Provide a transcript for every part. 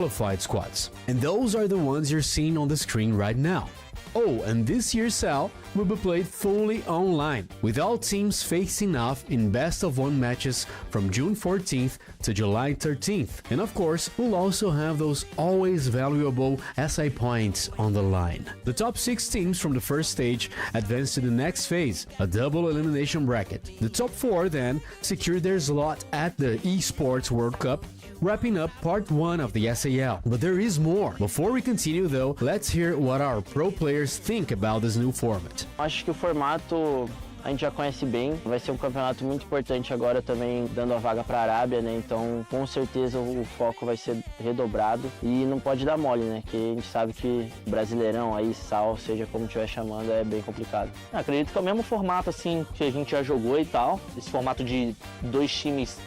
qualified squads. And those are the ones you're seeing on the screen right now. Oh, and this year's CL will be played fully online, with all teams facing off in best-of-1 matches from June 14th to July 13th. And of course, we'll also have those always valuable SI points on the line. The top 6 teams from the first stage advance to the next phase, a double elimination bracket. The top 4 then secure their slot at the Esports World Cup, wrapping up part 1 of the SAL. But there is more. Before we continue though, let's hear what our pro players think about this new format. Acho que o formato a gente já conhece bem, vai ser um campeonato muito importante agora também, dando a vaga para a Arábia, né? Então, com certeza o foco vai ser redobrado e não pode dar mole, né? Que a gente sabe que Brasileirão aí, SAL, seja como estiver chamando, é bem complicado. Acredito que é o mesmo formato assim que a gente já jogou e tal, esse formato de 2 times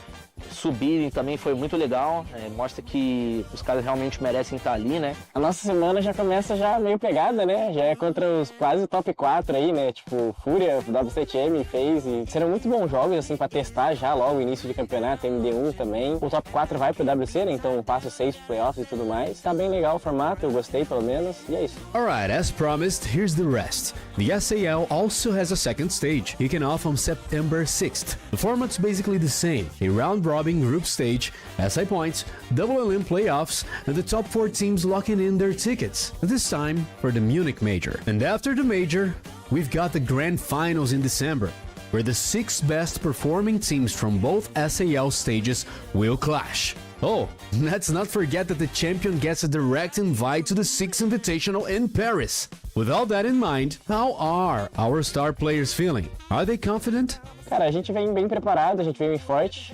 subirem também foi muito legal, mostra que os caras realmente merecem estar ali, né? A nossa semana já começa já meio pegada, né? Já é contra os quase top 4 aí, né? Tipo, Furia, W7M, FaZe. Serão muito bons jogos, assim, pra testar já logo o início de campeonato, MD1 também. O top 4 vai pro WC, né? Então passa os 6 playoffs e tudo mais. Tá bem legal o formato, eu gostei pelo menos, e é isso. Alright, as promised, here's the rest. The SAL also has a second stage, kicking off on September 6th. The format's basically the same, a round-robin group stage, SI points, double elim playoffs, and the top 4 teams locking in their tickets, this time for the Munich Major. And after the Major, we've got the Grand Finals in December, where the 6 best performing teams from both SAL stages will clash. Oh, let's not forget that the champion gets a direct invite to the 6th Invitational in Paris. With all that in mind, how are our star players feeling? Are they confident? Cara, a gente vem bem preparado, a gente vem bem forte.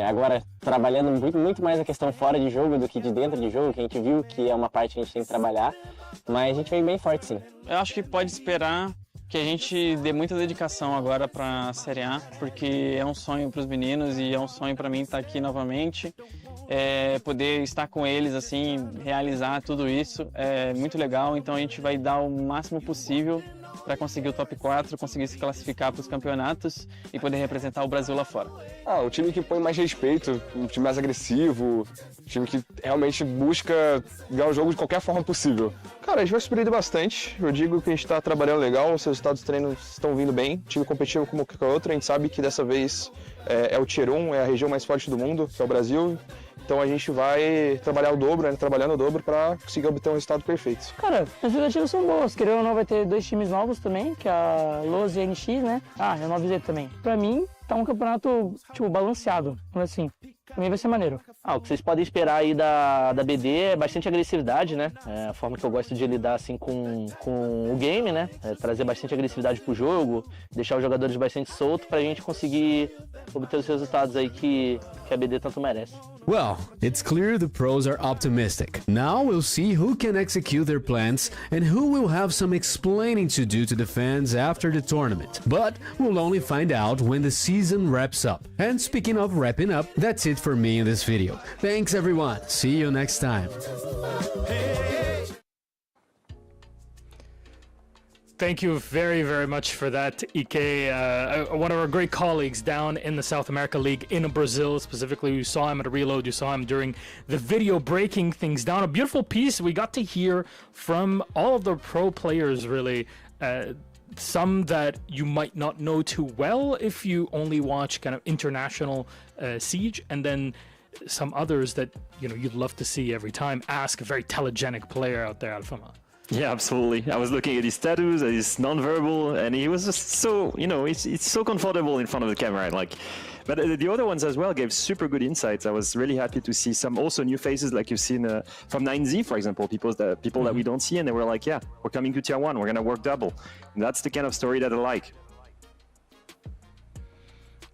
Agora trabalhando muito mais a questão fora de jogo do que de dentro de jogo, que a gente viu que é uma parte que a gente tem que trabalhar. Mas a gente vem bem forte, sim. Eu acho que pode esperar que a gente dê muita dedicação agora para a Série A, porque é um sonho para os meninos e é um sonho para mim estar aqui novamente. Poder estar com eles, assim, realizar tudo isso é muito legal, então a gente vai dar o máximo possível para conseguir o top 4, conseguir se classificar para os campeonatos e poder representar o Brasil lá fora. O time que põe mais respeito, um time mais agressivo, um time que realmente busca ganhar o jogo de qualquer forma possível. Cara, a gente vai surpreender bastante, eu digo que a gente está trabalhando legal, os resultados dos treinos estão vindo bem, time competitivo como qualquer outro, a gente sabe que dessa vez é o Tier 1, é a região mais forte do mundo, que é o Brasil. Então a gente vai trabalhar o dobro, né? Trabalhando o dobro para conseguir obter um resultado perfeito. Cara, as expectativas são boas. Querendo ou não, vai ter 2 times novos também, que é a LOS e a ENX, né? Eu não avisei também. Pra mim, tá um campeonato, tipo, balanceado, assim. Pra mim vai ser maneiro. O que vocês podem esperar aí da BD é bastante agressividade, né? A forma que eu gosto de lidar assim com o game, né? Trazer bastante agressividade pro jogo, deixar os jogadores bastante soltos pra gente conseguir obter os resultados aí que a BD tanto merece. Well, it's clear the pros are optimistic. Now we'll see who can execute their plans and who will have some explaining to do to the fans after the tournament. But we'll only find out when the season wraps up. And speaking of wrapping up, that's it for me in this video. Thanks everyone, see you next time. Thank you very much for that, Ike. One of our great colleagues down in the South America League in Brazil, specifically. You saw him at a reload, you saw him during the video breaking things down. A beautiful piece. We got to hear from all of the pro players, really. Some that you might not know too well if you only watch kind of international Siege, and then some others that you'd love to see every time. Ask a very telegenic player out there, Alfama. Yeah, absolutely. I was looking at his tattoos, at his non-verbal, and he was just so, it's so comfortable in front of the camera. But the other ones as well gave super good insights. I was really happy to see some also new faces, like you've seen from 9Z, for example, people that we don't see, and they were like, yeah, we're coming to Tier 1, we're going to work double. And that's the kind of story that I like.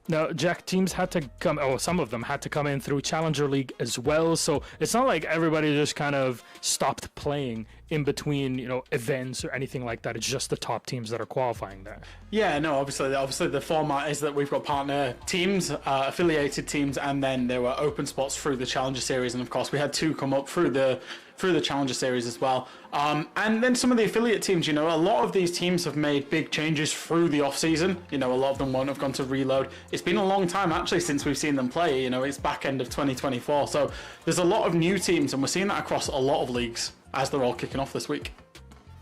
Now, Jack, teams had to come, some of them had to come in through Challenger League as well, so it's not like everybody just kind of stopped playing in between, events or anything like that. It's just the top teams that are qualifying there. Yeah, no, obviously the format is that we've got partner teams, affiliated teams, and then there were open spots through the Challenger Series, and of course we had 2 come up through the Challenger Series as well. And then some of the affiliate teams, a lot of these teams have made big changes through the off-season. A lot of them won't have gone to Reload. It's been a long time, actually, since we've seen them play. It's back end of 2024. So there's a lot of new teams, and we're seeing that across a lot of leagues as they're all kicking off this week.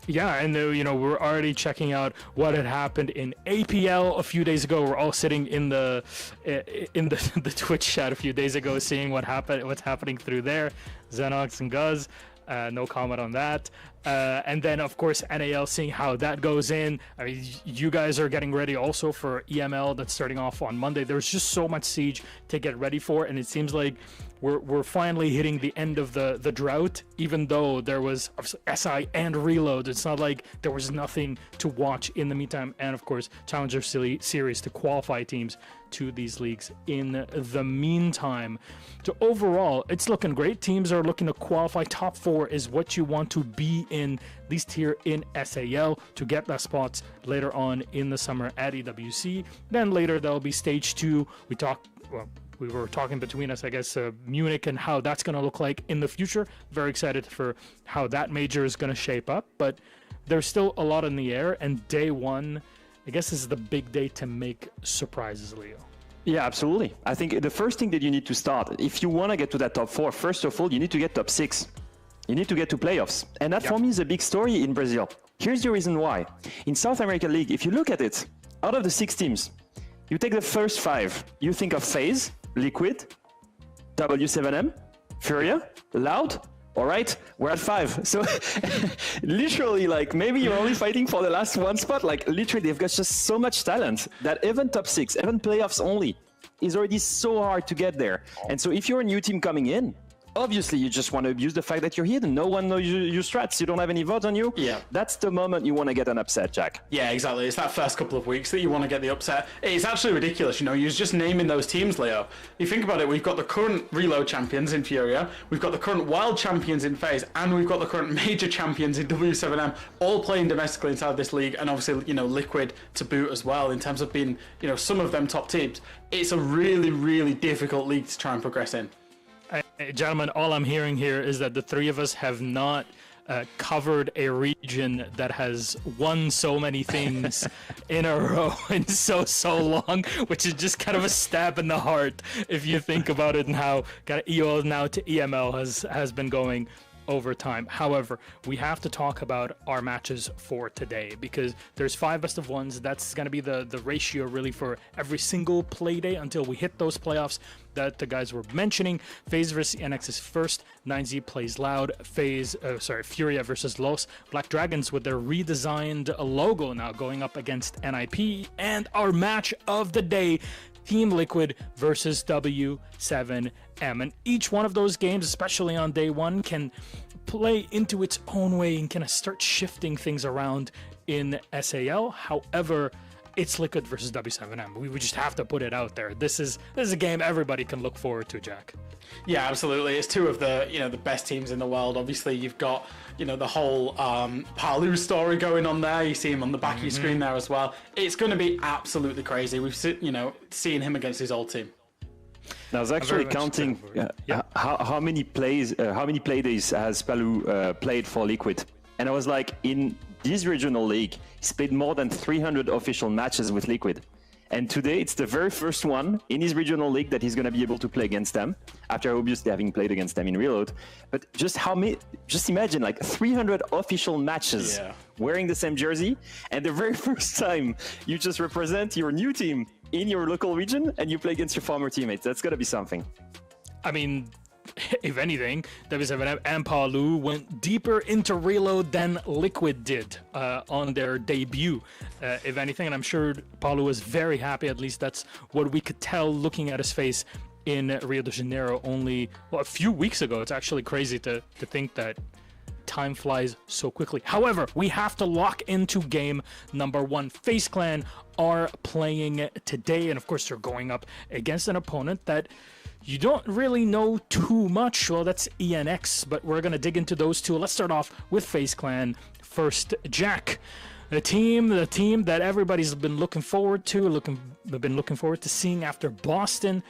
Yeah, and we're already checking out what had happened in APL a few days ago. We're all sitting in the the Twitch chat a few days ago, seeing what's happening through there. Xenox and Guz, no comment on that. And then, of course, NAL, seeing how that goes in. I mean, you guys are getting ready also for EML that's starting off on Monday. There's just so much Siege to get ready for, and it seems like we're finally hitting the end of the drought, even though there was SI and Reload. It's not like there was nothing to watch in the meantime. And, of course, Challenger Series to qualify teams to these leagues in the meantime. So overall, it's looking great. Teams are looking to qualify. Top 4 is what you want to be in, at least here in SAL, to get that spots later on in the summer at EWC. Then later there'll be stage 2. We were talking between us, I guess, Munich and how that's going to look like in the future. Very excited for how that major is going to shape up, but there's still a lot in the air, and day 1, I guess, is the big day to make surprises, Leo. Yeah, absolutely. I think the first thing that you need to start, if you want to get to that top 4, first of all, you need to get top 6. You need to get to playoffs. And that for me is a big story in Brazil. Here's the reason why. In South American League, if you look at it, out of the 6 teams, you take the first 5, you think of FaZe, Liquid, W7M, Furia, Loud. All right, we're at 5. So literally, like, maybe you're only fighting for the last 1 spot. Like, literally, they've got just so much talent that even top 6, even playoffs only, is already so hard to get there. And so if you're a new team coming in, obviously you just want to abuse the fact that you're hidden. No one knows your strats. You don't have any VODs on you. Yeah. That's the moment you want to get an upset, Jack. Yeah, exactly. It's that first couple of weeks that you want to get the upset. It's actually ridiculous, you're just naming those teams, Leo. You think about it, we've got the current Reload champions in Furia, we've got the current Wild champions in FaZe, and we've got the current major champions in W7M, all playing domestically inside this league, and obviously, Liquid to boot as well, in terms of being, some of them top teams. It's a really, really difficult league to try and progress in. Gentlemen, all I'm hearing here is that the 3 of us have not covered a region that has won so many things in a row in so long, which is just kind of a stab in the heart if you think about it, and how kind of EO now to EML has been going over time. However, we have to talk about our matches for today, because there's 5 best of 1s. That's going to be the ratio really for every single play day until we hit those playoffs that the guys were mentioning. FaZe versus ENX is first. 9Z plays Loud. Furia versus Los. Black Dragons with their redesigned logo now going up against NIP. And our match of the day, Team Liquid versus W7M. And each one of those games, especially on day 1, can play into its own way and kind of start shifting things around in SAL. However, it's Liquid versus W7M. We just have to put it out there. This is a game everybody can look forward to, Jack. Yeah, absolutely. It's 2 of the the best teams in the world. Obviously, you've got the whole Palu story going on there. You see him on the back of your screen there as well. It's going to be absolutely crazy. We've seen him against his old team. I was actually counting how many play days has Palu played for Liquid, and I was like, in this regional league, he's played more than 300 official matches with Liquid. And today, it's the very first one in his regional league that he's going to be able to play against them, after obviously having played against them in Reload. But just imagine, like, 300 official matches wearing the same jersey, and the very first time you just represent your new team in your local region and you play against your former teammates. That's got to be something. I mean, if anything, W7M and Palu went deeper into Reload than Liquid did on their debut, if anything. And I'm sure Palu was very happy. At least that's what we could tell looking at his face in Rio de Janeiro only a few weeks ago. It's actually crazy to think that time flies so quickly. However, we have to lock into game number 1. FaZe Clan are playing today, and of course they're going up against an opponent that you don't really know too much. Well, that's ENX, but we're going to dig into those two. Let's start off with FaZe Clan. First, Jack. The team that everybody's been looking forward to, seeing after Boston.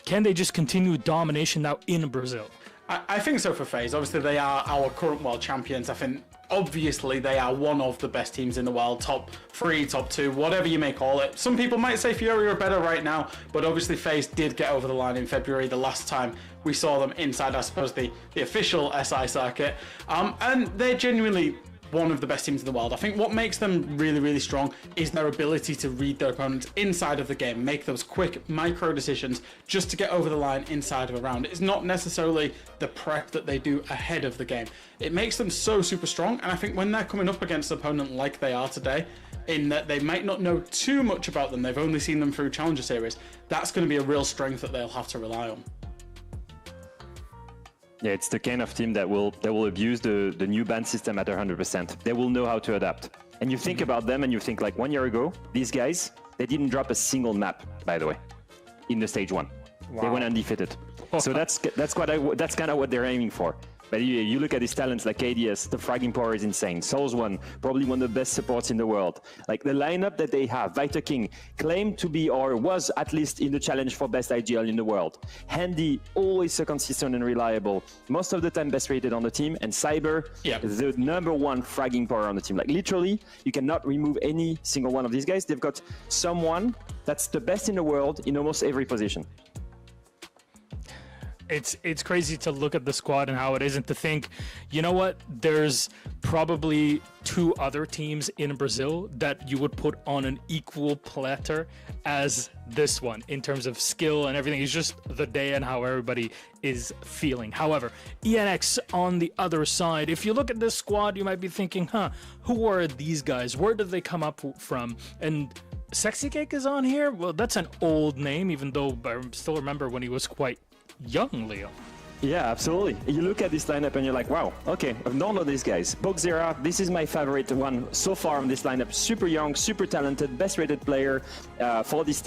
Can they just continue domination now in Brazil? I think so for FaZe. Obviously, they are our current world champions. I think, obviously, they are one of the best teams in the world. Top 3, top 2, whatever you may call it. Some people might say Furia are better right now, but obviously FaZe did get over the line in February, the last time we saw them inside, I suppose, the official SI circuit. And they're genuinely one of the best teams in the world. I think what makes them really, really strong is their ability to read their opponents inside of the game, make those quick micro decisions just to get over the line inside of a round. It's not necessarily the prep that they do ahead of the game. It makes them so super strong, and I think when they're coming up against an opponent like they are today, in that they might not know too much about them, they've only seen them through Challenger Series, that's going to be a real strength that they'll have to rely on. Yeah, it's the kind of team that will abuse the new ban system at 100%. They will know how to adapt. And you think about them and you think like 1 year ago, these guys, they didn't drop a single map, by the way, in the stage 1. Wow. They went undefeated. So that's kind of what they're aiming for. But you look at his talents like ADS, the fragging power is insane. Souls One, probably one of the best supports in the world. Like the lineup that they have, Vita King claimed to be or was at least in the challenge for best IGL in the world. Handy, always so consistent and reliable. Most of the time best rated on the team. And Cyber, the #1 fragging power on the team. Like literally, you cannot remove any single one of these guys. They've got someone that's the best in the world in almost every position. It's crazy to look at the squad and how it is, and to think, you know what, there's probably 2 other teams in Brazil that you would put on an equal platter as this one in terms of skill and everything. It's just the day and how everybody is feeling. However, ENX on the other side, if you look at this squad, you might be thinking, who are these guys? Where did they come up from? And Sexy Cake is on here? Well, that's an old name, even though I still remember when he was quite young, Leo. Yeah, absolutely. You look at this lineup and you're like, wow, okay, I don't know these guys. Bogzera, this is my favorite one so far on this lineup. Super young, super talented, best rated player for this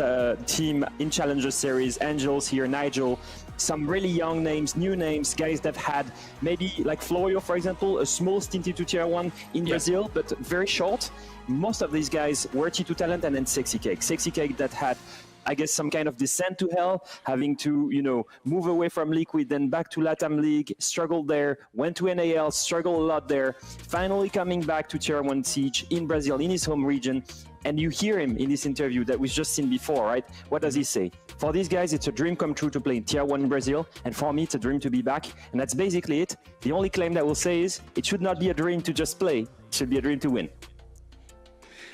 team in Challenger Series. Angels here, Nigel. Some really young names, new names, guys that had maybe like Florio, for example, a small stint into Tier 1 in Brazil, but very short. Most of these guys were T2 talent, and then Sexy Cake. Sexy Cake that had, I guess, some kind of descent to hell, having to, move away from Liquid, then back to LATAM League, struggled there, went to NAL, struggled a lot there, finally coming back to Tier 1 Siege in Brazil, in his home region. And you hear him in this interview that we've just seen before, right? What does he say? For these guys, it's a dream come true to play in Tier 1 in Brazil, and for me, it's a dream to be back, and that's basically it. The only claim that we'll say is, it should not be a dream to just play, it should be a dream to win.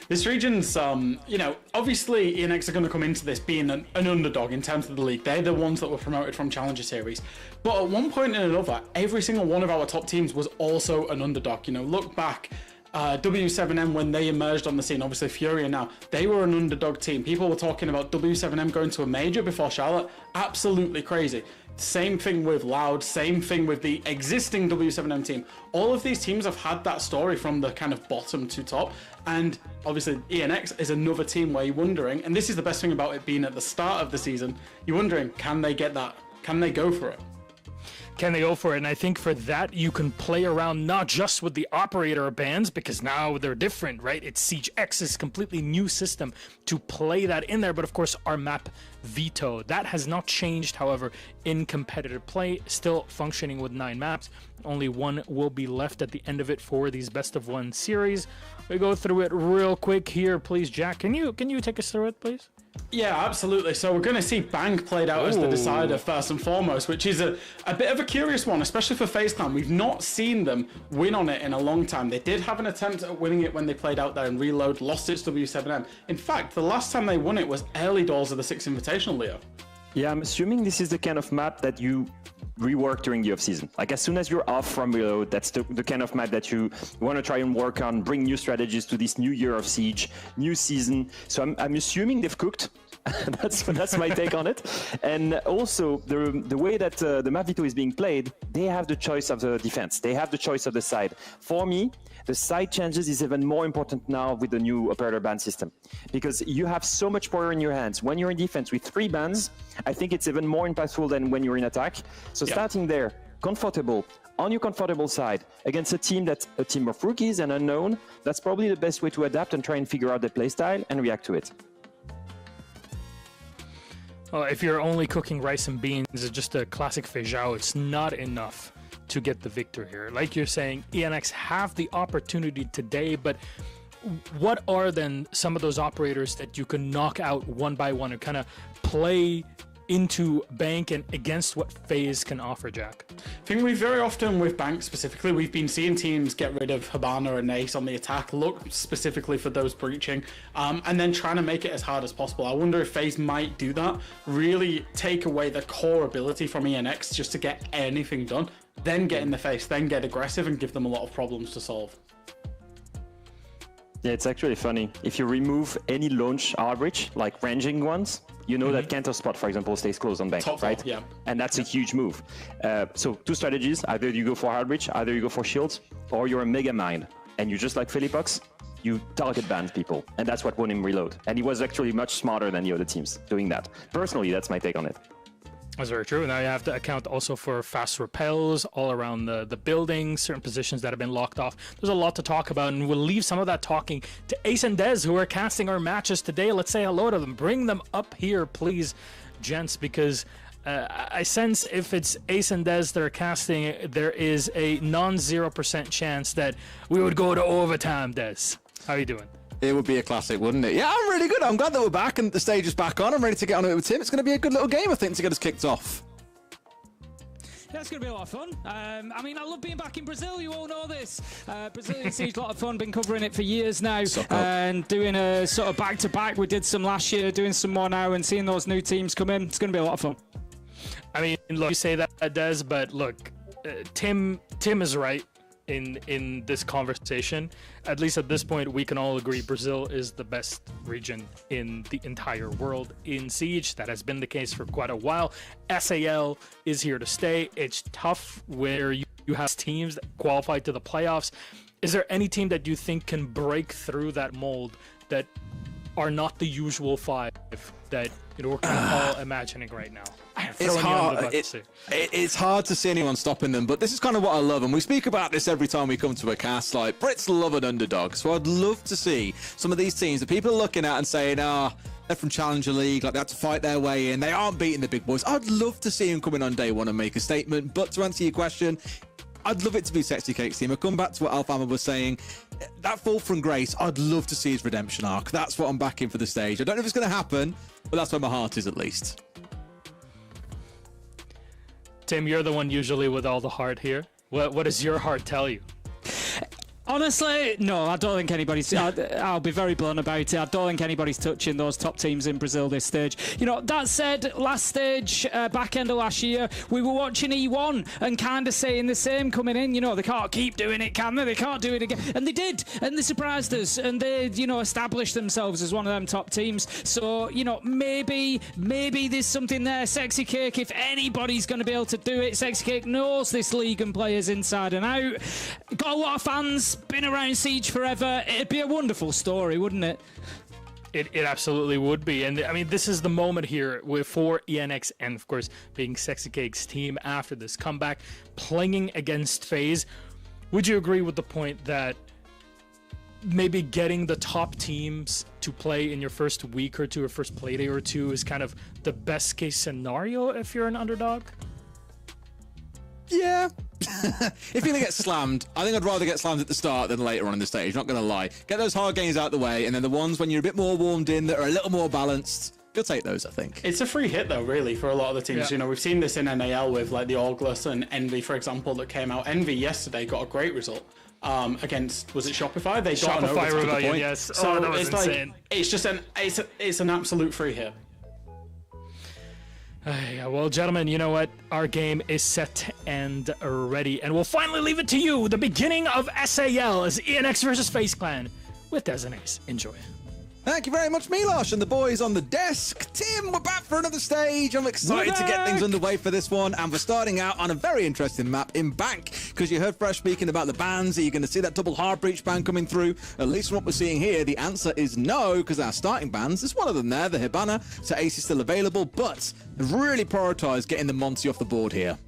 This region's, obviously ENX are going to come into this being an underdog in terms of the league. They're the ones that were promoted from Challenger Series. But at one point and another, every single one of our top teams was also an underdog. Look back, W7M when they emerged on the scene, obviously Furia now, they were an underdog team. People were talking about W7M going to a major before Charlotte. Absolutely crazy. Same thing with Loud, same thing with the existing W7M team. All of these teams have had that story from the kind of bottom to top, and obviously ENX is another team where you're wondering, and this is the best thing about it being at the start of the season, you're wondering, can they get that? Can they go for it? Can they go for it? And I think for that, you can play around not just with the operator bans, because now they're different, right? It's Siege X's completely new system to play that in there. But of course, our map Veto, that has not changed, however, in competitive play, still functioning with 9 maps. Only 1 will be left at the end of it for these best of 1 series. We go through it real quick here, please, Jack. Can you take us through it, please? Yeah, absolutely. So we're going to see Bank played out as the decider first and foremost, which is a bit of a curious one, especially for FaZe Clan. We've not seen them win on it in a long time. They did have an attempt at winning it when they played out there and Reload, lost its W7M. In fact, the last time they won it was early doors of the 6th Invitational, Leo. Yeah, I'm assuming this is the kind of map that you rework during the off season. Like as soon as you're off from Reload, that's the kind of map that you want to try and work on, bring new strategies to this new year of Siege, new season. So I'm assuming they've cooked. that's my take on it. And also the way that the map veto is being played, they have the choice of the defense. They have the choice of the side. For me, the side changes is even more important now with the new operator ban system, because you have so much power in your hands. When you're in defense with 3 bans, I think it's even more impactful than when you're in attack. So starting there, comfortable, on your comfortable side, against a team that's a team of rookies and unknown, that's probably the best way to adapt and try and figure out the playstyle and react to it. Well, if you're only cooking rice and beans, it's just a classic Feijão. It's not enough to get the victory here. Like you're saying, ENX have the opportunity today, but what are then some of those operators that you can knock out one by one and kind of play into Bank and against what FaZe can offer, Jack? I think we very often, with Bank specifically, we've been seeing teams get rid of Habana and Ace on the attack, look specifically for those breaching, and then trying to make it as hard as possible. I wonder if FaZe might do that, really take away the core ability from ENX just to get anything done, then get in the face, then get aggressive and give them a lot of problems to solve. Yeah, it's actually funny. If you remove any launch hard breach, like ranging ones, you know that counter spot, for example, stays closed on Bank, right? Yeah. And that's a huge move. So 2 strategies, either you go for hard breach, either you go for shields, or you're a mega mind. And you just like Philippox, you target ban people. And that's what won him Reload. And he was actually much smarter than the other teams doing that. Personally, that's my take on it. That's very true. Now you have to account also for fast repels all around the building, certain positions that have been locked off. There's a lot to talk about, and we'll leave some of that talking to Ace and Dez, who are casting our matches today. Let's say hello to them. Bring them up here, please, gents, because I sense if it's Ace and Dez that are casting, there is a non-0% chance that we would go to overtime, Dez. How are you doing? It would be a classic, wouldn't it? Yeah, I'm really good. I'm glad that we're back and the stage is back on. I'm ready to get on it with Tim. It's going to be a good little game, I think, to get us kicked off. Yeah, it's going to be a lot of fun. I mean, I love being back in Brazil. You all know this. Brazilian Siege, a lot of fun. Been covering it for years now. And doing a sort of back-to-back. We did some last year, doing some more now, and seeing those new teams come in. It's going to be a lot of fun. I mean, look, you say that, Dez, but look, Tim is right in this conversation. At least at this point, we can all agree Brazil is the best region in the entire world in Siege. That has been the case for quite a while. SAL is here to stay. It's tough where you have teams that qualify to the playoffs. Is there any team that you think can break through that mold that are not the usual 5 that we're all imagining right now? It's hard. It's hard to see anyone stopping them, but this is kind of what I love, and we speak about this every time we come to a cast. Like, Brits love an underdog, so I'd love to see some of these teams that people are looking at and saying, they're from Challenger League, like they have to fight their way in, they aren't beating the big boys. I'd love to see them come in on day one and make a statement, but to answer your question, I'd love it to be Sexy Cake's team. I come back to what Alfama was saying. That fall from grace, I'd love to see his redemption arc. That's what I'm backing for the stage. I don't know if it's going to happen, but that's where my heart is, at least. Tim, you're the one usually with all the heart here. What does your heart tell you? Honestly, no, I don't think anybody's... I'll be very blunt about it. I don't think anybody's touching those top teams in Brazil this stage. You know, that said, last stage, back end of last year, we were watching E1 and kind of saying the same coming in. You know, they can't keep doing it, can they? They can't do it again. And they did. And they surprised us. And they, established themselves as one of them top teams. So, maybe there's something there. Sexy Cake, if anybody's going to be able to do it, Sexy Cake knows this league and players inside and out. Got a lot of fans. Been around Siege forever. It'd be a wonderful story, wouldn't it? It absolutely would be. And I mean, this is the moment here for ENX and, of course, being Sexy Cake's team after this comeback, playing against FaZe. Would you agree with the point that maybe getting the top teams to play in your first week or two or first play day or two is kind of the best case scenario if you're an underdog? Yeah. If you're going to get slammed, I think I'd rather get slammed at the start than later on in the stage, not going to lie. Get those hard games out of the way, and then the ones when you're a bit more warmed in, that are a little more balanced, you'll take those, I think. It's a free hit, though, really, for a lot of the teams. Yeah. We've seen this in NAL with, like, the Augless and Envy, for example, that came out. Envy yesterday got a great result against, was it Shopify? They got Shopify Rebellion, yes. So that was it's insane. Like, it's just it's an absolute free hit. Yeah, well, gentlemen, you know what? Our game is set and ready, and we'll finally leave it to you. The beginning of SAL is ENX versus FaZe Clan with Des and Ace. Enjoy. Thank you very much, Milosh, and the boys on the desk. Tim, we're back for another stage. I'm excited to get things underway for this one, and we're starting out on a very interesting map in Bank, because you heard Fresh speaking about the bans. Are you going to see that double hard breach ban coming through? At least from what we're seeing here, the answer is no, because our starting bans, there's one of them there, the Hibana, so Ace is still available, but really prioritise getting the Monty off the board here.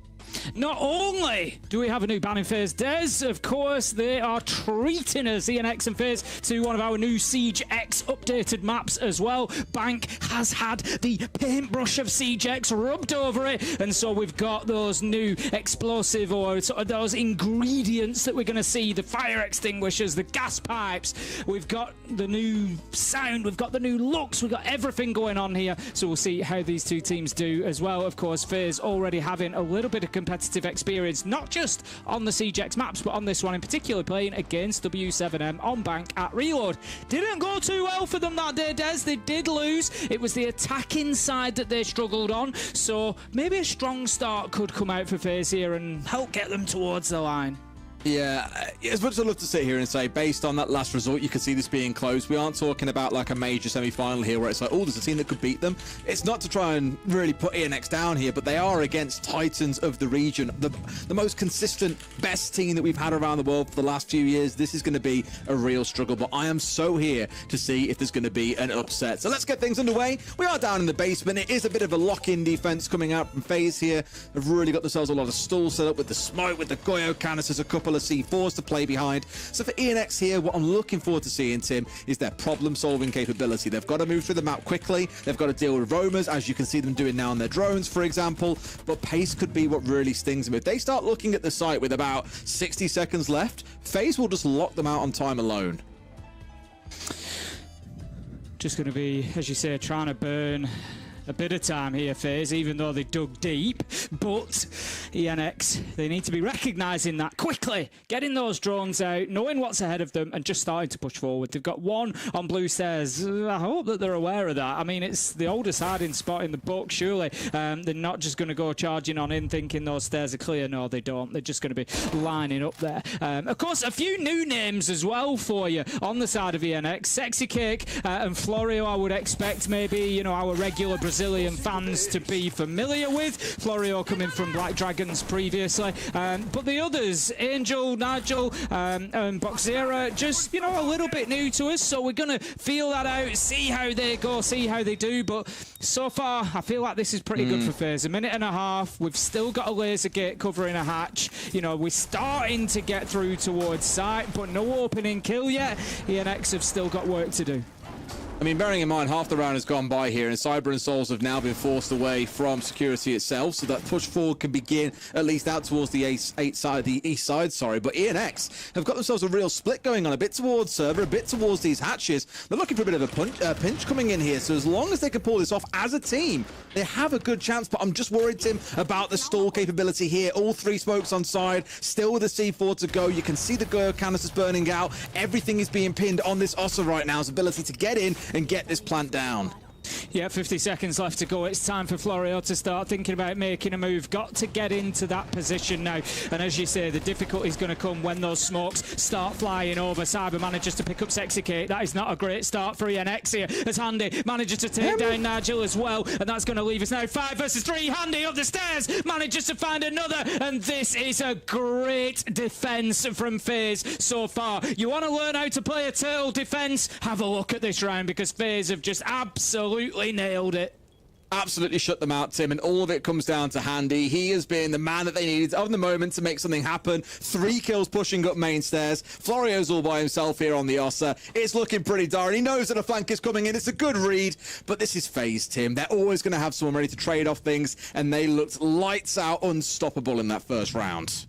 Not only do we have a new ban in FaZe, Des, of course, they are treating us, ENX and FaZe, to one of our new Siege X updated maps as well. Bank has had the paintbrush of Siege X rubbed over it, and so we've got those new explosive or sort of those ingredients that we're going to see, the fire extinguishers, the gas pipes. We've got the new sound, we've got the new looks, we've got everything going on here, so we'll see how these two teams do as well. Of course, FaZe already having a little bit of competitive experience, not just on the CGX maps, but on this one in particular, playing against W7M on Bank at Reload. Didn't go too well for them that day, Des. They did lose. It was the attacking side that they struggled on, so maybe a strong start could come out for FaZe here and help get them towards the line. Yeah, as much as I'd love to sit here and say, based on that last result, you can see this being close. We aren't talking about like a major semi-final here where it's like, oh, there's a team that could beat them. It's not to try and really put ENX down here, but they are against titans of the region. The most consistent, best team that we've had around the world for the last few years. This is going to be a real struggle, but I am so here to see if there's going to be an upset. So let's get things underway. We are down in the basement. It is a bit of a lock-in defense coming out from FaZe here. They've really got themselves a lot of stalls set up with the smoke, with the Goyo canisters, a couple of C4s to play behind. So for ENX here, what I'm looking forward to seeing, Tim, is their problem-solving capability. They've got to move through the map quickly. They've got to deal with roamers, as you can see them doing now on their drones, for example. But pace could be what really stings them. If they start looking at the site with about 60 seconds left, FaZe will just lock them out on time alone. Just going to be, as you say, trying to burn a bit of time here, FaZe, even though they dug deep. But ENX, they need to be recognising that quickly, getting those drones out, knowing what's ahead of them, and just starting to push forward. They've got one on blue stairs. I hope that they're aware of that. I mean, it's the oldest hiding spot in the book, surely. They're not just going to go charging on in thinking those stairs are clear. No, they don't. They're just going to be lining up there. Of course, a few new names as well for you on the side of ENX. Sexy Cake and Florio, I would expect maybe, you know, our regular Brazilian fans to be familiar with. Florio coming from Black Dragons previously. But the others, Angel, Nigel, and Boxera, just, you know, a little bit new to us. So we're going to feel that out, see how they go, see how they do. But so far, I feel like this is pretty good for FaZe. A minute and a half. We've still got a laser gate covering a hatch. You know, we're starting to get through towards site, but no opening kill yet. ENX have still got work to do. I mean, bearing in mind, half the round has gone by here, and Cyber and Souls have now been forced away from security itself, so that push forward can begin at least out towards the east side, sorry. But ENX have got themselves a real split going on, a bit towards server, a bit towards these hatches. They're looking for a bit of a pinch coming in here, so as long as they can pull this off as a team, they have a good chance. But I'm just worried, Tim, about the stall capability here. All three smokes on side, still with a C4 to go. You can see the Goyo canisters burning out. Everything is being pinned on this Ossa right now. His ability to get in and get this plant down. Yeah, 50 seconds left to go. It's time for Florio to start thinking about making a move. Got to get into that position now. And as you say, the difficulty is going to come when those smokes start flying over. Cyber manages to pick up Sexy Kate. That is not a great start for ENX here, as Handy manages to take down Nigel as well. And that's going to leave us now 5 versus 3. Handy up the stairs, manages to find another. And this is a great defense from FaZe so far. You want to learn how to play a turtle defense? Have a look at this round, because FaZe have just absolutely nailed it. Absolutely shut them out, Tim, and all of it comes down to Handy. He has been the man that they needed of the moment to make something happen. 3 kills pushing up main stairs. Florio's all by himself here on the Ossa. It's looking pretty dire. He knows that a flank is coming in. It's a good read, but this is FaZe, Tim. They're always going to have someone ready to trade off things, and they looked lights out, unstoppable in that first round.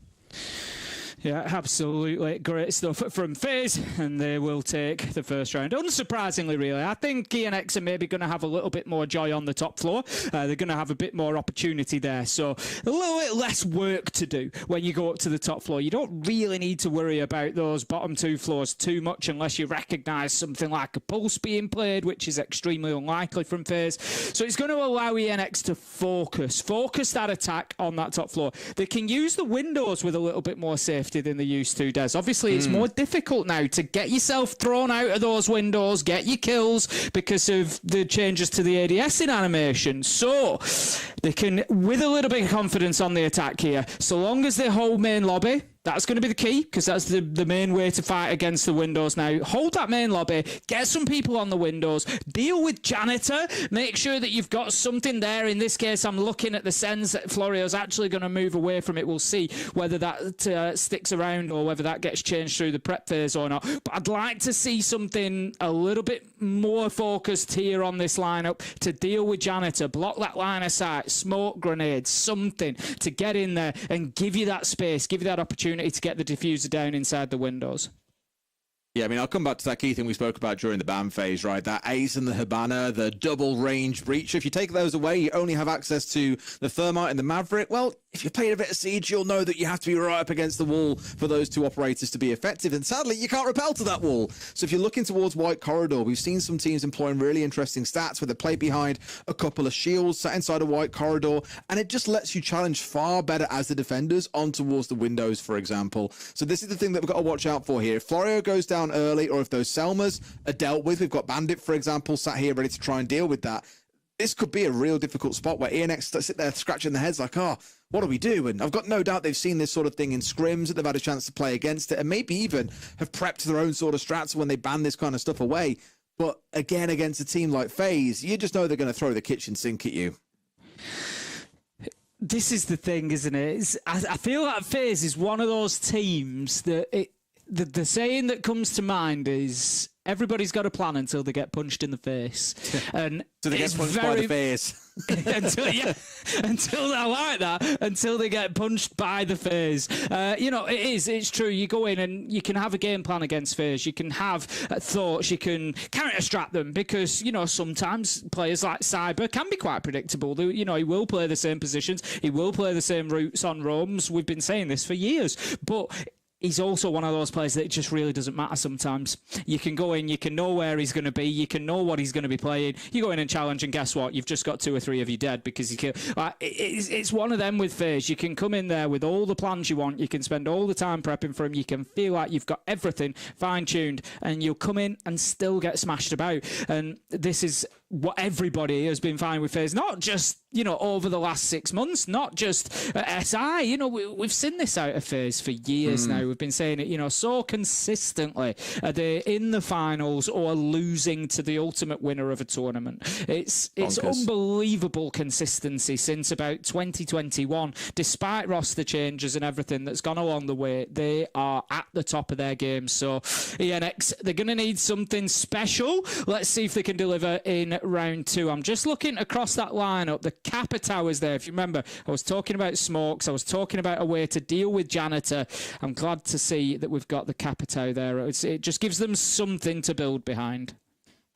Yeah, absolutely. Great stuff from FaZe, and they will take the first round. Unsurprisingly, really. I think ENX are maybe going to have a little bit more joy on the top floor. They're going to have a bit more opportunity there. So a little bit less work to do when you go up to the top floor. You don't really need to worry about those bottom 2 floors too much unless you recognise something like a pulse being played, which is extremely unlikely from FaZe. So it's going to allow ENX to focus that attack on that top floor. They can use the windows with a little bit more safety than they used to, Des. Obviously, it's more difficult now to get yourself thrown out of those windows, get your kills because of the changes to the ADS in animation. So they can, with a little bit of confidence on the attack here, so long as they hold main lobby, that's going to be the key, because that's the main way to fight against the windows now. Hold that main lobby, get some people on the windows, deal with janitor, make sure that you've got something there. In this case, I'm looking at the sense that Florio's actually going to move away from it. We'll see whether that sticks around or whether that gets changed through the prep phase or not. But I'd like to see something a little bit more focused here on this lineup to deal with janitor, block that line of sight, smoke grenades, something to get in there and give you that space, give you that opportunity to get the diffuser down inside the windows. Yeah, I mean, I'll come back to that key thing we spoke about during the ban phase, right? That ace and the Hibana, the double range breach. If you take those away, you only have access to the Thermite and the Maverick. Well, if you played a bit of Siege, you'll know that you have to be right up against the wall for those 2 operators to be effective. And sadly, you can't rappel to that wall. So if you're looking towards White Corridor, we've seen some teams employing really interesting stats where they play behind a couple of shields sat inside a White Corridor, and it just lets you challenge far better as the defenders on towards the windows, for example. So this is the thing that we've got to watch out for here. If Florio goes down early, or if those Selmas are dealt with, we've got Bandit, for example, sat here ready to try and deal with that. This could be a real difficult spot where ENX sit there scratching their heads like, oh, what do we do? And I've got no doubt they've seen this sort of thing in scrims, that they've had a chance to play against it, and maybe even have prepped their own sort of strats when they ban this kind of stuff away. But again, against a team like FaZe, you just know they're going to throw the kitchen sink at you. This is the thing, isn't it? I feel like FaZe is one of those teams that the saying that comes to mind is everybody's got a plan until they get punched in the face. And so they get punched by the face. until they're like that, until they get punched by the FaZe. It's true. You go in and you can have a game plan against FaZe. You can have thoughts. You can counter-strat them because, sometimes players like Cyber can be quite predictable. He will play the same positions. He will play the same routes on roams. We've been saying this for years. But he's also one of those players that it just really doesn't matter sometimes. You can go in, you can know where he's going to be, you can know what he's going to be playing. You go in and challenge, and guess what? You've just got 2 or 3 of you dead because you kill. It's one of them with FaZe. You can come in there with all the plans you want. You can spend all the time prepping for him. You can feel like you've got everything fine-tuned, and you'll come in and still get smashed about. And this is what everybody has been finding with FaZe, not just over the last 6 months, not just at SI. We've seen this out of FaZe for years now. We've been saying it, so consistently. Are they in the finals or losing to the ultimate winner of a tournament? It's unbelievable consistency since about 2021. Despite roster changes and everything that's gone along the way, they are at the top of their game. So ENX, they're going to need something special. Let's see if they can deliver in round 2. I'm just looking across that lineup. The Kappa Tower's there. If you remember, I was talking about smokes. I was talking about a way to deal with janitor. I'm glad to see that we've got the Kappa Tower there. It just gives them something to build behind.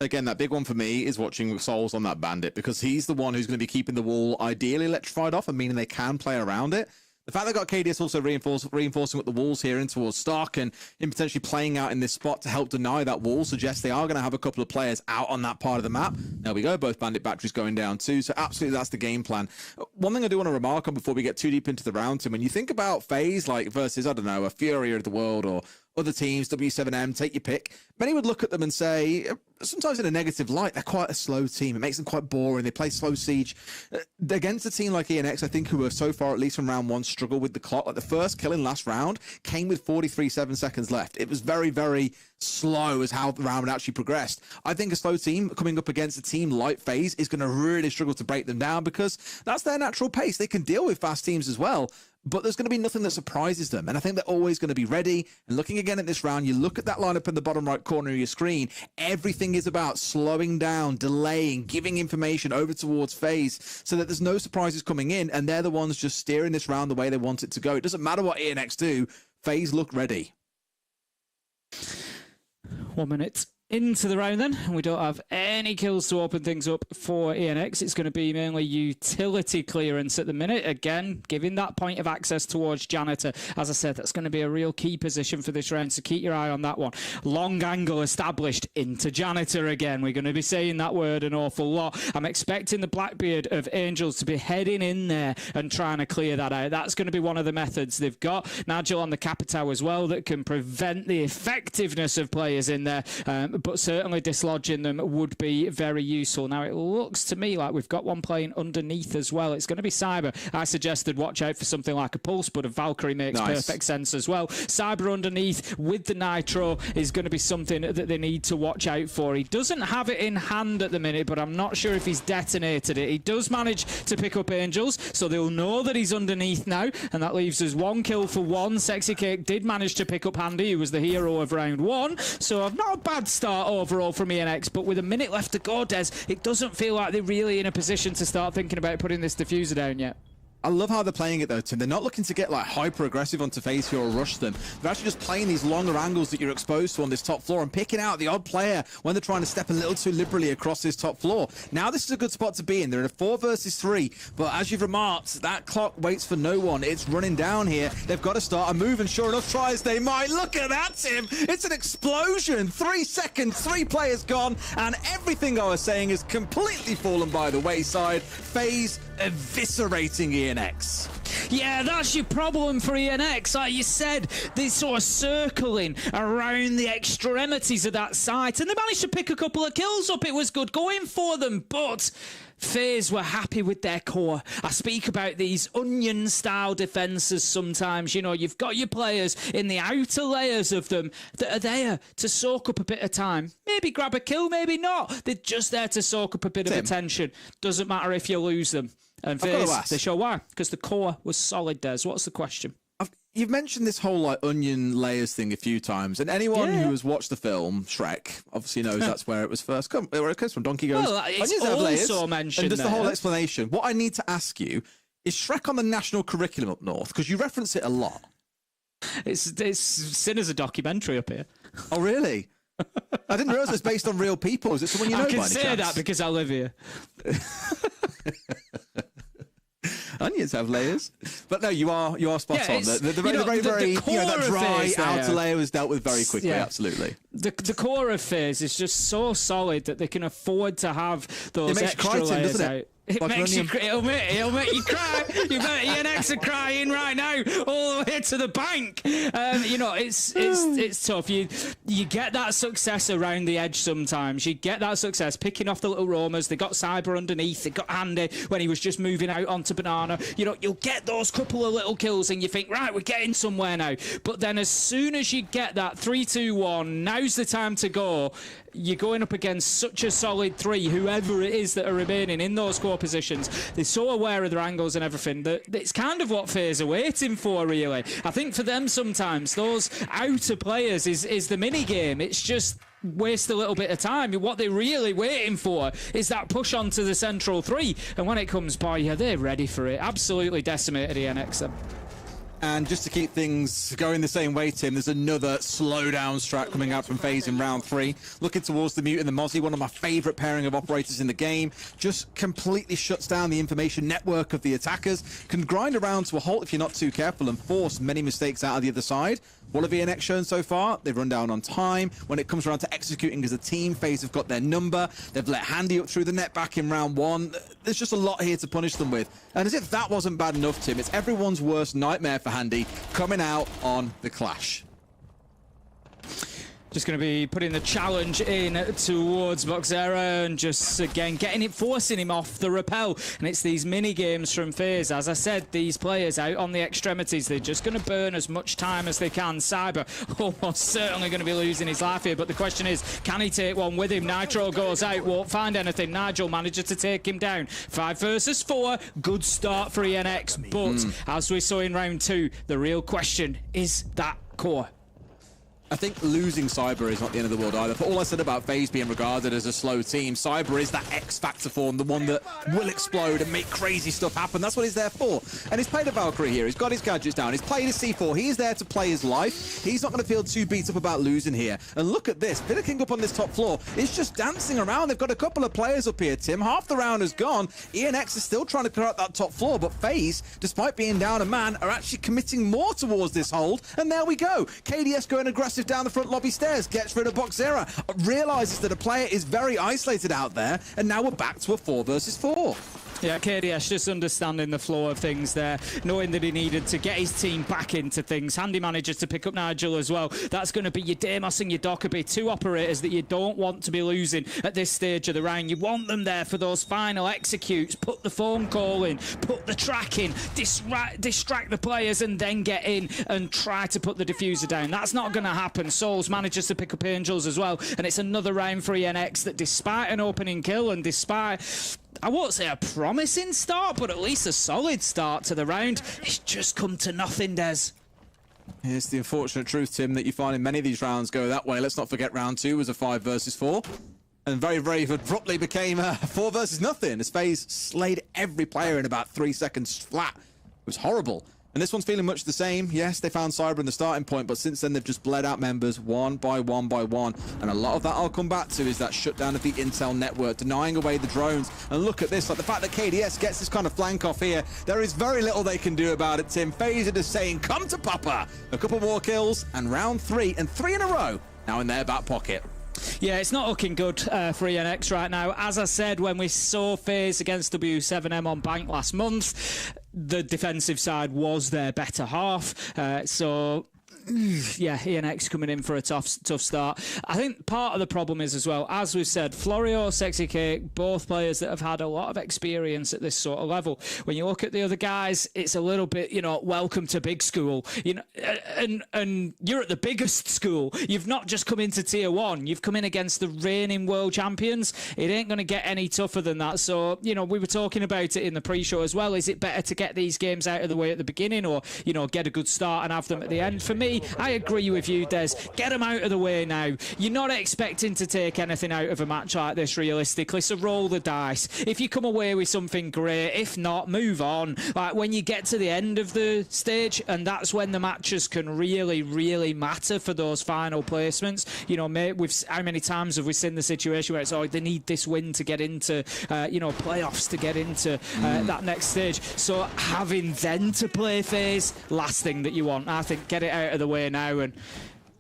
Again, that big one for me is watching Souls on that Bandit, because he's the one who's going to be keeping the wall ideally electrified off, and meaning they can play around it. The fact they got KDS also reinforcing with the walls here in towards Stark and in potentially playing out in this spot to help deny that wall suggests they are going to have a couple of players out on that part of the map. There we go, both Bandit batteries going down too. So absolutely, that's the game plan. One thing I do want to remark on before we get too deep into the round, Tim, when you think about FaZe like versus, I don't know, a Furia of the world or other teams, W7M, take your pick, many would look at them and say, sometimes in a negative light, they're quite a slow team. It makes them quite boring. They play slow siege. Against a team like ENX, I think, who have so far, at least from round 1, struggled with the clock. Like the first kill in last round came with 43.7 seconds left. It was very, very slow as how the round actually progressed. I think a slow team coming up against a team like FaZe is going to really struggle to break them down because that's their natural pace. They can deal with fast teams as well, but there's going to be nothing that surprises them. And I think they're always going to be ready. And looking again at this round, you look at that lineup in the bottom right corner of your screen, everything is about slowing down, delaying, giving information over towards FaZe so that there's no surprises coming in, and they're the ones just steering this round the way they want it to go. It doesn't matter what ENX do. FaZe look ready. 1 minute into the round then, and we don't have any kills to open things up for ENX. It's going to be mainly utility clearance at the minute. Again, giving that point of access towards Janitor. As I said, that's going to be a real key position for this round, so keep your eye on that one. Long angle established into Janitor again. We're going to be saying that word an awful lot. I'm expecting the Blackbeard of Angels to be heading in there and trying to clear that out. That's going to be one of the methods they've got. Nigel on the Capitao as well that can prevent the effectiveness of players in there. But certainly dislodging them would be very useful. Now, it looks to me like we've got one playing underneath as well. It's going to be Cyber. I suggested watch out for something like a Pulse, but a Valkyrie makes perfect sense as well. Cyber underneath with the Nitro is going to be something that they need to watch out for. He doesn't have it in hand at the minute, but I'm not sure if he's detonated it. He does manage to pick up Angels, so they'll know that he's underneath now, and that leaves us 1 kill for 1. Sexy Cake did manage to pick up Handy, who was the hero of round 1, so not a bad start overall from ENX, but with a minute left to go, Des, it doesn't feel like they're really in a position to start thinking about putting this diffuser down yet. I love how they're playing it though, Tim. They're not looking to get like hyper aggressive onto FaZe here or rush them. They're actually just playing these longer angles that you're exposed to on this top floor and picking out the odd player when they're trying to step a little too liberally across this top floor. Now this is a good spot to be in. They're in a 4 versus 3, but as you've remarked, that clock waits for no one. It's running down here. They've got to start a move, and sure enough, try as they might. Look at that, Tim. It's an explosion. 3 seconds, 3 players gone, and everything I was saying has completely fallen by the wayside. FaZe eviscerating ENX. Yeah, that's your problem for ENX. Like you said, they're sort of circling around the extremities of that site, and they managed to pick a couple of kills up. It was good going for them, but FaZe were happy with their core. I speak about these onion-style defences sometimes. You know, you've got your players in the outer layers of them that are there to soak up a bit of time. Maybe grab a kill, maybe not. They're just there to soak up a bit of attention. Doesn't matter if you lose them. And FaZe, they show why. Because the core was solid, Des. What's the question? You've mentioned this whole like onion layers thing a few times, and anyone who has watched the film Shrek obviously knows that's where it was first where it comes from. Donkey goes, onions have layers, and there's the whole explanation. What I need to ask you is Shrek on the national curriculum up north, because you reference it a lot. It's seen as a documentary up here. Oh really? I didn't realise it's based on real people. Is it someone you know? I can by any say chance? that because I live here. Onions have layers, but no, you are spot on. The very that dry outer layer was dealt with very quickly. Yeah. Absolutely. The core of FaZe is just so solid that they can afford to have those extra layers doesn't it? out. It makes you, it'll make you cry. You bet ENX are crying right now, all the way to the bank. You know, it's tough. You get that success around the edge sometimes. You get that success picking off the little roamers. They got Cyber underneath. They got Handy when he was just moving out onto Banana. You know, you'll get those couple of little kills and you think, right, we're getting somewhere now. But then as soon as you get that 3-2-1, now's the time to go. You're going up against such a solid 3, whoever it is that are remaining in those core positions. They're so aware of their angles and everything that it's kind of what FaZe are waiting for, really. I think for them sometimes, those outer players is the mini game. It's just waste a little bit of time. What they're really waiting for is that push onto the central 3. And when it comes by, yeah, they're ready for it. Absolutely decimated ENX them. And just to keep things going the same way, Tim, there's another slowdown strat coming out from FaZe in round 3. Looking towards the Mute and the Mozzie, one of my favourite pairing of operators in the game. Just completely shuts down the information network of the attackers. Can grind around to a halt if you're not too careful and force many mistakes out of the other side. What have ENX shown so far? They've run down on time. When it comes around to executing as a team, FaZe have got their number. They've let Handy up through the net back in round 1. There's just a lot here to punish them with. And as if that wasn't bad enough, Tim, it's everyone's worst nightmare for Handy coming out on the Clash. Just going to be putting the challenge in towards Boxera and just, again, forcing him off the rappel. And it's these mini-games from FaZe. As I said, these players out on the extremities, they're just going to burn as much time as they can. Cyber almost certainly going to be losing his life here, but the question is, can he take one with him? Nitro goes out, won't find anything. Nigel manages to take him down. 5 versus 4, good start for ENX, but as we saw in round 2, the real question is that core. I think losing Cyber is not the end of the world either. For all I said about FaZe being regarded as a slow team, Cyber is that X factor for them, the one that will explode and make crazy stuff happen. That's what he's there for. And he's played a Valkyrie here. He's got his gadgets down. He's played his C4. He is there to play his life. He's not going to feel too beat up about losing here. And look at this. King up on this top floor is just dancing around. They've got a couple of players up here, Tim. Half the round is gone. ENX is still trying to clear out that top floor, but FaZe, despite being down a man, are actually committing more towards this hold. And there we go. KDS going aggressive down the front lobby stairs, gets rid of Boxera, realizes that a player is very isolated out there, and now we're back to a 4 versus 4. Yeah, KDS just understanding the flow of things there, knowing that he needed to get his team back into things. Handy manages to pick up Nigel as well. That's going to be your Deimos and your Dockerby, 2 operators that you don't want to be losing at this stage of the round. You want them there for those final executes. Put the phone call in, put the track in, distract the players, and then get in and try to put the diffuser down. That's not going to happen. Souls manages to pick up Angels as well, and it's another round for ENX that, despite an opening kill and despite, I won't say a promising start, but at least a solid start to the round, it's just come to nothing, Des. Here's the unfortunate truth, Tim, that you find in many of these rounds go that way. Let's not forget round 2 was a 5 versus 4. And very, very abruptly became a 4 versus nothing as FaZe slayed every player in about 3 seconds flat. It was horrible. And this one's feeling much the same. Yes, they found Cyber in the starting point, but since then they've just bled out members one by one by one. And a lot of that I'll come back to is that shutdown of the Intel network, denying away the drones. And look at this, like the fact that KDS gets this kind of flank off here, there is very little they can do about it, Tim. FaZe are just saying, come to Papa. A couple more kills, and round 3, and 3 in a row, now in their back pocket. Yeah, it's not looking good for ENX right now. As I said, when we saw FaZe against W7M on Bank last month, the defensive side was their better half. So yeah, ENX coming in for a tough start. I think part of the problem is as well, as we've said, Florio, Sexy Cake, both players that have had a lot of experience at this sort of level. When you look at the other guys, it's a little bit, you know, welcome to big school. You know, and you're at the biggest school. You've not just come into tier 1. You've come in against the reigning world champions. It ain't going to get any tougher than that. So, you know, we were talking about it in the pre-show as well. Is it better to get these games out of the way at the beginning, or, you know, get a good start and have them at the end? For me, I agree with you, Des. Get them out of the way now. You're not expecting to take anything out of a match like this realistically, so roll the dice. If you come away with something great, if not, move on. Like when you get to the end of the stage, and that's when the matches can really, really matter for those final placements. You know, mate, how many times have we seen the situation where it's, oh, they need this win to get into, you know, playoffs, to get into that next stage. So having then to play FaZe, last thing that you want. I think get it out of the way now, and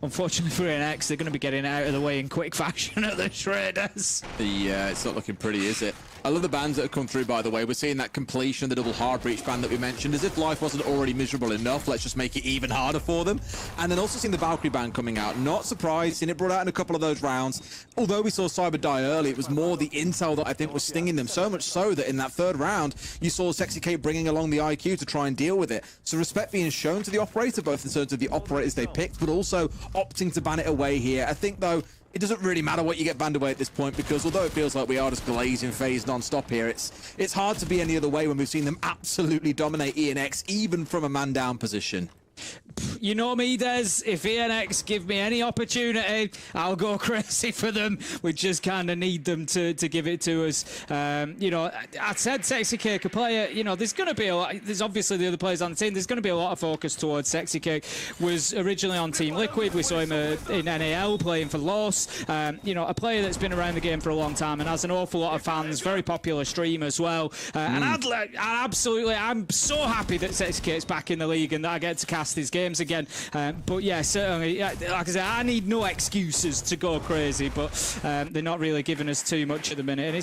unfortunately for ENX, they're going to be getting out of the way in quick fashion at the traders. Yeah, it's not looking pretty, is it? I love the bans that have come through, by the way. We're seeing that completion of the double hard breach ban that we mentioned. As if life wasn't already miserable enough, let's just make it even harder for them. And then also seeing the Valkyrie ban coming out. Not surprised, seeing it brought out in a couple of those rounds. Although we saw Cyber die early, it was more the intel that I think was stinging them. So much so that in that third round, you saw Sexy K bringing along the IQ to try and deal with it. So respect being shown to the operator, both in terms of the operators they picked, but also opting to ban it away here. I think, though, it doesn't really matter what you get banned away at this point, because although it feels like we are just glazing FaZe non-stop here, it's hard to be any other way when we've seen them absolutely dominate ENX, even from a man-down position. You know me, Des. If ENX give me any opportunity, I'll go crazy for them. We just kind of need them to give it to us. You know, I said Sexy Cake a player. You know, there's going to be a lot. There's obviously the other players on the team. There's going to be a lot of focus towards Sexy Cake. Was originally on Team Liquid. We saw him in NAL playing for Los. You know, a player that's been around the game for a long time and has an awful lot of fans. Very popular stream as well. And I'm so happy that Sexy Cake's back in the league and that I get to cast his games again. But yeah, certainly, like I said, I need no excuses to go crazy, but they're not really giving us too much at the minute, and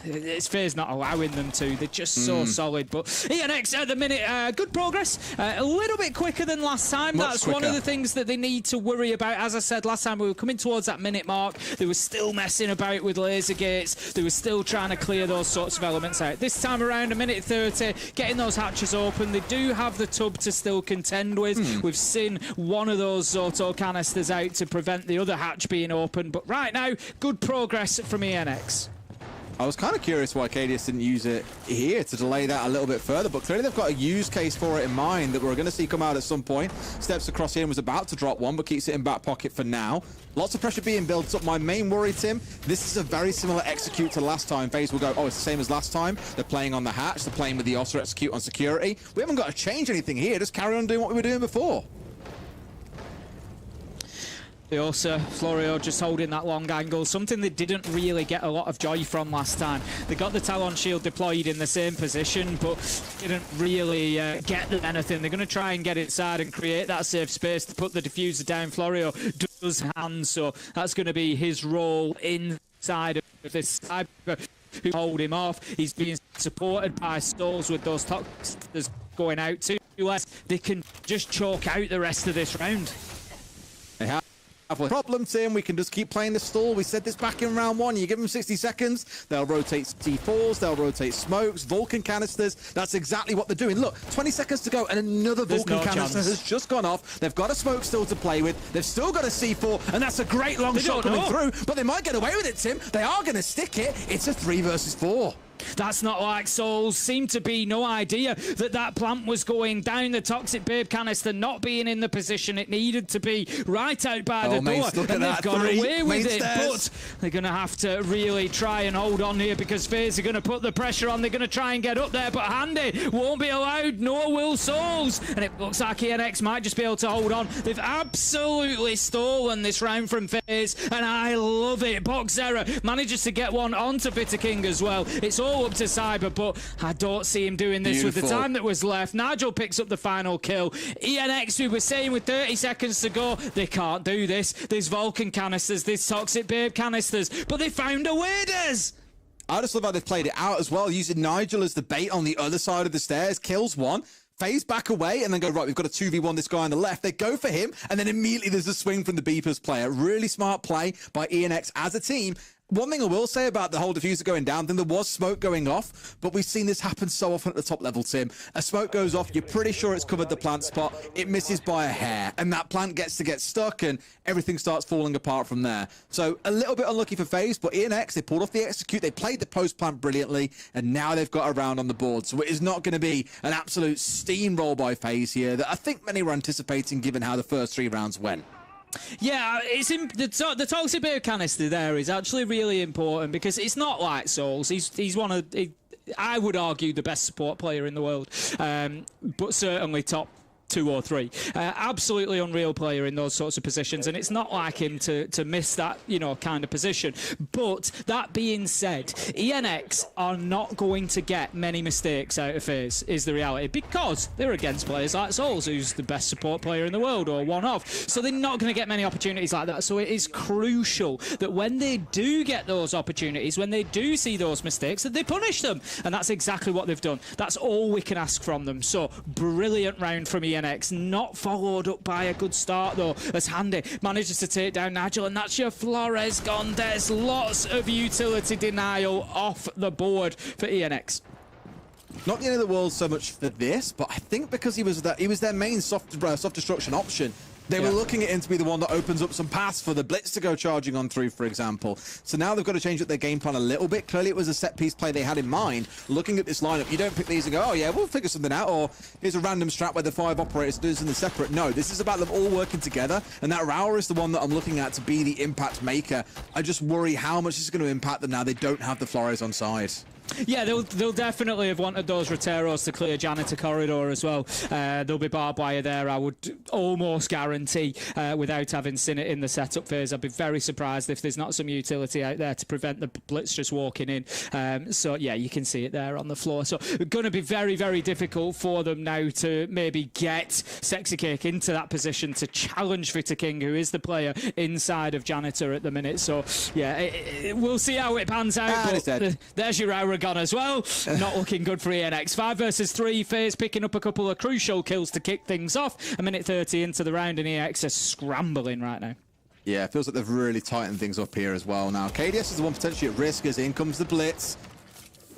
it's FaZe not allowing them to. They're just so solid. But ENX at the minute, good progress, a little bit quicker than last time. That's one of the things that they need to worry about. As I said last time, we were coming towards that minute mark. They were still messing about with laser gates. They were still trying to clear those sorts of elements out. This time around, a minute 30, getting those hatches open. They do have the tub to still contend with. We've seen one of those auto canisters out to prevent the other hatch being open, but right now, good progress from ENX. I was kind of curious why KDS didn't use it here to delay that a little bit further, but clearly they've got a use case for it in mind that we're going to see come out at some point. Steps across here and was about to drop one, but keeps it in back pocket for now. Lots of pressure being built up. My main worry, Tim, this is a very similar execute to last time. FaZe will go, oh, it's the same as last time. They're playing on the hatch. They're playing with the Ossa execute on security. We haven't got to change anything here. Just carry on doing what we were doing before. The Ossa, Florio just holding that long angle, something they didn't really get a lot of joy from last time. They got the Talon shield deployed in the same position, but didn't really get them anything. They're going to try and get inside and create that safe space to put the diffuser down. Florio does hands, so that's going to be his role inside of this cyber who hold him off. He's being supported by Stalls with those toxins going out too. They can just chalk out the rest of this round. They have a problem, Tim. We can just keep playing the stall. We said this back in round one. You give them 60 seconds, they'll rotate C4s, they'll rotate smokes, Vulcan canisters. That's exactly what they're doing. Look, 20 seconds to go, and another Vulcan canister has just gone off. They've got a smoke still to play with. They've still got a C4, and that's a great long shot coming through, but they might get away with it, Tim. They are going to stick it. It's a 3 versus 4. That's not like Souls. Seemed to be no idea that that plant was going down. The Toxic Babe canister not being in the position it needed to be, right out by the door. And they've got away with it, but they're going to have to really try and hold on here because FaZe are going to put the pressure on. They're going to try and get up there, but Handy won't be allowed, nor will Souls. And it looks like ENX might just be able to hold on. They've absolutely stolen this round from FaZe, and I love it. Boxera manages to get one onto Bitter King as well. It's all up to Cyber, but I don't see him doing this with the time that was left. Nigel picks up the final kill. ENX, we were saying with 30 seconds to go, they can't do this. There's Vulcan canisters, there's Toxic Babe canisters, but they found a way, Des. I just love how they've played it out as well, using Nigel as the bait on the other side of the stairs. Kills one. FaZe back away and then go, right, we've got a 2v1 this guy on the left. They go for him, and then immediately there's a swing from the Beepers player. Really smart play by ENX as a team. One thing I will say about the whole diffuser going down, then there was smoke going off, but we've seen this happen so often at the top level, Tim. A smoke goes off, you're pretty sure it's covered the plant spot, it misses by a hair, and that plant gets to get stuck, and everything starts falling apart from there. So a little bit unlucky for FaZe, but ENX, they pulled off the execute, they played the post plant brilliantly, and now they've got a round on the board. So it is not going to be an absolute steamroll by FaZe here that I think many were anticipating given how the first 3 rounds went. Yeah, it's the Toxic Babe canister there is actually really important because it's not like Souls. He's one of, I would argue, the best support player in the world, but certainly top 2 or 3. Absolutely unreal player in those sorts of positions, and it's not like him to miss that, you know, kind of position. But that being said, ENX are not going to get many mistakes out of FaZe, is the reality, because they're against players like Souls, who's the best support player in the world, or one of. So they're not going to get many opportunities like that. So it is crucial that when they do get those opportunities, when they do see those mistakes, that they punish them. And that's exactly what they've done. That's all we can ask from them. So brilliant round from ENX. Not followed up by a good start though, as Handy manages to take down Nigel, and that's your Flores gone. There's lots of utility denial off the board for ENX. Not the end of the world so much for this, but I think because he was their main soft destruction option, they were looking at him to be the one that opens up some paths for the Blitz to go charging on through, for example. So now they've got to change up their game plan a little bit. Clearly it was a set-piece play they had in mind. Looking at this lineup, you don't pick these and go, oh yeah, we'll figure something out, or here's a random strat where the 5 operators do something separate. No, this is about them all working together, and that Raul is the one that I'm looking at to be the impact maker. I just worry how much this is going to impact them now they don't have the Flores on side. Yeah, they'll definitely have wanted those Roteros to clear Janitor Corridor as well. There'll be barbed wire there, I would almost guarantee, without having seen it in the setup phase. I'd be very surprised if there's not some utility out there to prevent the Blitz just walking in. So, yeah, you can see it there on the floor. So, going to be very, very difficult for them now to maybe get Sexy Cake into that position to challenge Vitor King, who is the player inside of Janitor at the minute. So, yeah, we'll see how it pans out. But there's your hour gone as well. Not looking good for ENX. 5 versus 3. FaZe picking up a couple of crucial kills to kick things off. 1:30 into the round, and ENX are scrambling right now. Yeah, it feels like they've really tightened things up here as well now. KDS is the one potentially at risk as in comes the Blitz.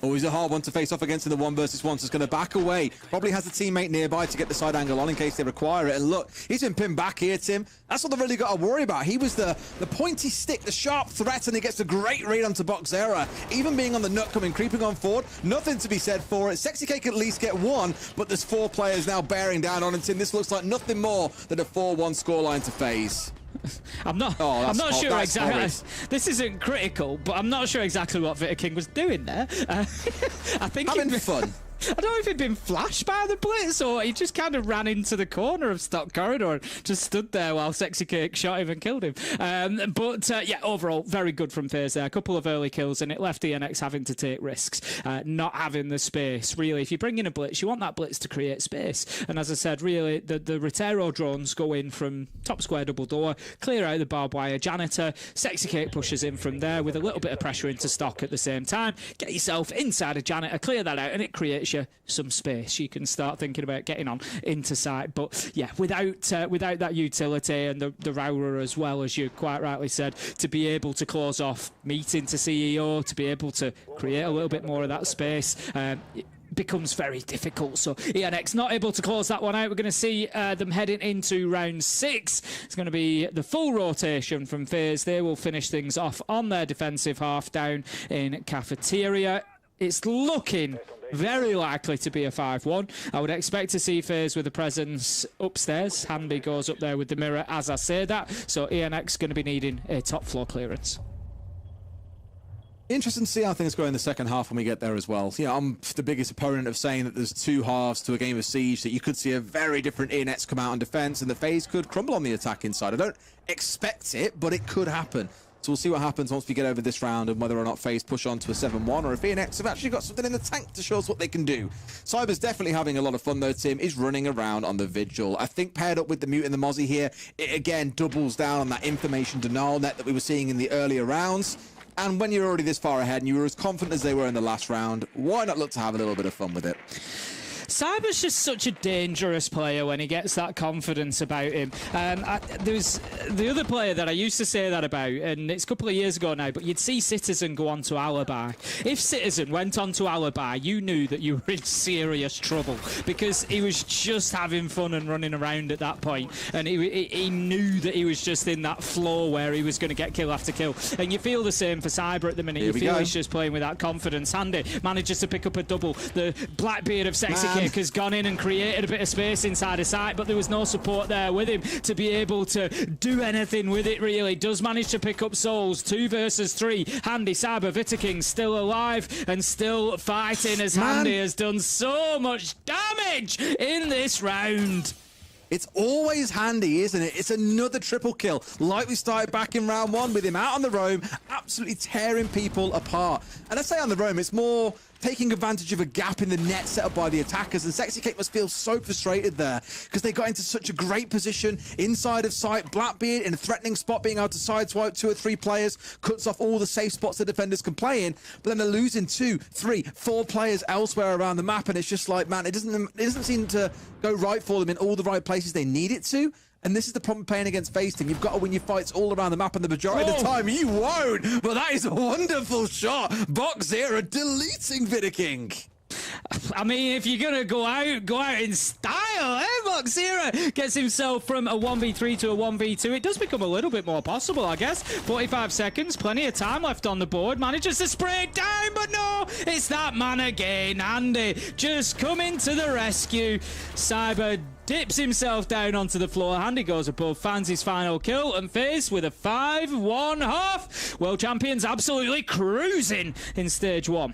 Always a hard one to face off against in the 1 versus 1, so it's going to back away. Probably has a teammate nearby to get the side angle on in case they require it. And look, he's been pinned back here, Tim. That's what they've really got to worry about. He was the pointy stick, the sharp threat, and he gets a great read onto Boxera. Even being on the nut coming, creeping on forward, nothing to be said for it. Sexy K can at least get one, but there's 4 players now bearing down on him, Tim. This looks like nothing more than a 4-1 scoreline to FaZe. I'm not sure exactly. This isn't critical, but I'm not sure exactly what Veto King was doing there. I think having fun. I don't know if he'd been flashed by the blitz or he just kind of ran into the corner of Stock Corridor and just stood there while Sexy Cake shot him and killed him. Yeah, overall, very good from FaZe there. A couple of early kills and it left ENX having to take risks, not having the space. Really, if you bring in a blitz, you want that blitz to create space. And as I said, really, the Rotero drones go in from top square double door, clear out the barbed wire janitor. Sexy Cake pushes in from there with a little bit of pressure into Stock at the same time. Get yourself inside a janitor, clear that out, and it creates you some space. You can start thinking about getting on into site. But yeah, without that utility and the Raura as well, as you quite rightly said, to be able to close off meeting to CEO, to be able to create a little bit more of that space, becomes very difficult. So ENX not able to close that one out. We're going to see them heading into round 6. It's going to be the full rotation from FaZe. They will finish things off on their defensive half down in cafeteria. It's looking very likely to be a 5-1. I would expect to see FaZe with a presence upstairs. Handy goes up there with the mirror as I say that. So ENX going to be needing a top floor clearance. Interesting to see how things go in the second half when we get there as well. Yeah, I'm the biggest opponent of saying that there's 2 halves to a game of Siege, that you could see a very different ENX come out on defense and the FaZe could crumble on the attacking side. I don't expect it, but it could happen. So we'll see what happens once we get over this round and whether or not FaZe push on to a 7-1 or if ENX have actually got something in the tank to show us what they can do. Cyber's definitely having a lot of fun though, Tim. Is running around on the Vigil. I think paired up with the Mute and the Mozzie here, it again doubles down on that information denial net that we were seeing in the earlier rounds. And when you're already this far ahead and you were as confident as they were in the last round, why not look to have a little bit of fun with it? Cyber's just such a dangerous player when he gets that confidence about him. There's the other player that I used to say that about, and it's a couple of years ago now, but you'd see Citizen go on to Alibi. If Citizen went on to Alibi, you knew that you were in serious trouble because he was just having fun and running around at that point, and he knew that he was just in that flow where he was going to get kill after kill. And you feel the same for Cyber at the minute. You feel he's just playing with that confidence. Handy manages to pick up a double. The Blackbeard of Sexy Kick has gone in and created a bit of space inside his site, but there was no support there with him to be able to do anything with it, really. Does manage to pick up souls. 2 versus 3. Handy, Cyber, Veto King still alive and still fighting as Handy has done so much damage in this round. It's always Handy, isn't it? It's another triple kill, like we started back in round 1 with him out on the roam, absolutely tearing people apart. And I say on the roam, it's more taking advantage of a gap in the net set up by the attackers, and Sexy Cake must feel so frustrated there because they got into such a great position inside of sight. Blackbeard in a threatening spot, being able to sideswipe 2 or 3 players, cuts off all the safe spots the defenders can play in, but then they're losing 2, 3, 4 players elsewhere around the map, and it's just like, man, it doesn't seem to go right for them in all the right places they need it to. And this is the problem playing against FaZe Team. You've got to win your fights all around the map, and the majority of the time you won't. But that is a wonderful shot. Boxera deleting Veto King. I mean, if you're going to go out in style, eh? Boxera gets himself from a 1v3 to a 1v2. It does become a little bit more possible, I guess. 45 seconds, plenty of time left on the board. Manages to spray it down, but no, it's that man again. Andy just coming to the rescue. Cyber dips himself down onto the floor. Handy goes above, finds his final kill, and FaZe with a 5-1 half. World champions absolutely cruising in stage 1.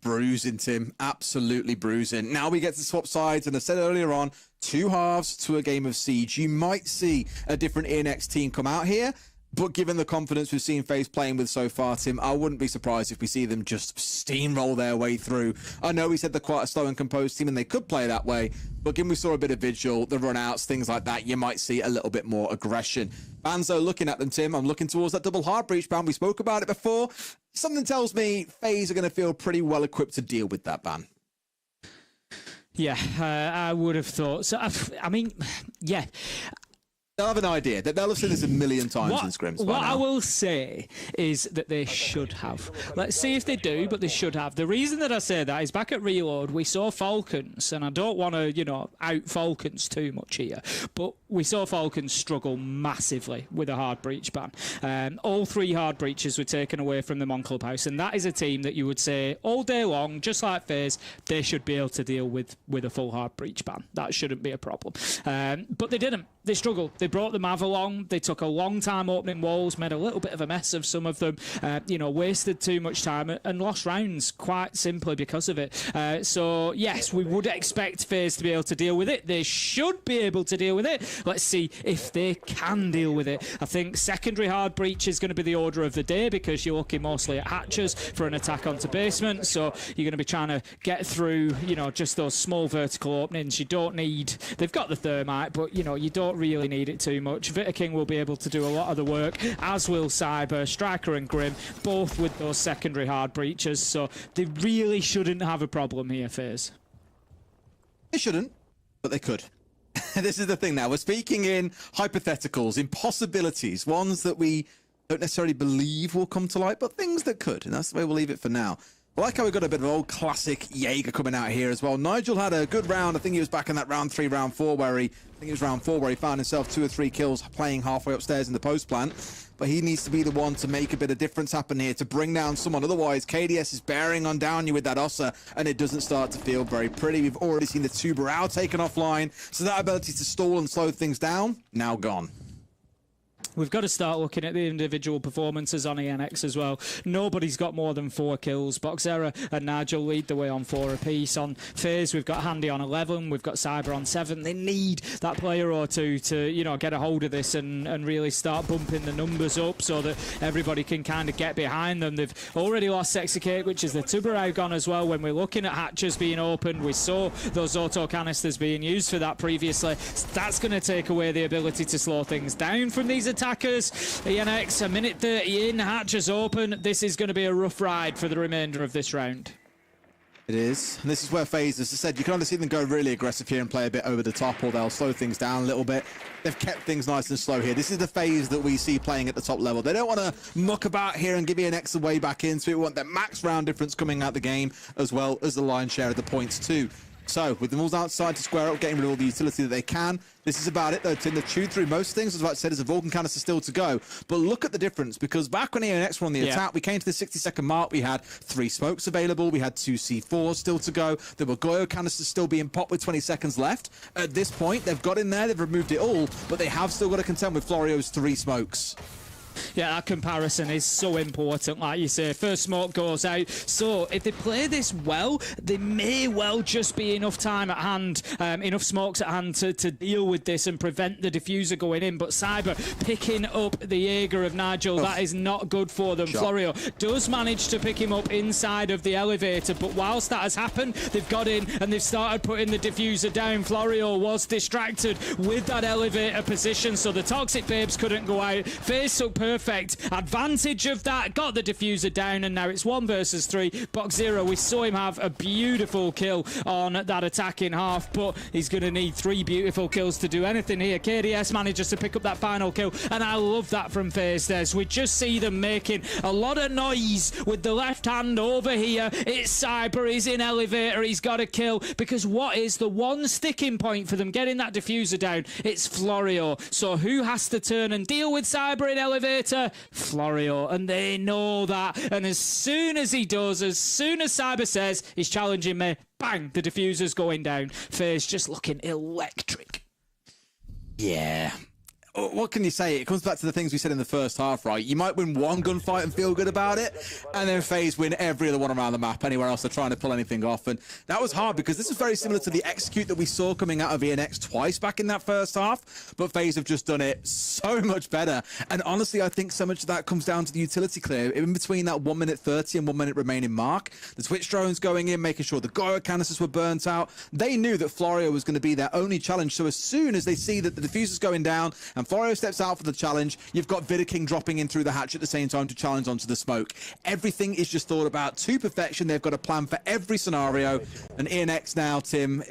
Bruising, Tim. Absolutely bruising. Now we get to swap sides, and I said earlier on, 2 halves to a game of Siege. You might see a different ENX team come out here, but given the confidence we've seen FaZe playing with so far, Tim, I wouldn't be surprised if we see them just steamroll their way through. I know we said they're quite a slow and composed team, and they could play that way, but given we saw a bit of Vigil, the run-outs, things like that, you might see a little bit more aggression. Banzo, looking at them, Tim, I'm looking towards that double hard breach ban. We spoke about it before. Something tells me FaZe are going to feel pretty well equipped to deal with that ban. Yeah, I would have thought so. I mean, yeah. They'll have an idea. They'll have seen this a million times in scrims. What I will say is that they should have. Let's see if they do, but they should have. The reason that I say that is back at Reload, we saw Falcons, and I don't want to, out Falcons too much here, but we saw Falcons struggle massively with a hard breach ban. All 3 hard breaches were taken away from them on Clubhouse, and that is a team that you would say all day long, just like FaZe, they should be able to deal with a full hard breach ban. That shouldn't be a problem. But they didn't. They struggled. They brought the Mav along. They took a long time opening walls, made a little bit of a mess of some of them, wasted too much time and lost rounds quite simply because of it. So, yes, we would expect FaZe to be able to deal with it. They should be able to deal with it. Let's see if they can deal with it. I think secondary hard breach is going to be the order of the day because you're looking mostly at hatches for an attack onto basement. So you're going to be trying to get through, just those small vertical openings. You don't need... They've got the thermite, but, you don't really need it too much. Vita King will be able to do a lot of the work, as will Cyber, Striker and Grim, both with those secondary hard breaches, so they really shouldn't have a problem here, FaZe. They shouldn't, but they could. This is the thing now. We're speaking in hypotheticals, in possibilities, ones that we don't necessarily believe will come to light, but things that could, and that's the way we'll leave it for now. I like how we got a bit of old classic Jaeger coming out here as well. Nigel had a good round. I think he was back in that round 3, round 4, where he found himself 2 or 3 kills playing halfway upstairs in the post plant. But he needs to be the one to make a bit of difference happen here, to bring down someone. Otherwise, KDS is bearing on down you with that Ossa, and it doesn't start to feel very pretty. We've already seen the Tuberau taken offline, so that ability to stall and slow things down, now gone. We've got to start looking at the individual performances on ENX as well. Nobody's got more than 4 kills. Boxera and Nigel lead the way on 4 apiece. On FaZe, we've got Handy on 11. We've got Cyber on 7. They need that player or two to, get a hold of this and really start bumping the numbers up so that everybody can kind of get behind them. They've already lost Sexicate, which is the Tuberau gone as well. When we're looking at hatches being opened, we saw those auto canisters being used for that previously. That's going to take away the ability to slow things down from these attackers. ENX, a minute 30 in, hatches open. This is going to be a rough ride for the remainder of this round. It is. And this is where FaZe, as I said, you can either see them go really aggressive here and play a bit over the top, or they'll slow things down a little bit. They've kept things nice and slow here. This is the FaZe that we see playing at the top level. They don't want to muck about here and give ENX a way back in, so we want that max round difference coming out the game, as well as the lion's share of the points too. So, with them all outside to square up, getting rid of all the utility that they can. This is about it, though. Tinder chewed through most things. As I said, there's a Vulcan canister still to go. But look at the difference, because back when ENX were on the attack, we came to the 60-second mark. We had 3 smokes available. We had 2 C4s still to go. There were Goyo canisters still being popped with 20 seconds left. At this point, they've got in there. They've removed it all. But they have still got to contend with Florio's 3 smokes. Yeah, that comparison is so important, like you say. First smoke goes out. So if they play this well, there may well just be enough time at hand, enough smokes at hand to deal with this and prevent the diffuser going in. But Cyber picking up the Jaeger of Nigel, that is not good for them. Florio does manage to pick him up inside of the elevator, but whilst that has happened, they've got in and they've started putting the diffuser down. Florio was distracted with that elevator position, so the Toxic Babes couldn't go out. FaZe took perfect advantage of that, got the diffuser down, and now it's 1 versus 3. Boxera, we saw him have a beautiful kill on that attacking half, but he's going to need 3 beautiful kills to do anything here. KDS manages to pick up that final kill, and I love that from FaZe Des. We just see them making a lot of noise with the left hand over here. It's Cyber, he's in elevator, he's got a kill, because what is the one sticking point for them getting that diffuser down? It's Florio. So who has to turn and deal with Cyber in elevator? Florio, and they know that. And as soon as he does, as soon as Cyber says he's challenging me, bang, the diffuser's going down. FaZe just looking electric. Yeah. What can you say? It comes back to the things we said in the first half, right? You might win one gunfight and feel good about it, and then FaZe win every other one around the map, anywhere else they're trying to pull anything off. And that was hard, because this is very similar to the execute that we saw coming out of ENX twice back in that first half, but FaZe have just done it so much better. And honestly, I think so much of that comes down to the utility clear. In between that 1 minute 30 and 1 minute remaining mark, the Twitch drones going in, making sure the Goyo canisters were burnt out. They knew that Florio was going to be their only challenge, so as soon as they see that the diffuser's going down and Florio steps out for the challenge, you've got Vida King dropping in through the hatch at the same time to challenge onto the smoke. Everything is just thought about to perfection. They've got a plan for every scenario. And ENX now, Tim,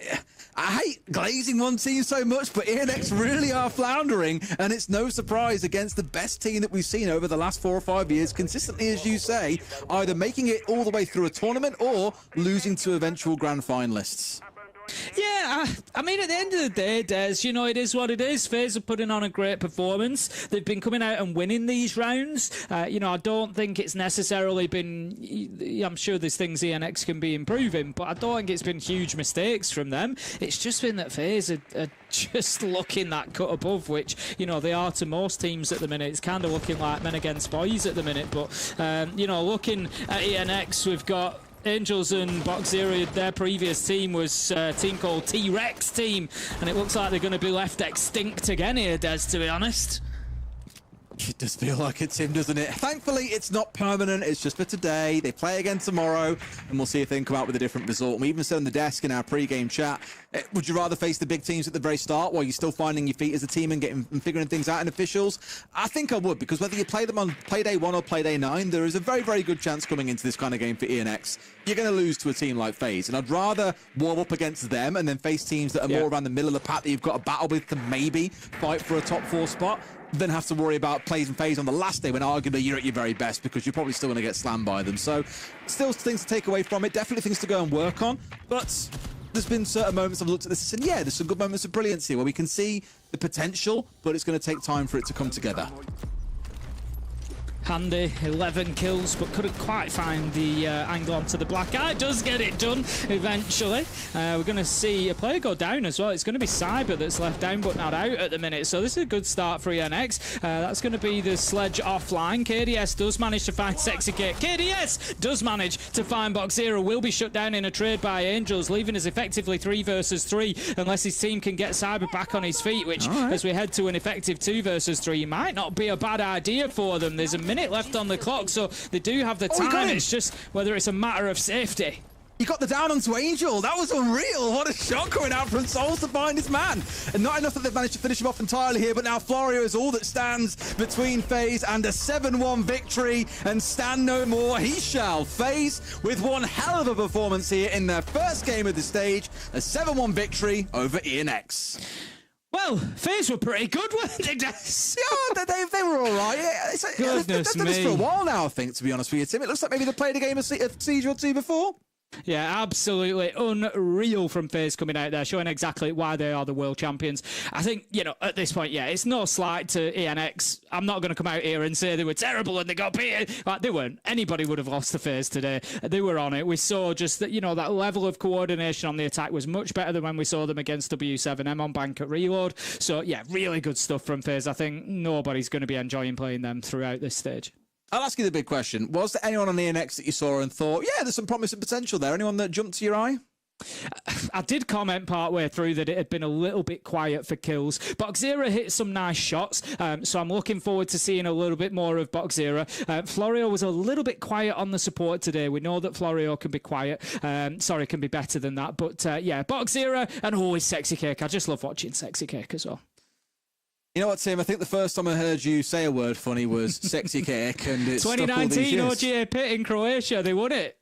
I hate glazing one team so much, but ENX really are floundering, and it's no surprise against the best team that we've seen over the last 4 or 5 years, consistently, as you say, either making it all the way through a tournament or losing to eventual grand finalists. Yeah, I mean, at the end of the day, Des, you know, it is what it is. FaZe are putting on a great performance. They've been coming out and winning these rounds. You know, I don't think it's necessarily been... I'm sure there's things ENX can be improving, but I don't think it's been huge mistakes from them. It's just been that FaZe are just looking that cut above, which, you know, they are to most teams at the minute. It's kind of looking like men against boys at the minute, but, you know, looking at ENX, we've got Angels and Boxera. Their previous team was a team called T-Rex Team, and it looks like they're going to be left extinct again here, Des, to be honest. It does feel like it, Tim, doesn't it? Thankfully, it's not permanent. It's just for today. They play again tomorrow, and we'll see if they can come out with a different result. And we even said on the desk in our pre-game chat, would you rather face the big teams at the very start while you're still finding your feet as a team and figuring things out in officials? I think I would, because whether you play them on play day 1 or play day 9, there is a very, very good chance coming into this kind of game for ENX, you're going to lose to a team like FaZe. And I'd rather warm up against them and then face teams that are more around the middle of the pack that you've got to battle with to maybe fight for a top 4 spot, then have to worry about plays and FaZe on the last day when arguably you're at your very best, because you're probably still going to get slammed by them. So still things to take away from it, definitely things to go and work on, but there's been certain moments I've looked at this and said, yeah, there's some good moments of brilliance here where we can see the potential, but it's going to take time for it to come together. Handy, 11 kills, but couldn't quite find the angle onto the black eye. Does get it done eventually. We're going to see a player go down as well. It's going to be Cyber that's left down but not out at the minute. So this is a good start for ENX. That's going to be the sledge offline. KDS does manage to find Sexy Cake. KDS does manage to find Boxera. Will be shut down in a trade by Angels, leaving us effectively 3 versus 3 unless his team can get Cyber back on his feet, which as we head to an effective 2 versus 3 might not be a bad idea for them. There's a minute left on the clock, so they do have the time. It's just whether it's a matter of safety. He got the down onto Angel. That was unreal. What a shot going out from Souls to find his man. And not enough that they've managed to finish him off entirely here, but now Florio is all that stands between FaZe and a 7-1 victory. And stand no more, he shall. FaZe with one hell of a performance here in their first game of the stage. A 7-1 victory over ENX. Well, FaZe were pretty good, weren't they, Des? Yeah, they were all right. They've done this for a while now, I think, to be honest with you, Tim. It looks like maybe they played a game of Siege or 2 before. Yeah, absolutely unreal from FaZe coming out there, showing exactly why they are the world champions. I think, you know, at this point, yeah, it's no slight to ENX. I'm not going to come out here and say they were terrible and they got beat. Like, they weren't. Anybody would have lost to FaZe today. They were on it. We saw just that, you know, that level of coordination on the attack was much better than when we saw them against W7M on bank at Reload. So, yeah, really good stuff from FaZe. I think nobody's going to be enjoying playing them throughout this stage. I'll ask you the big question. Was there anyone on the ENX that you saw and thought, yeah, there's some promising potential there? Anyone that jumped to your eye? I did comment partway through that it had been a little bit quiet for kills. Boxera hit some nice shots, so I'm looking forward to seeing a little bit more of Boxera. Florio was a little bit quiet on the support today. We know that Florio can be quiet. Can be better than that. But yeah, Boxera and always Sexy Cake. I just love watching Sexy Cake as well. You know what, Tim? I think the first time I heard you say a word funny was Sexy Cake, and it's 2019 OGA Pit in Croatia. They won it.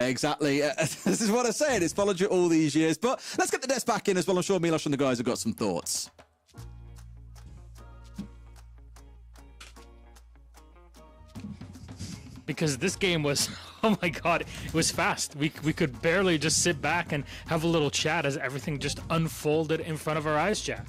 Exactly. This is what I said. It's followed you all these years. But let's get the desk back in as well. I'm sure Milosh and the guys have got some thoughts. Because this game was, oh my god, it was fast. We could barely just sit back and have a little chat as everything just unfolded in front of our eyes, Jack.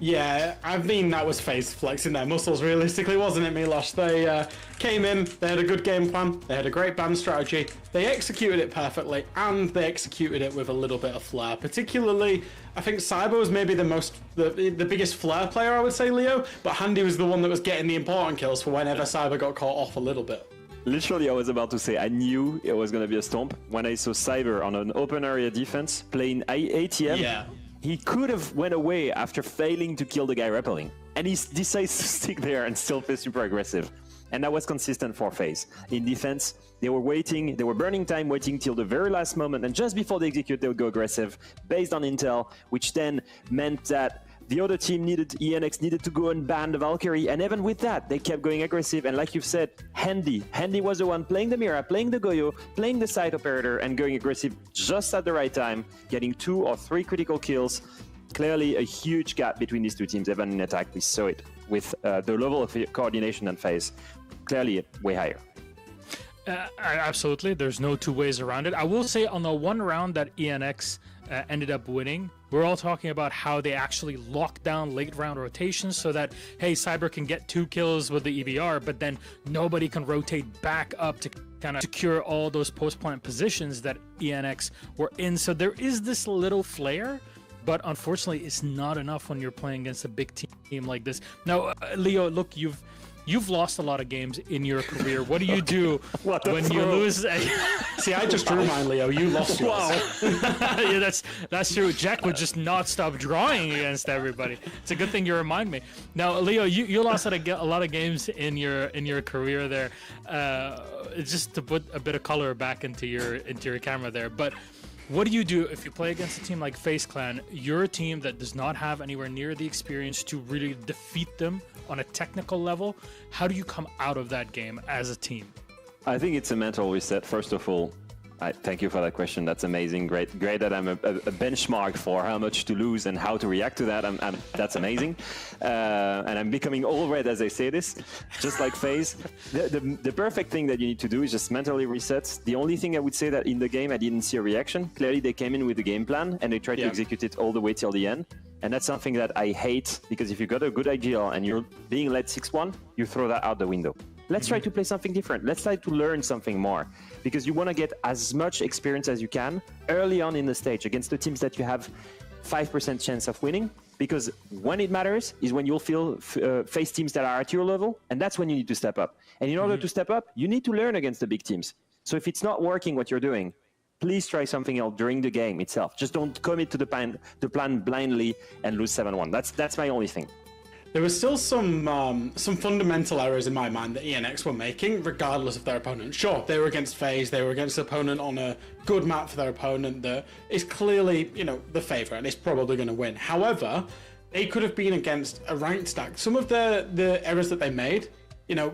Yeah, I mean, that was FaZe flexing their muscles, realistically, wasn't it, Milosh? They came in, they had a good game plan, they had a great ban strategy, they executed it perfectly, and they executed it with a little bit of flair. Particularly, I think Cyber was maybe the biggest flair player, I would say, Leo, but Handy was the one that was getting the important kills for whenever Cyber got caught off a little bit. Literally, I was about to say, I knew it was going to be a stomp when I saw Cyber on an open area defense playing ATM. Yeah. He could have went away after failing to kill the guy rappelling. And he decides to stick there and still play super aggressive. And that was consistent for FaZe. In defense, they were waiting, they were burning time, waiting till the very last moment, and just before they execute, they would go aggressive, based on intel, which then meant that The other team ENX needed to go and ban the Valkyrie, and even with that, they kept going aggressive. And like you've said, Handy was the one playing the Mira, playing the Goyo, playing the site operator, and going aggressive just at the right time, getting 2 or 3 critical kills. Clearly a huge gap between these two teams. Even in attack, we saw it with the level of coordination and FaZe clearly way higher. Absolutely, there's no two ways around it. I will say on the one round that ENX ended up winning, we're all talking about how they actually locked down late round rotations so that, hey, Cyber can get 2 kills with the EBR, but then nobody can rotate back up to kind of secure all those post-plant positions that ENX were in. So there is this little flair, but unfortunately it's not enough when you're playing against a big team like this. Now, Leo, look, you've lost a lot of games in your career. What do you do when you lose? See, I just drew mine, Leo. You lost yours. Wow. Yeah, that's true. Jack would just not stop drawing against everybody. It's a good thing you remind me. Now, Leo, you lost a lot of games in your career there. Just to put a bit of color back into your camera there, but. What do you do if you play against a team like FaZe Clan? You're a team that does not have anywhere near the experience to really defeat them on a technical level. How do you come out of that game as a team? I think it's a mental reset, first of all. Thank you for that question. That's amazing. Great that I'm a benchmark for how much to lose and how to react to that. That's amazing. And I'm becoming all red as I say this, just like FaZe. The perfect thing that you need to do is just mentally reset. The only thing I would say that in the game I didn't see a reaction. Clearly they came in with a game plan and they tried to execute it all the way till the end. And that's something that I hate, because if you got a good idea and you're being led 6-1, you throw that out the window. Let's try to play something different. Let's try to learn something more, because you want to get as much experience as you can early on in the stage against the teams that you have 5% chance of winning, because when it matters is when you'll face teams that are at your level, and that's when you need to step up. And in order to step up, you need to learn against the big teams. So if it's not working what you're doing, please try something else during the game itself. Just don't commit to the plan blindly and lose 7-1. That's my only thing. There was still some fundamental errors in my mind that ENX were making, regardless of their opponent. Sure, they were against FaZe, they were against an opponent on a good map for their opponent that is clearly, the favourite and is probably going to win. However, they could have been against a ranked stack. Some of the errors that they made,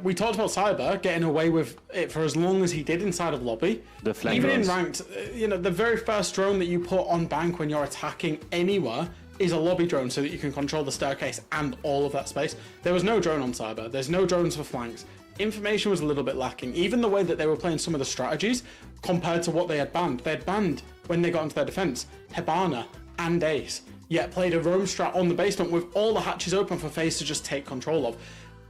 we talked about Cyber getting away with it for as long as he did inside of lobby. Even in ranked, the very first drone that you put on bank when you're attacking anywhere is a lobby drone so that you can control the staircase and all of that space. There was no drone on Cyber. There's no drones for flanks. Information was a little bit lacking. Even the way that they were playing some of the strategies compared to what they had banned. They had banned, when they got into their defense, Hibana and Ace, yet played a roam strat on the basement with all the hatches open for FaZe to just take control of.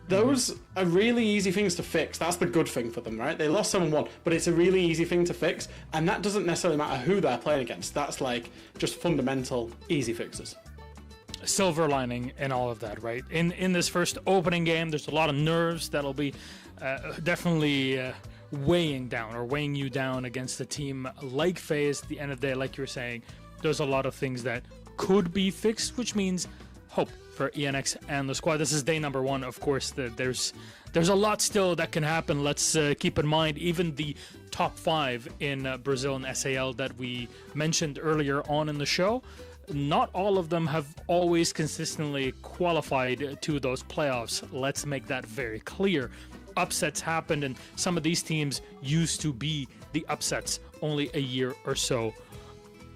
Those are really easy things to fix. That's the good thing for them, right? They lost 7-1, but it's a really easy thing to fix, and that doesn't necessarily matter who they're playing against. That's like just fundamental easy fixes. Silver lining in all of that, right? In this first opening game, there's a lot of nerves that'll be definitely weighing you down against a team like FaZe. At the end of the day, like you were saying, there's a lot of things that could be fixed, which means hope for ENX and the squad. This is day number 1, of course. There's a lot still that can happen. Let's keep in mind even the top 5 in Brazil and SAL that we mentioned earlier on in the show. Not all of them have always consistently qualified to those playoffs. Let's make that very clear. Upsets happened, and some of these teams used to be the upsets only a year or so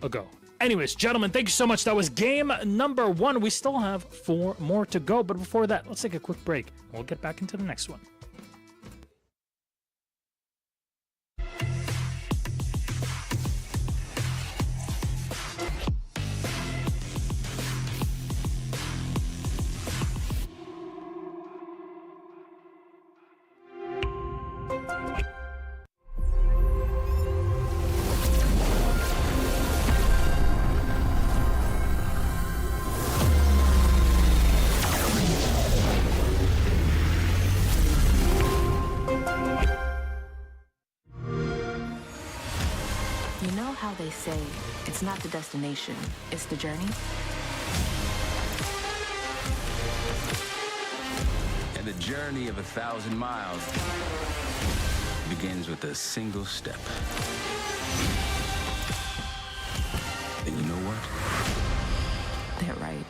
ago. Anyways, gentlemen, thank you so much. That was game number 1. We still have 4 more to go, but before that, let's take a quick break. We'll get back into the next one. They say it's not the destination, it's the journey. And the journey of 1,000 miles begins with a single step. And you know what? They're right.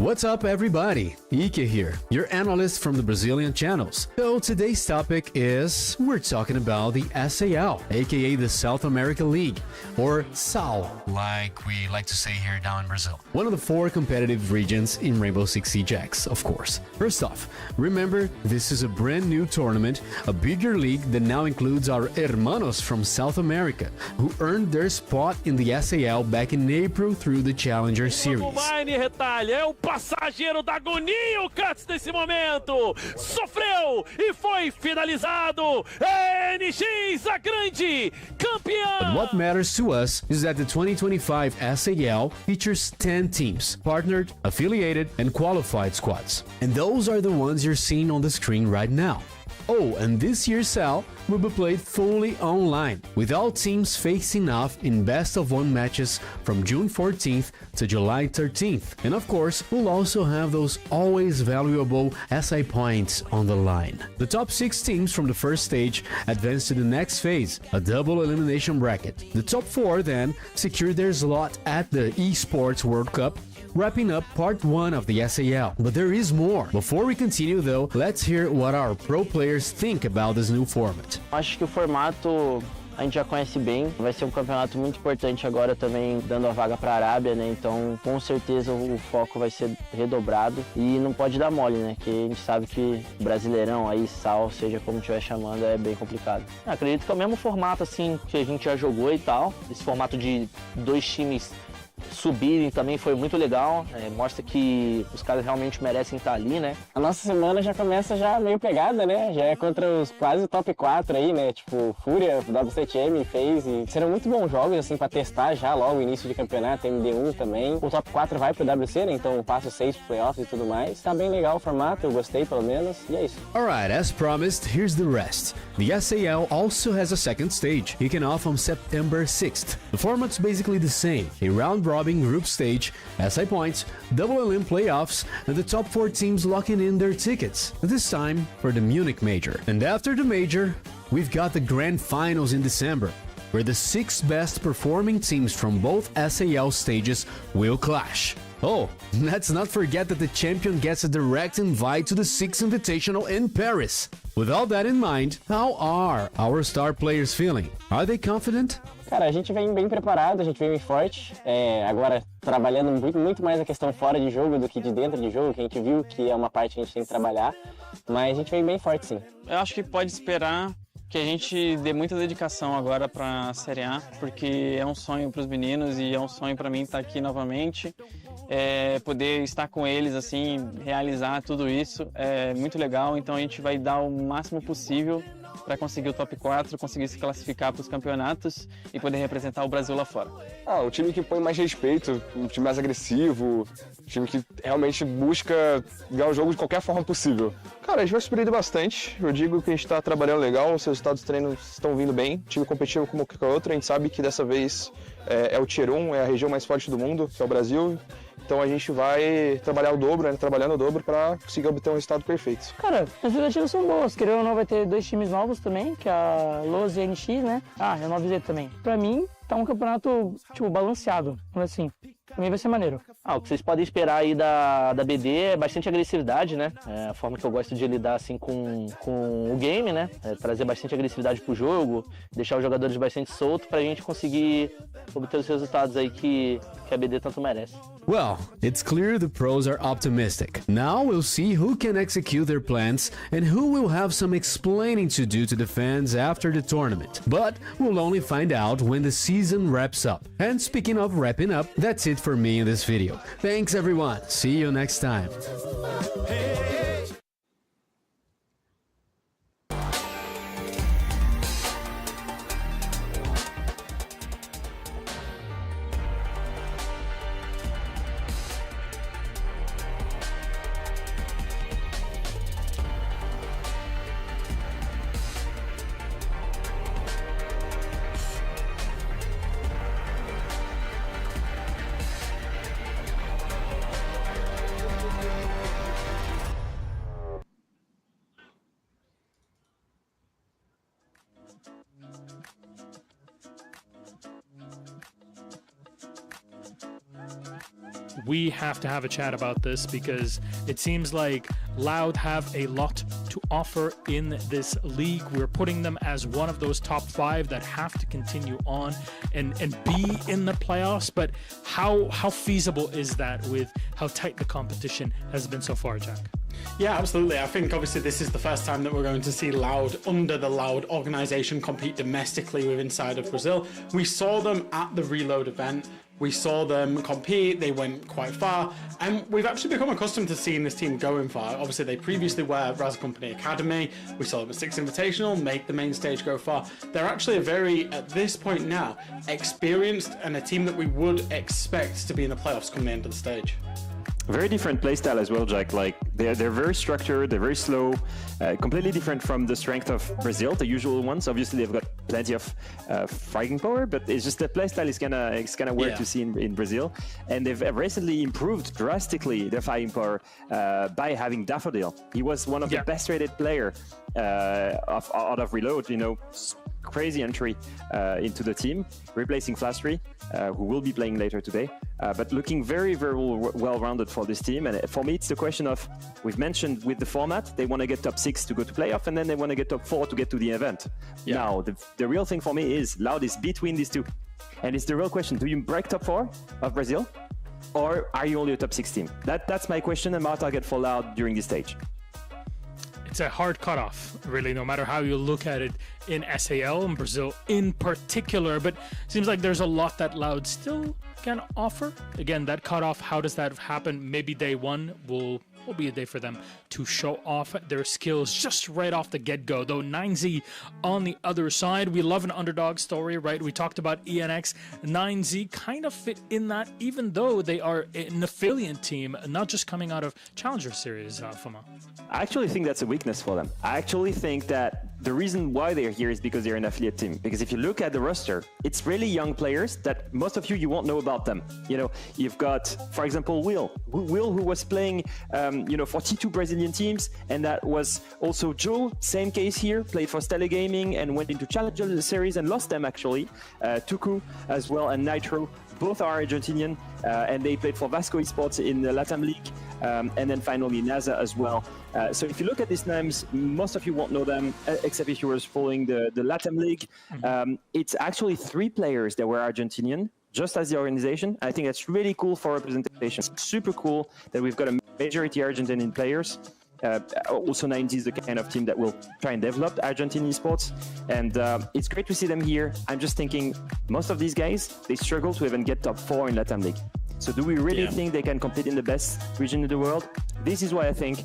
What's up, everybody? Ike here, your analyst from the Brazilian channels. So today's topic is, we're talking about the SAL, aka the South America League, or SAL, like we like to say here down in Brazil. One of the 4 competitive regions in Rainbow Six Siege X, of course. First off, remember, this is a brand new tournament, a bigger league that now includes our hermanos from South America, who earned their spot in the SAL back in April through the Challenger Series. Passageiro da agonia, o Cuts nesse momento, sofreu e foi finalizado. ENX, a grande campeã. But what matters to us is that the 2025 SAL features 10 teams, partnered, affiliated, and qualified squads. And those are the ones you're seeing on the screen right now. Oh, and this year's SAL will be played fully online, with all teams facing off in best-of-1 matches from June 14th to July 13th. And of course, we'll also have those always valuable SI points on the line. The top 6 teams from the first stage advance to the next phase, a double elimination bracket. The top 4 then secure their slot at the Esports World Cup, wrapping up part 1 of the SAL. But there is more. Before we continue though, let's hear what our pro players think about this new format. Acho que o formato a gente já conhece bem, vai ser um campeonato muito importante agora também, dando a vaga para a Arábia, né? Então, com certeza o foco vai ser redobrado e não pode dar mole, né? Que a gente sabe que Brasileirão aí, SAL, seja como estiver chamando, é bem complicado. Acredito que é o mesmo formato assim que a gente já jogou e tal, esse formato de 2 times subirem também foi muito legal, mostra que os caras realmente merecem estar ali, né? A nossa semana já começa já meio pegada, né? Já é contra os quase top 4 aí, né? Tipo, Furia, W7M, FaZe. Serão muito bons jogos, assim, pra testar já logo início de campeonato, MD1 também. O top 4 vai pro WC, né? Então passa 6 pro playoffs e tudo mais. Tá bem legal o formato, eu gostei pelo menos, e é isso. Alright, as promised, here's the rest. The SAL also has a second stage, kicking off on September 6th. The format's basically the same, a round-robin group stage, SI points, double elim playoffs, and the top 4 teams locking in their tickets, this time for the Munich Major. And after the Major, we've got the Grand Finals in December, where the 6 best performing teams from both SAL stages will clash. Oh, let's not forget that the champion gets a direct invite to the 6th Invitational in Paris. With all that in mind, how are our star players feeling? Are they confident? Cara, a gente vem bem preparado, a gente vem bem forte. Agora trabalhando muito mais a questão fora de jogo do que de dentro de jogo, que a gente viu que é uma parte que a gente tem que trabalhar. Mas a gente vem bem forte, sim. Eu acho que pode esperar que a gente dê muita dedicação agora para a Série A, porque é um sonho para os meninos e é um sonho para mim estar aqui novamente. Poder estar com eles, assim, realizar tudo isso é muito legal, então a gente vai dar o máximo possível para conseguir o top 4, conseguir se classificar para os campeonatos e poder representar o Brasil lá fora. O time que põe mais respeito, um time mais agressivo, um time que realmente busca ganhar o jogo de qualquer forma possível. Cara, a gente vai surpreender bastante, eu digo que a gente está trabalhando legal, os resultados dos treinos estão vindo bem, time competitivo como qualquer outro, a gente sabe que dessa vez é o Tier 1, é a região mais forte do mundo, que é o Brasil. Então a gente vai trabalhar o dobro, né? Trabalhando o dobro para conseguir obter um resultado perfeito. Cara, as expectativas são boas. Querendo ou não, vai ter 2 times novos também, que é a LOS e a ENX, né? Eu não avisei também. Pra mim, tá um campeonato, tipo, balanceado. Assim, pra mim vai ser maneiro. O que vocês podem esperar aí da BD é bastante agressividade, né? A forma que eu gosto de lidar, assim, com o game, né? Trazer bastante agressividade pro jogo, deixar os jogadores bastante soltos pra gente conseguir obter os resultados aí que a BD tanto merece. Well, it's clear the pros are optimistic. Now we'll see who can execute their plans and who will have some explaining to do to the fans after the tournament. But we'll only find out when the season wraps up. And speaking of wrapping up, that's it for me in this video. Thanks everyone. See you next time. we have to have a chat about this because it seems like Loud have a lot to offer in this league. We're putting them as one of those top 5 that have to continue on and be in the playoffs. But how feasible is that with how tight the competition has been so far, Jack? Yeah, absolutely. I think obviously this is the first time that we're going to see Loud under the Loud organization compete domestically with inside of Brazil. We saw them at the Reload event. We saw them compete, they went quite far, and we've actually become accustomed to seeing this team going far. Obviously, they previously were Raz Company Academy, we saw them at Six Invitational, make the main stage go far. They're actually a very, at this point now, experienced and a team that we would expect to be in the playoffs come the end of the stage. Very different playstyle as well, Jack. Like they're very structured, they're very slow, completely different from the strength of Brazil, the usual ones. Obviously, they've got plenty of fighting power, but it's just the playstyle is kind of weird to see in Brazil. And they've recently improved drastically their fighting power by having Daffodil. He was one of the best rated player out of Reload. You know, crazy entry into the team, replacing Flastry, who will be playing later today. But looking very, very well-rounded for this team. And for me, it's the question of, we've mentioned with the format, they want to get top 6 to go to playoff, and then they want to get top 4 to get to the event. Now, the real thing for me is Loud is between these two. And it's the real question, do you break top 4 of Brazil? Or are you only a top 6 team? That's my question and my target for Loud during this stage. It's a hard cutoff, really, no matter how you look at it in SAL and Brazil in particular. But it seems like there's a lot that Loud still can offer. Again, that cutoff, how does that happen? Maybe day one will be a day for them to show off their skills just right off the get-go. Though 9Z on the other side, we love an underdog story, right? We talked about ENX. 9Z kind of fit in that, even though they are an affiliate team, not just coming out of Challenger Series, Fama. I actually think that's a weakness for them. I actually think that the reason why they're here is because they're an affiliate team. Because if you look at the roster, it's really young players that most of you won't know about them. You know, you've got, for example, Will who was playing, for T2 Brazilian teams, and that was also Joe. Same case here, played for Stella Gaming and went into Challenger Series and lost them actually. Tuku as well and Nitro, both are Argentinian, and they played for Vasco Esports in the Latam League, and then finally NASA as well. So if you look at these names, most of you won't know them, except if you were following the Latam League. It's actually 3 players that were Argentinian, just as the organization. I think that's really cool for representation. Super cool that we've got a majority Argentinian players. Also 9Z is the kind of team that will try and develop Argentine esports, and it's great to see them here. I'm just thinking most of these guys, they struggle to even get top 4 in Latam League. So do we really think they can compete in the best region in the world? This is why I think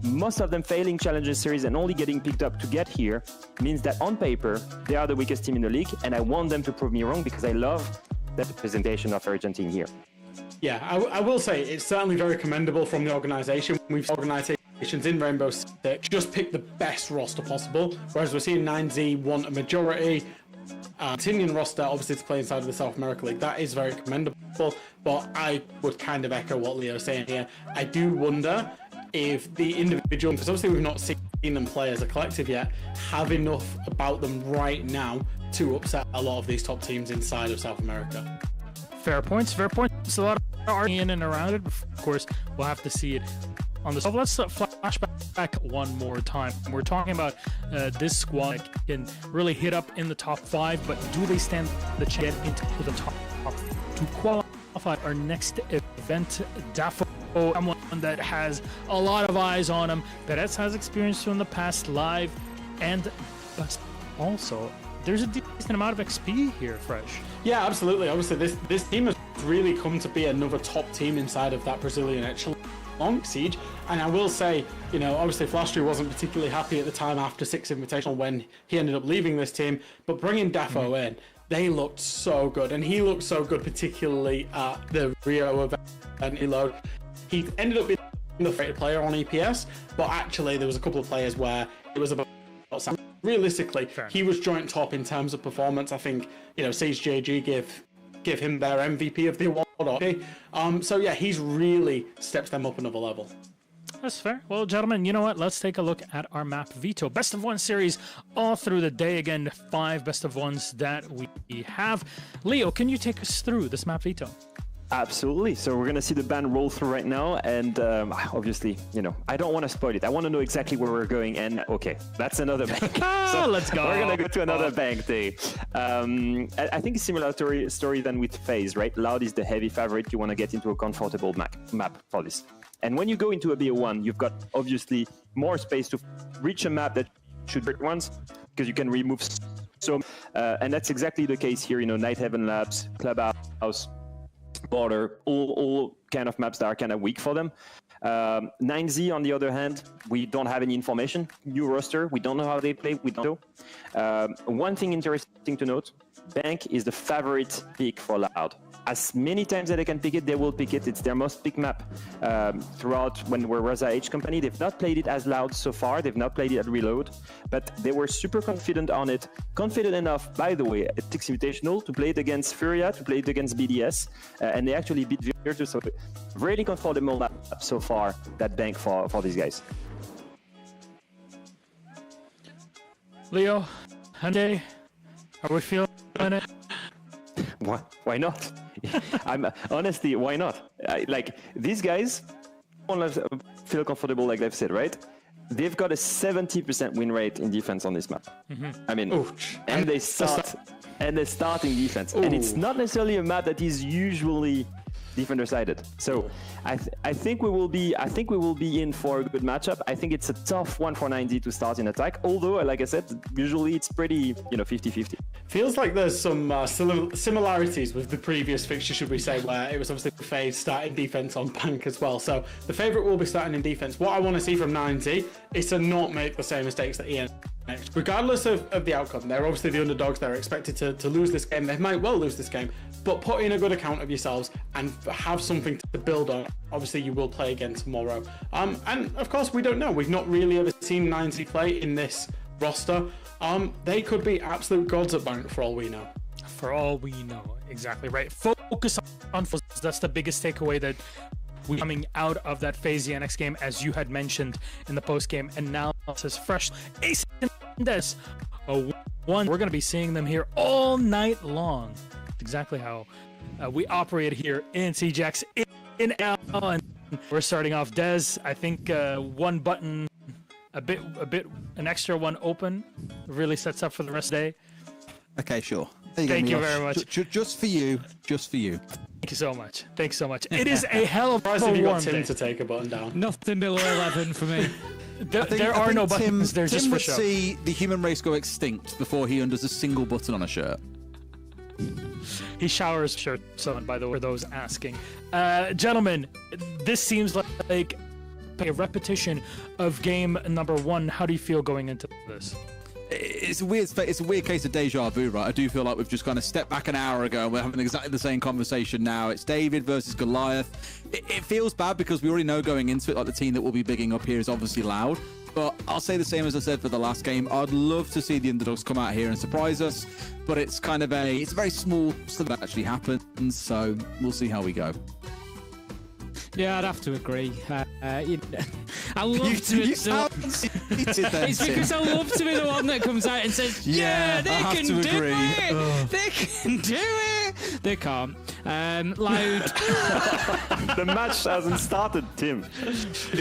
most of them failing Challenger Series and only getting picked up to get here means that on paper they are the weakest team in the league, and I want them to prove me wrong because I love the representation of Argentina here. Yeah, I will say it's certainly very commendable from the organization. We've organizations in Rainbow Six just pick the best roster possible, whereas we're seeing 9Z want a majority Argentinian roster, obviously, to play inside of the South America League. That is very commendable, but I would kind of echo what Leo's saying here. I do wonder if the individual, because obviously we've not seen them play as a collective yet, have enough about them right now to upset a lot of these top teams inside of South America. Fair points, fair points. A lot of art in and around it. Of course, we'll have to see it on the. So let's flash back one more time. We're talking about this squad that can really hit up in the top 5, but do they stand the chance to get into the top to qualify our next event? Daffo, someone that has a lot of eyes on him. Perez has experience from the past live, but also there's a decent amount of XP here, Fresh. Yeah, absolutely. Obviously, this team has really come to be another top team inside of that Brazilian echelon Siege. And I will say, obviously Flastry wasn't particularly happy at the time after Six Invitational when he ended up leaving this team, but bringing Daffo in, they looked so good, and he looked so good, particularly at the Rio event. He ended up being the rated player on EPS, but actually there was a couple of players where it was about realistically, he was joint top in terms of performance. I think, Sage JG give him their MVP of the award. So yeah, he's really stepped them up another level. That's fair. Well, gentlemen, you know what? Let's take a look at our map Veto. Best of 1 series all through the day. Again, 5 best of 1s that we have. Leo, can you take us through this map Veto? Absolutely. So we're going to see the ban roll through right now. And obviously, you know, I don't want to spoil it. I want to know exactly where we're going. And okay, that's another bank. So let's go. We're going to go to another bank day. I think a similar story than with FaZe, right? Loud is the heavy favorite. You want to get into a comfortable map for this. And when you go into a BO1, you've got obviously more space to reach a map that should break once because you can remove so. And that's exactly the case here. You know, Night Heaven Labs, Clubhouse, Border, all kind of maps that are kind of weak for them. 9Z, on the other hand, we don't have any information. New roster, we don't know how they play, we don't know. One thing interesting to note, Bank is the favorite pick for Loud. As many times that they can pick it, they will pick it. It's their most picked map throughout when we're Raza H company. They've not played it as Loud so far. They've not played it at Reload, but they were super confident on it. Confident enough, by the way, at Six Invitational to play it against Furia, to play it against BDS, and they actually beat Virtus. So really comfortable map so far, that Bank for these guys. Leo, Hyundai, are we feeling it? Why not? I'm honestly, why not? Like these guys, feel comfortable, like they've said, right? They've got a 70% win rate in defense on this map. I mean, and they're starting defense, and it's not necessarily a map that is usually defender-sided. So I think we will be in for a good matchup. I think it's a tough one for 9Z to start in attack. Although, like I said, usually it's pretty 50-50. Feels like there's some similarities with the previous fixture, should we say, where it was obviously FaZe starting defense on Bank as well. So the favorite will be starting in defense. What I want to see from 9Z is to not make the same mistakes that ENX. Regardless of the outcome, they're obviously the underdogs. They're expected to lose this game. They might well lose this game, but put in a good account of yourselves and have something to build on. Obviously, you will play again tomorrow. And of course, we don't know. We've not really ever seen 9Z play in this roster. They could be absolute gods at Bank for all we know. For all we know, exactly right. Focus on FaZe. That's the biggest takeaway that we're coming out of that FaZe ENX game, as you had mentioned in the post-game analysis. Fresh Ace and Des, one. We're going to be seeing them here all night long. That's exactly how we operate here in CJX in L. And we're starting off Des. I think one button, an extra one open, really sets up for the rest of the day. Okay, sure. Thank you very much. Just for you. Thank you so much. Thanks so much. It is a hell of a warm if you got Tim day. to take a button down. Nothing below 11 for me. There are no buttons. They're just Tim for would show. see the human race go extinct before he undoes a single button on a shirt. He showers shirts on, by the way, for those asking. Gentlemen, this seems like a repetition of game number 1. How do you feel going into this? It's a weird case of deja vu, right? I do feel like we've just kind of stepped back an hour ago and we're having exactly the same conversation now. It's David versus Goliath. It feels bad because we already know going into it, like the team that we'll be bigging up here is obviously Loud. But I'll say the same as I said for the last game. I'd love to see the underdogs come out here and surprise us, but it's kind of a very small stuff that actually happens. So we'll see how we go. Yeah, I'd have to agree. I love to be it's because I love to be the one that comes out and says, yeah, they can do it. They can do it. They can't. Loud. The match hasn't started, Tim.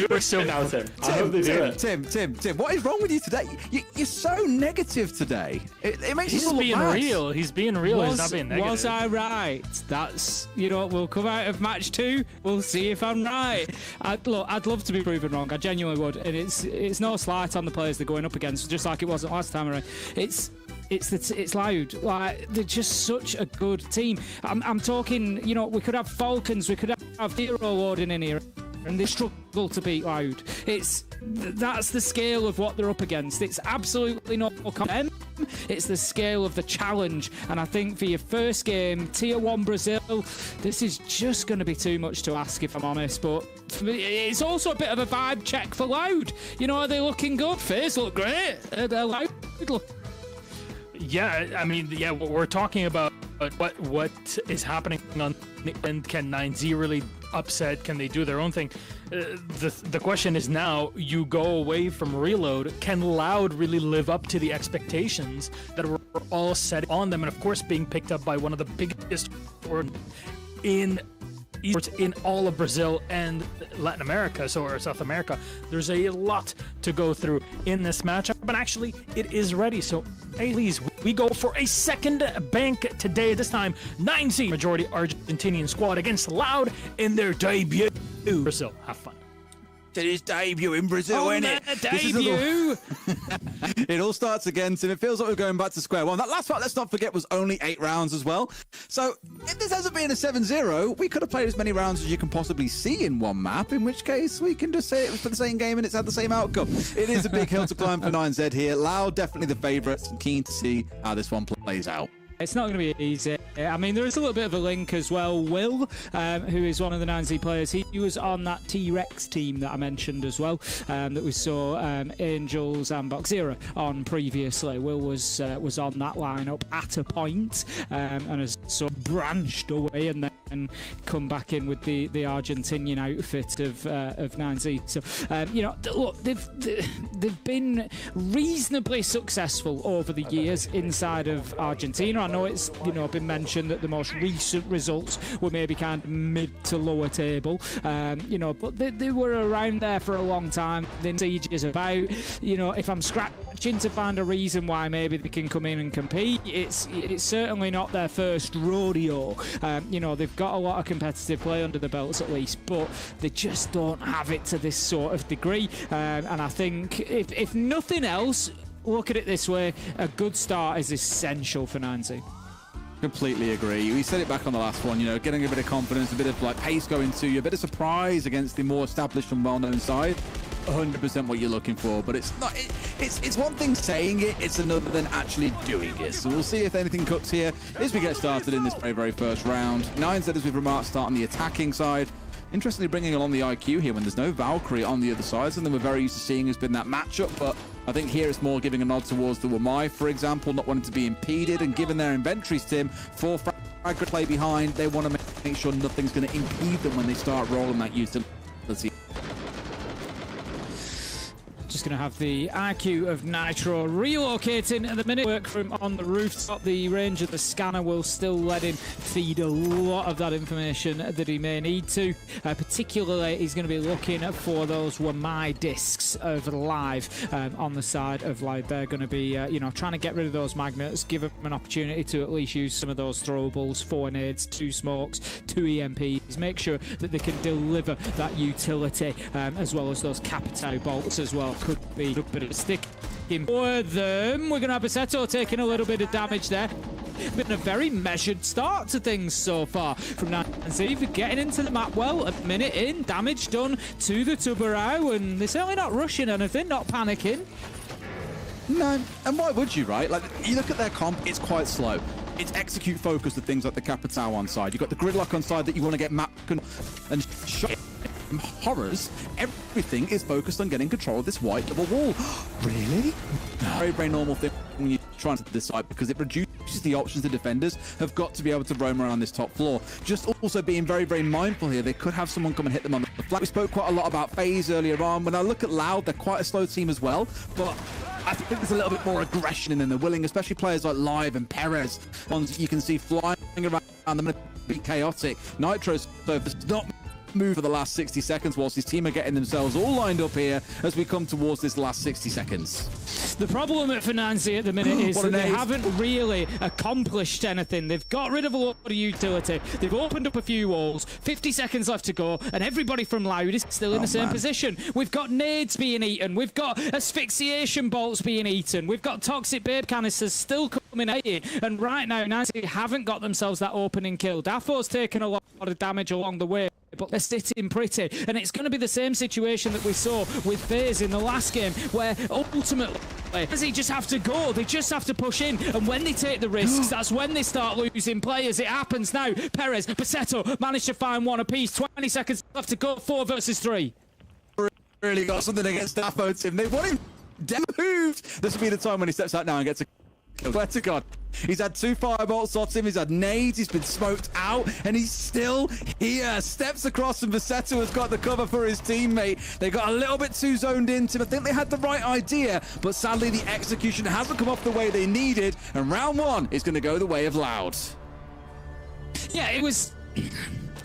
We're still now, Tim. I hope they do it. Tim, what is wrong with you today? You're so negative today. It makes He's you being real. He's being real. He's not being negative. Was I right? That's, we'll come out of match 2. We'll see if I'm right. I'd love to be proven wrong. I genuinely would. And it's no slight on the players they're going up against, just like it wasn't last time around. It's Loud. Like, they're just such a good team. I'm talking, we could have Falcons, we could have Hero Warden in here, and they struggle to beat Loud. That's the scale of what they're up against. It's absolutely not them. It's the scale of the challenge. And I think for your first game, Tier 1 Brazil, this is just going to be too much to ask, if I'm honest. But it's also a bit of a vibe check for Loud. Are they looking good? FaZe look great. They're Loud look. Yeah, I mean, we're talking about what is happening on the end. Can 9Z really upset? Can they do their own thing? The question is now, you go away from Reload, can Loud really live up to the expectations that were all set on them? And of course, being picked up by one of the biggest in esports in all of Brazil and Latin America, or South America. There's a lot to go through in this matchup, but actually it is ready. So please, we go for a second bank today. This time 9Z majority Argentinian squad against Loud in their debut. Brazil, have fun. It is debut in Brazil, isn't it? Debut! It all starts again, Tim. It feels like we're going back to square one. That last part, let's not forget, was only 8 rounds as well. So if this hasn't been a 7-0, we could have played as many rounds as you can possibly see in one map, in which case we can just say it was for the same game and it's had the same outcome. It is a big hill to climb for 9Z here. Loud, definitely the favourites. I'm keen to see how this one plays out. It's not going to be easy. I mean, there is a little bit of a link as well. Will, who is one of the 9Z players, he was on that ENX team that I mentioned as well, that we saw Angels and Boxera on previously. Will was on that lineup at a point, and has sort of branched away and then come back in with the Argentinian outfit of 9Z. So, you know, look, they've been reasonably successul over the years inside of Argentina. I know it's, you know, been mentioned that the most recent results were maybe kind of mid to lower table, you know, but they were around there for a long time. Then Siege is about, you know, if I'm scratching to find a reason why maybe they can come in and compete, it's certainly not their first rodeo. You know, they've got a lot of competitive play under the belts at least, but they just don't have it to this sort of degree. And I think if nothing else, look at it this way, a good start is essential for 9Z. Completely agree. We said it back on the last one, you know, getting a bit of confidence, a bit of like pace going to you, a bit of surprise against the more established and well-known side. 100% what you're looking for, but it's not. It's one thing saying it, it's another than actually doing it. So we'll see if anything cooks here as we get started in this very first round. 9Z, as we've remarked, start on the attacking side. Interestingly, bringing along the IQ here when there's no Valkyrie on the other side. Something we're very used to seeing has been that matchup, but I think here it's more giving a nod towards the Wamai, for example, not wanting to be impeded, and given their inventories, Tim, 4 frag play behind, they want to make sure nothing's going to impede them when they start rolling that utility. Just going to have the IQ of Nitro relocating at the minute. Work from on the rooftop. The range of the scanner will still let him feed a lot of that information that he may need to. Particularly, he's going to be looking for those Wamai discs of live on the side of live. They're going to be, you know, trying to get rid of those magnets, give them an opportunity to at least use some of those throwables, 4 nades, 2 smokes, 2 EMPs. Make sure that they can deliver that utility as well as those Capitao bolts as well. Could be a bit of a stick for them. We're going to have Veto taking a little bit of damage there. Been a very measured start to things so far from 9Z. Getting into the map well, a minute in, damage done to the Tubarão, and they're certainly not rushing anything, not panicking. No, and why would you, right? Like, you look at their comp, it's quite slow. It's execute focused, the things like the Capitao on side. You've got the gridlock on side that you want to get map and shot. Horrors, everything is focused on getting control of this white double wall. Really? Very normal thing when you're trying to decide, because it reduces the options the defenders have got to be able to roam around this top floor. Just also being very mindful here, they could have someone come and hit them on the flank. We spoke quite a lot about FaZe earlier on. When I look at Loud, they're quite a slow team as well, but I think there's a little bit more aggression in them. They're willing, especially players like Live and Perez, ones that you can see flying around. They're going to be chaotic. Nitro's not move for the last 60 seconds whilst his team are getting themselves all lined up here as we come towards this last 60 seconds. The problem for 9Z at the minute is that they haven't really accomplished anything. They've got rid of a lot of utility. They've opened up a few walls. 50 seconds left to go, and everybody from Loud is still in the same position. We've got nades being eaten. We've got asphyxiation bolts being eaten. We've got toxic babe canisters still coming at you. And right now, 9Z haven't got themselves that opening kill. Dafo's taken a lot of damage along the way, but they're sitting pretty, and it's going to be the same situation that we saw with FaZe in the last game, where ultimately they just have to go, they just have to push in, and when they take the risks, that's when they start losing players. It happens now. Perez, Veto managed to find one apiece. 20 seconds left to go. 4 versus 3. Really got something against Dafo, Tim. They want him moved. This will be the time when he steps out now and gets a kill. Swear to God. He's had 2 firebolts off him, he's had nades, he's been smoked out, and he's still here. Steps across, and Veto has got the cover for his teammate. They got a little bit too zoned into him. I think they had the right idea, but sadly the execution hasn't come off the way they needed, and round 1 is going to go the way of Loud. Yeah, it was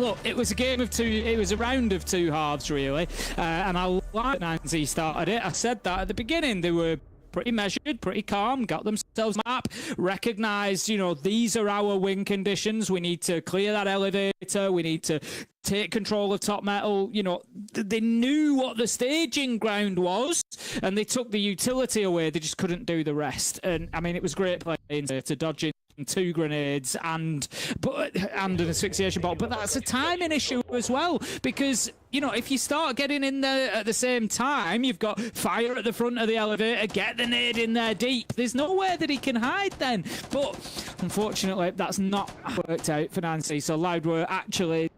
Look, it was a game of two. It was a round of two halves, really. And I like Nancy started it. I said that at the beginning. They were pretty measured, pretty calm, got themselves a map, recognised, you know, these are our win conditions. We need to clear that elevator. We need to take control of top metal. You know, they knew what the staging ground was, and they took the utility away. They just couldn't do the rest. And I mean, it was great playing to dodging 2 grenades and an asphyxiation bottle, but that's a timing issue as well, because you know, if you start getting in there at the same time, you've got fire at the front of the elevator, get the nade in there deep, there's nowhere that he can hide then. But unfortunately that's not worked out for Nancy, so Loud were actually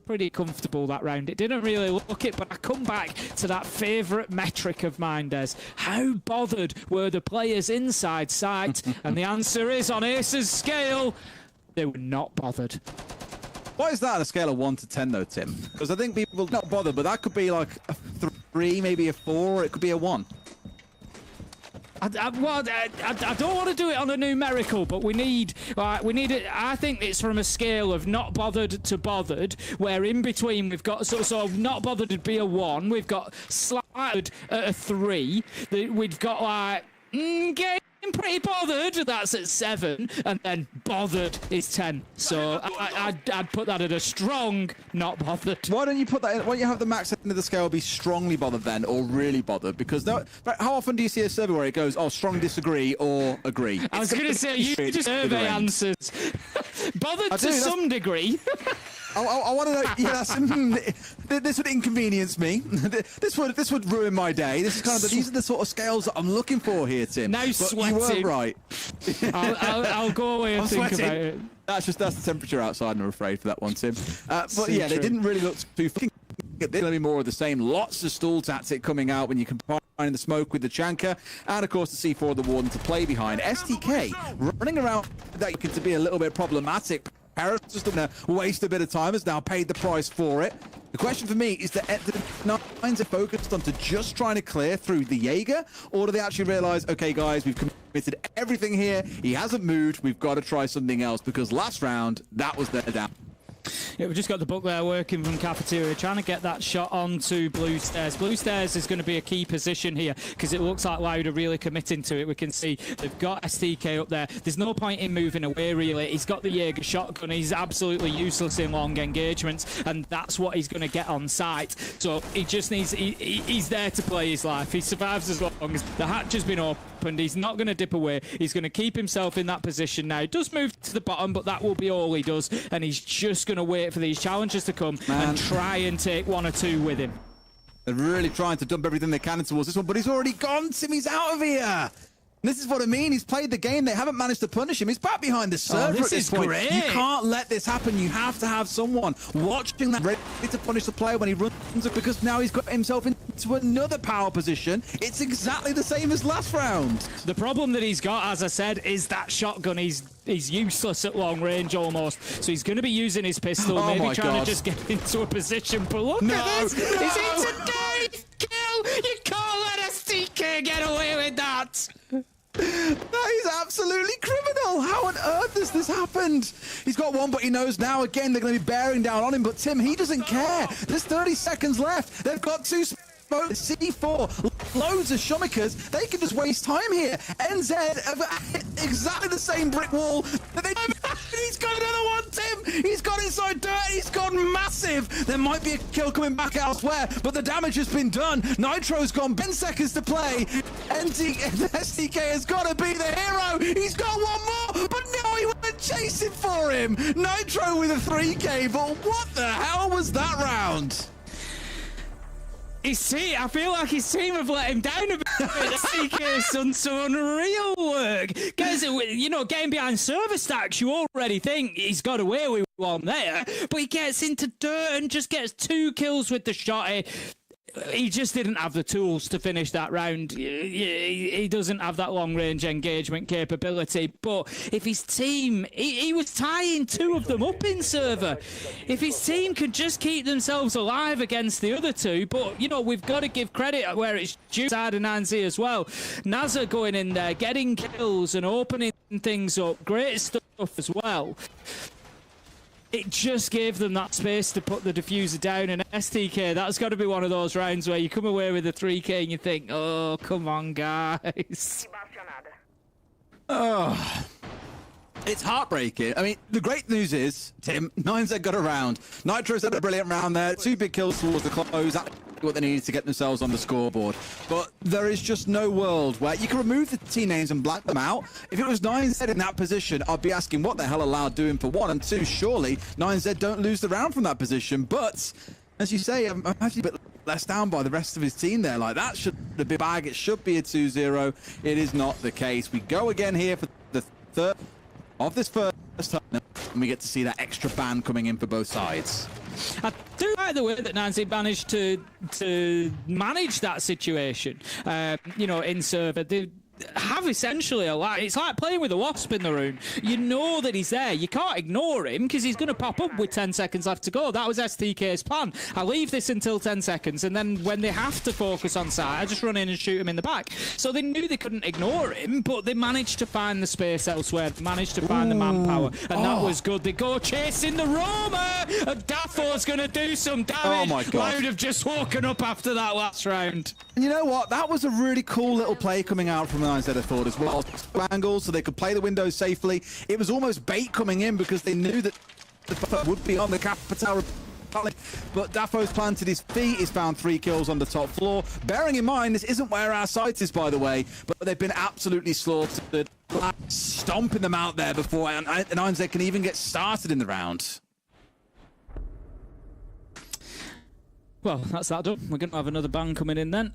pretty comfortable that round. It didn't really look it, but I come back to that favourite metric of mine, Des. How bothered were the players inside sight? And the answer is, on Ace's scale, they were not bothered. What is that on a scale of 1 to 10 though, Tim? Because I think people are not bothered, but that could be like a 3, maybe a 4, or it could be a 1. I don't want to do it on a numerical, but we need it. I think it's from a scale of not bothered to bothered, where in between we've got sort of not bothered would be a 1, we've got slighted at a 3, we've got like getting pretty bothered, that's at 7, and then bothered is 10. So I'd put that at a strong not bothered. Why don't you put that in? Why don't you have the max end of the scale be strongly bothered then, or really bothered? Because how often do you see a survey where it goes, oh, strong disagree or agree? I was going to say, you just survey answers. Bothered to some degree. I want to know. Yeah, this would inconvenience me. This would ruin my day. This is kind of these are the sort of scales that I'm looking for here, Tim. Now sweating. You were right. I'll go away and think about it. That's the temperature outside, I'm afraid, for that one, Tim. But yeah, they didn't really look too fucking. There's going to be more of the same. Lots of stall tactic coming out when you combine the smoke with the Chanka, and of course the C4 of the Warden to play behind. STK running around that to be a little bit problematic. Paris just going to waste a bit of time, has now paid the price for it. The question for me is that the Nines are focused on just trying to clear through the Jaeger, or do they actually realize, okay guys, we've committed everything here, he hasn't moved, we've got to try something else, because last round that was their down. Yeah, we've just got the book there working from Cafeteria, trying to get that shot onto Blue Stairs. Blue Stairs is going to be a key position here because it looks like Loud are really committing to it. We can see they've got STK up there. There's no point in moving away, really. He's got the Jaeger shotgun. He's absolutely useless in long engagements, and that's what he's going to get on site. So he just needs... He's there to play his life. He survives as long as the hatch has been opened. He's not going to dip away. He's going to keep himself in that position now. He does move to the bottom, but that will be all he does, and he's just going to wait for these challenges to come and try and take 1 or 2 with him. They're really trying to dump everything they can towards this one, but he's already gone, Tim. He's out of here. This is what I mean. He's played the game. They haven't managed to punish him. He's back behind the server at this point. Great. You can't let this happen. You have to have someone watching that, ready to punish the player when he runs, because now he's got himself into another power position. It's exactly the same as last round. The problem that he's got, as I said, is that shotgun. He's useless at long range almost. So he's going to be using his pistol, maybe trying to just get into a position. But look at this. No. Is it today? Kill! You can't let STK get away with that. That is absolutely criminal. How on earth has this happened? He's got one, but he knows now again they're going to be bearing down on him. But Tim, he doesn't care. There's 30 seconds left. They've got 2 C4, loads of Shumikers. They can just waste time here. NZ have hit exactly the same brick wall. He's got another one, Tim. He's got inside dirt. He's gone massive. There might be a kill coming back elsewhere, but the damage has been done. Nitro's gone. 10 seconds to play. STK has got to be the hero. He's got one more, but no, he went chasing for him. Nitro with a 3K, but what the hell was that round? I feel like his team have let him down a bit. CK's done some unreal work. Guys, you know, getting behind server stacks, you already think he's got away with one there, but he gets into dirt and just gets 2 kills with the shot. He just didn't have the tools to finish that round. He doesn't have that long-range engagement capability. But if his team... He was tying 2 of them up in server. If his team could just keep themselves alive against the other 2... But, you know, we've got to give credit where it's due. Side of Nancy as well. Nazar going in there, getting kills and opening things up. Great stuff as well. it just gave them that space to put the diffuser down. And STK, that's got to be one of those rounds where you come away with a 3K and you think, oh, come on, guys. Oh, it's heartbreaking. I mean, the great news is, Tim, 9Z got around. Nitro's had a brilliant round there. 2 big kills towards the close. That's what they needed to get themselves on the scoreboard. But there is just no world where you can remove the team names and black them out. If it was 9Z in that position, I'd be asking what the hell are Loud doing for 1, and 2, surely 9Z don't lose the round from that position. But, as you say, I'm actually a bit less down by the rest of his team there. Like, that should be a bag. It should be a 2-0. It is not the case. We go again here for the third of this first time, and we get to see that extra ban coming in for both sides. I do like the way that Nancy managed to manage that situation, you know, in server. They have essentially it's like playing with a wasp in the room. You know that he's there. You can't ignore him because he's going to pop up with 10 seconds left to go. That was STK's plan. I leave this until 10 seconds, and then when they have to focus on site, I just run in and shoot him in the back. So they knew they couldn't ignore him, but they managed to find the space elsewhere, managed to find the manpower, and that was good. They go chasing the roamer, and Dafo's going to do some damage. Oh my God. Loud have just woken up after that last round. And you know what? That was a really cool little play coming out from 9Z, I thought, as well. Angles, so they could play the windows safely. It was almost bait coming in because they knew that the would be on the Capital. But Dafo's planted his feet. He's found 3 kills on the top floor. Bearing in mind, this isn't where our site is, by the way, but they've been absolutely slaughtered. Stomping them out there before 9Z can even get started in the round. Well, that's that done. We're going to have another ban coming in then.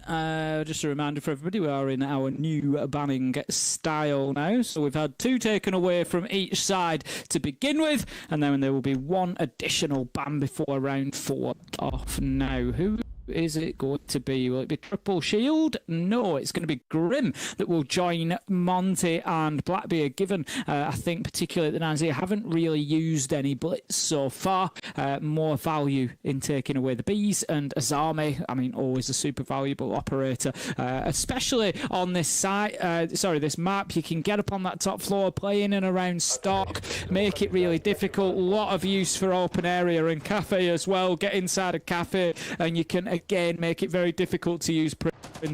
Just a reminder for everybody, we are in our new banning style now. So we've had 2 taken away from each side to begin with, and then there will be 1 additional ban before round 4 off now. Who is it going to be? Will it be Triple Shield? No, it's going to be Grim that will join Monty and Blackbeard, given I think particularly the 9Z haven't really used any blitz so far. More value in taking away the bees, and Azami, I mean, always a super valuable operator, especially on this site, this map. You can get up on that top floor, play in and around stock, make it really difficult. A lot of use for open area and cafe as well. Get inside a cafe and you can again make it very difficult to use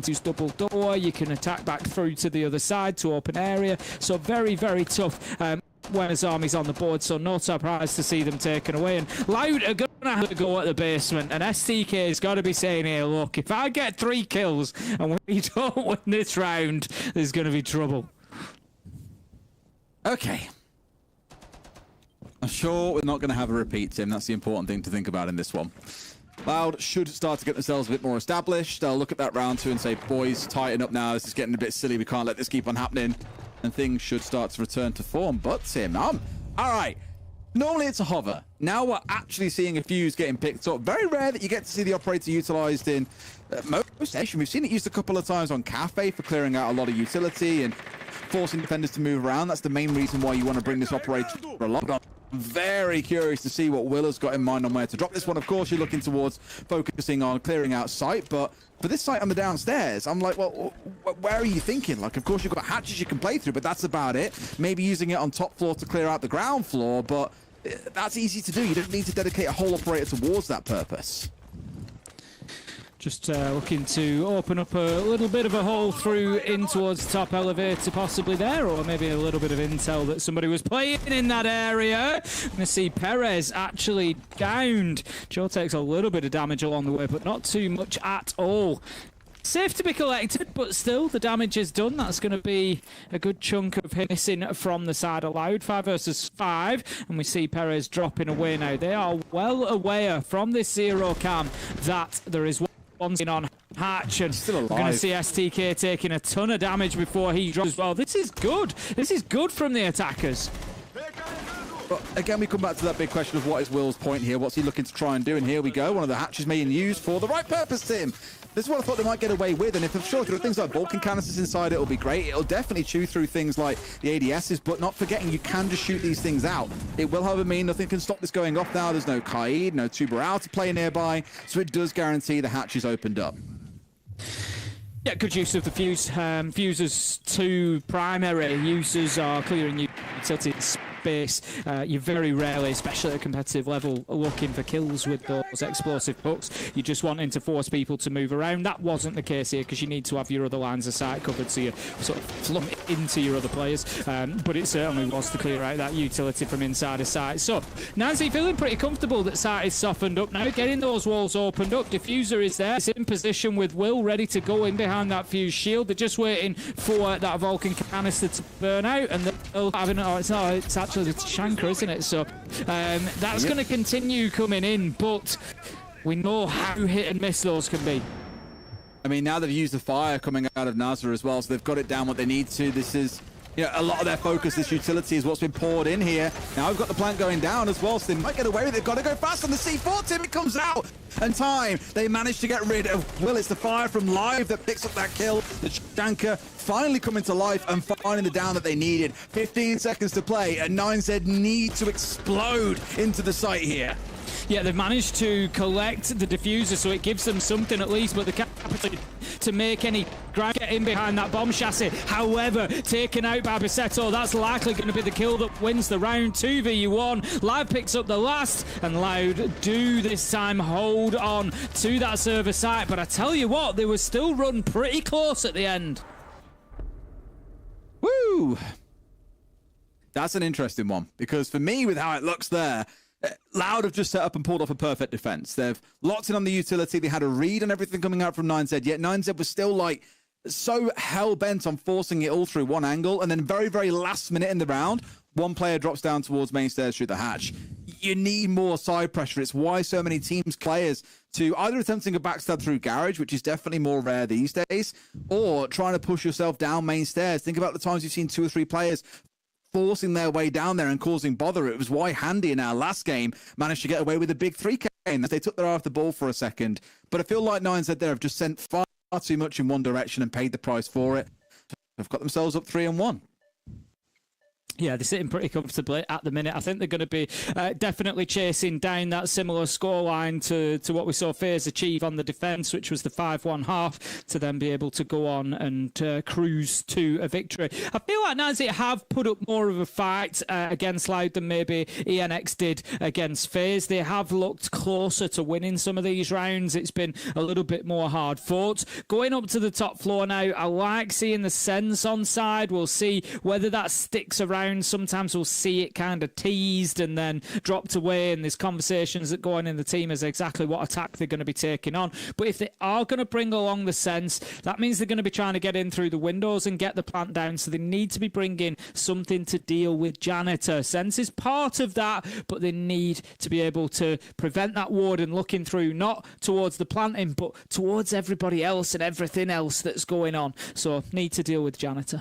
use double door. You can attack back through to the other side to open area. So very, very tough when his army's on the board. So no surprise to see them taken away. And Loud are going to have to go at the basement. And STK has got to be saying here, look, if I get 3 kills and we don't win this round, there's going to be trouble. Okay. I'm sure we're not going to have a repeat, Tim. That's the important thing to think about in this one. Loud should start to get themselves a bit more established. They'll look at that round 2 and say, boys, tighten up now. This is getting a bit silly. We can't let this keep on happening. And things should start to return to form. But, Tim, all right. Normally it's a hover. Now we're actually seeing a fuse getting picked up. Very rare that you get to see the operator utilized in most station. We've seen it used a couple of times on Cafe for clearing out a lot of utility and forcing defenders to move around. That's the main reason why you want to bring this operator along. I'm very curious to see what Will has got in mind on where to drop this one. Of course, you're looking towards focusing on clearing out site, but for this site on the downstairs, I'm like, well, where are you thinking? Like, of course, you've got hatches you can play through, but that's about it. Maybe using it on top floor to clear out the ground floor, but that's easy to do. You don't need to dedicate a whole operator towards that purpose. Just looking to open up a little bit of a hole through in towards the top elevator possibly there, or maybe a little bit of intel that somebody was playing in that area. I'm going to see Perez actually downed. Joe takes a little bit of damage along the way, but not too much at all. Safe to be collected, but still the damage is done. That's going to be a good chunk of him missing from the side of Loud. 5 versus 5, and we see Perez dropping away now. They are well aware from this 0 cam that there is one on Hatch, and still alive. We're going to see STK taking a ton of damage before he drops as well. This is good. This is good from the attackers. But again, we come back to that big question of what is Will's point here? What's he looking to try and do? And here we go. One of the hatches being used for the right purpose, Tim. This is what I thought they might get away with, and if I'm sure there are things like Vulcan canisters inside, it'll be great. It'll definitely chew through things like the ADSs, but not forgetting you can just shoot these things out. It will, however, mean nothing can stop this going off now. There's no Kaid, no Tuberal to play nearby, so it does guarantee the hatch is opened up. Yeah, good use of the fuse. Fuse's 2 primary uses are clearing utility space. You're very rarely, especially at a competitive level, looking for kills with those explosive hooks. You're just wanting to force people to move around. That wasn't the case here because you need to have your other lines of sight covered so you sort of flump into your other players. But it certainly was to clear out that utility from inside of sight. So, Nancy feeling pretty comfortable that sight is softened up now, getting those walls opened up. Diffuser is there. It's in position with Will ready to go in behind that fuse shield. They're just waiting for that Vulcan canister to burn out, and they'll having, it's actually the Shankar, isn't it? So that's going to continue coming in, but we know how hit and miss those can be. I mean, now they've used the fire coming out of Nazar as well, so they've got it down what they need to. This is, you know, a lot of their focus, this utility is what's been poured in here. Now we've got the plant going down as well, so they might get away with it. They've got to go fast on the C4, Tim, it comes out. And time, they managed to get rid of, well, it's the fire from Live that picks up that kill. The Shankar finally coming to life and finding the down that they needed. 15 seconds to play, and 9Z need to explode into the site here. Yeah, they've managed to collect the diffuser, so it gives them something at least, but the capacity to make any ground get in behind that bomb chassis. However, taken out by Bisetto, that's likely going to be the kill that wins the round. 2v1. Live picks up the last, and Loud do this time hold on to that server site. But I tell you what, they were still run pretty close at the end. Woo! That's an interesting one, because for me, with how it looks there, Loud have just set up and pulled off a perfect defense. They've locked in on the utility. They had a read on everything coming out from 9Z, yet 9Z was still like so hell-bent on forcing it all through one angle, and then very, very last minute in the round, one player drops down towards main stairs through the hatch. You need more side pressure. It's why so many teams, players, to either attempting a backstab through garage, which is definitely more rare these days, or trying to push yourself down main stairs. Think about the times you've seen 2 or 3 players forcing their way down there and causing bother. It was why Handy in our last game managed to get away with a big 3K. They took their eye off the ball for a second. But I feel like 9Z there have just sent far too much in one direction and paid the price for it. They've got themselves up 3-1. Yeah, they're sitting pretty comfortably at the minute. I think they're going to be definitely chasing down that similar scoreline to what we saw FaZe achieve on the defence, which was the 5-1 half, to then be able to go on and cruise to a victory. I feel like Nazi have put up more of a fight against Loud than maybe ENX did against FaZe. They have looked closer to winning some of these rounds. It's been a little bit more hard fought. Going up to the top floor now, I like seeing the sense on side. We'll see whether that sticks around. Sometimes we'll see it kind of teased and then dropped away, and there's conversations that go on in the team as exactly what attack they're going to be taking on. But if they are going to bring along the sense, that means they're going to be trying to get in through the windows and get the plant down, so they need to be bringing something to deal with Janitor. Sense is part of that, but they need to be able to prevent that warden looking through, not towards the planting, but towards everybody else and everything else that's going on. So need to deal with Janitor.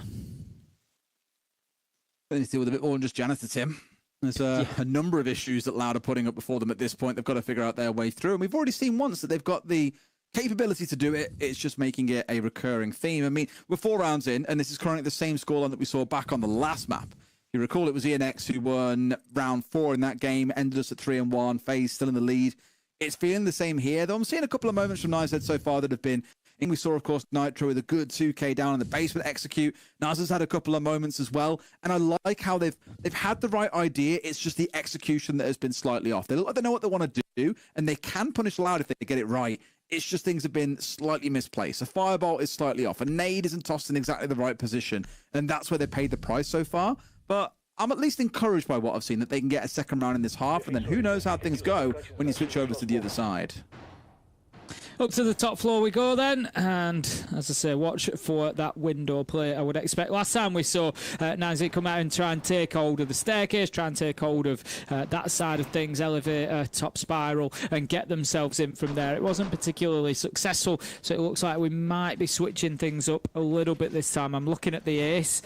They need to deal with a bit more than just Janitor, Tim. There's a number of issues that Loud are putting up before them at this point. They've got to figure out their way through. And we've already seen once that they've got the capability to do it. It's just making it a recurring theme. I mean, we're 4 rounds in, and this is currently the same scoreline that we saw back on the last map. You recall it was ENX who won round 4 in that game, ended us at 3-1. FaZe still in the lead. It's feeling the same here, though. I'm seeing a couple of moments from 9Z so far that have been... we saw, of course, Nitro with a good 2K down in the basement execute. Nazar's had a couple of moments as well. And I like how they've had the right idea. It's just the execution that has been slightly off. They look like they know what they want to do, and they can punish Loud if they get it right. It's just things have been slightly misplaced. A fireball is slightly off. A nade isn't tossed in exactly the right position. And that's where they paid the price so far. But I'm at least encouraged by what I've seen, that they can get a second round in this half. And then who knows how things go when you switch over to the other side. Up to the top floor we go then, and as I say, watch for that window play. I would expect last time we saw Nazik come out and try and take hold of the staircase, try and take hold of that side of things, elevator, top spiral, and get themselves in from there. It wasn't particularly successful, so it looks like we might be switching things up a little bit this time. I'm looking at the ace.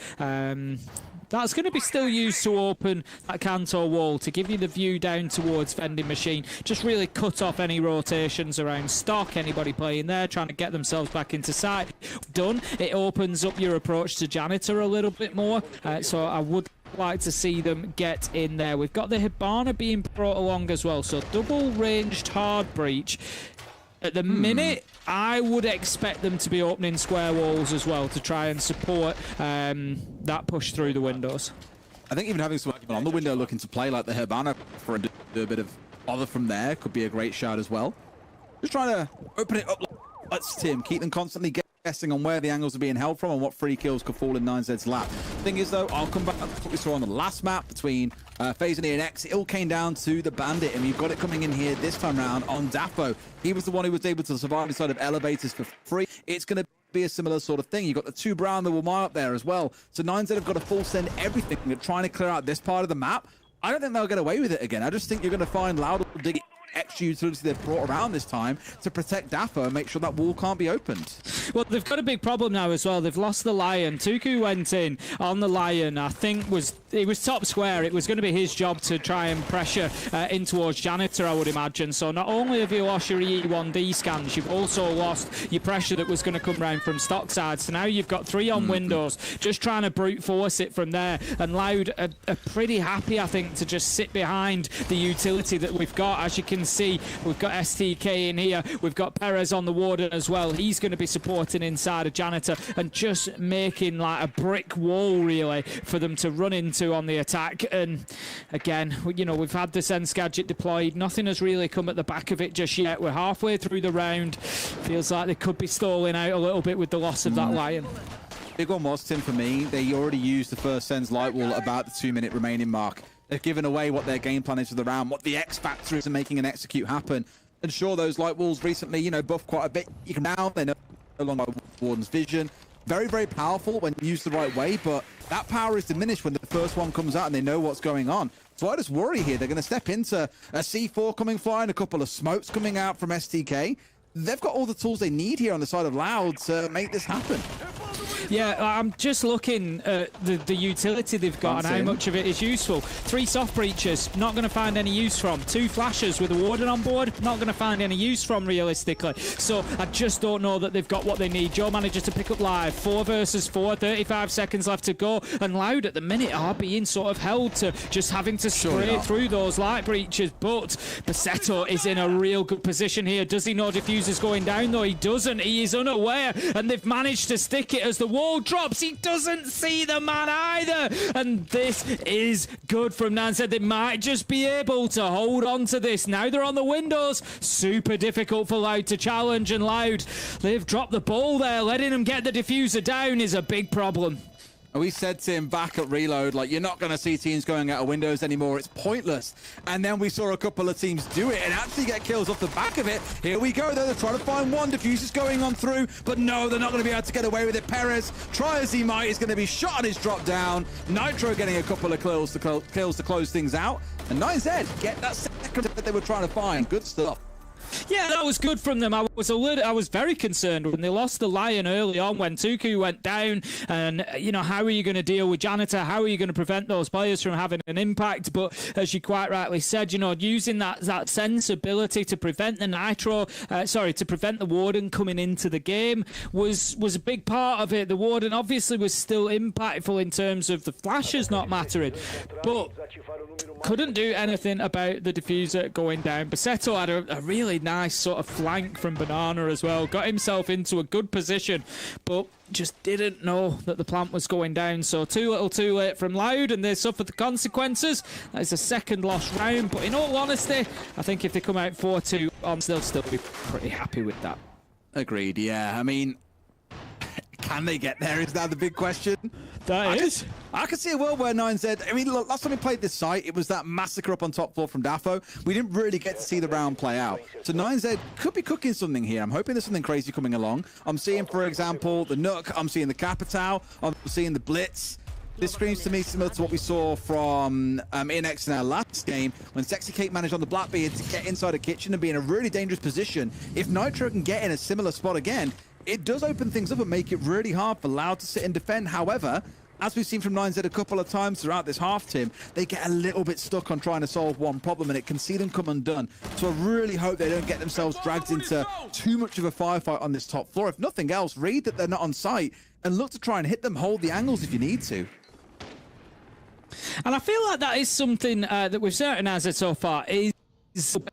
That's going to be still used to open that Cantor wall to give you the view down towards vending machine. Just really cut off any rotations around stock, anybody playing there, trying to get themselves back into sight. Done. It opens up your approach to Janitor a little bit more. So I would like to see them get in there. We've got the Hibana being brought along as well. So double ranged hard breach. At the minute, I would expect them to be opening square walls as well to try and support that push through the windows. I think even having someone on the window looking to play like the Habana for a bit of bother from there could be a great shot as well. Just trying to open it up. Let's Tim keep them constantly guessing on where the angles are being held from and what free kills could fall in 9Z's lap. Thing is though, I'll come back to what we saw on the last map between FaZe and ENX. It all came down to the Bandit, and we've got it coming in here this time round on Daffo. He was the one who was able to survive inside of elevators for free. It's going to be a similar sort of thing. You've got the 2 Brown, the Wilmar up there as well. So 9Z have got to full send everything. They're trying to clear out this part of the map. I don't think they'll get away with it again. I just think you're going to find Loud dig extra utility they've brought around this time to protect Daffo and make sure that wall can't be opened. Well, they've got a big problem now as well. They've lost the Lion. Tuku went in on the Lion. I think it was top square. It was going to be his job to try and pressure in towards Janitor, I would imagine. So not only have you lost your E1D scans, you've also lost your pressure that was going to come round from stock side. So now you've got 3 on windows, just trying to brute force it from there. And Loud are pretty happy, I think, to just sit behind the utility that we've got. As you can see, we've got STK in here. We've got Perez on the Warden as well. He's going to be supporting inside a Janitor and just making like a brick wall, really, for them to run into on the attack. And again, you know, we've had the Sense Gadget deployed. Nothing has really come at the back of it just yet. We're halfway through the round. Feels like they could be stalling out a little bit with the loss of that Lion. Big one was, Tim, for me. They already used the first Sense light wall at about the 2-minute remaining mark. They've given away what their game plan is for the round, what the X factor is in making an execute happen. And sure, those light walls recently, you know, buffed quite a bit. You can now, they're no longer Warden's vision. Very, very powerful when used the right way, but that power is diminished when the first one comes out and they know what's going on. So I just worry here. They're going to step into a C4 coming flying, a couple of smokes coming out from STK. They've got all the tools they need here on the side of Loud to make this happen. Yeah, I'm just looking at the utility they've got and how much of it is useful. 3 soft breaches, not going to find any use from. 2 flashes with a Warden on board, not going to find any use from realistically. So I just don't know that they've got what they need. Joe manages to pick up live. 4 versus 4, 35 seconds left to go. And Loud at the minute are being sort of held to just having to spray through those light breaches. But Baseto is in a real good position here. Does he know diffusers going down though? He doesn't. He is unaware. And they've managed to stick it as the wall drops. He doesn't see the man either, and this is good from Nancy. They might just be able to hold on to this. Now they're on the windows. Super difficult for Loud to challenge, and Loud, they've dropped the ball there. Letting them get the diffuser down is a big problem. We said to him back at Reload, like, you're not going to see teams going out of windows anymore. It's pointless. And then we saw a couple of teams do it and actually get kills off the back of it. Here we go, though. They're trying to find one. Diffuser's going on through, but no, they're not going to be able to get away with it. Perez, try as he might, is going to be shot on his drop down. Nitro getting a couple of kills to close things out. And 9Z get that second that they were trying to find. Good stuff. Yeah, that was good from them. I was very concerned when they lost the Lion early on when Tuku went down, and you know, how are you going to deal with Janitor? How are you going to prevent those players from having an impact? But as you quite rightly said, you know, using that sensibility to prevent the to prevent the Warden coming into the game was a big part of it. The Warden obviously was still impactful in terms of the flashes not mattering, but couldn't do anything about the diffuser going down. Baseto had a really nice sort of flank from Banana as well. Got himself into a good position, but just didn't know that the plant was going down. So too little too late from Loud, and they suffered the consequences. That is a second lost round, but in all honesty, I think if they come out 4-2 they'll still be pretty happy with that. Agreed, yeah. I mean, can they get there is now the big question. I can see a world where 9Z, I mean, look, last time we played this site, it was that massacre up on top floor from Daffo. We didn't really get to see the round play out. So 9Z could be cooking something here. I'm hoping there's something crazy coming along. I'm seeing, for example, the Nook. I'm seeing the Capital. I'm seeing the Blitz. This screams to me similar to what we saw from ENX in our last game, when Sexy Kate managed on the Blackbeard to get inside a kitchen and be in a really dangerous position. If Nitro can get in a similar spot again, it does open things up and make it really hard for Loud to sit and defend. However, as we've seen from 9Z a couple of times throughout this half, Tim, they get a little bit stuck on trying to solve one problem, and it can see them come undone. So I really hope they don't get themselves dragged into too much of a firefight on this top floor. If nothing else, read that they're not on site and look to try and hit them, hold the angles if you need to. And I feel like that is something that we've certain as it so far is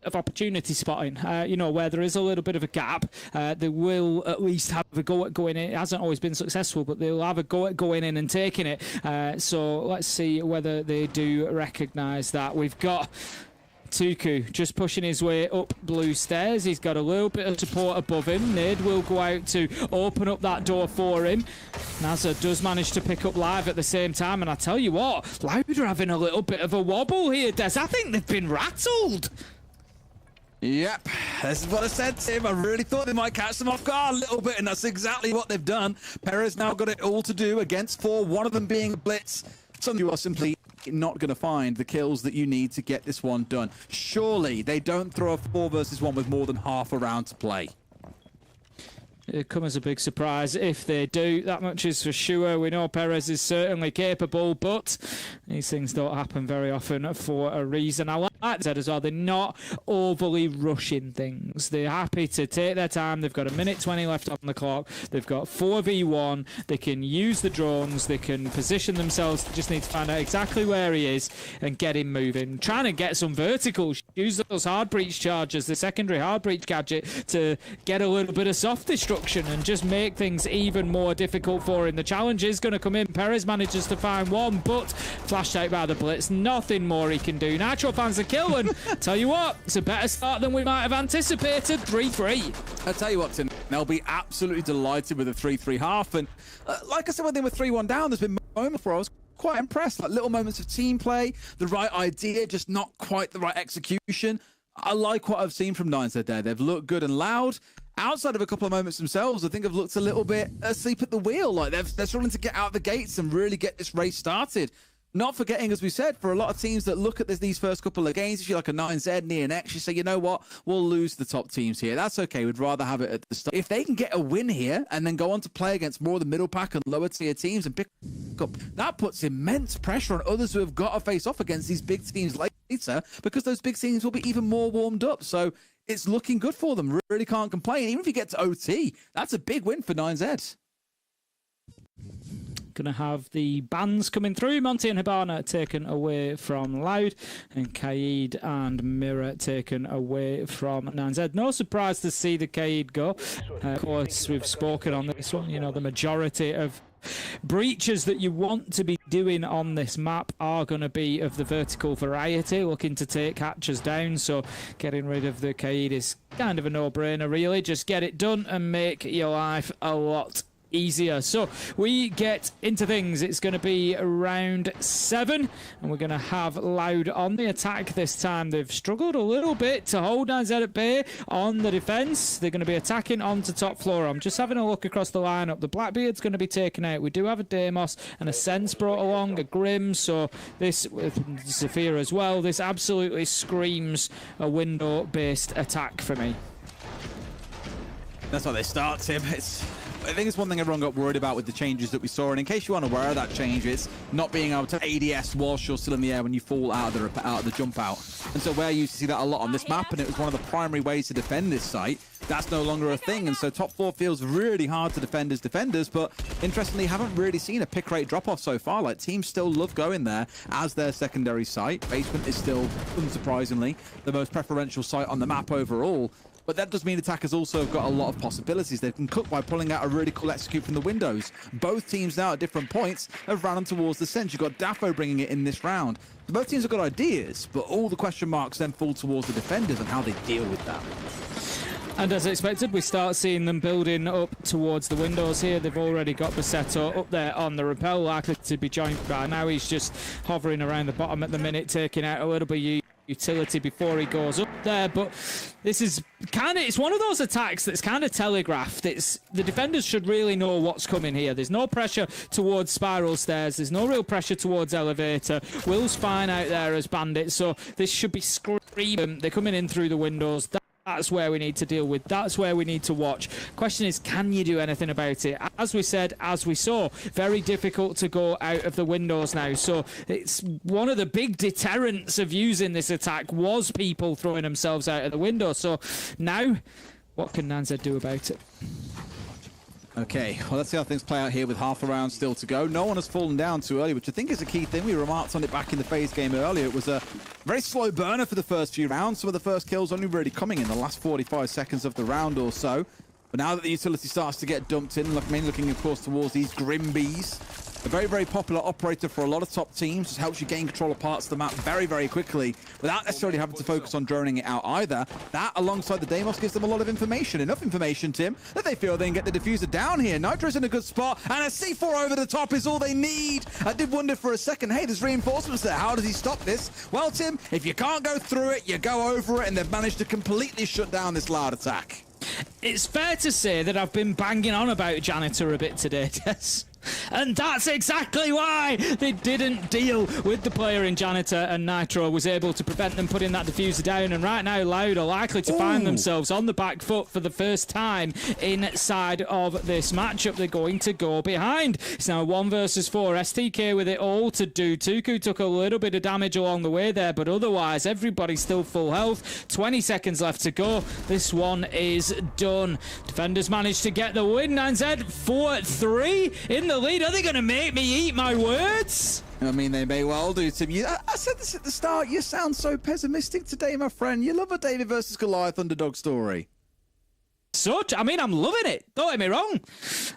of opportunity spotting, you know, where there is a little bit of a gap. They will at least have a go at going in. It hasn't always been successful, but they'll have a go at going in and taking it. So let's see whether they do recognise that. We've got Tuku just pushing his way up blue stairs. He's got a little bit of support above him. Nade will go out to open up that door for him. Nazza does manage to pick up Live at the same time, and I tell you what, Loud are having a little bit of a wobble here, Des. I think they've been rattled. Yep, this is what I said, Tim. I really thought they might catch them off guard a little bit, and that's exactly what they've done. Perez now got it all to do against 4, one of them being a blitz. Some of you are simply not going to find the kills that you need to get this one done. Surely they don't throw a 4 versus 1 with more than half a round to play. It'd come as a big surprise if they do. That much is for sure. We know Perez is certainly capable, but these things don't happen very often for a reason. I like that as well. They're not overly rushing things. They're happy to take their time. They've got 1:20 left on the clock. They've got 4v1. They can use the drones. They can position themselves. They just need to find out exactly where he is and get him moving. Trying to get some verticals. Use those hard breach charges, the secondary hard breach gadget, to get a little bit of soft destruction and just make things even more difficult for him. The challenge is going to come in. Perez manages to find one, but flashed out by the blitz. Nothing more he can do. Nitro finds the kill, and tell you what, it's a better start than we might have anticipated. 3-3. I'll tell you what, Tim, they'll be absolutely delighted with a 3-3 half. And like I said, when they were 3-1 down, there's been moments where I was quite impressed. Like little moments of team play, the right idea, just not quite the right execution. I like what I've seen from 9Z there. They've looked good and loud. Outside of a couple of moments themselves, I think have looked a little bit asleep at the wheel. Like they're struggling to get out the gates and really get this race started. Not forgetting, as we said, for a lot of teams that look at these first couple of games, if you're like a 9Z and ENX, you say, you know what, we'll lose the top teams here. That's okay. We'd rather have it at the start. If they can get a win here and then go on to play against more of the middle pack and lower tier teams and pick up, that puts immense pressure on others who have got to face off against these big teams later, because those big teams will be even more warmed up. So it's looking good for them. Really can't complain. Even if you get to OT, that's a big win for 9Z. Going to have the bans coming through. Monty and Hibana taken away from Loud, and Kaid and Mirror taken away from 9Z. No surprise to see the Kaid go. Of course, we've spoken on this one. You know, the majority of breaches that you want to be doing on this map are going to be of the vertical variety, looking to take hatches down. So getting rid of the Kaid is kind of a no-brainer, really. Just get it done and make your life a lot easier. So we get into things. It's going to be round 7, and we're going to have Loud on the attack this time. They've struggled a little bit to hold 9Z at bay on the defense. They're going to be attacking onto top floor. I'm just having a look across the lineup. The Blackbeard's going to be taken out. We do have a Deimos and a Sense brought along, a Grim. So this with Zephyr as well. This absolutely screams a window-based attack for me. That's how they start, Tim. I think it's one thing everyone got worried about with the changes that we saw, and in case you aren't aware of that change, it's not being able to ADS whilst you're still in the air when you fall out of the jump out. And so where you used to see that a lot on this map, and it was one of the primary ways to defend this site, that's no longer a thing. And so top 4 feels really hard to defend as defenders, but interestingly, haven't really seen a pick rate drop off so far. Like, teams still love going there as their secondary site. Basement is still, unsurprisingly, the most preferential site on the map overall. But that does mean attackers also have got a lot of possibilities. They can cook by pulling out a really cool execute from the windows. Both teams now at different points have ran towards the Sense. You've got Daffo bringing it in this round. So both teams have got ideas, but all the question marks then fall towards the defenders and how they deal with that. And as expected, we start seeing them building up towards the windows here. They've already got Basetto up there on the rappel, likely to be joined by now. He's just hovering around the bottom at the minute, taking out a little bit of utility before he goes up there. But this is it's one of those attacks that's kind of telegraphed. The defenders should really know what's coming here. There's no pressure towards spiral stairs. There's no real pressure towards elevator. Will's fine out there as bandits, so this should be screaming. They're coming in through the windows. That's where we need to deal with. That's where we need to watch. Question is, can you do anything about it? As we said, as we saw, very difficult to go out of the windows now. So it's one of the big deterrents of using this attack was people throwing themselves out of the window. So now, what can 9Z do about it? Okay, well, let's see how things play out here with half a round still to go. No one has fallen down too early, which I think is a key thing. We remarked on it back in the FaZe game earlier. It was a very slow burner for the first few rounds. Some of the first kills only really coming in the last 45 seconds of the round or so. But now that the utility starts to get dumped in, mainly looking, of course, towards these Grimbees. A very, very popular operator for a lot of top teams. Just helps you gain control of parts of the map very, very quickly without necessarily having to focus on droning it out either. That, alongside the Deimos, gives them a lot of information. Enough information, Tim, that they feel they can get the diffuser down here. Nitro's in a good spot, and a C4 over the top is all they need. I did wonder for a second, hey, there's reinforcements there. How does he stop this? Well, Tim, if you can't go through it, you go over it, and they've managed to completely shut down this loud attack. It's fair to say that I've been banging on about Janitor a bit today, Tess. And that's exactly why they didn't deal with the player in Janitor, and Nitro was able to prevent them putting that diffuser down. And right now, Loud are likely to find themselves on the back foot for the first time inside of this matchup. They're going to go behind. It's now 1 versus 4. STK with it all to do. Tuku took a little bit of damage along the way there, but otherwise, everybody's still full health. 20 seconds left to go. This one is done. Defenders managed to get the win. 9Z 4-3 in the lead. Are they going to make me eat my words? I mean, they may well do, Tim. I said this at the start. You sound so pessimistic today, my friend. You love a David versus Goliath underdog story. I mean, I'm loving it. Don't get me wrong.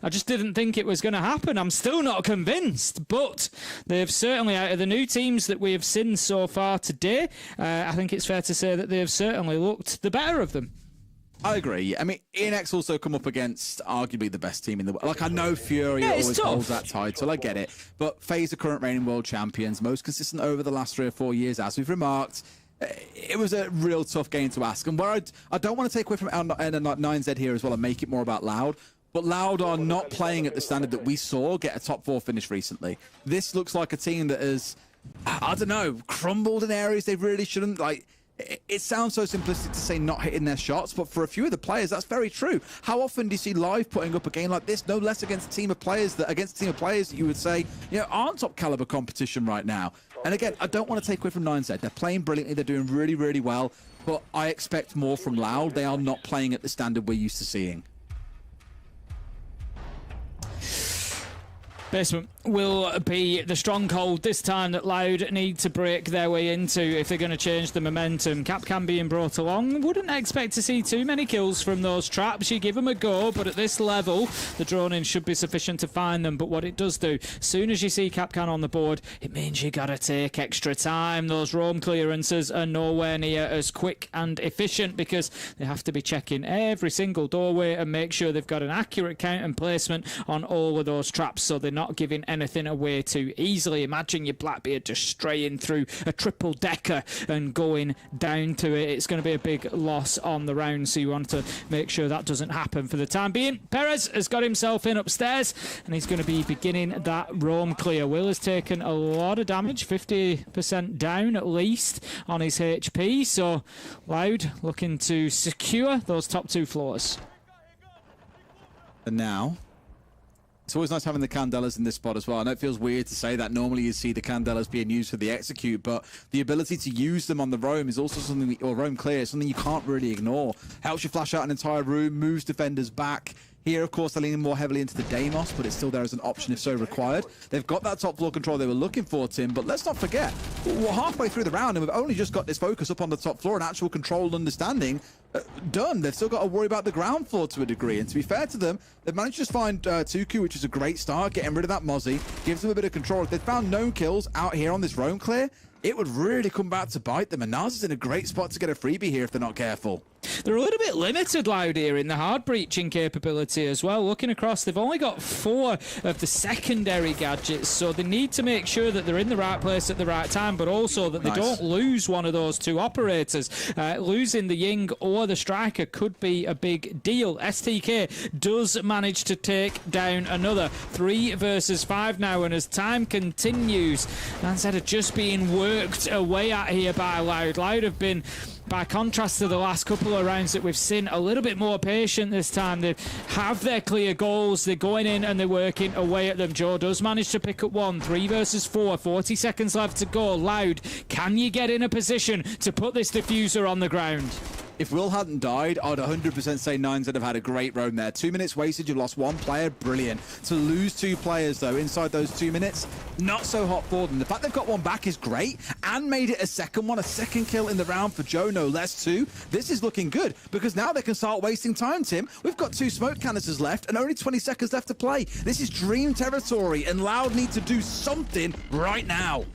I just didn't think it was going to happen. I'm still not convinced, but they've certainly, out of the new teams that we have seen so far today, I think it's fair to say that they have certainly looked the better of them. I agree. I mean, ENX also come up against arguably the best team in the world. Like, I know Furia always holds that title. I get it. But FaZe are current reigning world champions, most consistent over the last 3 or 4 years, as we've remarked. It was a real tough game to ask. And where I don't want to take away from 9Z here as well and make it more about Loud, but Loud are not playing at the standard that we saw get a top 4 finish recently. This looks like a team that has, I don't know, crumbled in areas they really shouldn't. Like, it sounds so simplistic to say not hitting their shots, but for a few of the players, that's very true. How often do you see Live putting up a game like this, no less against a team of players that you would say, aren't top caliber competition right now? And again, I don't want to take away from 9Z. They're playing brilliantly. They're doing really, really well, but I expect more from Loud. They are not playing at the standard we're used to seeing. Basement will be the stronghold this time that Loud need to break their way into if they're going to change the momentum. Capcan being brought along. Wouldn't expect to see too many kills from those traps. You give them a go, but at this level, the drone-in should be sufficient to find them. But what it does do, as soon as you see Capcan on the board, it means you got to take extra time. Those roam clearances are nowhere near as quick and efficient because they have to be checking every single doorway and make sure they've got an accurate count and placement on all of those traps so they're not giving anything away too easily. Imagine your Blackbeard just straying through a triple decker and going down to it. It's going to be a big loss on the round, so you want to make sure that doesn't happen for the time being. Perez has got himself in upstairs and he's going to be beginning that roam clear. Will has taken a lot of damage, 50% down at least on his HP, so Loud looking to secure those top 2 floors. And now, it's always nice having the Candelas in this spot as well. I know it feels weird to say that. Normally you see the Candelas being used for the execute, but the ability to use them on the roam is also something, or roam clear, something you can't really ignore. Helps you flash out an entire room, moves defenders back. Here, of course, they're leaning more heavily into the Deimos, but it's still there as an option if so required. They've got that top floor control they were looking for, Tim, but let's not forget, we're halfway through the round and we've only just got this focus up on the top floor and actual control and understanding done. They've still got to worry about the ground floor to a degree, and to be fair to them, they've managed to find Tuku, which is a great start, getting rid of that Mozzie, gives them a bit of control. If they'd found no kills out here on this roam clear, it would really come back to bite them, and Nas is in a great spot to get a freebie here if they're not careful. They're a little bit limited, Loud, here in the hard breaching capability as well. Looking across, they've only got 4 of the secondary gadgets, so they need to make sure that they're in the right place at the right time, but also that they don't lose one of those 2 operators. Losing the Ying or the Striker could be a big deal. STK does manage to take down another 3 versus 5 now, and as time continues, instead of just being worked away at here by Loud, Loud have been, by contrast to the last couple of rounds that we've seen, a little bit more patient this time. They have their clear goals. They're going in and they're working away at them. Joe does manage to pick up 1. 3 versus 4. 40 seconds left to go. Loud, can you get in a position to put this diffuser on the ground? If Will hadn't died, I'd 100% say Nines would have had a great roam there. 2 minutes wasted, you've lost one player, brilliant. To lose 2 players, though, inside those 2 minutes, not so hot for them. The fact they've got one back is great, and made it a second one, a second kill in the round for Joe, no less too. This is looking good, because now they can start wasting time, Tim. We've got 2 smoke canisters left, and only 20 seconds left to play. This is dream territory, and Loud need to do something right now.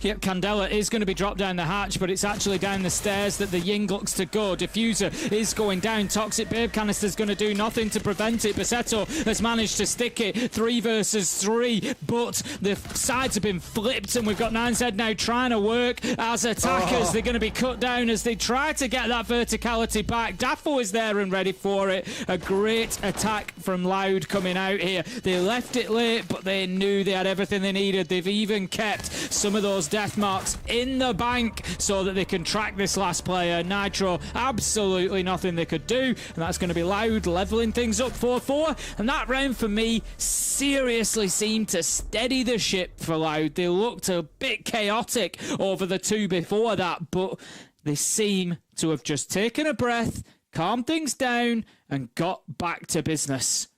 Yep, Candela is going to be dropped down the hatch, but it's actually down the stairs that the Ying looks to go. Diffuser is going down. Toxic Babe Canister's going to do nothing to prevent it. Baseto has managed to stick it 3 versus 3, but the sides have been flipped, and we've got 9Z now trying to work as attackers. They're going to be cut down as they try to get that verticality back. Daffo is there and ready for it. A great attack from Loud coming out here. They left it late, but they knew they had everything they needed. They've even kept some of those death marks in the bank so that they can track this last player. Nitro, absolutely nothing they could do, and that's going to be Loud leveling things up 4-4. And that round for me seriously seemed to steady the ship for Loud. They looked a bit chaotic over the 2 before that, but they seem to have just taken a breath, calmed things down, and got back to business.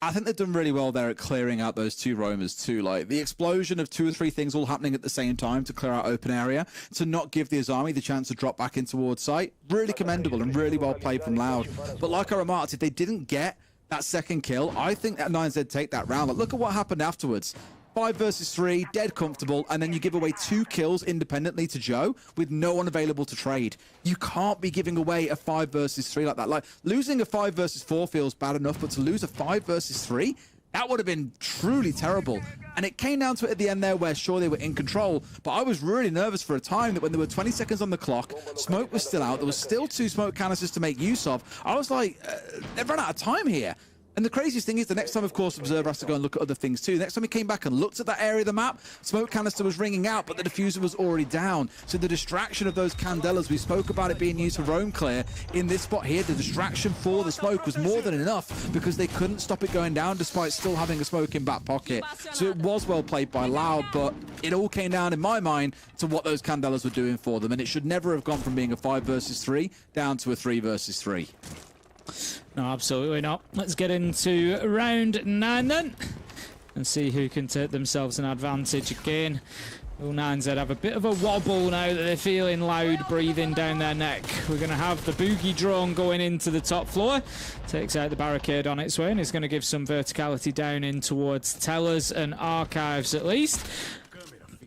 I think they've done really well there at clearing out those 2 roamers too. Like the explosion of 2 or 3 things all happening at the same time to clear out open area, to not give the Azami the chance to drop back in towards site. Really commendable and really well played from Loud. But like I remarked, if they didn't get that second kill, I think that 9Z take that round. Like, look at what happened afterwards. 5 versus 3, dead comfortable, and then you give away 2 kills independently to Joe with no one available to trade. You can't be giving away a 5 versus 3 like that. Like, losing a 5 versus 4 feels bad enough, but to lose a 5 versus 3, that would have been truly terrible. And it came down to it at the end there where sure they were in control, but I was really nervous for a time that when there were 20 seconds on the clock, smoke was still out, there was still 2 smoke canisters to make use of. I was like, they've run out of time here. And the craziest thing is the next time, of course, Observer has to go and look at other things too. The next time he came back and looked at that area of the map, smoke canister was ringing out, but the diffuser was already down. So the distraction of those candelas, we spoke about it being used for roam clear. In this spot here, the distraction for the smoke was more than enough because they couldn't stop it going down despite still having a smoke in back pocket. So it was well played by Loud, but it all came down, in my mind, to what those candelas were doing for them. And it should never have gone from being a 5 versus 3 down to a 3 versus 3. No, absolutely not. Let's get into round 9 then and see who can take themselves an advantage again. Will 9Z have a bit of a wobble now that they're feeling Loud breathing down their neck. We're going to have the boogie drone going into the top floor. Takes out the barricade on its way and is going to give some verticality down in towards Tellers and Archives at least.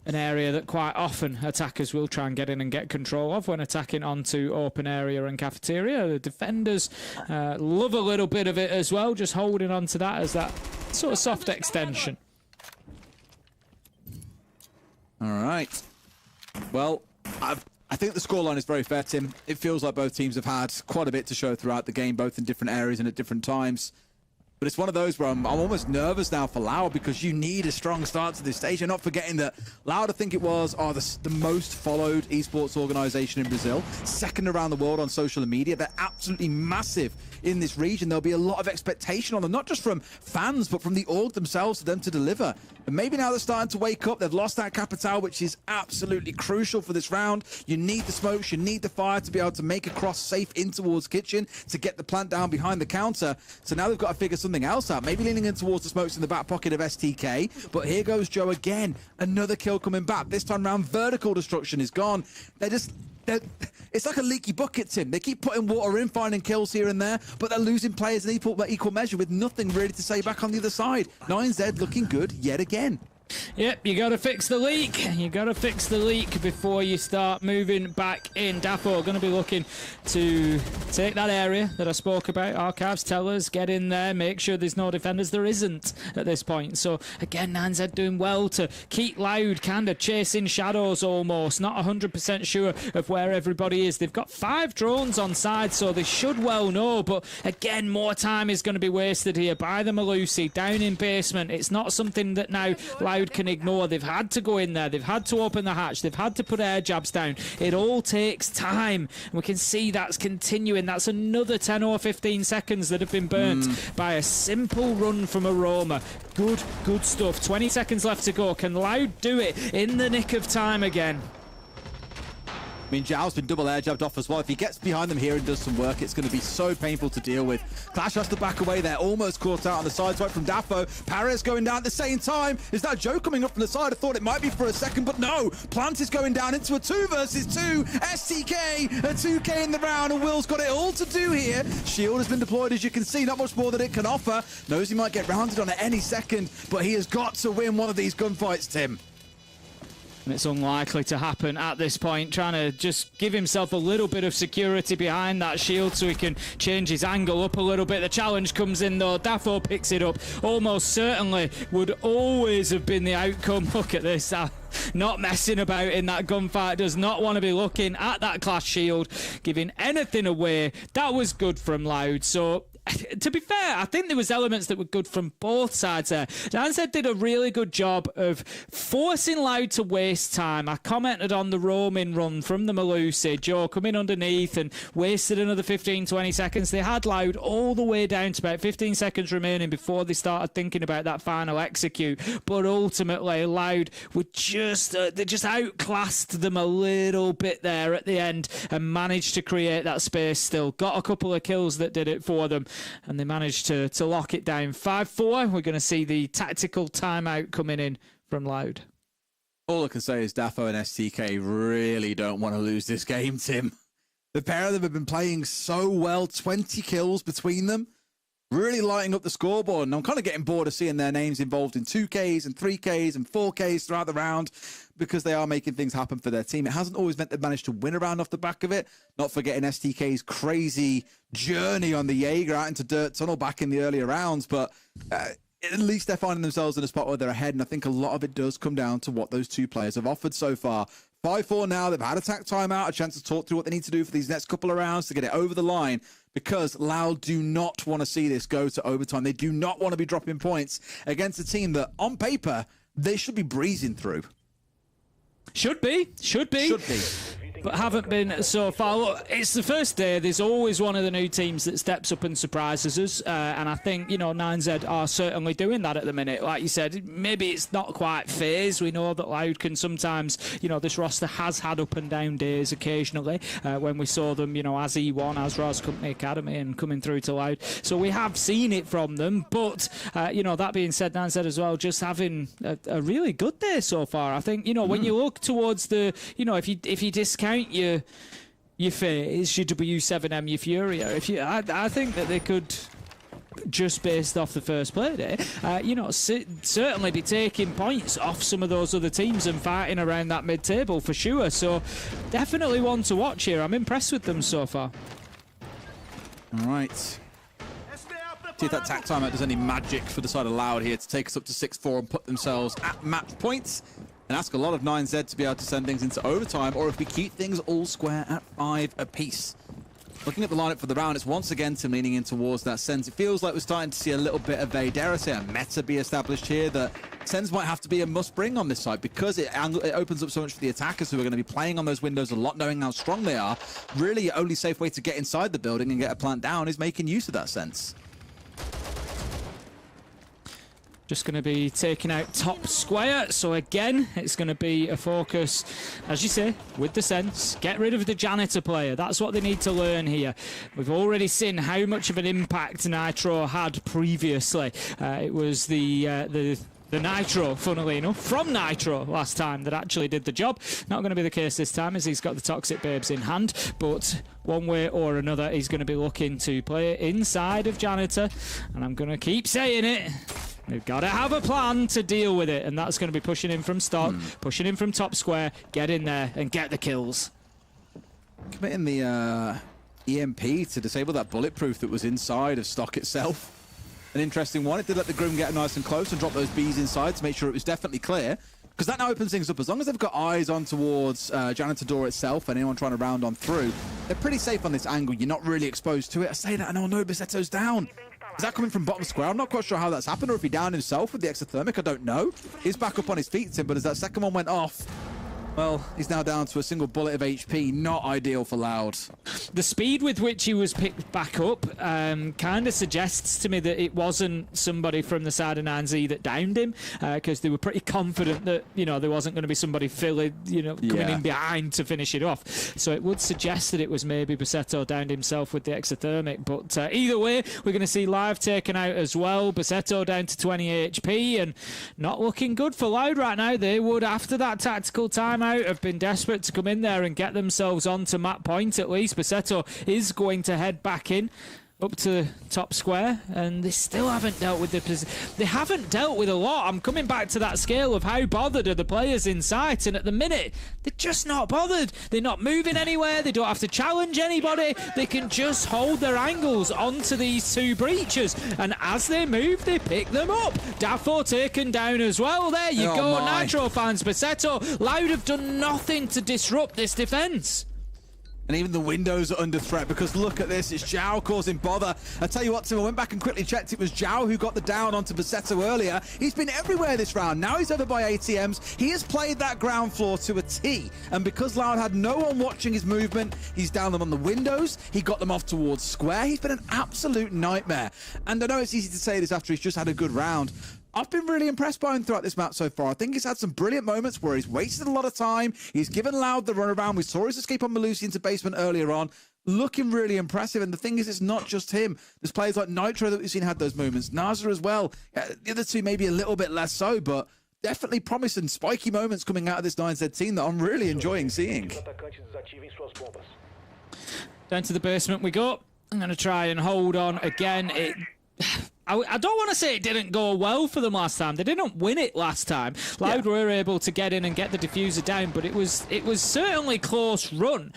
An area that quite often attackers will try and get in and get control of when attacking onto open area and cafeteria. The defenders love a little bit of it as well, just holding on to that as that sort of soft extension. All right. Well, I think the scoreline is very fair, Tim. It feels like both teams have had quite a bit to show throughout the game, both in different areas and at different times. But it's one of those where I'm almost nervous now for Loud because you need a strong start to this stage. And not forgetting that Loud, I think it was, are the most followed esports organization in Brazil. Second around the world on social media. They're absolutely massive in this region. There'll be a lot of expectation on them, not just from fans, but from the org themselves for them to deliver. And maybe now they're starting to wake up. They've lost that Capital, which is absolutely crucial for this round. You need the smokes, you need the fire to be able to make a cross safe in towards kitchen to get the plant down behind the counter. So now they've got to figure something else out. Maybe leaning in towards the smokes in the back pocket of STK. But here goes Joe again. Another kill coming back. This time round, vertical destruction is gone. It's like a leaky bucket, Tim. They keep putting water in, finding kills here and there, but they're losing players in equal measure with nothing really to say back on the other side. 9Z looking good yet again. Yep, you got to fix the leak. You got to fix the leak before you start moving back in. Daffo going to be looking to take that area that I spoke about. Archives, Tellers, get in there, make sure there's no defenders. There isn't at this point. So again, 9Z doing well to keep Loud kind of chasing shadows almost. Not 100% sure of where everybody is. They've got 5 drones on side, so they should well know. But again, more time is going to be wasted here by the Malusi down in basement. It's not something that now Loud can ignore. They've had to go in there. They've had to open the hatch. They've had to put air jabs down. It all takes time. And we can see that's continuing. That's another 10 or 15 seconds that have been burnt by a simple run from Aroma. Good stuff. 20 seconds left to go. Can Loud do it in the nick of time again? I mean, Zhao's been double air jabbed off as well. If he gets behind them here and does some work, it's going to be so painful to deal with. Clash has to back away there, almost caught out on the side swipe from Dafo. Paris going down at the same time. Is that Joe coming up from the side? I thought it might be for a second, but no. Plant is going down into a 2 versus 2. STK, a 2K in the round, and Will's got it all to do here. Shield has been deployed, as you can see, not much more that it can offer. Knows he might get rounded on at any second, but he has got to win one of these gunfights, Tim. And it's unlikely to happen at this point, trying to just give himself a little bit of security behind that shield so he can change his angle up a little bit. The challenge comes in though, Dafo picks it up. Almost certainly would always have been the outcome. Look at this, not messing about in that gunfight, does not want to be looking at that Clash shield, giving anything away. That was good from Loud. So to be fair, I think there was elements that were good from both sides there. Danzed did a really good job of forcing Loud to waste time. I commented on the roaming run from the Malusi. Joe coming underneath and wasted another 15-20 seconds. They had Loud all the way down to about 15 seconds remaining before they started thinking about that final execute. But ultimately, Loud were they just outclassed them a little bit there at the end and managed to create that space still. Got a couple of kills that did it for them, and they managed to lock it down. 5-4. We're going to see the tactical timeout coming in from Loud. All I can say is Dafo and STK really don't want to lose this game, Tim. The pair of them have been playing so well, 20 kills between them, really lighting up the scoreboard. And I'm kind of getting bored of seeing their names involved in 2Ks and 3Ks and 4Ks throughout the round, because they are making things happen for their team. It hasn't always meant they've managed to win a round off the back of it. Not forgetting STK's crazy journey on the Jaeger out into Dirt Tunnel back in the earlier rounds, but at least they're finding themselves in a spot where they're ahead, and I think a lot of it does come down to what those two players have offered so far. 5-4 now. They've had attack timeout, a chance to talk through what they need to do for these next couple of rounds to get it over the line, because Loud do not want to see this go to overtime. They do not want to be dropping points against a team that, on paper, they should be breezing through. Should be. But haven't been so far. Look, it's the first day. There's always one of the new teams that steps up and surprises us. And I think, 9Z are certainly doing that at the minute. Like you said, maybe it's not quite FaZe. We know that Loud can sometimes, this roster has had up and down days occasionally. When we saw them, as E1, as Raz Company Academy, and coming through to Loud. So we have seen it from them. But, that being said, 9Z as well, just having a really good day so far. I think, when you look towards the, if you discount your FaZe, your W7M, your Furia, I think that they could, just based off the first play day, certainly be taking points off some of those other teams and fighting around that mid-table for sure. So definitely one to watch here. I'm impressed with them so far. All right. See if that tack timeout does any magic for the side of Loud here to take us up to 6-4 and put themselves at match points, and ask a lot of 9Z to be able to send things into overtime, or if we keep things all square at 5 apiece. Looking at the lineup for the round, it's once again Tim leaning in towards that Sens. It feels like we're starting to see a little bit of a, dare I say, a meta be established here that Sens might have to be a must-bring on this side, because it opens up so much for the attackers who are going to be playing on those windows a lot, knowing how strong they are. Really, your only safe way to get inside the building and get a plant down is making use of that Sens. Just going to be taking out top square. So again, it's going to be a focus, as you say, with the Sens. Get rid of the janitor player. That's what they need to learn here. We've already seen how much of an impact Nitro had previously. It was the Nitro, funnily enough, from Nitro last time that actually did the job. Not going to be the case this time, as he's got the Toxic Babes in hand, but one way or another, he's going to be looking to play inside of Janitor, and I'm going to keep saying it. They've got to have a plan to deal with it, and that's going to be pushing in from stock, pushing in from top square, get in there and get the kills. Committing the EMP to disable that bulletproof that was inside of stock itself. An interesting one. It did let the Grim get nice and close and drop those bees inside to make sure it was definitely clear, because that now opens things up. As long as they've got eyes on towards Janitor door itself and anyone trying to round on through, they're pretty safe on this angle. You're not really exposed to it. I say that, and oh no, Bissetto's down. Is that coming from bottom square? I'm not quite sure how that's happened, or if he downed himself with the exothermic. I don't know. He's back up on his feet, Tim, but as that second one went off, Well, he's now down to a single bullet of HP. Not ideal for Loud. The speed with which he was picked back up kind of suggests to me that it wasn't somebody from the side of 9Z that downed him, because they were pretty confident that, you know, there wasn't going to be somebody filling, you know, coming in behind to finish it off. So it would suggest that it was maybe Basetto downed himself with the exothermic. But either way, we're going to see Live taken out as well. Basetto down to 20 HP and not looking good for Loud right now. They would, after that tactical timeout, have been desperate to come in there and get themselves onto map point at least. Basetto is going to head back in up to top square, and they still haven't dealt with they haven't dealt with a lot. I'm coming back to that scale of how bothered are the players in sight, and at the minute they're just not bothered. They're not moving anywhere. They don't have to challenge anybody. They can just hold their angles onto these two breaches, and as they move they pick them up. Dafo taken down as well. There you go, Nitro fans. Basetto, Loud have done nothing to disrupt this defense. And even the windows are under threat, because look at this, it's Zhao causing bother. I tell you what, Tim, I went back and quickly checked. It was Zhao who got the down onto Basetto earlier. He's been everywhere this round. Now he's over by ATMs. He has played that ground floor to a T. And because Loud had no one watching his movement, he's down them on the windows. He got them off towards square. He's been an absolute nightmare. And I know it's easy to say this after he's just had a good round. I've been really impressed by him throughout this map so far. I think he's had some brilliant moments where he's wasted a lot of time. He's given Loud the runaround. We saw his escape on Malusi into basement earlier on. Looking really impressive. And the thing is, it's not just him. There's players like Nitro that we've seen had those moments. Naza as well. The other two maybe a little bit less so, but definitely promising spiky moments coming out of this 9Z team that I'm really enjoying seeing. Down to the basement we go. I'm going to try and hold on again. I don't want to say it didn't go well for them last time. They didn't win it last time. Loud were able to get in and get the diffuser down, but it was certainly close run.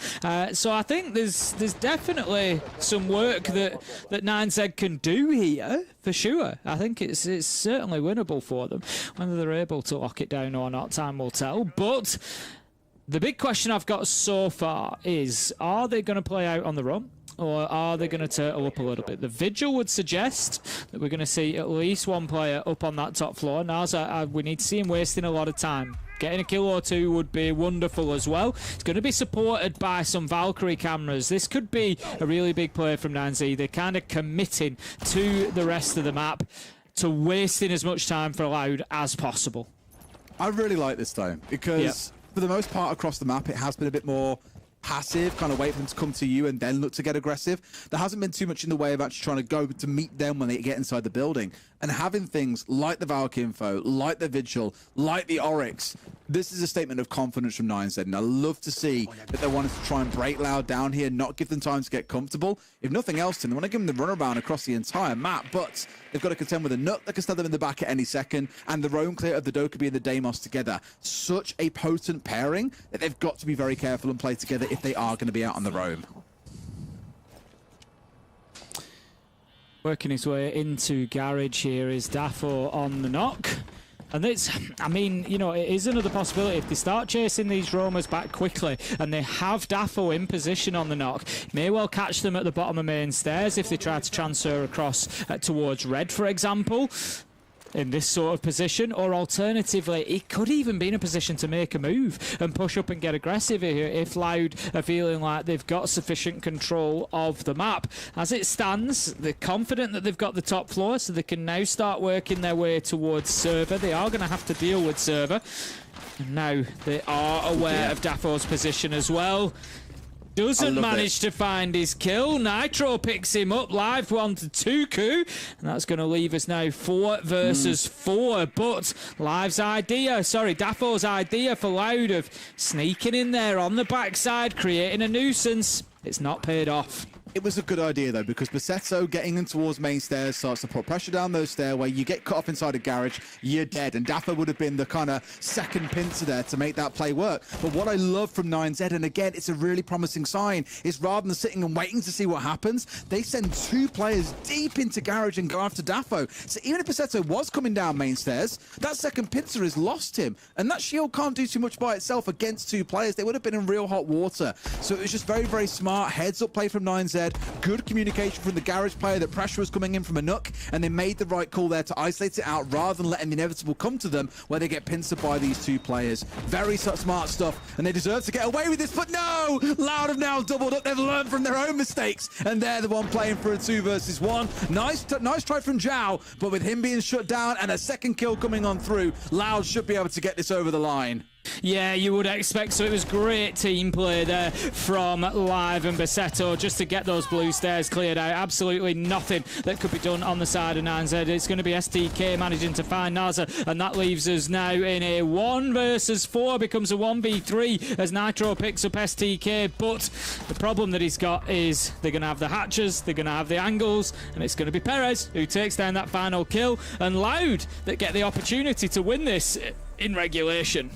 So I think there's definitely some work that 9Z can do here for sure. I think it's certainly winnable for them. Whether they're able to lock it down or not, time will tell. But the big question I've got so far is, are they going to play out on the run? Or are they going to turtle up a little bit? The Vigil would suggest that we're going to see at least one player up on that top floor. Now, we need to see him wasting a lot of time. Getting a kill or two would be wonderful as well. It's going to be supported by some Valkyrie cameras. This could be a really big play from 9Z. They're kind of committing to the rest of the map, to wasting as much time for Loud as possible. I really like this though, because for the most part across the map, it has been a bit more passive, kind of wait for them to come to you and then look to get aggressive. There hasn't been too much in the way of actually trying to go to meet them when they get inside the building. And having things like the Valk info, like the Vigil, like the Oryx, this is a statement of confidence from 9Z, and I love to see that they wanted to try and break Loud down here, not give them time to get comfortable. If nothing else, Tim, they want to give them the runaround across the entire map, but they've got to contend with a nut that can stab them in the back at any second, and the roam clear of the Dokkaebi and the Deimos together. Such a potent pairing that they've got to be very careful and play together if they are going to be out on the roam. Working his way into garage here is Dafo on the knock. And it's, I mean, you know, it is another possibility. If they start chasing these roamers back quickly and they have Dafo in position on the knock, may well catch them at the bottom of main stairs if they try to transfer across towards red, for example, in this sort of position. Or alternatively, he could even be in a position to make a move and push up and get aggressive here if Loud are feeling like they've got sufficient control of the map. As it stands, they're confident that they've got the top floor, so they can now start working their way towards server. They are going to have to deal with server. And now they are aware of Dafo's position as well. Doesn't manage to find his kill. Nitro picks him up. Live 1 to 2Ku. And that's going to leave us now 4 versus 4. But Dafo's idea for Loud of sneaking in there on the backside, creating a nuisance, it's not paid off. It was a good idea, though, because Basetto getting in towards main stairs starts to put pressure down those stairway. You get cut off inside a garage, you're dead. And Dafo would have been the kind of second pincer there to make that play work. But what I love from 9Z, and again, it's a really promising sign, is rather than sitting and waiting to see what happens, they send 2 players deep into garage and go after Dafo. So even if Basetto was coming down main stairs, that second pincer has lost him. And that shield can't do too much by itself against 2 players. They would have been in real hot water. So it was just very, very smart heads-up play from 9Z. 9Z. Good communication from the garage player that pressure was coming in from a Nook, and they made the right call there to isolate it out rather than letting the inevitable come to them where they get pincered by these two players. Very smart stuff, and they deserve to get away with this, but no! Loud have now doubled up. They've learned from their own mistakes, and they're the one playing for a 2 versus 1. Nice try from Zhao, but with him being shut down and a second kill coming on through, Loud should be able to get this over the line. Yeah, you would expect so. It was great team play there from Live and Veto just to get those blue stairs cleared out. Absolutely nothing that could be done on the side of 9Z. It's going to be STK managing to find Naza, and that leaves us now in a 1 versus 4. Becomes a 1v3 as Nitro picks up STK, but the problem that he's got is they're going to have the hatches, they're going to have the angles, and it's going to be Perez who takes down that final kill, and Loud that get the opportunity to win this in regulation.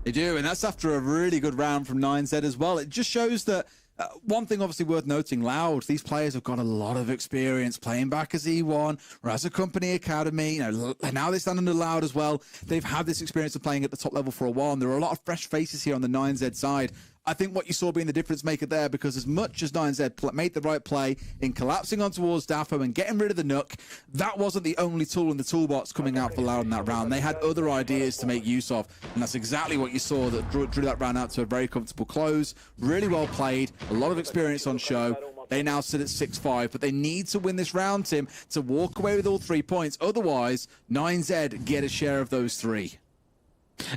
They do, and that's after a really good round from 9Z as well. It just shows that one thing obviously worth noting, Loud, these players have got a lot of experience playing back as E1 or as a company academy. You know, now they stand under Loud as well. They've had this experience of playing at the top level for a while, and there are a lot of fresh faces here on the 9Z side. I think what you saw being the difference maker there, because as much as 9Z made the right play in collapsing on towards Daffo and getting rid of the Nook, that wasn't the only tool in the toolbox coming out for Loud in that round. They had other ideas to make use of, and that's exactly what you saw that drew that round out to a very comfortable close. Really well played, a lot of experience on show. They now sit at 6-5, but they need to win this round, Tim, to walk away with all 3 points. Otherwise, 9Z get a share of those 3.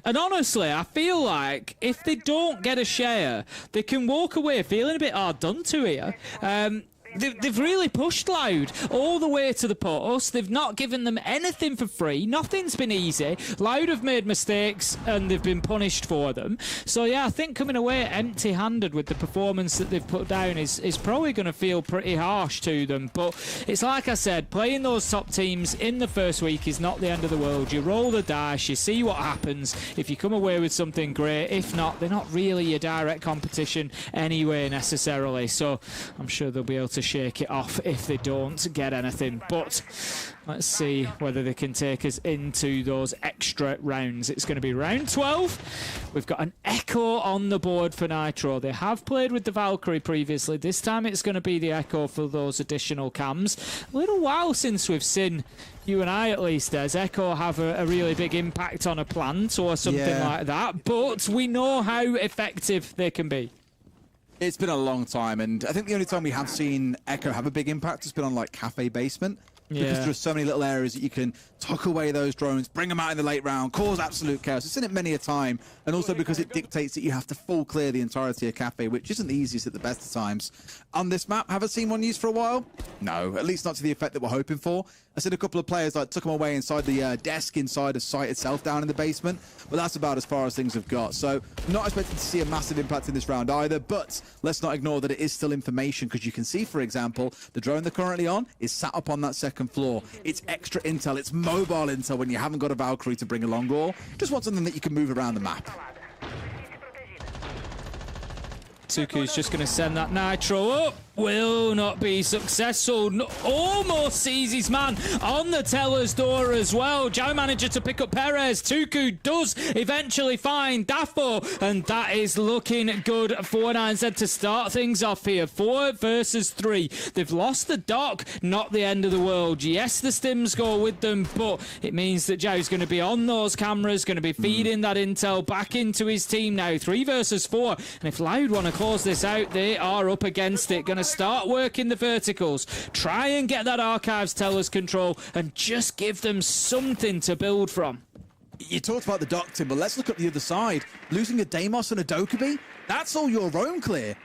And honestly, I feel like if they don't get a share, they can walk away feeling a bit hard done to here. They've really pushed Loud all the way to the post. They've not given them anything for free. Nothing's been easy. Loud have made mistakes and they've been punished for them. So yeah, I think coming away empty-handed with the performance that they've put down is probably going to feel pretty harsh to them. But it's like I said, playing those top teams in the first week is not the end of the world. You roll the dice, you see what happens. If you come away with something great, if not, they're not really your direct competition anyway necessarily. So I'm sure they'll be able to shake it off if they don't get anything, but let's see whether they can take us into those extra rounds. It's going to be round 12. We've got an Echo on the board for Nitro. They have played with the Valkyrie previously. This time it's going to be the Echo for those additional cams. A little while since we've seen, you and I at least, as Echo have a really big impact on a plant or something like that, but we know how effective they can be. It's been a long time, and I think the only time we have seen Echo have a big impact has been on like Cafe Basement. Because there are so many little areas that you can tuck away those drones, bring them out in the late round, cause absolute chaos. I've seen it many a time, and also because it dictates that you have to full clear the entirety of Cafe, which isn't the easiest at the best of times. On this map, have I seen one used for a while? No, at least not to the effect that we're hoping for. I seen a couple of players like took them away inside the desk inside of site itself down in the basement, but that's about as far as things have got. So not expecting to see a massive impact in this round either, but let's not ignore that it is still information, because you can see, for example, the drone they're currently on is sat up on that second floor. It's extra intel, it's mobile intel when you haven't got a Valkyrie to bring along, or just want something that you can move around the map. Tuku's just going to send that Nitro up. Will not be successful. Almost sees his man on the teller's door as well. Zhao manager to pick up Perez. Tuku does eventually find Daffo, and that is looking good for 9Z to start things off here. 4 versus 3. They've lost the dock, not the end of the world. Yes, the stims go with them, but it means that Zhao's going to be on those cameras, going to be feeding that intel back into his team now. 3 versus 4, and if Loud want to close this out, they are up against it. Going to start working the verticals, try and get that archives tellers control, and just give them something to build from. You talked about the dock, Tim, but let's look at the other side. Losing a Deimos and a Dokkaebi, that's all your own clear.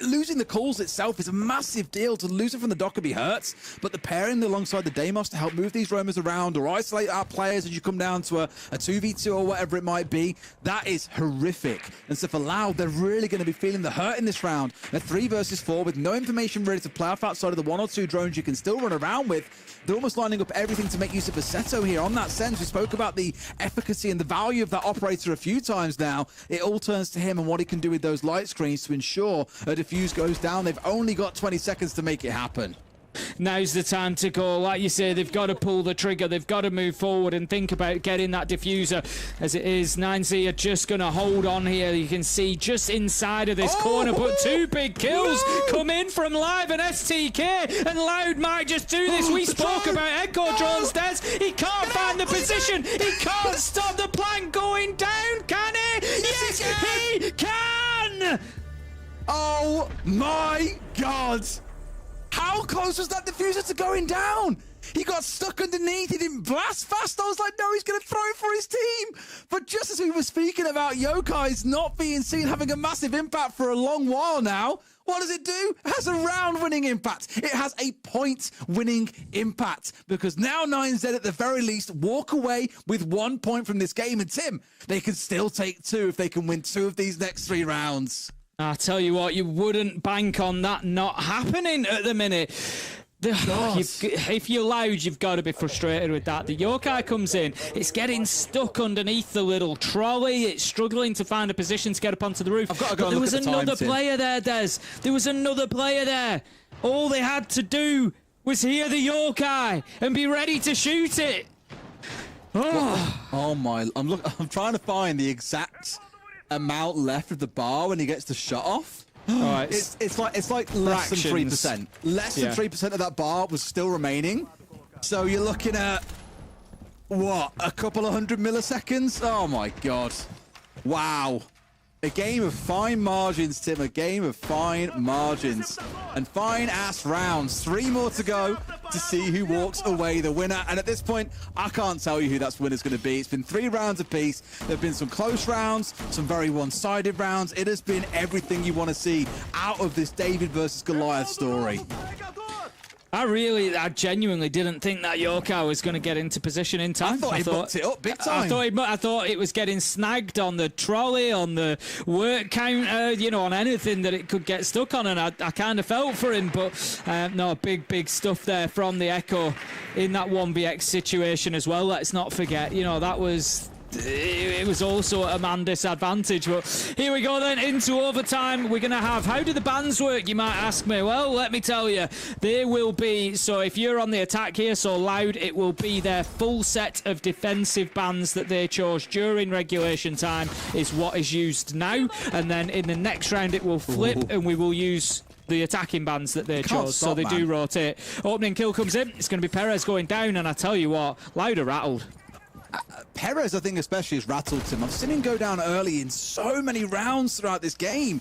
Losing the calls itself is a massive deal. To lose it from the Dokkaebi hurts, but the pairing alongside the Deimos to help move these roamers around or isolate our players as you come down to a 2v2 or whatever it might be, that is horrific. And so for Loud, they're really going to be feeling the hurt in this round. A 3 versus 4 with no information ready to play off outside of the 1 or 2 drones you can still run around with. They're almost lining up everything to make use of Veto here. On that sense, we spoke about the efficacy and the value of that operator a few times now. It all turns to him and what he can do with those light screens to ensure a defuse goes down. They've only got 20 seconds to make it happen. Now's the time to go. Like you say, they've got to pull the trigger. They've got to move forward and think about getting that diffuser. As it is, 9Z are just going to hold on here. You can see just inside of this corner, but 2 big kills come in from Live and STK, and Loud might just do this. We spoke about Echo Drone's deaths. He can't find the position. He can't stop the plank going down, can he? Yes, he can! Oh my God! How close was that diffuser to going down? He got stuck underneath. He didn't blast fast. I was like, no, he's going to throw it for his team. But just as we were speaking about Yokai's not being seen having a massive impact for a long while now, what does it do? It has a round-winning impact. It has a point-winning impact, because now 9Z at the very least walk away with 1 point from this game. And Tim, they can still take 2 if they can win 2 of these next 3 rounds. I tell you what, you wouldn't bank on that not happening at the minute. If you're Loud, you've got to be frustrated with that. The Yokai comes in, it's getting stuck underneath the little trolley, it's struggling to find a position to get up onto the roof. I've got to go but there was another player there, Des. There was another player there. All they had to do was hear the Yokai and be ready to shoot it. Oh my! I'm trying to find the exact amount left of the bar when he gets the shot off. Right. It's like less than 3%. Less than 3% of that bar was still remaining. So you're looking at what, a couple of 100 milliseconds? Oh my God! Wow. A game of fine margins, Tim. A game of fine margins and fine-ass rounds. 3 more to go to see who walks away the winner. And at this point, I can't tell you who that winner's going to be. It's been 3 rounds apiece. There have been some close rounds, some very one-sided rounds. It has been everything you want to see out of this David versus Goliath story. I genuinely didn't think that Yokai was going to get into position in time. I thought he booked it up big time. I thought it was getting snagged on the trolley, on the work counter, you know, on anything that it could get stuck on, and I kind of felt for him, but no, big stuff there from the Echo in that 1vx situation as well. Let's not forget, you know, that was... It was also a man disadvantage, but here we go then into overtime. We're going to have, how do the bans work, you might ask me? Well, let me tell you, there will be, so if you're on the attack here, so Loud, it will be their full set of defensive bans that they chose during regulation time is what is used now, and then in the next round it will flip and we will use the attacking bans that they chose, so they do rotate. Opening kill comes in, it's going to be Perez going down, and I tell you what, Loud are rattled. Perez, I think especially, has rattled him. I've seen him go down early in so many rounds throughout this game.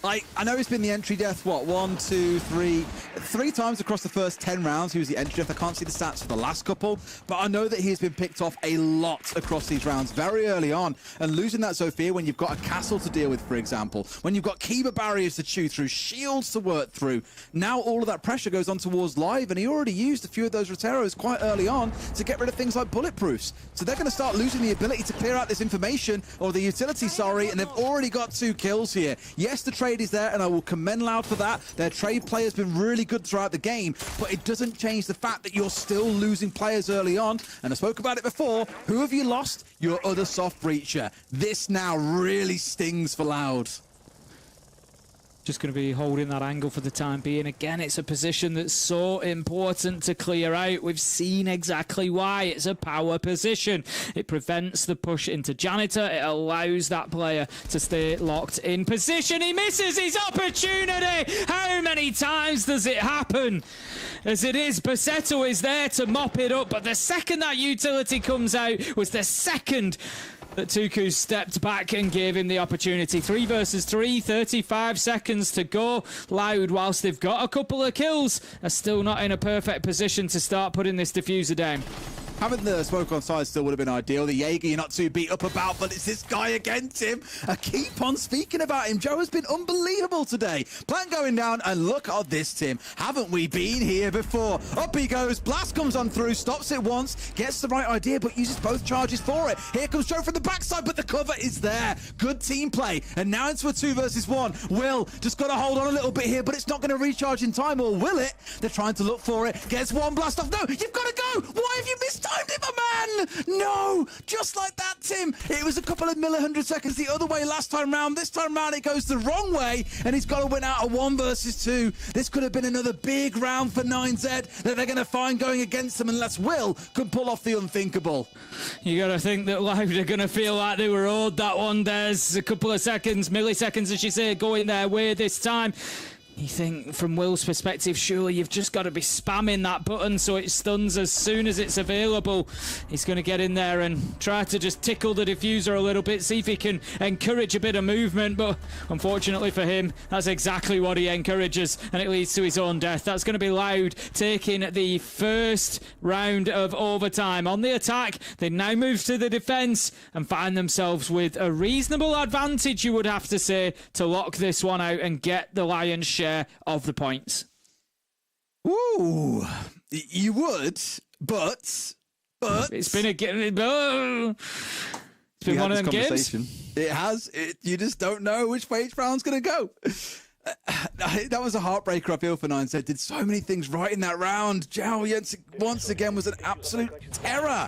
Like, I know it's been the entry death, what, 1, 2, 3 times across the first 10 rounds he was the entry death. I can't see the stats for the last couple, but I know that he's been picked off a lot across these rounds very early on. And losing that Zofia when you've got a castle to deal with, for example, when you've got Kiba barriers to chew through, shields to work through, now all of that pressure goes on towards Live, and he already used a few of those Roteros quite early on to get rid of things like bulletproofs. So they're going to start losing the ability to clear out this information, or the utility, sorry, and they've already got 2 kills here. Yes, the trade is there, and I will commend Loud for that. Their trade play has been really good throughout the game, but it doesn't change the fact that you're still losing players early on. And I spoke about it before. Who have you lost? Your other soft breacher. This now really stings for Loud. Just going to be holding that angle for the time being. Again, it's a position that's so important to clear out. We've seen exactly why. It's a power position. It prevents the push into Janitor. It allows that player to stay locked in position. He misses his opportunity. How many times does it happen? As it is, Basetto is there to mop it up, but the second that utility comes out was the second that Tuku stepped back and gave him the opportunity. 3 versus 3, 35 seconds to go. Loud, whilst they've got a couple of kills, are still not in a perfect position to start putting this diffuser down. Having the smoke on side still would have been ideal. The Jaeger you're not too beat up about, but it's this guy again, Tim. I keep on speaking about him. Joe has been unbelievable today. Plant going down, and look at this, Tim. Haven't we been here before? Up he goes. Blast comes on through, stops it once, gets the right idea, but uses both charges for it. Here comes Joe from the backside, but the cover is there. Good team play. And now into a 2 versus 1. Will just got to hold on a little bit here, but it's not going to recharge in time, or will it? They're trying to look for it. Gets one blast off. No, you've got to go. Why have you missed timed it, my man! No! Just like that, Tim. It was a couple of 100 seconds the other way last time round. This time round, it goes the wrong way, and he's got to win out of 1 versus 2. This could have been another big round for 9Z that they're going to find going against them unless Will can pull off the unthinkable. You got to think that Loud are going to feel like they were owed that one. There's a couple of seconds, milliseconds, as you say, going their way this time. You think, from Will's perspective, surely you've just got to be spamming that button so it stuns as soon as it's available. He's going to get in there and try to just tickle the diffuser a little bit, see if he can encourage a bit of movement, but unfortunately for him, that's exactly what he encourages, and it leads to his own death. That's going to be Loud taking the first round of overtime. On the attack, they now move to the defence and find themselves with a reasonable advantage, you would have to say, to lock this one out and get the lion's share of the points. Ooh, you would, but it's been a it's been one of them games. It has. You just don't know which way each round's going to go. That was a heartbreaker, I feel, for 9Z. Did so many things right in that round. Zhao once again was an absolute terror,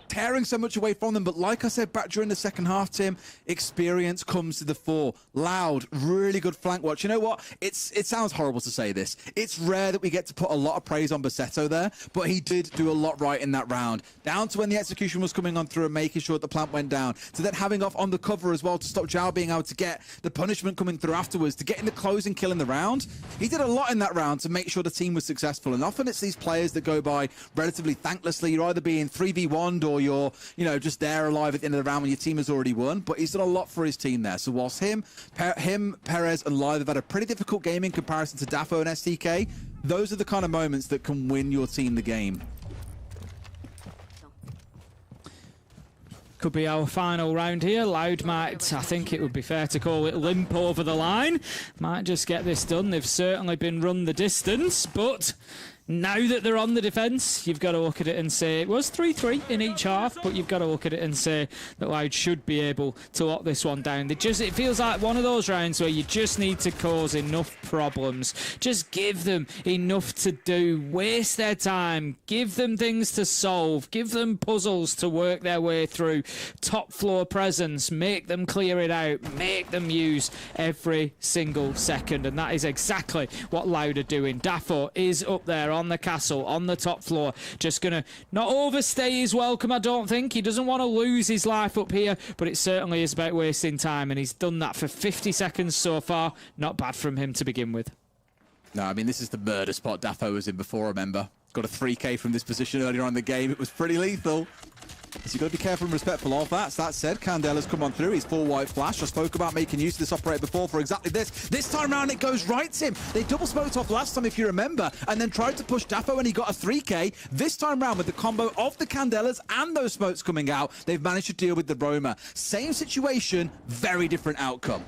tearing so much away from them. But like I said back during the second half, Tim, experience comes to the fore. Loud, really good flank watch. You know what? It sounds horrible to say this. It's rare that we get to put a lot of praise on Veto there, but he did do a lot right in that round. Down to when the execution was coming on through and making sure that the plant went down, to then having off on the cover as well to stop Zhao being able to get the punishment coming through afterwards, to getting the closing kill in the round. He did a lot in that round to make sure the team was successful. And often it's these players that go by relatively thanklessly. You're either being 3v1'd or you're, just there alive at the end of the round when your team has already won. But he's done a lot for his team there. So whilst him, Perez, and Live have had a pretty difficult game in comparison to Dafo and STK, those are the kind of moments that can win your team the game. Could be our final round here. Loud might, I think it would be fair to call it, limp over the line. Might just get this done. They've certainly been run the distance, but now that they're on the defence, you've got to look at it and say it was 3-3 in each half, but you've got to look at it and say that Loud should be able to lock this one down. It feels like one of those rounds where you just need to cause enough problems. Just give them enough to do. Waste their time. Give them things to solve. Give them puzzles to work their way through. Top floor presence. Make them clear it out. Make them use every single second. And that is exactly what Loud are doing. Dafo is up there on the castle, on the top floor. Just going to not overstay his welcome, I don't think. He doesn't want to lose his life up here, but it certainly is about wasting time, and he's done that for 50 seconds so far. Not bad from him to begin with. No, I mean, this is the murder spot Dafo was in before, remember? Got a 3K from this position earlier on in the game. It was pretty lethal. So you've got to be careful and respectful of that. So that said, Candela's come on through. He's full white flash. I spoke about making use of this operator before for exactly this. This time round, it goes right, Tim. They double smoked off last time, if you remember, and then tried to push Dafo, and he got a 3K. This time round, with the combo of the Candelas and those smokes coming out, they've managed to deal with the Roma. Same situation, very different outcome.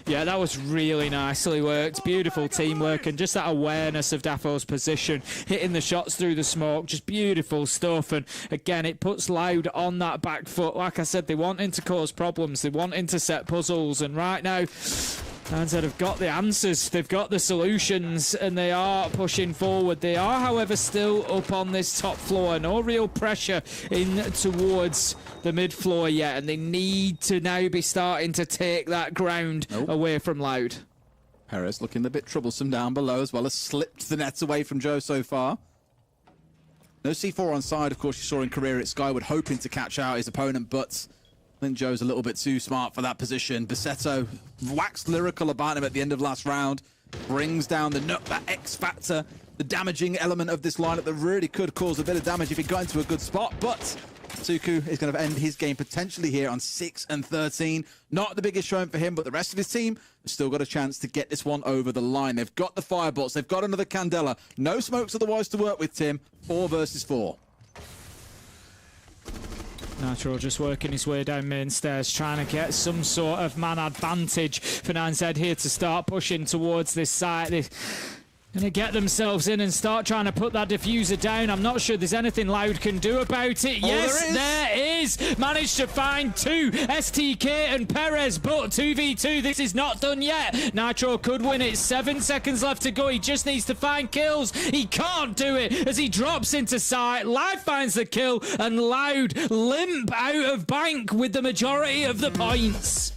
Yeah, that was really nicely worked. Beautiful teamwork and just that awareness of Dafo's position, hitting the shots through the smoke, just beautiful stuff. And again, it puts Loud on that back foot. Like I said, they wanting to cause problems, they wanting to set puzzles, and right now, Lions have got the answers, they've got the solutions, and they are pushing forward. They are, however, still up on this top floor. No real pressure in towards the mid floor yet, and they need to now be starting to take that ground away from Loud. Perez looking a bit troublesome down below, as well as slipped the nets away from Joe so far. No C4 on side, of course, you saw in career at Skyward, hoping to catch out his opponent, but I think Joe's a little bit too smart for that position. Veto waxed lyrical about him at the end of last round. Brings down the nut, that X factor, the damaging element of this lineup that really could cause a bit of damage if he got into a good spot. But Suku is going to end his game potentially here on 6-13. Not the biggest showing for him, but the rest of his team has still got a chance to get this one over the line. They've got the firebots, they've got another Candela. No smokes otherwise to work with, Tim. 4 versus 4. Natural just working his way down main stairs, trying to get some sort of man advantage for 9Z here to start pushing towards this side. Gonna get themselves in and start trying to put that diffuser down. I'm not sure there's anything Loud can do about it. Yes, there is. Managed to find two, STK and Perez, but 2v2. This is not done yet. Nitro could win it. 7 seconds left to go. He just needs to find kills. He can't do it as he drops into sight. Live finds the kill, and Loud limp out of bank with the majority of the points.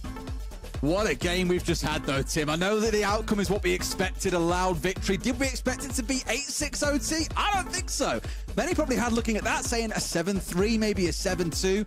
What a game we've just had, though, Tim. I know that the outcome is what we expected, a Loud victory. Did we expect it to be 8-6 OT? I don't think so. Many probably had looking at that, saying a 7-3, maybe a 7-2.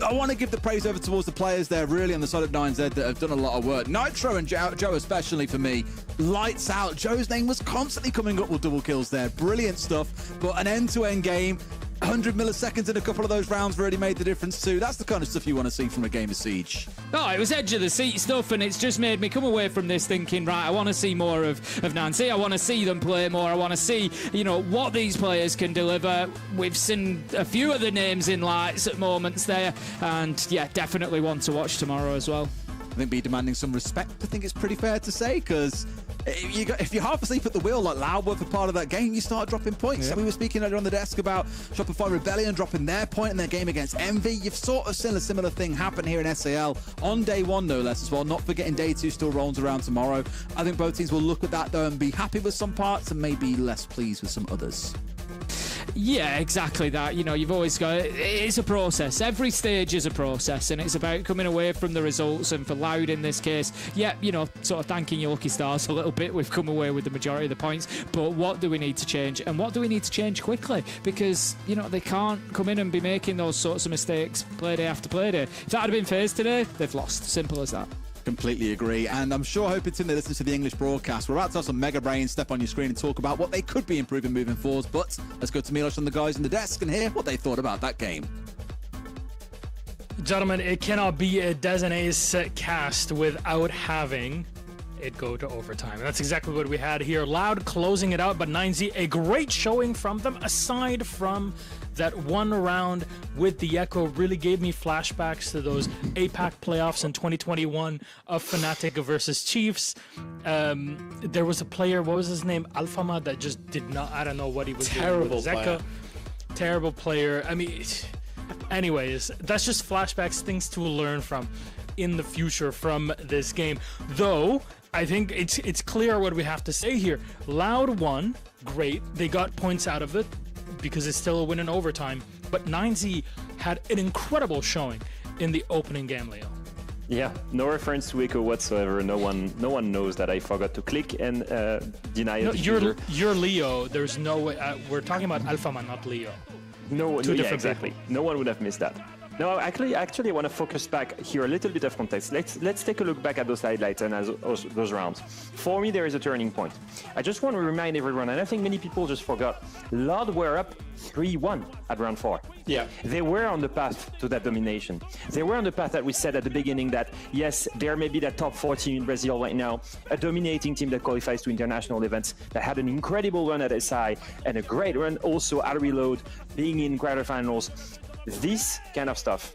I want to give the praise over towards the players there, really, on the side of 9Z that have done a lot of work. Nitro and Joe, especially for me, lights out. Joe's name was constantly coming up with double kills there. Brilliant stuff, but an end-to-end game. 100 milliseconds in a couple of those rounds really made the difference too. That's the kind of stuff you want to see from a game of Siege. Oh, it was edge of the seat stuff, and it's just made me come away from this thinking, right, I want to see more of Nancy. I want to see them play more. I want to see, you know, what these players can deliver. We've seen a few of the names in lights at moments there, and yeah, definitely one to watch tomorrow as well. I think be demanding some respect, I think it's pretty fair to say, because if you're half asleep at the wheel like Loud were for part of that game, you start dropping points. Yeah. So we were speaking earlier on the desk about Shopify Rebellion dropping their point in their game against Envy. You've sort of seen a similar thing happen here in SAL on day one, no less, as well. Not forgetting day two still rolls around tomorrow. I think both teams will look at that, though, and be happy with some parts and maybe less pleased with some others. Yeah, exactly that. You know, you've always got, it's a process. Every stage is a process, and it's about coming away from the results. And for Loud in this case, yeah, you know, sort of thanking your lucky stars a little bit. We've come away with the majority of the points, but what do we need to change, and what do we need to change quickly? Because, you know, they can't come in and be making those sorts of mistakes play day after play day. If that had been FaZe today, they've lost. Simple as that. Completely agree, and I'm sure hoping Tim they listen to the English broadcast. We're about to have some mega brains step on your screen and talk about what they could be improving moving forwards, but let's go to Milos and the guys in the desk and hear what they thought about that game. Gentlemen, it cannot be a Designates cast without having it go to overtime. And that's exactly what we had here. Loud closing it out, but 9Z, a great showing from them, aside from that one round with the Echo. Really gave me flashbacks to those APAC playoffs in 2021 of Fnatic versus Chiefs. There was a player, what was his name? Alphama, that just did not, I don't know what he was doing with Echo. Terrible player. I mean, anyways, that's just flashbacks, things to learn from in the future from this game. Though, I think it's clear what we have to say here. Loud won, great. They got points out of it, because it's still a win in overtime. But 9Z had an incredible showing in the opening game, Leo. Yeah, no reference to Echo whatsoever. No one knows that I forgot to click and deny it. No, you're Leo. There's no way. We're talking about Alphaman, not Leo. No, yeah, exactly. People. No one would have missed that. No, actually, I want to focus back here a little bit of context. Let's take a look back at those highlights and those rounds. For me, there is a turning point. I just want to remind everyone, and I think many people just forgot, Loud were up 3-1 at round 4. Yeah. They were on the path to that domination. They were on the path that we said at the beginning that, yes, there may be that top 4 team in Brazil right now, a dominating team that qualifies to international events, that had an incredible run at SI, and a great run also at Reload, being in quarterfinals. This kind of stuff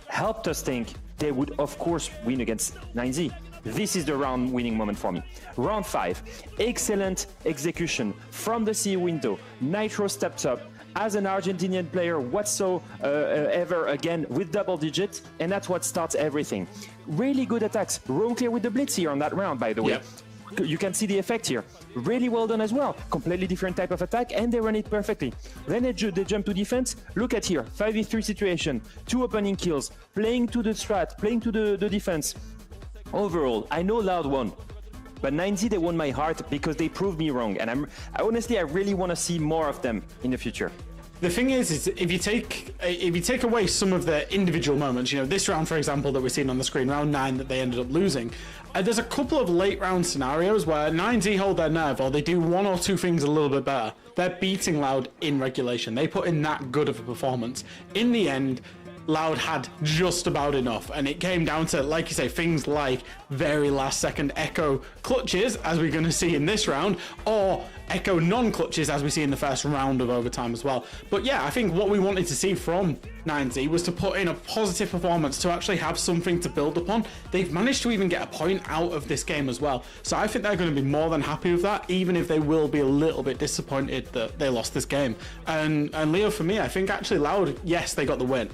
helped us think they would, of course, win against 9Z. This is the round winning moment for me. Round 5, excellent execution from the CE window. Nitro steps up as an Argentinian player whatsoever again with double digits, and that's what starts everything. Really good attacks. Roam clear with the blitz here on that round, by the way. Yep. You can see the effect here. Really well done as well. Completely different type of attack, and they run it perfectly. Then they jump to defense. Look at here, 5v3 situation, 2 opening kills, playing to the strat, playing to the defense. Overall, I know Loud won, but 9Z, they won my heart because they proved me wrong, and I honestly really want to see more of them in the future. The thing is if you take away some of the individual moments, you know, this round, for example, that we're seeing on the screen, round 9 that they ended up losing, there's a couple of late round scenarios where 9Z hold their nerve, or they do 1 or 2 things a little bit better. They're beating Loud in regulation. They put in that good of a performance. In the end, Loud had just about enough, and it came down to, like you say, things like very last second Echo clutches, as we're going to see in this round, or echo non-clutches as we see in the first round of overtime as well. But yeah, I think what we wanted to see from 9Z was to put in a positive performance, to actually have something to build upon. They've managed to even get a point out of this game as well. So I think they're going to be more than happy with that, even if they will be a little bit disappointed that they lost this game. And Leo, for me, I think actually Loud, yes, they got the win.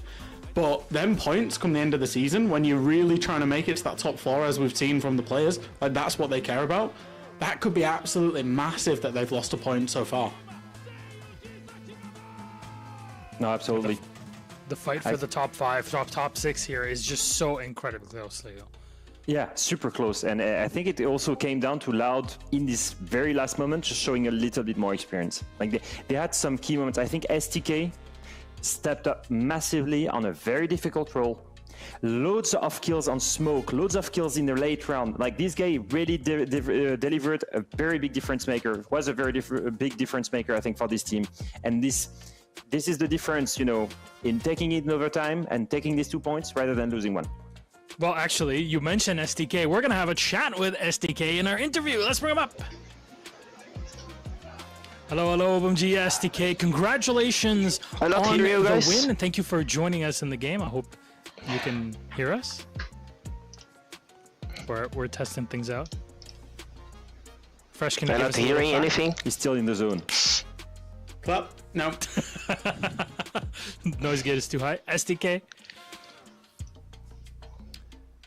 But them points come the end of the season, when you're really trying to make it to that top 4, as we've seen from the players, like that's what they care about. That could be absolutely massive that they've lost a point so far. No, absolutely. The fight for the top 5, top 6 here is just so incredibly close, Leo. Yeah, super close. And I think it also came down to Loud in this very last moment, just showing a little bit more experience. Like they had some key moments. I think STK stepped up massively on a very difficult role. Loads of kills on smoke, loads of kills in the late round. Like this guy really delivered a very big difference maker. Was a very big difference maker, I think, for this team. And this is the difference, you know, in taking it in overtime and taking these 2 points rather than losing one. Well, actually, you mentioned SDK. We're gonna have a chat with SDK in our interview. Let's bring him up. Hello, OpenG SDK. Congratulations on the win, and thank you for joining us in the game. I hope you can hear us. We're testing things out. Fresh, can you give us hearing anything? He's still in the zone. Clap? No. Noise gate is too high. SDK.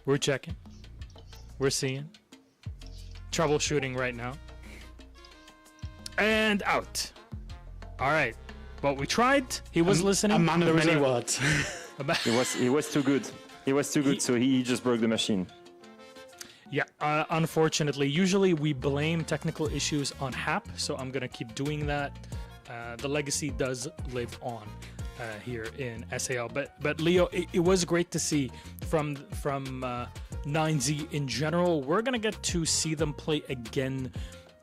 We're checking. We're seeing. Troubleshooting right now. And out. All right. Well, we tried. He was listening. A man of many words. He was too good. He was too good, so he just broke the machine. Yeah, unfortunately, usually we blame technical issues on Hap, so I'm gonna keep doing that. The legacy does live on here in SAL, but Leo, it was great to see from 9Z in general. We're gonna get to see them play again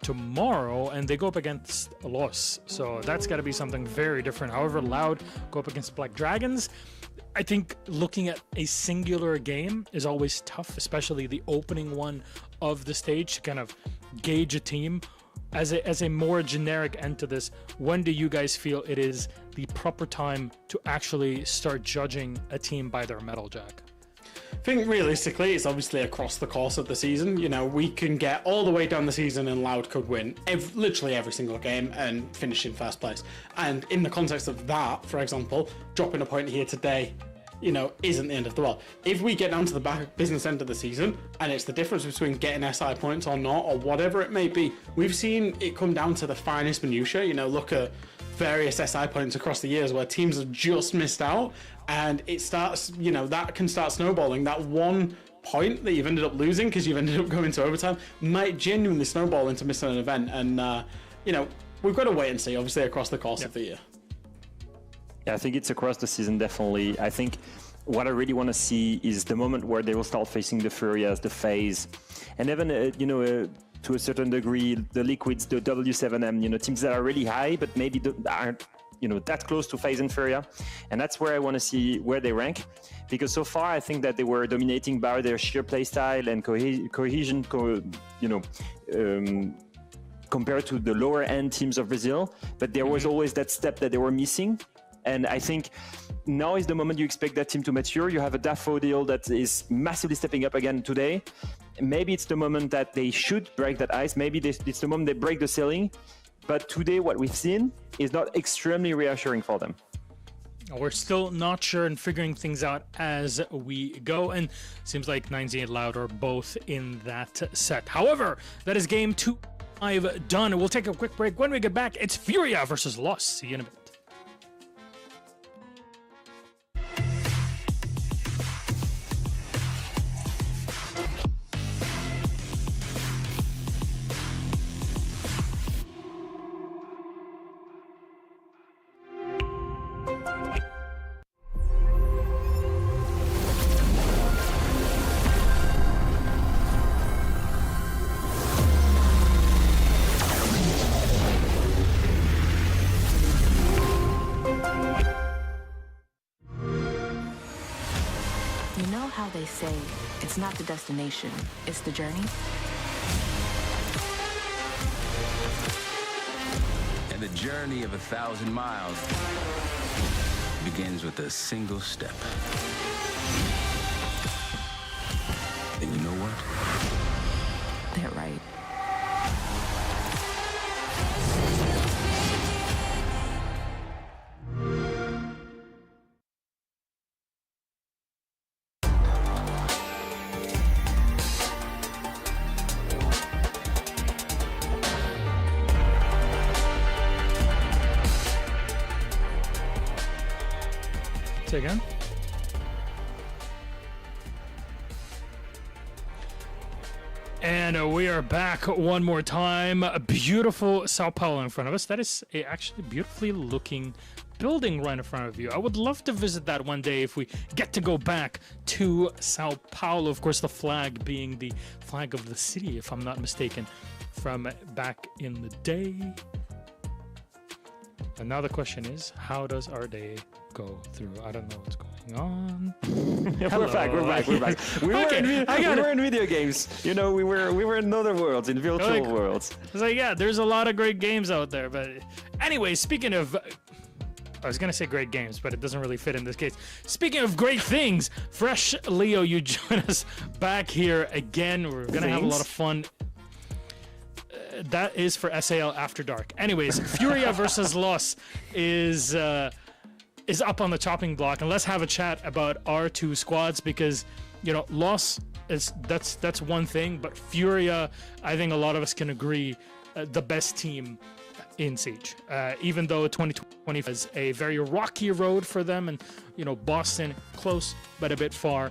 tomorrow, and they go up against a loss, so that's got to be something very different. However, Loud go up against Black Dragons. I think looking at a singular game is always tough, especially the opening one of the stage, to kind of gauge a team. As a more generic end to this, when do you guys feel it is the proper time to actually start judging a team by their metal jack? I think realistically, it's obviously across the course of the season. You know, we can get all the way down the season and Loud could win literally every single game and finish in first place. And in the context of that, for example, dropping a point here today, you know, isn't the end of the world. If we get down to the back business end of the season and it's the difference between getting SI points or not, or whatever it may be, we've seen it come down to the finest minutiae. You know, look at various SI points across the years where teams have just missed out, and it starts, you know, that can start snowballing. That 1 point that you've ended up losing because you've ended up going to overtime might genuinely snowball into missing an event. And you know, we've got to wait and see, obviously, across the course of the year. Yeah, I think it's across the season, definitely. I think what I really want to see is the moment where they will start facing the Furias, the FaZe, and even, you know, to a certain degree, the Liquids, the W7M, you know, teams that are really high, but maybe aren't, you know, that close to FaZe and Furia. And that's where I want to see where they rank. Because so far, I think that they were dominating by their sheer play style and cohesion, you know, compared to the lower end teams of Brazil. But there was always that step that they were missing. And I think now is the moment you expect that team to mature. You have a Daffodil that is massively stepping up again today. Maybe it's the moment that they should break that ice. Maybe it's the moment they break the ceiling. But today, what we've seen is not extremely reassuring for them. We're still not sure and figuring things out as we go. And seems like 9Z and Loud are both in that set. However, that is game 2 I've done. We'll take a quick break. When we get back, it's Furia versus Lost. See you in a bit. They say it's not the destination, it's the journey. journey of 1,000 miles begins with a single step. And you know what? They're right. Again. And we are back one more time. A beautiful Sao Paulo in front of us. That is a actually beautifully looking building right in front of you. I would love to visit that one day if we get to go back to Sao Paulo. Of course, the flag being the flag of the city, if I'm not mistaken, from back in the day. And now the question is, how does our day go through? I don't know what's going on. We're back. We were in video games. You know, we were in other worlds, in virtual worlds. It's like, yeah, there's a lot of great games out there. But anyway, speaking of, I was gonna say great games, but it doesn't really fit in this case. Speaking of great things, Fresh Leo, you join us back here again. We're gonna have a lot of fun. That is for SAL After Dark. Anyways, Furia versus Los is up on the chopping block, and let's have a chat about our two squads, because you know, Los is that's one thing, but Furia, I think a lot of us can agree, the best team in Siege. Even though 2020 was a very rocky road for them, and you know, Boston close but a bit far.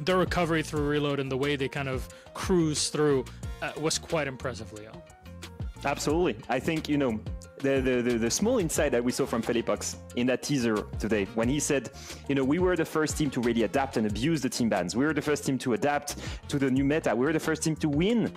Their recovery through reload and the way they kind of cruise through was quite impressive, Leo. Absolutely. I think, you know, the small insight that we saw from Felipox in that teaser today, when he said, you know, we were the first team to really adapt and abuse the team bans. We were the first team to adapt to the new meta. We were the first team to win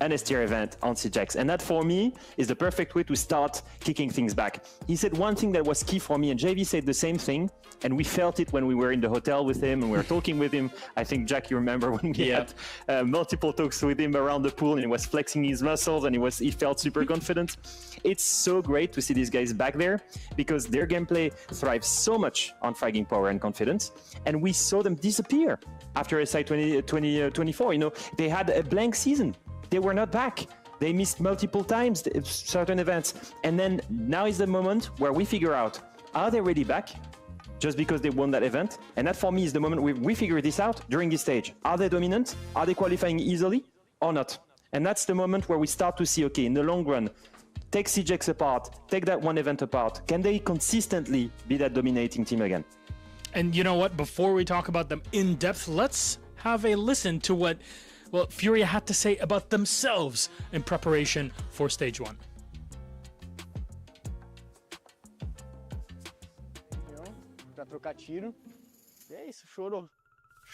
an S-tier event on CJX. And that, for me, is the perfect way to start kicking things back. He said one thing that was key for me, and JV said the same thing, and we felt it when we were in the hotel with him and we were talking with him. I think, Jack, you remember when we had multiple talks with him around the pool, and he was flexing his muscles and he felt super confident. It's so great to see these guys back there, because their gameplay thrives so much on fragging power and confidence, and we saw them disappear after SI 2024. You know, they had a blank season. They were not back. They missed multiple times certain events, and then now is the moment where we figure out, are they really back just because they won that event? And that, for me, is the moment we figure this out during this stage. Are they dominant? Are they qualifying easily or not? And that's the moment where we start to see, okay, in the long run, take CJX apart, take that one event apart. Can they consistently be that dominating team again? And you know what? Before we talk about them in depth, let's have a listen to what, well, Furia had to say about themselves in preparation for stage one. Pra trocar tiro. E é isso, chorou.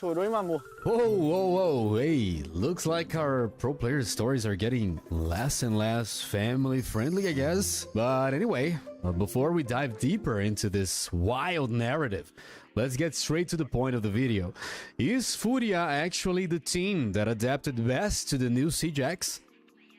Chorou e mamou. Whoa, hey, looks like our pro players' stories are getting less and less family friendly, I guess. But anyway, before we dive deeper into this wild narrative, let's get straight to the point of the video. Is Furia actually the team that adapted best to the new CJX?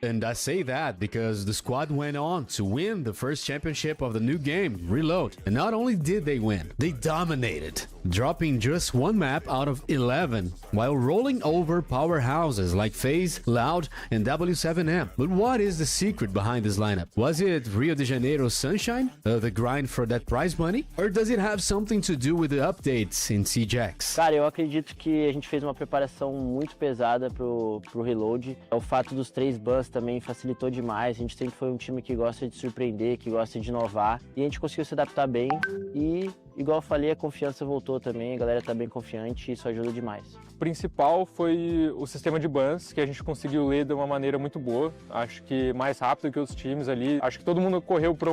And I say that because the squad went on to win the first championship of the new game, Reload. And not only did they win, they dominated, dropping just one map out of 11, while rolling over powerhouses like FaZe, Loud, and W7M. But what is the secret behind this lineup? Was it Rio de Janeiro sunshine, the grind for that prize money? Or does it have something to do with the updates in CJX? Cara, eu acredito que a gente fez uma preparação muito pesada pro Reload. O fato dos 3 bans também facilitou demais. A gente sempre foi um time que gosta de surpreender, que gosta de inovar. E a gente conseguiu se adaptar bem. E, igual eu falei, a confiança voltou também. A galera tá bem confiante e isso ajuda demais. O principal foi o sistema de bans, que a gente conseguiu ler de uma maneira muito boa. Acho que mais rápido que os times ali. Acho que todo mundo correu para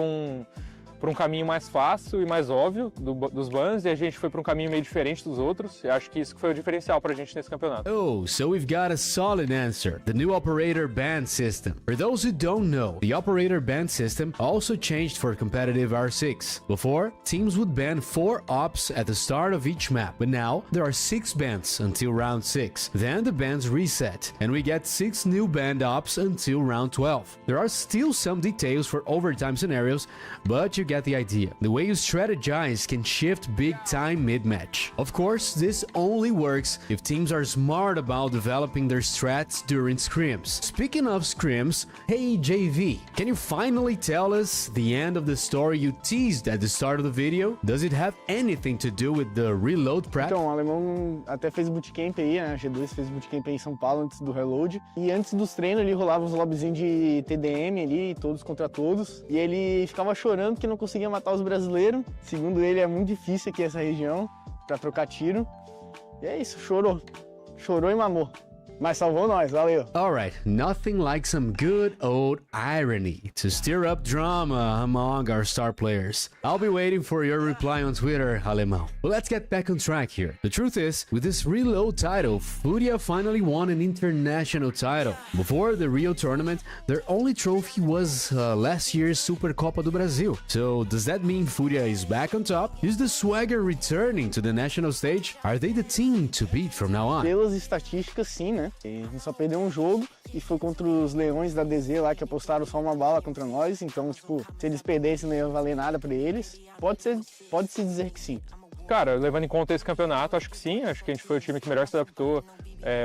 para um caminho mais fácil e mais óbvio dos bans, e a gente foi para um caminho meio diferente dos outros. E acho que isso foi o diferencial para a gente nesse campeonato. Oh, so we've got a solid answer. The new operator ban system. For those who don't know, the operator ban system also changed for competitive R6. Before, teams would ban 4 ops at the start of each map, but now there are 6 bans until round 6. Then the bans reset, and we get 6 new banned ops until round 12. There are still some details for overtime scenarios, but you get the idea. The way you strategize can shift big time mid-match. Of course, this only works if teams are smart about developing their strats during scrims. Speaking of scrims, hey JV, can you finally tell us the end of the story you teased at the start of the video? Does it have anything to do with the reload prep? Então, o Alemão até fez bootcamp aí, né? A G2 fez bootcamp aí em São Paulo antes do reload. E antes dos treinos ali rolava uns lobbyzinhos de TDM ali, todos contra todos. E ele ficava chorando que não conseguia matar os brasileiros. Segundo ele, é muito difícil aqui essa região pra trocar tiro. E é isso, chorou. Chorou e mamou. Mas salvou nós, valeu. Alright, nothing like some good old irony to stir up drama among our star players. I'll be waiting for your reply on Twitter, Alemão. But let's get back on track here. The truth is, with this reload title, Furia finally won an international title. Before the Rio tournament, their only trophy was last year's Supercopa do Brasil. So does that mean Furia is back on top? Is the swagger returning to the national stage? Are they the team to beat from now on? Pelas estatísticas, sim, né? A gente só perdeu um jogo e foi contra os Leões da DZ lá que apostaram só uma bala contra nós. Então, tipo, se eles perdessem não ia valer nada pra eles. Pode-se dizer que sim. Cara, levando em conta esse campeonato, acho que sim. Acho que a gente foi o time que melhor se adaptou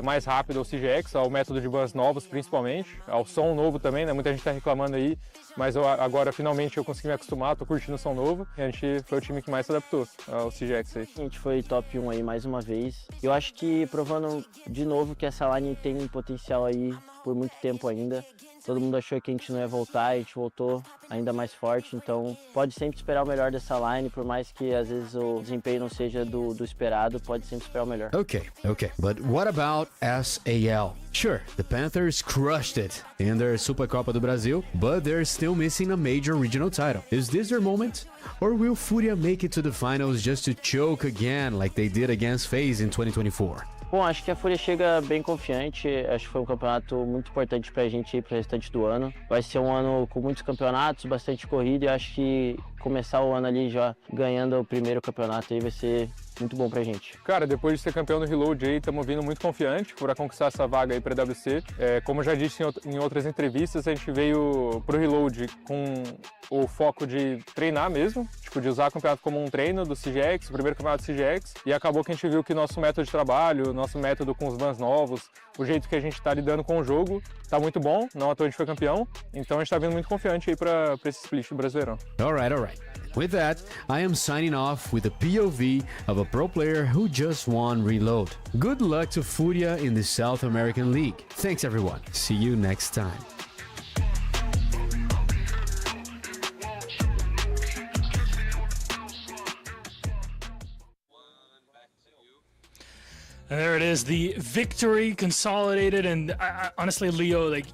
mais rápido ao CGX, ao método de bans novos principalmente, ao som novo também, né? Muita gente tá reclamando aí, mas agora finalmente eu consegui me acostumar, tô curtindo o som novo e a gente foi o time que mais se adaptou ao CGX aí. A gente foi top 1 aí mais uma vez. Eu acho que provando de novo que essa line tem potencial aí por muito tempo ainda. Todo mundo achou que a gente não ia voltar, a gente voltou ainda mais forte, então pode sempre esperar o melhor dessa line, por mais que às vezes o desempenho não seja do esperado, pode sempre esperar o melhor. Okay, but what about SAL? Sure, the Panthers crushed it in their Supercopa do Brasil, but they're still missing a major regional title. Is this their moment? Or will Furia make it to the finals just to choke again like they did against FaZe in 2024? Bom, acho que a Fúria chega bem confiante, acho que foi um campeonato muito importante pra gente ir pro restante do ano. Vai ser um ano com muitos campeonatos, bastante corrida e acho que começar o ano ali já ganhando o primeiro campeonato aí vai ser muito bom pra gente. Cara, depois de ser campeão do Reload aí, estamos vindo muito confiante para conquistar essa vaga aí pra WC. Como já disse em outras entrevistas, a gente veio pro Reload com o foco de treinar mesmo, tipo, de usar o campeonato como um treino do CGX, o primeiro campeonato do CGX, e acabou que a gente viu que nosso método de trabalho, nosso método com os bans novos, o jeito que a gente tá lidando com o jogo, tá muito bom, não à toa a gente foi campeão, então a gente tá vindo muito confiante aí pra esse split do Brasileirão. Alright. With that, I am signing off with a POV of a pro player who just won Reload. Good luck to Furia in the South American League. Thanks everyone. See you next time. And there it is, the victory consolidated. And honestly, Leo, like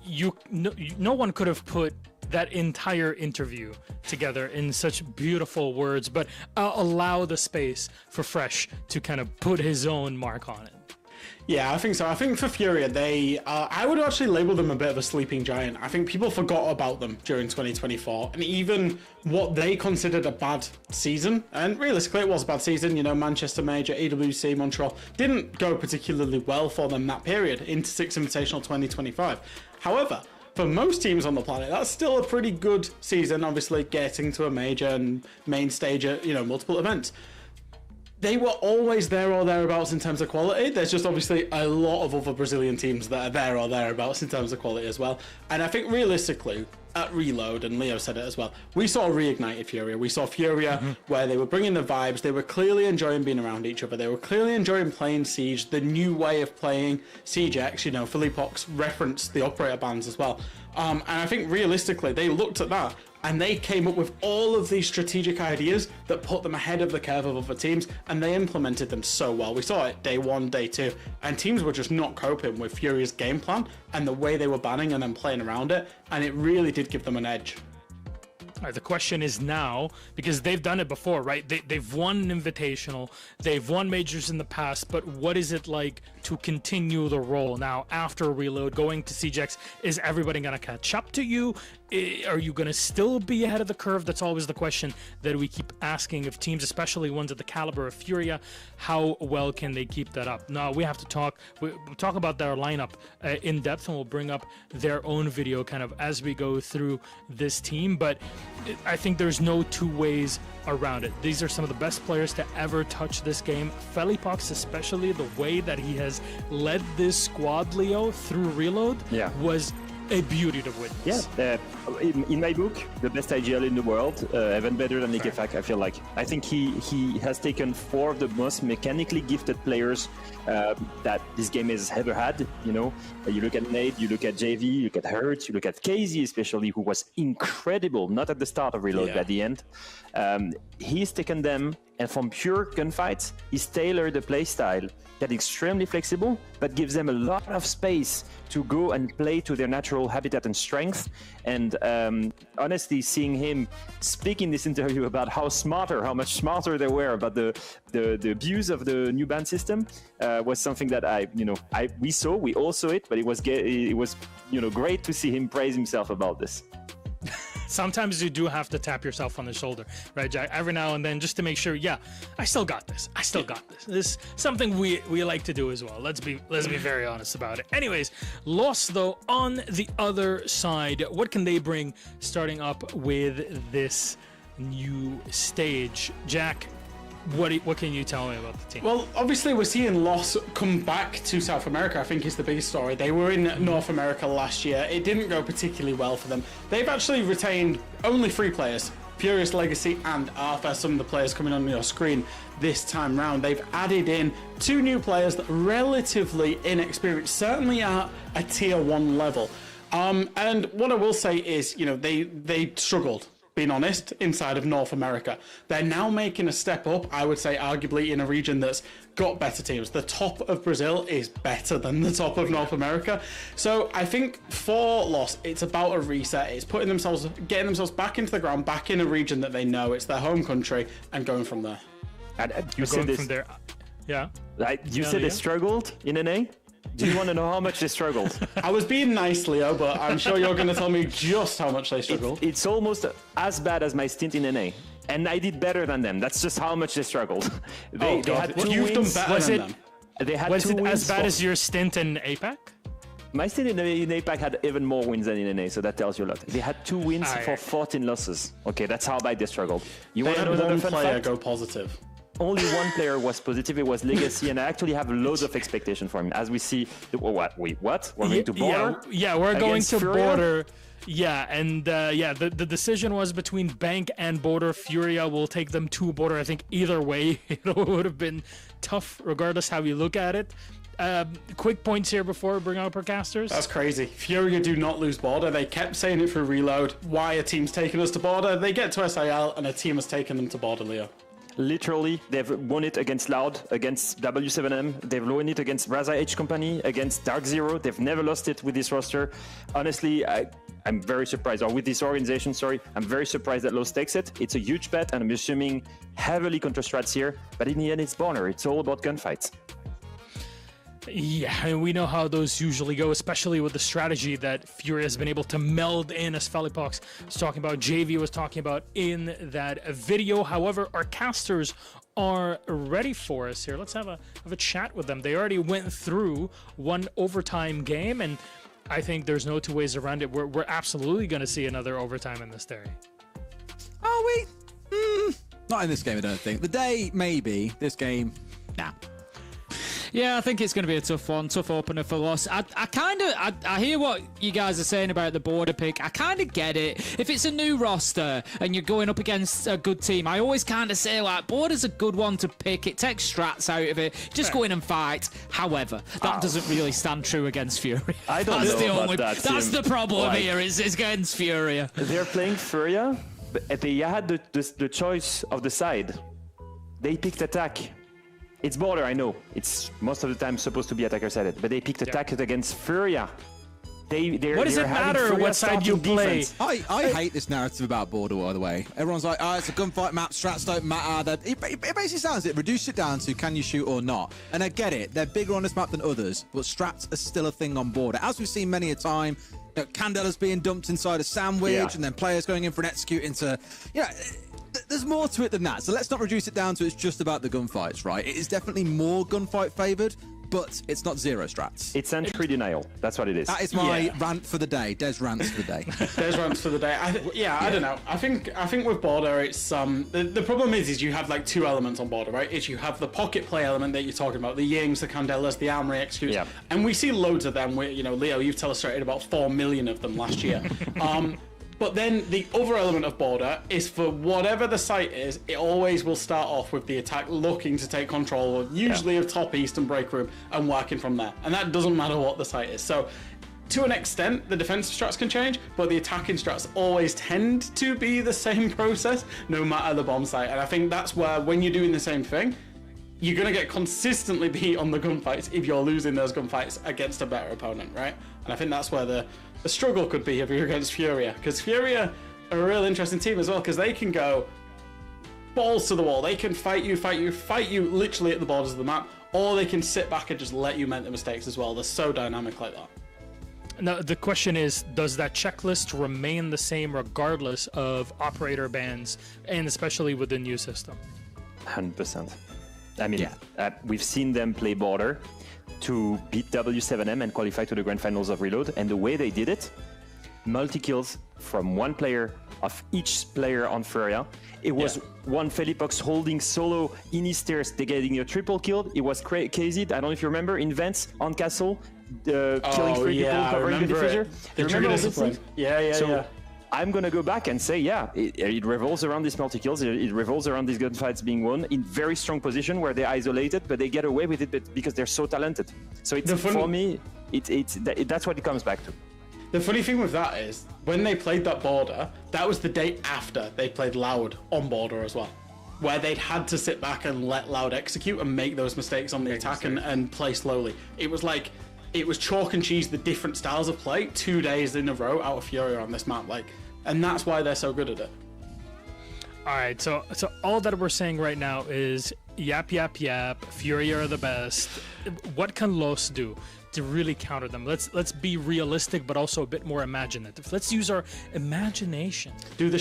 no one could have put that entire interview together in such beautiful words, but I'll allow the space for Fresh to kind of put his own mark on it. Yeah, I think so. I think for Furia, I would actually label them a bit of a sleeping giant. I think people forgot about them during 2024, and even what they considered a bad season, and realistically it was a bad season, you know, Manchester Major, AWC, Montreal, didn't go particularly well for them that period into 6 Invitational 2025. However, for most teams on the planet, that's still a pretty good season, obviously getting to a major and main stage at, you know, multiple events. They were always there or thereabouts in terms of quality. There's just obviously a lot of other Brazilian teams that are there or thereabouts in terms of quality as well. And I think realistically, at Reload, and Leo said it as well, we saw reignited Furia. We saw Furia where they were bringing the vibes. They were clearly enjoying being around each other. They were clearly enjoying playing Siege, the new way of playing CGX. You know, Philippox referenced the operator bans as well. And I think realistically, they looked at that and they came up with all of these strategic ideas that put them ahead of the curve of other teams, and they implemented them so well. We saw it day 1, day 2, and teams were just not coping with Furia's game plan and the way they were banning and then playing around it, and it really did give them an edge. The question is now, because they've done it before, right? They've won an invitational, they've won majors in the past, but what is it like to continue the role now after Reload, going to CGX? Is everybody going to catch up to you? Are you going to still be ahead of the curve? That's always the question that we keep asking of teams, especially ones at the caliber of Furia. How well can they keep that up? Now, we have to talk about their lineup in depth, and we'll bring up their own video kind of as we go through this team, but I think there's no two ways around it. These are some of the best players to ever touch this game. Felipox, especially the way that he has led this squad, Leo, through Reload, was a beauty to witness. Yeah, in my book, the best IGL in the world, even better than Nikefak, I feel like. I think he has taken 4 of the most mechanically gifted players that this game has ever had. You know, you look at Nate, you look at JV, you look at Hurt, you look at KZ especially, who was incredible, not at the start of Reload, but at the end. He's taken them, and from pure gunfights, he's tailored the playstyle that is extremely flexible, but gives them a lot of space to go and play to their natural habitat and strength. And honestly, seeing him speak in this interview about how much smarter they were about the abuse of the new ban system was something that we all saw it, but it was great to see him praise himself about this. Sometimes you do have to tap yourself on the shoulder, right, Jack? Every now and then, just to make sure, I still got this. This is something we like to do as well. Let's be very honest about it. Anyways, Lost, though, on the other side, what can they bring starting up with this new stage? Jack, what can you tell me about the team? Well, obviously we're seeing Lost come back to South America, I think is the biggest story. They were in North America last year. It didn't go particularly well for them. They've actually retained only 3 players, Furious, Legacy and Arthur, some of the players coming on your screen this time round. They've added in 2 new players that are relatively inexperienced, certainly at a tier 1 level. And what I will say is, they struggled, being honest, inside of North America. They're now making a step up, I would say, arguably in a region that's got better teams. The top of Brazil is better than the top of North America. So I think for Lost, it's about a reset. It's getting themselves back into the ground, back in a region that they know. It's their home country, and going from there. And you said this. From there, yeah. You said they struggled in NA. Do you want to know how much they struggled? I was being nice, Leo, but I'm sure you're going to tell me just how much they struggled. It's almost as bad as my stint in NA. And I did better than them. That's just how much they struggled. They had 2 You've wins. done better than them. They had was 2 it wins as bad as your stint in APAC? My stint in APAC had even more wins than in NA, so that tells you a lot. They had 2 wins for 14 losses. Okay, that's how bad they struggled. You want to know another fun fact? Go positive. Only 1 player was positive. It was Legacy, and I actually have loads of expectation for him. As we see, what? We're going to border. Yeah, we're going to Furia? border. Yeah, and the decision was between Bank and Border. Furia will take them to Border. I think either way, it would have been tough, regardless how you look at it. Quick points here before we bring out our casters. That's crazy. Furia do not lose Border. They kept saying it for Reload. Why a team's taking us to Border? They get to SIL, and a team has taken them to Border, Leo. Literally, they've won it against Loud, against W7M. They've won it against Raza H Company, against Dark Zero. They've never lost it with this roster. Honestly, I'm very surprised, or with this organization, sorry. I'm very surprised that Lost takes it. It's a huge bet, and I'm assuming heavily counter-strats here. But in the end, it's Bonner. It's all about gunfights. Yeah, and we know how those usually go, especially with the strategy that Furia has been able to meld in, as Felipox was talking about, JV was talking about in that video. However, our casters are ready for us here. Let's have a chat with them. They already went through 1 overtime game, and I think there's no 2 ways around it. We're absolutely going to see another overtime in this day. Are we? Not in this game, I don't think. The day, maybe. This game, nah. Yeah, I think it's going to be a tough one, tough opener for Lost. I hear what you guys are saying about the border pick. I kind of get it. If it's a new roster and you're going up against a good team, I always kind of say, like, border's a good one to pick. It takes strats out of it. Just go in and fight. However, that doesn't really stand true against Furia. I don't know about that. That's the problem here, is against Furia. They're playing Furia, but they had the choice of the side. They picked attack. It's Border, I know. It's most of the time supposed to be attacker-sided, but they picked attack against Furia. What does it matter what side you play? I hate this narrative about Border, by the way. Everyone's like, oh, it's a gunfight map, strats don't matter. It basically sounds it. Reduce it down to can you shoot or not. And I get it. They're bigger on this map than others, but strats are still a thing on Border. As we've seen many a time, Candela's being dumped inside a sandwich and then players going in for an execute into... There's more to it than that. So let's not reduce it down to it's just about the gunfights, right? It is definitely more gunfight favored, but it's not zero strats. It's entry denial. That's what it is. That is my rant for the day. Des rants for the day. Des rants for the day. I don't know. I think with Border, it's the problem is you have like two elements on Border, right? Is you have the pocket play element that you're talking about, the Yings, the Candelas, the Armory executes, and we see loads of them. Leo, you've illustrated about 4 million of them last year. But then the other element of Border is for whatever the site is, it always will start off with the attack looking to take control, usually of top east and break room, and working from there. And that doesn't matter what the site is. So to an extent, the defensive strats can change, but the attacking strats always tend to be the same process, no matter the bomb site. And I think that's where, when you're doing the same thing, you're going to get consistently beat on the gunfights if you're losing those gunfights against a better opponent, right? And I think that's where the struggle could be if you're against Furia, because Furia are a real interesting team as well, because they can go balls to the wall. They can fight you literally at the borders of the map, or they can sit back and just let you make the mistakes as well. They're so dynamic like that. Now, the question is, does that checklist remain the same regardless of operator bans, and especially with the new system? 100%. I mean, we've seen them play Border to beat W7M and qualify to the grand finals of Reload, and the way they did it, multi-kills from one player of each player on Furia. It was one Felipox holding solo in his stairs, they getting a triple kill. It was crazy. I don't know if you remember, in Vents on Castle, killing 3 people, covering the diffuser. The trigger discipline. Yeah. I'm going to go back and say, it revolves around these multi-kills, it revolves around these gunfights being won in very strong position where they're isolated, but they get away with it because they're so talented. So for me, that's what it comes back to. The funny thing with that is, when they played that Border, that was the day after they played Loud on Border as well, where they'd had to sit back and let Loud execute and make those mistakes on the attack and play slowly. It was like, it was chalk and cheese, the different styles of play, 2 days in a row out of Furia on this map. And that's why they're so good at it. All right, so all that we're saying right now is yap, Furia are the best. What can Los do to really counter them? Let's be realistic, but also a bit more imaginative. Let's use our imagination. Do the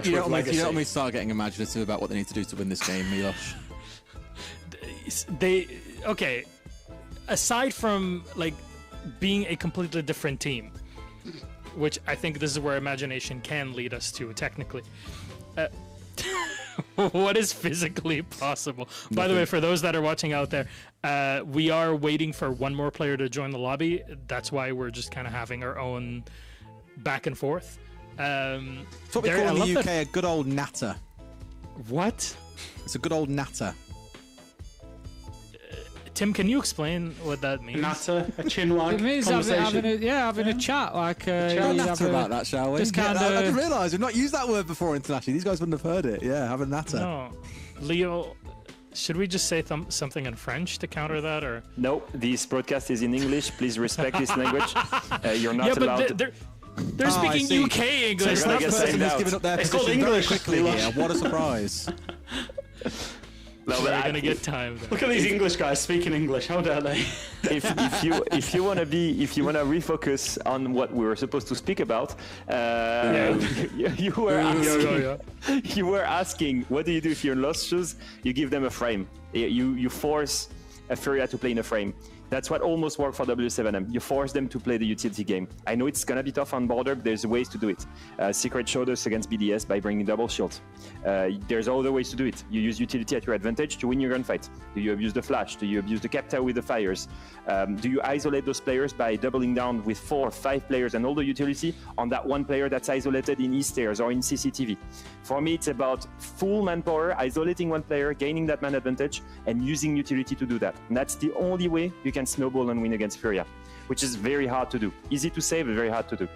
you don't want me to start getting imaginative about what they need to do to win this game, Milos. Okay, aside from being a completely different team, which I think this is where imagination can lead us to, technically. What is physically possible? By the way, for those that are watching out there, we are waiting for one more player to join the lobby. That's why we're just kind of having our own back and forth. It's what we call in the UK a good old natter. What? It's a good old natter. Tim, can you explain what that means? Natter, a chinwag. It means having a chat. Natter about that, shall we? Just I didn't realise we've not used that word before internationally. These guys wouldn't have heard it. Yeah, have a natter. No, Leo, should we just say something in French to counter that, or? No, this broadcast is in English. Please respect this language. You're not allowed. They're speaking UK English. So that person has given up their position very quickly here. What a surprise. No, we're gonna get time. Look at these English guys speaking English. How dare they? if you wanna refocus on what we were supposed to speak about, you were asking, what do you do if you're in Lost shoes? You give them a frame. You force a Furia to play in a frame. That's what almost worked for W7M. You force them to play the utility game. I know it's gonna be tough on Border, but there's ways to do it. Secret showed us against BDS by bringing double shield. There's other ways to do it. You use utility at your advantage to win your gunfight. Do you abuse the flash? Do you abuse the capta with the fires? Do you isolate those players by doubling down with 4 or 5 players and all the utility on that one player that's isolated in E-stairs or in CCTV? For me, it's about full manpower, isolating one player, gaining that man advantage, and using utility to do that. And that's the only way you can snowball and win against Furia, which is very hard to do. Easy to say, but very hard to do.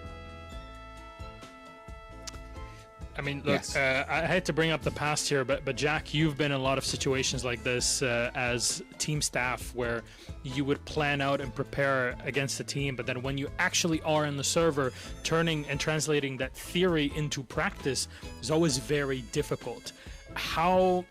I mean, look, Yes. I had to bring up the past here, but Jack, you've been in a lot of situations like this as team staff where you would plan out and prepare against a team, but then when you actually are in the server, turning and translating that theory into practice is always very difficult. How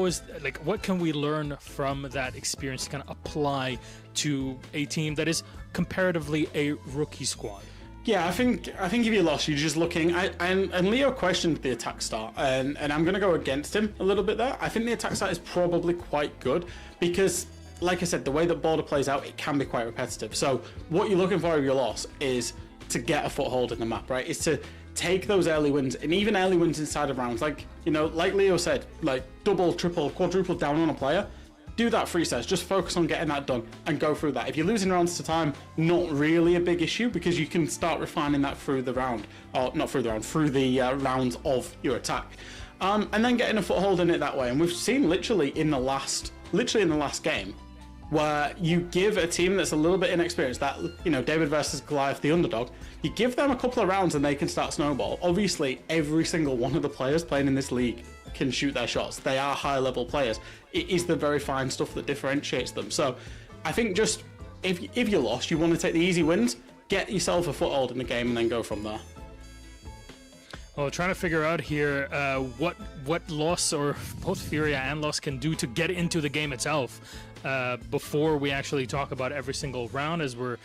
is, like, what can we learn from that experience to kind of apply to a team that is comparatively a rookie squad? Yeah, I think if you lost, you're just looking. And Leo questioned the attack start, and I'm going to go against him a little bit there. I think the attack start is probably quite good because, like I said, the way that Border plays out, it can be quite repetitive. So what you're looking for if you loss is to get a foothold in the map, right? It's to take those early wins, and even early wins inside of rounds. Like, you know, like Leo said, like double, triple, quadruple down on a player. Do that 3 sets, just focus on getting that done and go through that. If you're losing rounds to time, not really a big issue because you can start refining that through the round, or not through the round, through the rounds of your attack. And then getting a foothold in it that way. And we've seen literally in the last game where you give a team that's a little bit inexperienced, that, you know, David versus Goliath, the underdog, you give them a couple of rounds and they can start snowball. Obviously, every single one of the players playing in this league can shoot their shots. They are high level players. It is the very fine stuff that differentiates them. So I think just if you're lost, you want to take the easy wins, get yourself a foothold in the game and then go from there. Well, trying to figure out here what Loss, or both Furia and Loss, can do to get into the game itself before we actually talk about every single round, as we're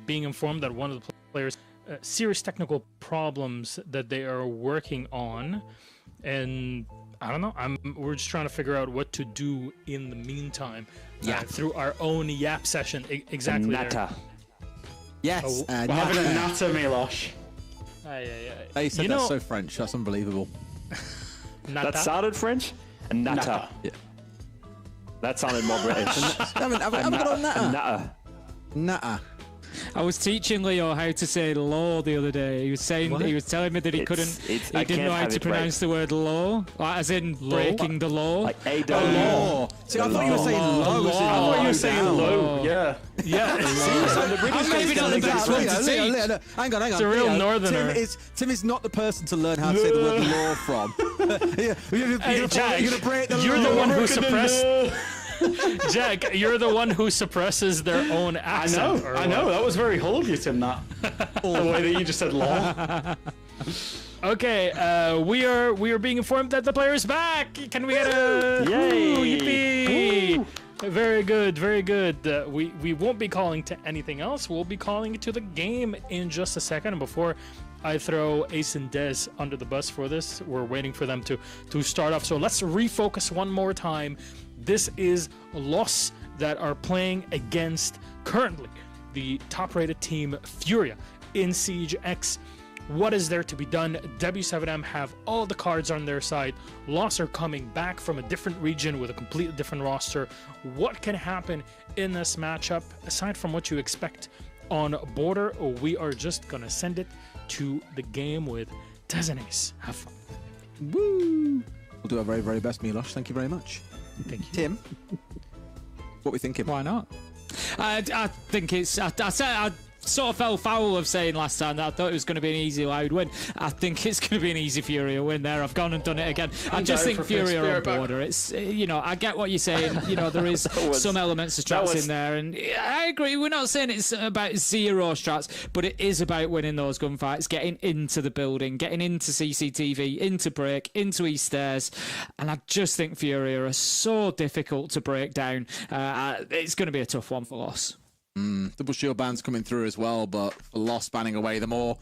being informed that one of the players serious technical problems that they are working on, and I don't know. We're just trying to figure out what to do in the meantime through our own Yap session. Exactly. Nata. Yes. We're having a Nata, Milosh. They said that's so French. That's unbelievable. That sounded French? Nata. Yeah. That sounded more British. Have we got a Nata? Nata. I was teaching Leo how to say law the other day. He was saying he was telling me that he didn't know how to pronounce the word law, like, as in breaking the law. Like law. See, I thought you were saying low. I thought you were saying low. Yeah. Maybe not the best one to teach. Hang on. It's a real northerner. Tim is not the person to learn how to say the word law from. Hey, Jack, you're the one who suppressed. Jack, you're the one who suppresses their own accent. I know. That was very hull of you, Tim, that. The way that you just said law. Okay, we are being informed that the player is back. Can we get a yay? Yippee! Very good, very good. We won't be calling to anything else. We'll be calling to the game in just a second. And before I throw Ace and Dez under the bus for this, we're waiting for them to start off. So let's refocus one more time. This is Loss that are playing against currently the top-rated team Furia in Siege X. What is there to be done? W7M have all the cards on their side. Loss are coming back from a different region with a completely different roster. What can happen in this matchup aside from what you expect on Border? We are just gonna send it to the game with Tez and Ace. Have fun. Woo! We'll do our very, very best, Milosh. Thank you very much. Thank you. Tim, what are we thinking? Why not? I think it's. I sort of fell foul of saying last time that I thought it was going to be an easy loud win. I think it's going to be an easy Furia win there. I've gone and done it again. I just think Furia are on Border. It's, you know, I get what you're saying. You know, there is some elements of strats in there, and I agree. We're not saying it's about zero strats, but it is about winning those gunfights, getting into the building, getting into CCTV, into break, into East Stairs, and I just think Furia are so difficult to break down. It's going to be a tough one for Loss. Double shield bans coming through as well, but for Loss banning away the more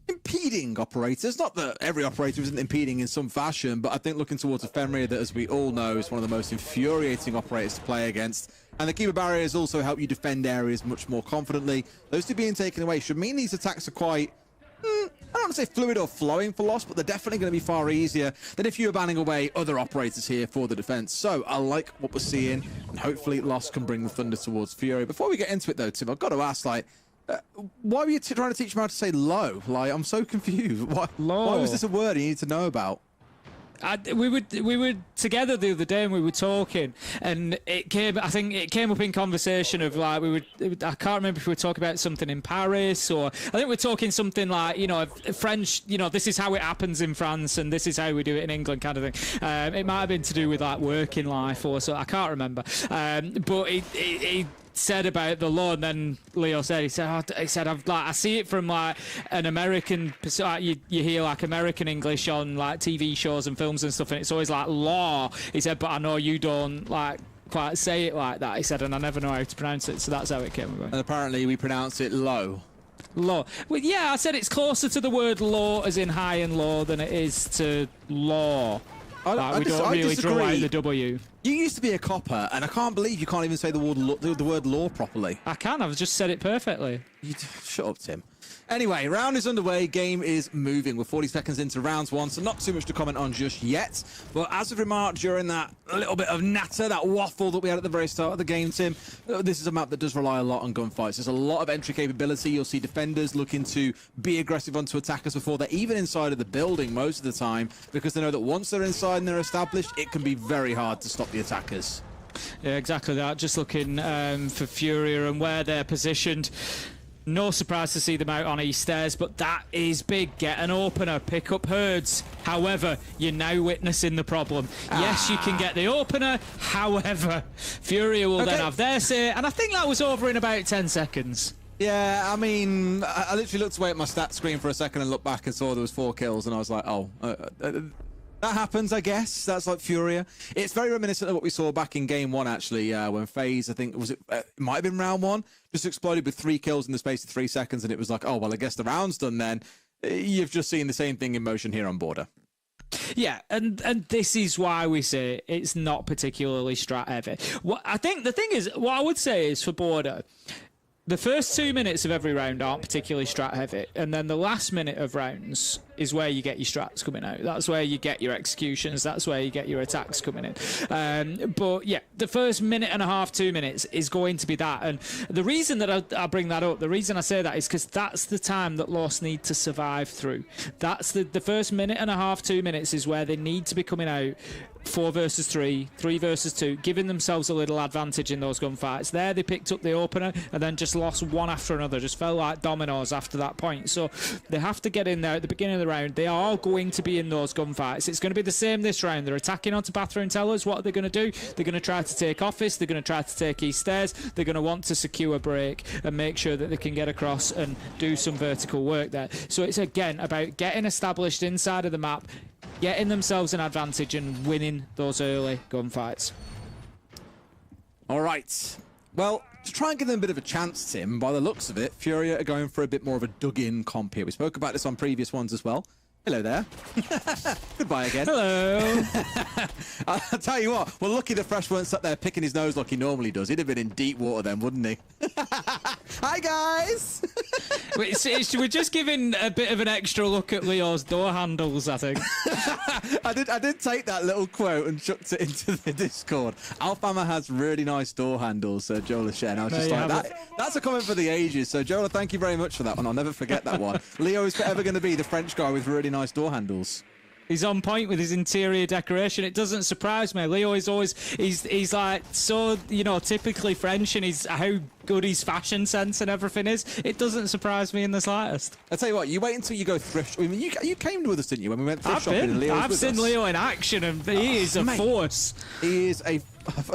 impeding operators. Not that every operator isn't impeding in some fashion, but I think looking towards Ephemeria, that, as we all know, is one of the most infuriating operators to play against. And the keeper barriers also help you defend areas much more confidently. Those two being taken away should mean these attacks are quite, I don't want to say fluid or flowing for Loss, but they're definitely going to be far easier than if you were banning away other operators here for the defense. So I like what we're seeing, and hopefully Loss can bring the thunder towards Fury. Before we get into it though, Tim, I've got to ask, like, why were you trying to teach me how to say low? Like, I'm so confused. Why was this a word you need to know about? we were together the other day and we were talking, and I think it came up in conversation of like I can't remember if we were talking about something in Paris, or I think we're talking something like, you know, French, you know, this is how it happens in France and this is how we do it in England kind of thing. It might have been to do with like working life or so, I can't remember, but he said about the law, and then Leo said, he said I see it from like an American, you hear like American English on like TV shows and films and stuff, and it's always like law. He said, but I know you don't like quite say it like that. He said, and I never know how to pronounce it, so that's how it came about. And apparently we pronounce it low. Law. Well, yeah, I said it's closer to the word law as in high and low than it is to law. We don't really draw out the W. You used to be a copper, and I can't believe you can't even say the word law properly. I can. I've just said it perfectly. Shut up, Tim. Anyway, round is underway. Game is moving. We're 40 seconds into round one, so not too much to comment on just yet. But as we've remarked during that little bit of natter, that waffle that we had at the very start of the game, Tim, this is a map that does rely a lot on gunfights. There's a lot of entry capability. You'll see defenders looking to be aggressive onto attackers before they're even inside of the building most of the time, because they know that once they're inside and they're established, it can be very hard to stop the attackers. Yeah, exactly that. Just looking for Furia and where they're positioned. No surprise to see them out on East Stairs, but that is big. Get an opener, pick up herds. However, you're now witnessing the problem. Yes, you can get the opener. However, Furia will then have their say, and I think that was over in about 10 seconds. Yeah, I mean, I literally looked away at my stat screen for a second and looked back and saw there was 4 kills, and I was like, oh, that happens, I guess. That's like Furia. It's very reminiscent of what we saw back in game 1, actually, when FaZe, I think, it might have been round 1, just exploded with 3 kills in the space of 3 seconds, and it was like, oh, well, I guess the round's done then. You've just seen the same thing in motion here on Border. Yeah, and this is why we say it's not particularly strat heavy. I think the thing is, what I would say is for Border, the first 2 minutes of every round aren't particularly strat heavy, and then the last minute of rounds is where you get your strats coming out. That's where you get your executions. That's where you get your attacks coming in. But yeah, the first minute and a half, 2 minutes is going to be that. And the reason that I bring that up, the reason I say that is because that's the time that Lost need to survive through. That's the first minute and a half, 2 minutes is where they need to be coming out 4 versus 3, 3 versus 2, giving themselves a little advantage in those gunfights. There they picked up the opener and then just lost one after another, just fell like dominoes after that point. So they have to get in there at the beginning of the round. They are going to be in those gunfights. It's going to be the same this round. They're attacking onto bathroom tellers. What are they going to do? They're going to try to take office. They're going to try to take East Stairs. They're going to want to secure a break and make sure that they can get across and do some vertical work there. So it's again about getting established inside of the map, getting themselves an advantage and winning those early gunfights. All right. Well, to try and give them a bit of a chance, Tim, by the looks of it, Furia are going for a bit more of a dug-in comp here. We spoke about this on previous ones as well. Hello there. Goodbye again. Hello. I'll tell you what, well, lucky the Fresh weren't sat there picking his nose like he normally does. He'd have been in deep water then, wouldn't he? Hi, guys. We're just giving a bit of an extra look at Leo's door handles, I think. I did take that little quote and chucked it into the Discord. Alfama has really nice door handles, Joel has shared. And I was just like, that's a comment for the ages. So, Joel, thank you very much for that one. I'll never forget that one. Leo is forever going to be the French guy with really nice door handles. He's on point with his interior decoration. It doesn't surprise me. Leo is always, he's like so, you know, typically French, and he's how good his fashion sense and everything is. It doesn't surprise me in the slightest. I'll tell you what, you wait until you go thrift. I mean, you came with us, didn't you, when we went thrift shopping? And Leo was I've with seen us. Leo in action, and he is a force. He is a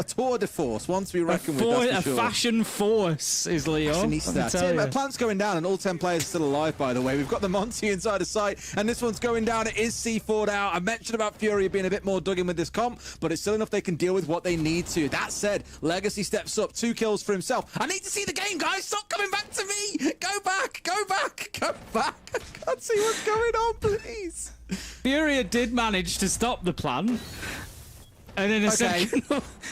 tour de force, once we reckon with, that's for sure. A fashion force is Leo. Tim, plant's going down, and all 10 players are still alive, by the way. We've got the Monty inside of sight, and this one's going down. It is C4'd out. I mentioned about Furia being a bit more dug in with this comp, but it's still enough they can deal with what they need to. That said, Legacy steps up, 2 kills for himself. I need to see the game, guys. Stop coming back to me. Go back, go back, go back. I can't see what's going on, please. Furia did manage to stop the plan. And in a second,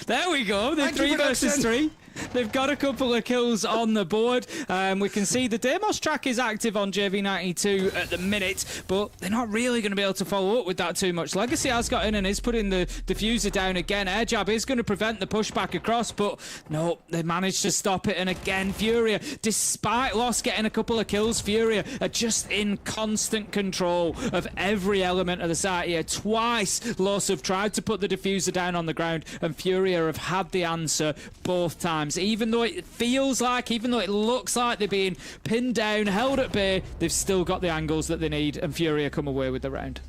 there we go. The 3 versus 3. They've got a couple of kills on the board. We can see the Deimos track is active on JV92 at the minute, but they're not really going to be able to follow up with that too much. Legacy has got in and is putting the diffuser down again. Air jab is going to prevent the pushback across, but no, they managed to stop it. And again, Furia, despite loss getting a couple of kills, Furia are just in constant control of every element of the site here. Twice, Loss have tried to put the diffuser down on the ground, and Furia have had the answer both times. Even though it feels like, even though it looks like they're being pinned down, held at bay, they've still got the angles that they need, and Furia come away with the round.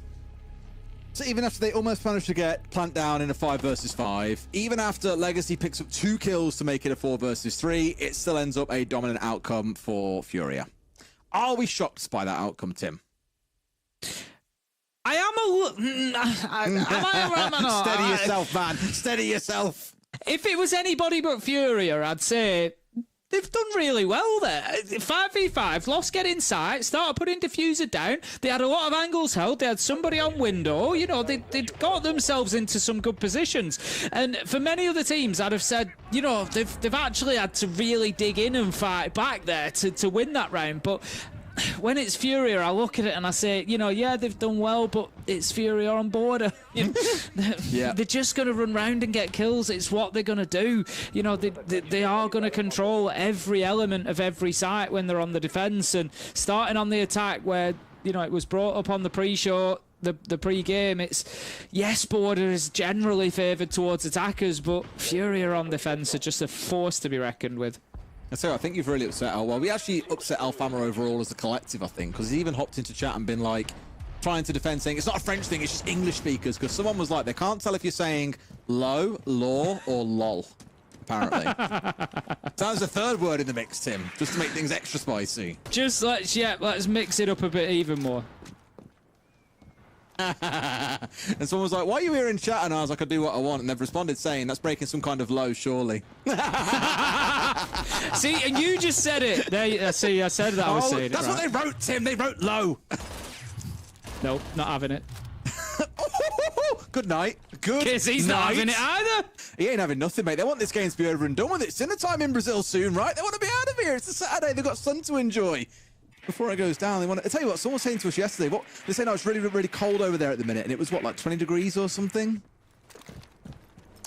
So even after they almost managed to get Plant down in a 5 versus 5, even after Legacy picks up 2 kills to make it a 4 versus 3, it still ends up a dominant outcome for Furia. Are we shocked by that outcome, Tim? I am a Steady yourself, man. Steady yourself. If it was anybody but Furia, I'd say they've done really well there. 5v5, Lost get inside, started putting diffuser down. They had a lot of angles held. They had somebody on window. You know, they'd got themselves into some good positions. And for many other teams, I'd have said, you know, they've actually had to really dig in and fight back there to win that round. But when it's Furia, I look at it and I say, you know, yeah, they've done well, but it's Furia on border. You know, they're just going to run round and get kills. It's what they're going to do. You know, they are going to control every element of every site when they're on the defence. And starting on the attack where, you know, it was brought up on the pre-show, the pre-game, it's, yes, border is generally favoured towards attackers, but Furia on defence are just a force to be reckoned with. So I think you've really upset Al. Well, we actually upset Alfama overall as a collective, I think, because he even hopped into chat and been like, trying to defend, saying it's not a French thing, it's just English speakers, because someone was like, they can't tell if you're saying low, law, or lol, apparently. So that's a third word in the mix, Tim, just to make things extra spicy. Just let's mix it up a bit even more. And someone was like, why are you here in chat? And I was like, I do what I want. And they've responded saying, that's breaking some kind of low, surely. See, and you just said it. There, see, I said that I was saying that's it, right? what they wrote, Tim. They wrote low. Nope, not having it. Good night. Good Kiss, he's night. not having it either. He ain't having nothing, mate. They want this game to be over and done with. It's dinner time in Brazil soon, right? They want to be out of here. It's a Saturday. They've got sun to enjoy. Before it goes down, they want to... I tell you what, someone was saying to us yesterday, what they say, no, it's really, really cold over there at the minute, and it was, what, like 20 degrees or something?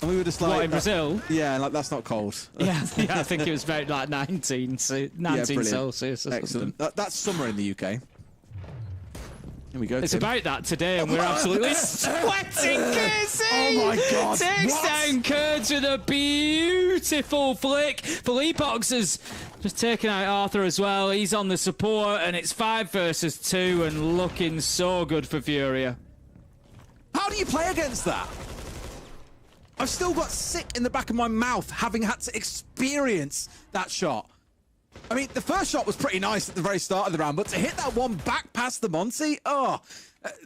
And we were just like... What, in Brazil? Yeah, like, that's not cold. Yeah, I think it was about like 19 Celsius or Excellent. something. That's summer in the UK. Here we go, It's Tim. about that today, and we're absolutely sweating. Casey! Oh my God! Takes down Kurtz with a beautiful flick. Philippox has just taken out Arthur as well. He's on the support, and it's 5 versus 2, and looking so good for Furia. How do you play against that? I've still got sick in the back of my mouth having had to experience that shot. I mean, the first shot was pretty nice at the very start of the round, but to hit that one back past the Monty,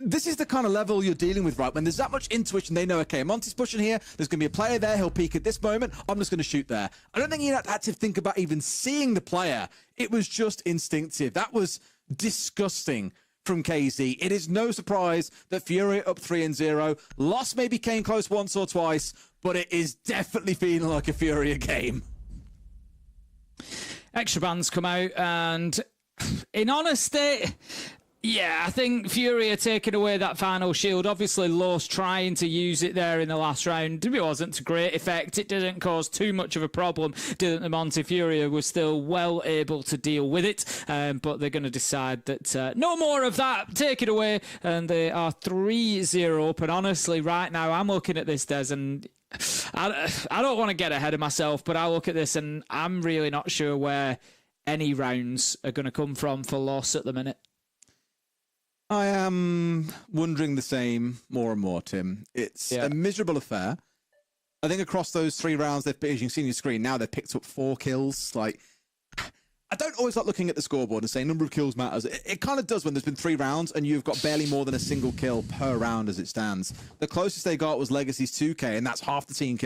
this is the kind of level you're dealing with, right? When there's that much intuition, they know, okay, Monty's pushing here, there's going to be a player there, he'll peek at this moment, I'm just going to shoot there. I don't think you had to think about even seeing the player. It was just instinctive. That was disgusting from KZ. It is no surprise that Furia up 3-0. Loss maybe came close once or twice, but it is definitely feeling like a Furia game. Extra bands come out, and in honesty, yeah, I think Furia taking away that final shield. Obviously, Los trying to use it there in the last round. It wasn't to great effect. It didn't cause too much of a problem, didn't the Monty? Furia was still well able to deal with it, but they're going to decide that no more of that. Take it away, and they are 3-0 up. And honestly, right now, I'm looking at this, Des, and I don't want to get ahead of myself, but I look at this and I'm really not sure where any rounds are going to come from for Loss at the minute. I am wondering the same more and more, Tim. It's a miserable affair. I think across those 3 rounds, as you can see on your screen now, they've picked up 4 kills. Like, I don't always like looking at the scoreboard and saying number of kills matters. It kind of does when there's been 3 rounds and you've got barely more than a single kill per round as it stands. The closest they got was Legacy's 2K, and that's half the team's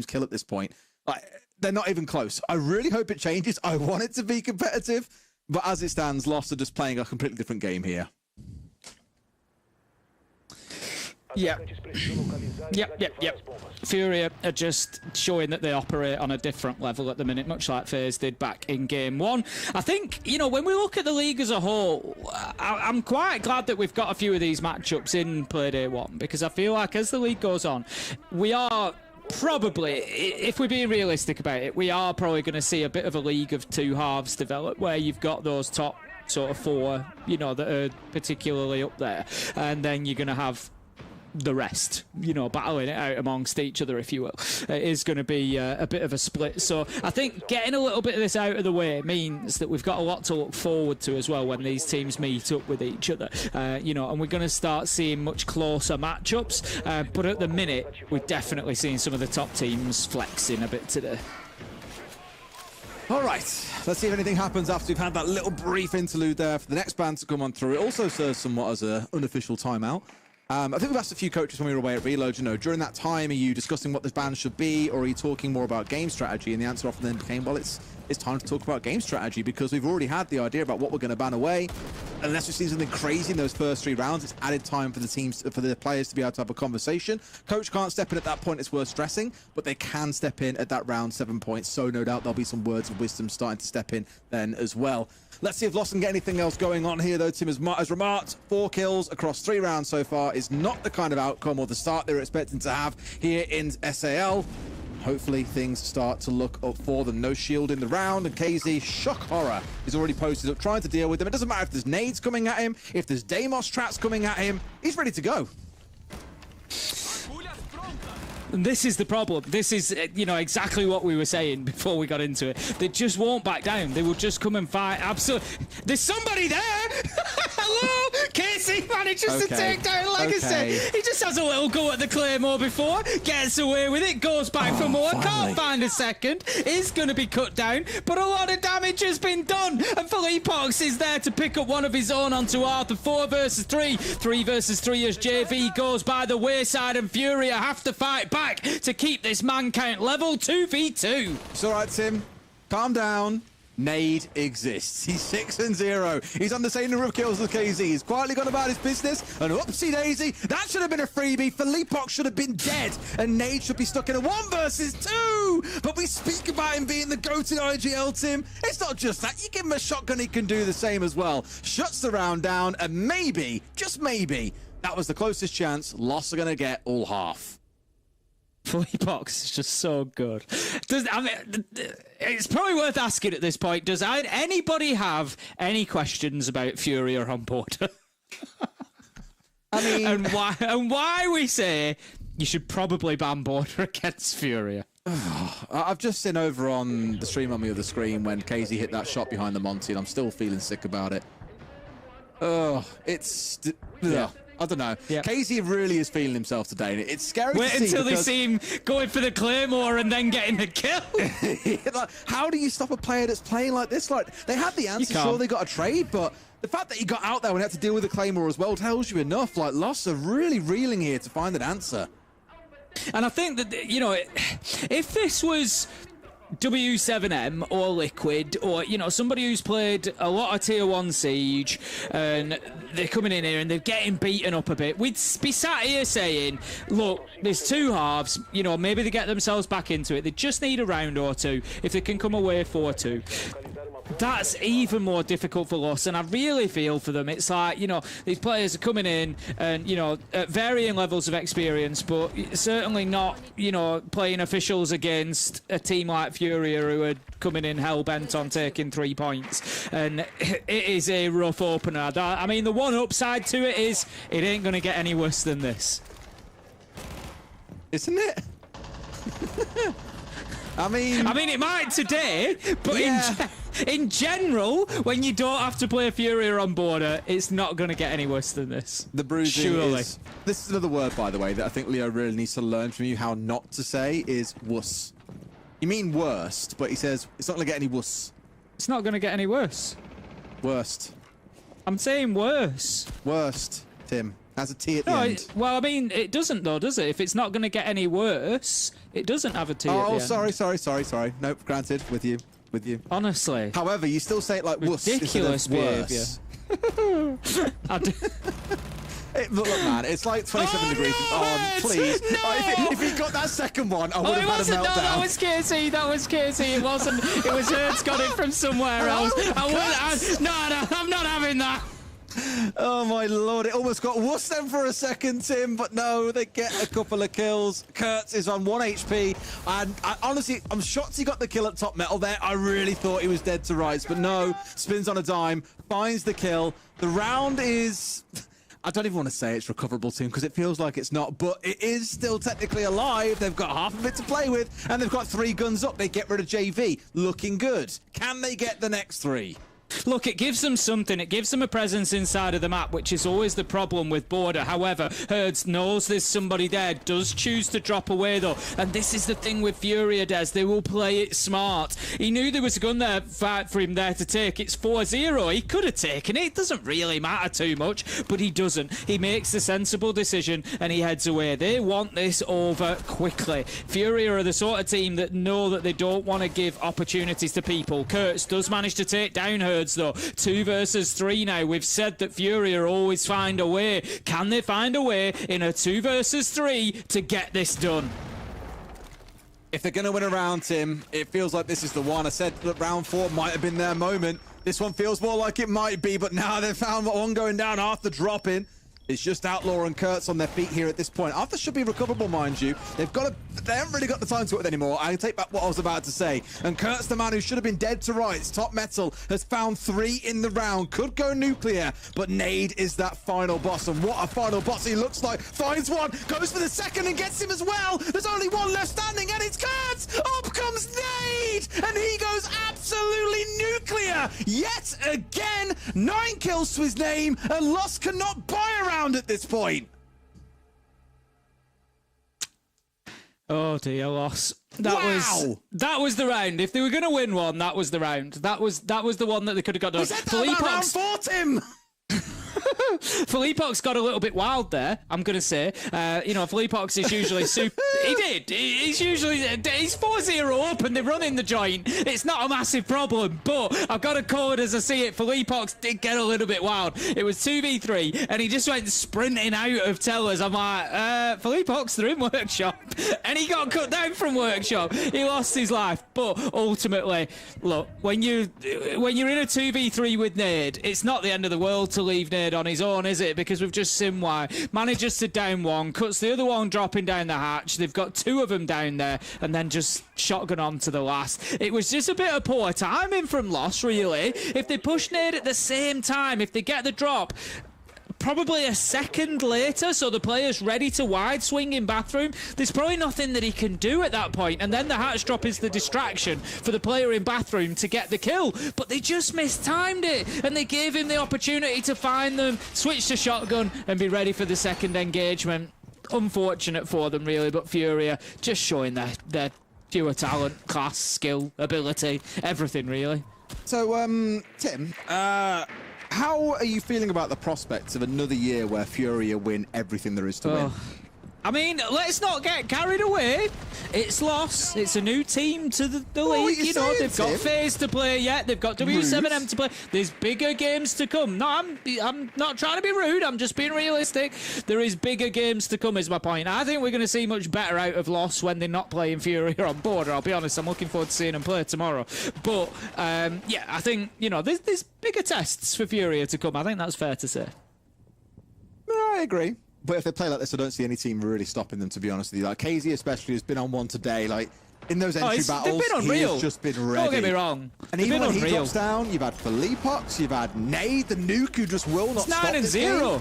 kill at this point. Like, they're not even close. I really hope it changes. I want it to be competitive, but as it stands, Lost are just playing a completely different game here. Yep. Furia are just showing that they operate on a different level at the minute, much like FaZe did back in Game 1. I think, you know, when we look at the league as a whole, I'm quite glad that we've got a few of these matchups in Playday 1, because I feel like as the league goes on, we are probably, if we're being realistic about it, we are probably going to see a bit of a league of two halves develop, where you've got those top sort of four, you know, that are particularly up there, and then you're going to have the rest, you know, battling it out amongst each other, if you will. It is going to be a bit of a split. So I think getting a little bit of this out of the way means that we've got a lot to look forward to as well when these teams meet up with each other, you know, and we're going to start seeing much closer matchups. But at the minute, we're definitely seeing some of the top teams flexing a bit today. All right, let's see if anything happens after we've had that little brief interlude there for the next band to come on through. It also serves somewhat as an unofficial timeout. I think we've asked a few coaches when we were away at Reload, you know, during that time, are you discussing what this band should be, or are you talking more about game strategy? And the answer often then became, well, it's time to talk about game strategy, because we've already had the idea about what we're going to ban away. Unless we see something crazy in those first 3 rounds, it's added time for the teams, for the players to be able to have a conversation. Coach can't step in at that point, it's worth stressing, but they can step in at that round 7 points, so no doubt there'll be some words of wisdom starting to step in then as well. Let's see if Lost can get anything else going on here, though. Tim has remarked 4 kills across 3 rounds so far is not the kind of outcome or the start they were expecting to have here in SAL. Hopefully things start to look up for them. No shield in the round, and KZ, shock horror, is already posted up trying to deal with them. It doesn't matter if there's nades coming at him, if there's Deimos traps coming at him, he's ready to go. And this is the problem. This is, you know, exactly what we were saying before we got into it. They just won't back down. They will just come and fight. Absolutely. There's somebody there. Hello. Casey manages to take down Legacy. Okay. He just has a little go at the Claymore before, gets away with it, goes back for more, can't find a second, is going to be cut down, but a lot of damage has been done. And Philippox is there to pick up one of his own onto Arthur. 4 versus 3. 3 versus 3 as JV goes by the wayside, and Furia have to fight back to keep this man count level. 2v2. It's all right, Tim. Calm down. Nade exists. He's 6-0. He's on the same number of kills as KZ. He's quietly gone about his business. And whoopsie daisy, that should have been a freebie. Philippox should have been dead. And Nade should be stuck in a 1 versus 2. But we speak about him being the go-to IGL, Tim. It's not just that. You give him a shotgun, he can do the same as well. Shuts the round down. And maybe, just maybe, that was the closest chance Lost are going to get all half. Philippox is just so good. It's probably worth asking at this point, does anybody have any questions about Furia on board? I mean... and why we say you should probably ban border against Furia. I've just seen over on the stream on the other screen when KZ hit that shot behind the Monty, and I'm still feeling sick about it. It's... Yeah. I don't know. Yeah. KZ really is feeling himself today. It's scary Wait to see until because... they see him going for the Claymore and then getting the kill. Like, how do you stop a player that's playing like this? Like, they had the answer, sure, they got a trade, but the fact that he got out there when he had to deal with the Claymore as well tells you enough. Like, Lost are really reeling here to find an answer. And I think that, you know, if this was W7M or Liquid, or, you know, somebody who's played a lot of Tier 1 Siege and they're coming in here and they're getting beaten up a bit, we'd be sat here saying, look, there's 2 halves, you know, maybe they get themselves back into it. They just need a round or 2 if they can come away 4-2. That's even more difficult for Lost, and I really feel for them. It's like, you know, these players are coming in and, you know, at varying levels of experience, but certainly not, you know, playing officials against a team like Furia who are coming in hell-bent on taking 3 points. And it is a rough opener. I mean, the one upside to it is it ain't going to get any worse than this. Isn't it? I mean, it might today, but yeah. in general, when you don't have to play Furia on border, it's not going to get any worse than this. The bruising surely. This is another word, by the way, that I think Leo really needs to learn from you how not to say is wuss. You mean worst, but he says it's not going to get any wuss. It's not going to get any worse. Worst. I'm saying worse. Worst, Tim. Has a T at the end. Well, I mean, it doesn't though, does it? If it's not going to get any worse, it doesn't have a T at the end. Oh, sorry. Nope, granted, with you. Honestly. However, you still say it like wuss. Ridiculous behaviour. Look, man, it's like 27 degrees. Oh, please. No! If he got that second one, I would have had a meltdown. No, that was Casey. That was Casey. It wasn't. It was Hertz got it from somewhere else. No, I'm not having that. Oh my lord, it almost got worse then for a second, Tim, but no, they get a couple of kills. Kurtz is on 1 HP, and honestly, I'm shocked he got the kill at top metal there. I really thought he was dead to rights, but no, spins on a dime, finds the kill. The round is... I don't even want to say it's recoverable, Tim, because it feels like it's not, but it is still technically alive. They've got half of it to play with, and they've got 3 guns up. They get rid of JV. Looking good. Can they get the next 3? Look, it gives them something. It gives them a presence inside of the map, which is always the problem with Border. However, Herds knows there's somebody there, does choose to drop away, though. And this is the thing with Furia, Des. They will play it smart. He knew there was a gun there for him there to take. It's 4-0. He could have taken it. It doesn't really matter too much, but he doesn't. He makes the sensible decision, and he heads away. They want this over quickly. Furia are the sort of team that know that they don't want to give opportunities to people. Kurtz does manage to take down Herds, though. 2 versus 3 now. We've said that Furia always find a way. Can they find a way in a 2 versus 3 to get this done? If they're going to win a round, Tim, it feels like this is the one. I said that round 4 might have been their moment. This one feels more like it might be, but now they've found one going down after dropping. It's just Outlaw and Kurtz on their feet here at this point. Arthur should be recoverable, mind you. They haven't really got the time to it anymore. I take back what I was about to say. And Kurtz, the man who should have been dead to rights, top metal, has found 3 in the round. Could go nuclear, but Nade is that final boss. And what a final boss he looks like. Finds one, goes for the second and gets him as well. There's only one left standing, and it's Kurtz. Up comes Nade, and he goes absolutely nuclear. Yet again, 9 kills to his name, and Lost cannot buy around at this point. Oh dear, Loss. That was the round. If they were going to win one, that was the round. That was the one that they could have got done. We said that about round 4, Tim. Philippox got a little bit wild there, I'm going to say. Philippox is usually super... He did. He's 4-0 up and they run in the joint. It's not a massive problem, but I've got a code as I see it. Philippox did get a little bit wild. It was 2v3 and he just went sprinting out of tellers. I'm like, Philippox, they're in Workshop. And he got cut down from Workshop. He lost his life. But ultimately, look, when you're in a 2v3 with Nade, it's not the end of the world to leave Nade on his own, is it? Because we've just seen why. Manages to down one, cuts the other one dropping down the hatch. They've got 2 of them down there, and then just shotgun on to the last. It was just a bit of poor timing from Lost, really. If they push Nade at the same time, if they get the drop probably a second later, so the player's ready to wide swing in bathroom, there's probably nothing that he can do at that point. And then the hatch drop is the distraction for the player in bathroom to get the kill. But they just mistimed it, and they gave him the opportunity to find them, switch to shotgun, and be ready for the second engagement. Unfortunate for them, really, but Furia just showing their pure talent, class, skill, ability, everything, really. So, Tim, how are you feeling about the prospects of another year where Furia win everything there is to win? I mean, let's not get carried away. It's Lost. It's a new team to the league. You know, they've got FaZe to play yet. They've got W7M to play. There's bigger games to come. No, I'm not trying to be rude. I'm just being realistic. There is bigger games to come, is my point. I think we're going to see much better out of Lost when they're not playing Furia on Border. I'll be honest. I'm looking forward to seeing them play tomorrow. But, yeah, I think, there's bigger tests for Furia to come. I think that's fair to say. I agree. But if they play like this, I don't see any team really stopping them, to be honest with you. Like, KZ especially has been on one today. Like, in those entry battles, he has just been ready. Don't get me wrong. And even when he drops down, you've had Philippox, you've had Nade, the nuke, who just will not stop this game.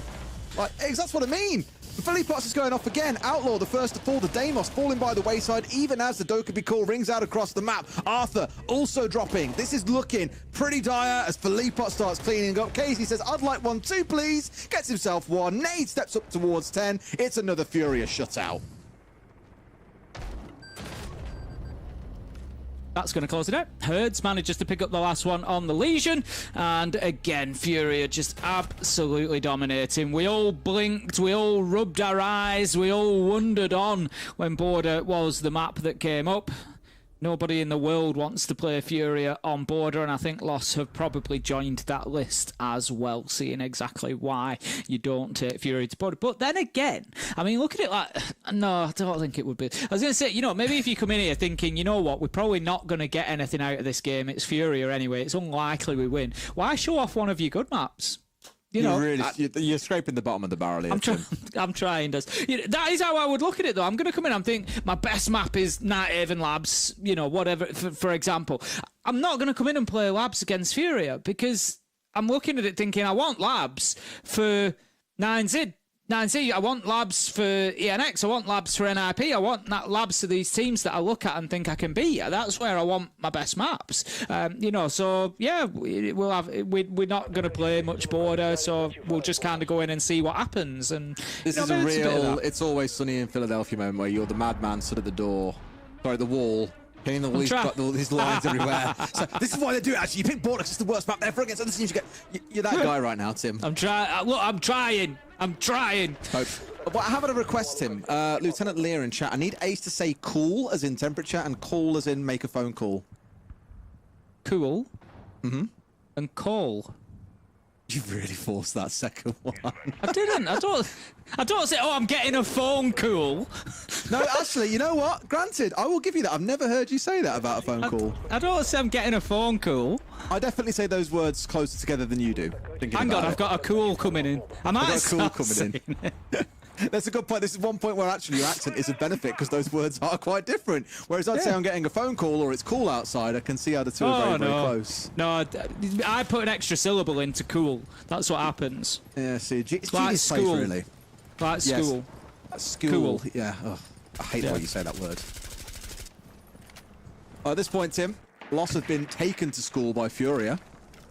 Like, that's what I mean. Philippox is going off again. Outlaw, the first to fall. The Deimos falling by the wayside, even as the Dokkaebi call rings out across the map. Arthur also dropping. This is looking pretty dire as Philippox starts cleaning up. Casey says, I'd like one too, please. Gets himself one. Nade steps up towards 10. It's another Furia shutout. That's going to close it out. Herds manages to pick up the last one on the Legion. And again, Furia just absolutely dominating. We all blinked, we all rubbed our eyes, we all wondered on when Border was the map that came up. Nobody in the world wants to play Furia on Border, and I think Loss have probably joined that list as well, seeing exactly why you don't take Furia to Border. But then again, I mean, look at it like, no, I don't think it would be. I was going to say, you know, maybe if you come in here thinking, you know what, we're probably not going to get anything out of this game, it's Furia anyway, it's unlikely we win. Why show off one of your good maps? You know, you're scraping the bottom of the barrel here. I'm trying. You know, that is how I would look at it, though. I'm going to come in and think my best map is Night Haven Labs, you know, whatever, for example. I'm not going to come in and play Labs against Furia because I'm looking at it thinking I want Labs for 9Z. I want Labs for ENX. I want Labs for NIP. I want Labs for these teams that I look at and think I can beat. That's where I want my best maps. You know, so yeah, we're not going to play much Border, so we'll just kind of go in and see what happens. And this is a real It's Always Sunny in Philadelphia moment where you're the madman stood at the wall. Hitting all these lines everywhere. So this is why they do it, actually. You pick Border because it's the worst map ever against other teams. You're that guy right now, Tim. I'm trying. Look, I'm trying. Hope. But I have a request, Tim. Lieutenant Lear in chat. I need Ace to say cool as in temperature and call as in make a phone call. Cool? Mm-hmm. And call? You've really forced that second one. I didn't. I don't say, oh, I'm getting a phone call. No, actually, you know what? Granted, I will give you that. I've never heard you say that about a phone call. I don't say I'm getting a phone call. I definitely say those words closer together than you do. Hang on, I've got a cool coming in. I've got a cool coming in. That's a good point. This is one point where actually your accent is a benefit because those words are quite different. Whereas I'd say I'm getting a phone call or it's cool outside, I can see how the two are very close. No, I put an extra syllable into cool. That's what happens. Yeah, see, it's like school. Really. Like school. School. Cool. Yeah. Oh, I hate the way you say that word. At this point, Tim, Loss have been taken to school by Furia.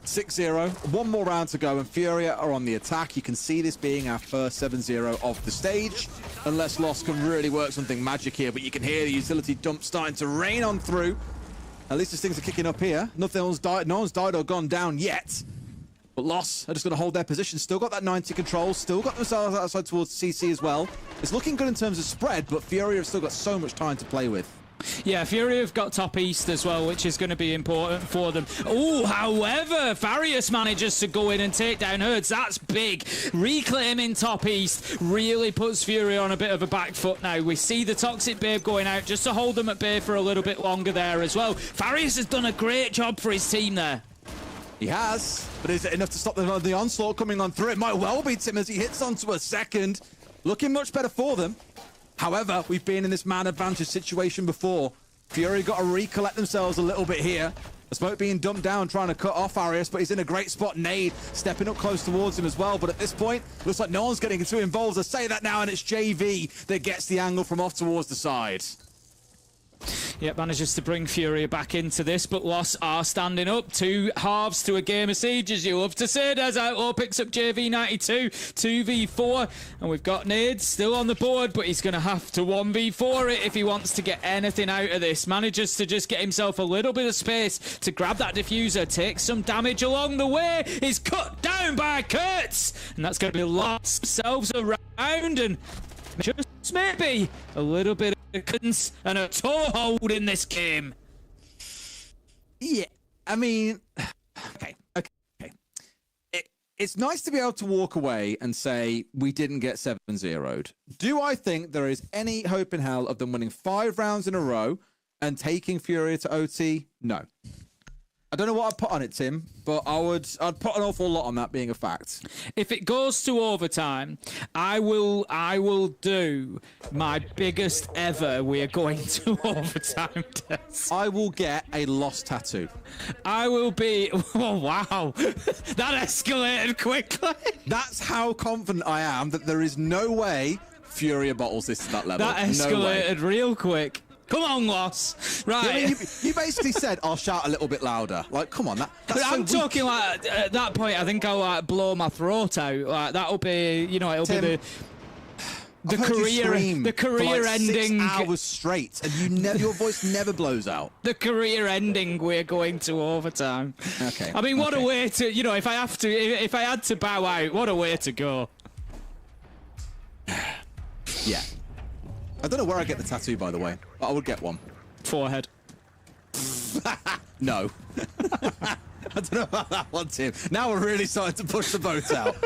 6-0, one more round to go, and Furia are on the attack. You can see this being our first 7-0 of the stage, unless Loss can really work something magic here, but you can hear the utility dump starting to rain on through. At least as things are kicking up here. No one's died or gone down yet. But Loss are just going to hold their position. Still got that 90 control, still got themselves outside towards CC as well. It's looking good in terms of spread, but Furia have still got so much time to play with. Yeah, Furia have got top east as well, which is going to be important for them. Oh, however, Farius manages to go in and take down Herds. That's big. Reclaiming top east really puts Furia on a bit of a back foot now. We see the Toxic Babe going out just to hold them at bay for a little bit longer there as well. Farius has done a great job for his team there. He has, but is it enough to stop the onslaught coming on through? It might well be, Tim, as he hits onto a second. Looking much better for them. However, we've been in this man advantage situation before. Fury got to recollect themselves a little bit here. The smoke being dumped down, trying to cut off Arius, but he's in a great spot. Nade stepping up close towards him as well. But at this point, looks like no one's getting too involved. I say that now, and it's JV that gets the angle from off towards the side. Yep, manages to bring Furia back into this, but Loss are standing up. 2 halves to a game of Siege, as you love to say. Des Outlaw picks up JV92, 2v4, and we've got Nade still on the board, but he's going to have to 1v4 it if he wants to get anything out of this. Manages to just get himself a little bit of space to grab that diffuser, takes some damage along the way. He's cut down by Kurtz, and that's going to be Loss themselves around, and just maybe a little bit of confidence and a toehold in this game. Yeah, I mean, okay. It's nice to be able to walk away and say we didn't get 7-0'd. Do I think there is any hope in hell of them winning 5 rounds in a row and taking Furia to OT? No. I don't know what I'd put on it, Tim, but I'd put an awful lot on that being a fact. If it goes to overtime, I will do my biggest ever. We are going to overtime test. I will get a Lost tattoo. I will be. Oh wow, that escalated quickly. That's how confident I am that there is no way Furia bottles this to that level. That escalated real quick. Come on, Loss. Right. Yeah, I mean, you basically said, I'll shout a little bit louder. Like, come on. That's I'm so talking like, at that point, I think I'll like blow my throat out. Like, that'll be, you know, it'll Tim, be the career for like ending. 6 hours straight, and your voice never blows out. The career ending, we're going to overtime. Okay. I mean, what a way to, you know, if I had to bow out, what a way to go. Yeah. I don't know where I get the tattoo, by the way, but I would get one. Forehead. No. I don't know about that one, Tim. Now we're really starting to push the boat out.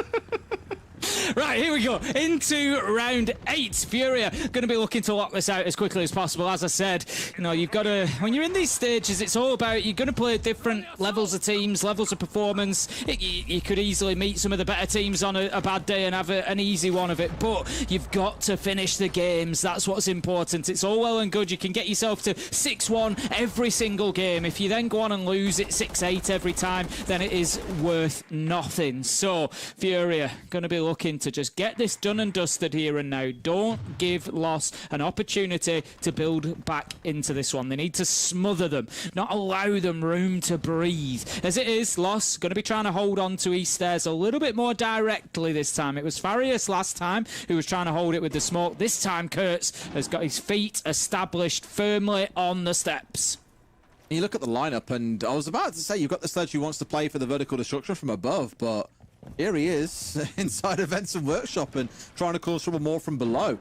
Right, here we go. Into round 8. Furia going to be looking to lock this out as quickly as possible. As I said, you know, you've got to, when you're in these stages, it's all about, you're going to play different levels of teams, levels of performance. You could easily meet some of the better teams on a bad day and have an easy one of it, but you've got to finish the games. That's what's important. It's all well and good. You can get yourself to 6-1 every single game. If you then go on and lose it 6-8 every time, then it is worth nothing. So, Furia going to be looking to just get this done and dusted here and now. Don't give Loss an opportunity to build back into this one. They need to smother them, not allow them room to breathe. As it is, Loss going to be trying to hold on to East Stairs a little bit more directly this time. It was Farius last time who was trying to hold it with the smoke. This time Kurtz has got his feet established firmly on the steps. You look at the lineup, and I was about to say you've got the Sledge who wants to play for the vertical destruction from above, but here he is inside Events and Workshop and trying to cause trouble more from below.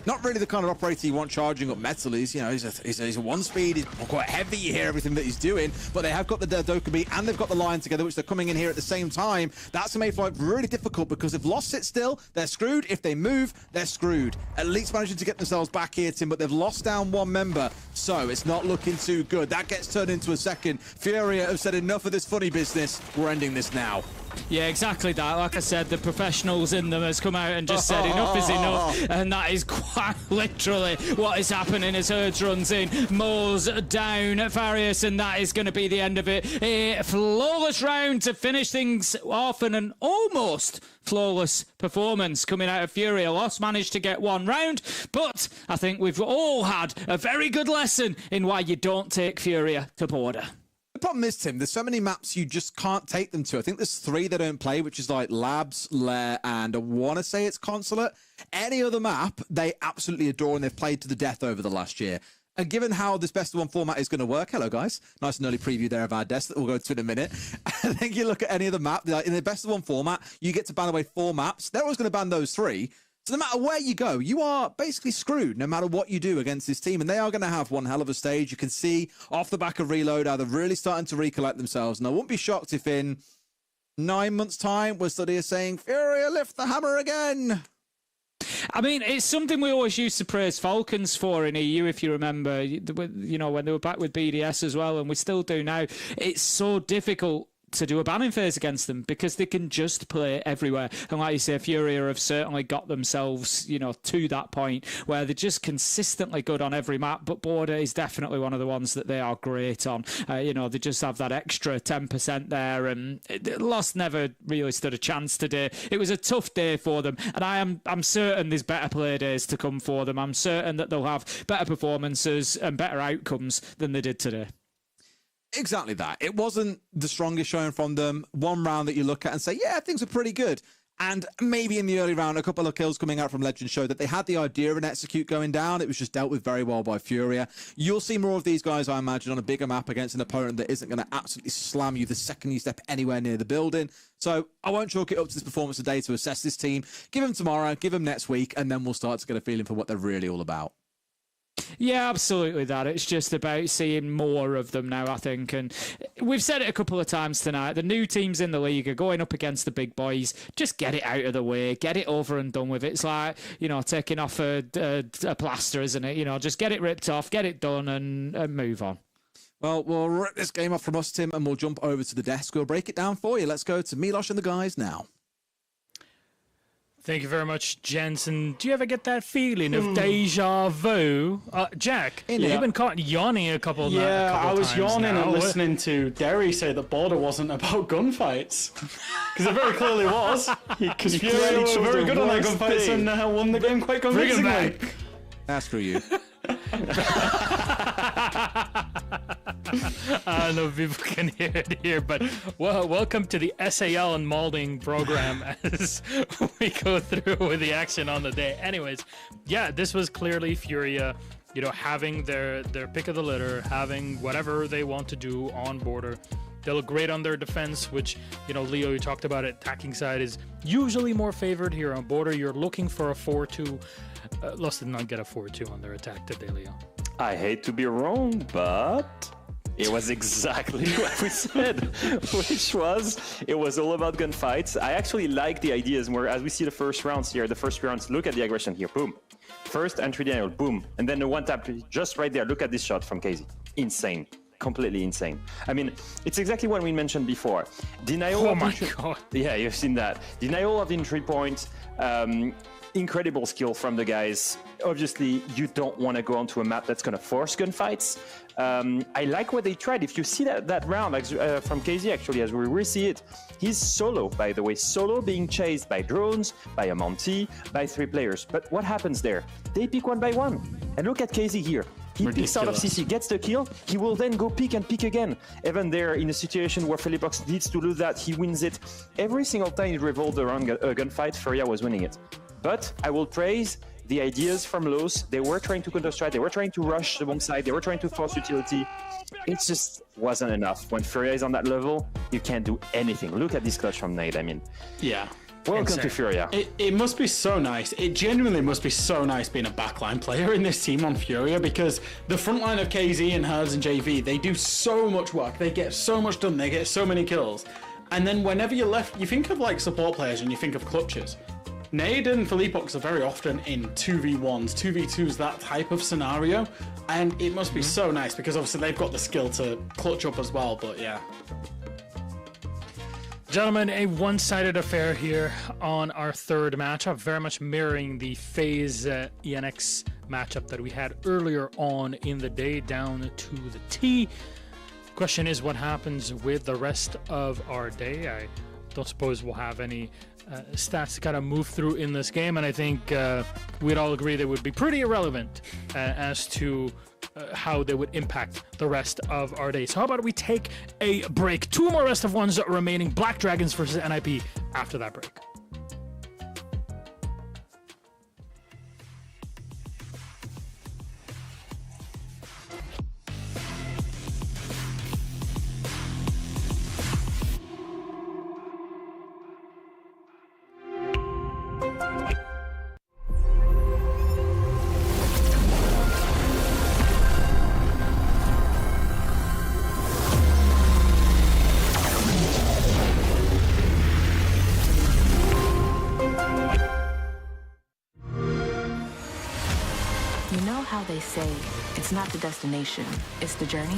Not really the kind of operator you want charging up metal. He's, you know, he's a one speed. He's quite heavy. You hear everything that he's doing, but they have got the Dokkaebi and they've got the Lion together, which they're coming in here at the same time. That's made life really difficult because if Lost sit still, they're screwed. If they move, they're screwed. At least managing to get themselves back here, Tim, but they've lost down one member, so it's not looking too good. That gets turned into a second. Furia have said enough of this funny business. We're ending this now. Yeah, exactly that. Like I said, the professionals in them has come out and just said enough is enough, and that is quite literally what is happening as Herds runs in, mows down Farius, and that is going to be the end of it. A flawless round to finish things off, and an almost flawless performance coming out of Furia. Lost managed to get one round, but I think we've all had a very good lesson in why you don't take Furia to border. The problem is, Tim, there's so many maps you just can't take them to. I think there's 3 they don't play, which is like Labs, Lair, and I want to say it's Consulate. Any other map, they absolutely adore, and they've played to the death over the last year. And given how this best of one format is going to work, hello guys, nice and early preview there of our desk that we'll go to in a minute. I think you look at any other map, like in the best of one format, you get to ban away 4 maps. They're always going to ban those 3. So no matter where you go, you are basically screwed no matter what you do against this team. And they are going to have one hell of a stage. You can see off the back of Reload how they're really starting to recollect themselves. And I wouldn't be shocked if in 9 months' time we're still here saying, Furia, lift the hammer again. I mean, it's something we always used to praise Falcons for in EU, if you remember, you know, when they were back with BDS as well, and we still do now. It's so difficult to do a banning phase against them because they can just play everywhere. And like you say, Furia have certainly got themselves, you know, to that point where they're just consistently good on every map, but Border is definitely one of the ones that they are great on. You know, they just have that extra 10% there, and Lost never really stood a chance today. It was a tough day for them, and I'm certain there's better play days to come for them. I'm certain that they'll have better performances and better outcomes than they did today. Exactly that. It wasn't the strongest showing from them. One round that you look at and say, yeah, things are pretty good. And maybe in the early round, a couple of kills coming out from Legend showed that they had the idea of an execute going down. It was just dealt with very well by Furia. You'll see more of these guys, I imagine, on a bigger map against an opponent that isn't going to absolutely slam you the second you step anywhere near the building. So I won't chalk it up to this performance today to assess this team. Give them tomorrow, give them next week, and then we'll start to get a feeling for what they're really all about. Yeah, absolutely that. It's just about seeing more of them now, I think. And we've said it a couple of times tonight. The new teams in the league are going up against the big boys. Just get it out of the way. Get it over and done with. It's like, you know, taking off a plaster, isn't it? You know, just get it ripped off, get it done and move on. Well, we'll rip this game off from us, Tim, and we'll jump over to the desk. We'll break it down for you. Let's go to Milosh and the guys now. Thank you very much, Jensen. Do you ever get that feeling of deja vu? Jack, you've been caught yawning a couple of times. Yeah, I was yawning now. and listening to Derry say that Border wasn't about gunfights. Because it very clearly was. Because Furia were very good on their gunfights and won the game quite convincingly. Screw you. I don't know if people can hear it here, but welcome to the SAL and Malding program as we go through with the action on the day. Anyways, yeah, this was clearly Furia, you know, having their pick of the litter, having whatever they want to do on Border. They look great on their defense, which, you know, Leo, you talked about it, attacking side is usually more favored here on Border. You're looking for a 4-2. Lost did not get a 4-2 on their attack today, Leo. I hate to be wrong, but It was exactly what we said, which was, it was all about gunfights. I actually like the ideas more, as we see the first rounds here, look at the aggression here, boom. First entry denial, boom. And then the one tap just right there, look at this shot from KZ. Insane, completely insane. I mean, it's exactly what we mentioned before. Denial Oh my God. Yeah, you've seen that. Denial of the entry point, incredible skill from the guys. Obviously, you don't want to go onto a map that's going to force gunfights. I like what they tried. If you see that round from KZ, actually, as we will see it, he's solo, by the way. Solo being chased by drones, by a Monty, by 3 players. But what happens there? They pick one by one. And look at KZ here. He picks out of CC, gets the kill. He will then go pick and pick again. Even there, in a situation where Philippox needs to lose that, he wins it. Every single time it revolved around a gunfight, Furia was winning it. But I will praise the ideas from Los. They were trying to counter-strike, they were trying to rush the bomb side, they were trying to force utility. It just wasn't enough. When Furia is on that level, you can't do anything. Look at this clutch from Nade, I mean. Yeah. Welcome to Furia. It must be so nice. It genuinely must be so nice being a backline player in this team on Furia, because the front line of KZ and Herds and JV, they do so much work. They get so much done. They get so many kills. And then whenever you're left, you think of like support players and you think of clutches. Nade and Philippox are very often in 2v1s, 2v2s, that type of scenario. And it must be so nice because obviously they've got the skill to clutch up as well, but yeah. Gentlemen, a one-sided affair here on our third matchup, very much mirroring the FaZe ENX matchup that we had earlier on in the day, down to the T. Question is, what happens with the rest of our day? I don't suppose we'll have any stats to kind of move through in this game, and I think we'd all agree they would be pretty irrelevant as to how they would impact the rest of our day. So how about we take a break? 2 more rest of ones remaining. Black Dragons versus NIP after that break. How they say it's not the destination, it's the journey.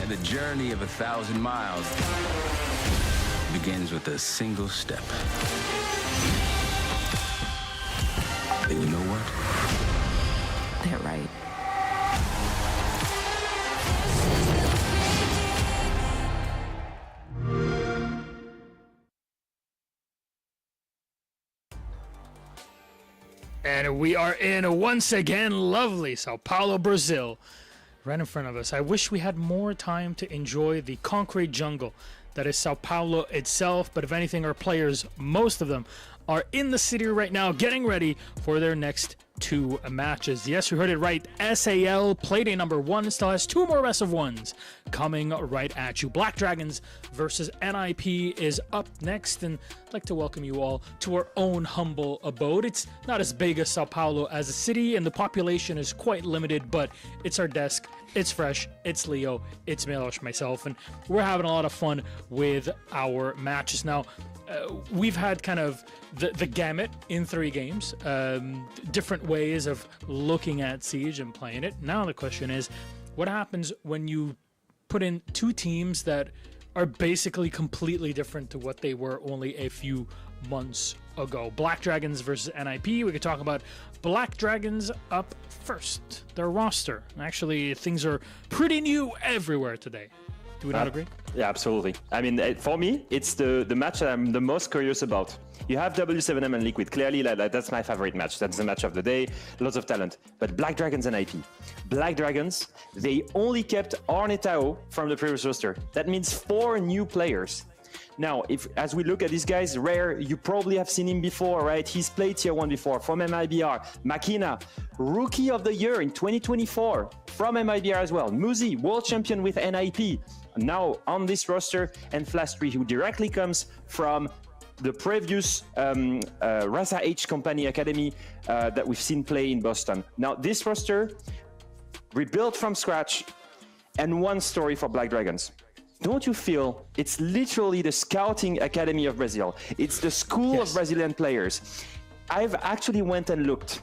And the journey of 1,000 miles begins with a single step. And you know what? They're right. And we are in, once again, lovely Sao Paulo, Brazil, right in front of us. I wish we had more time to enjoy the concrete jungle that is Sao Paulo itself, but if anything, our players, most of them, are in the city right now getting ready for their next 2 matches. Yes, you heard it right. SAL Playday number 1 still has 2 more rest of ones coming right at you. Black Dragons versus NIP is up next, and I'd like to welcome you all to our own humble abode. It's not as big as Sao Paulo as a city, and the population is quite limited, but it's our desk, it's fresh, it's Leo, it's Milos, myself, and we're having a lot of fun with our matches. Now, we've had kind of the gamut in 3 games, different ways of looking at Siege and playing it. Now the question is, what happens when you put in 2 teams that are basically completely different to what they were only a few months ago? Black Dragons versus NIP. We could talk about Black Dragons up first. Their roster. Actually, things are pretty new everywhere today. Do we not agree? Yeah, absolutely. I mean, for me, it's the match I'm the most curious about. You have W7M and Liquid. Clearly, that's my favorite match. That's the match of the day. Lots of talent. But Black Dragons and IP. Black Dragons, they only kept Arnetao from the previous roster. That means 4 new players. Now, as we look at these guys, Rare, you probably have seen him before, right? He's played Tier 1 before from MIBR. Makina, Rookie of the Year in 2024 from MIBR as well. Muzi, World Champion with NIP. Now on this roster, and Flash3, who directly comes from the previous Rasa H Company Academy that we've seen play in Boston. Now, this roster, rebuilt from scratch, and one story for Black Dragons. Don't you feel it's literally the scouting academy of Brazil? It's the school of Brazilian players. I've actually went and looked.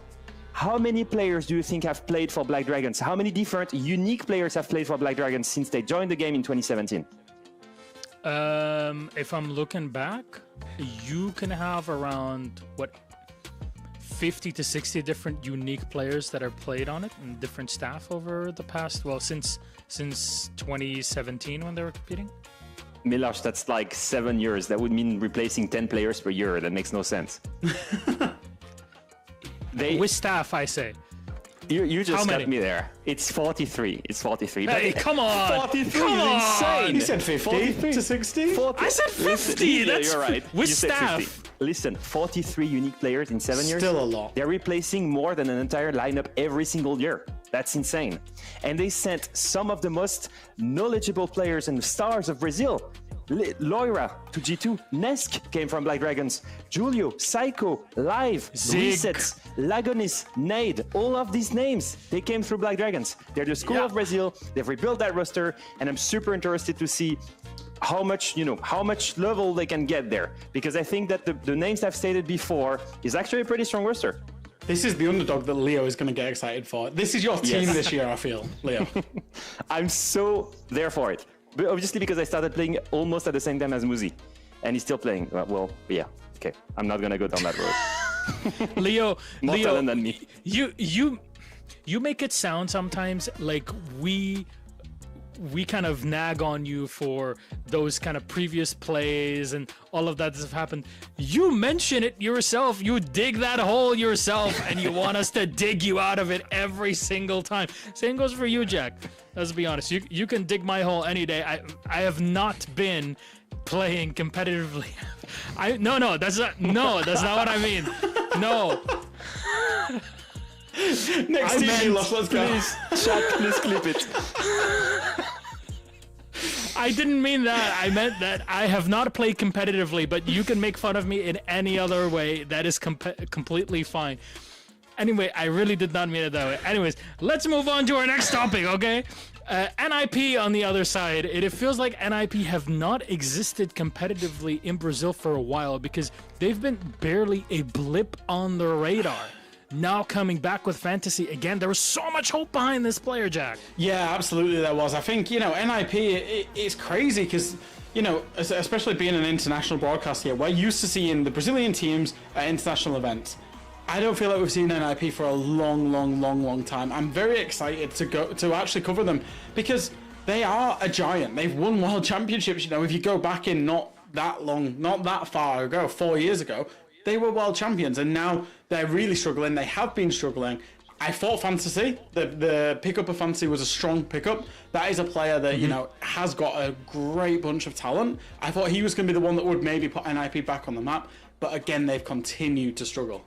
How many players do you think have played for Black Dragons? How many different unique players have played for Black Dragons since they joined the game in 2017? If I'm looking back, you can have around, 50 to 60 different unique players that have played on it and different staff over the past, since 2017 when they were competing. Milosh, that's like 7 years. That would mean replacing 10 players per year. That makes no sense. With staff, I say. You just got me there. It's 43. It's 43. Hey, come on! 43 come is insane. You said 50 to 60? 40. I said 50. Listen, That's you're right. with You said staff. 50. Listen, 43 unique players in 7 years. Still a lot. They're replacing more than an entire lineup every single year. That's insane. And they sent some of the most knowledgeable players and stars of Brazil. Loira to G2, Nesk came from Black Dragons, Julio, Psycho, Live, Zig, Resets, Lagonis, Nade, all of these names, they came through Black Dragons. They're the school of Brazil, they've rebuilt that roster, and I'm super interested to see how much level they can get there. Because I think that the names I've stated before is actually a pretty strong roster. This is the underdog that Leo is going to get excited for. This is your team this year, I feel, Leo. I'm so there for it. But obviously because I started playing almost at the same time as Muzi. And he's still playing. Well, yeah. Okay. I'm not going to go down that road. Leo, More talent than me. You make it sound sometimes like we kind of nag on you for those kind of previous plays and all of that has happened. You mention it yourself. You dig that hole yourself and you want us to dig you out of it every single time. Same goes for you, Jack. Let's be honest. You can dig my hole any day. I have not been playing competitively. No, that's not what I mean. No. Next team, let's go. Please, chat, please clip it. I didn't mean that. I meant that I have not played competitively, but you can make fun of me in any other way. That is completely fine. Anyway, I really did not mean it that way. Anyways, let's move on to our next topic, okay? NIP on the other side. It feels like NIP have not existed competitively in Brazil for a while because they've been barely a blip on the radar. Now coming back with Fantasy again, there was so much hope behind this player, Jack. Yeah, absolutely there was. I think, NIP, it's crazy because, especially being an international broadcast here, we're used to seeing the Brazilian teams at international events. I don't feel like we've seen NIP for a long time. I'm very excited to actually cover them because they are a giant. They've won world championships. If you go back in not that far ago, 4 years ago, they were world champions, and now they're really struggling. They have been struggling. I thought Fantasy, the pickup of Fantasy was a strong pickup. That is a player that, has got a great bunch of talent. I thought he was going to be the one that would maybe put NIP back on the map, but again, they've continued to struggle.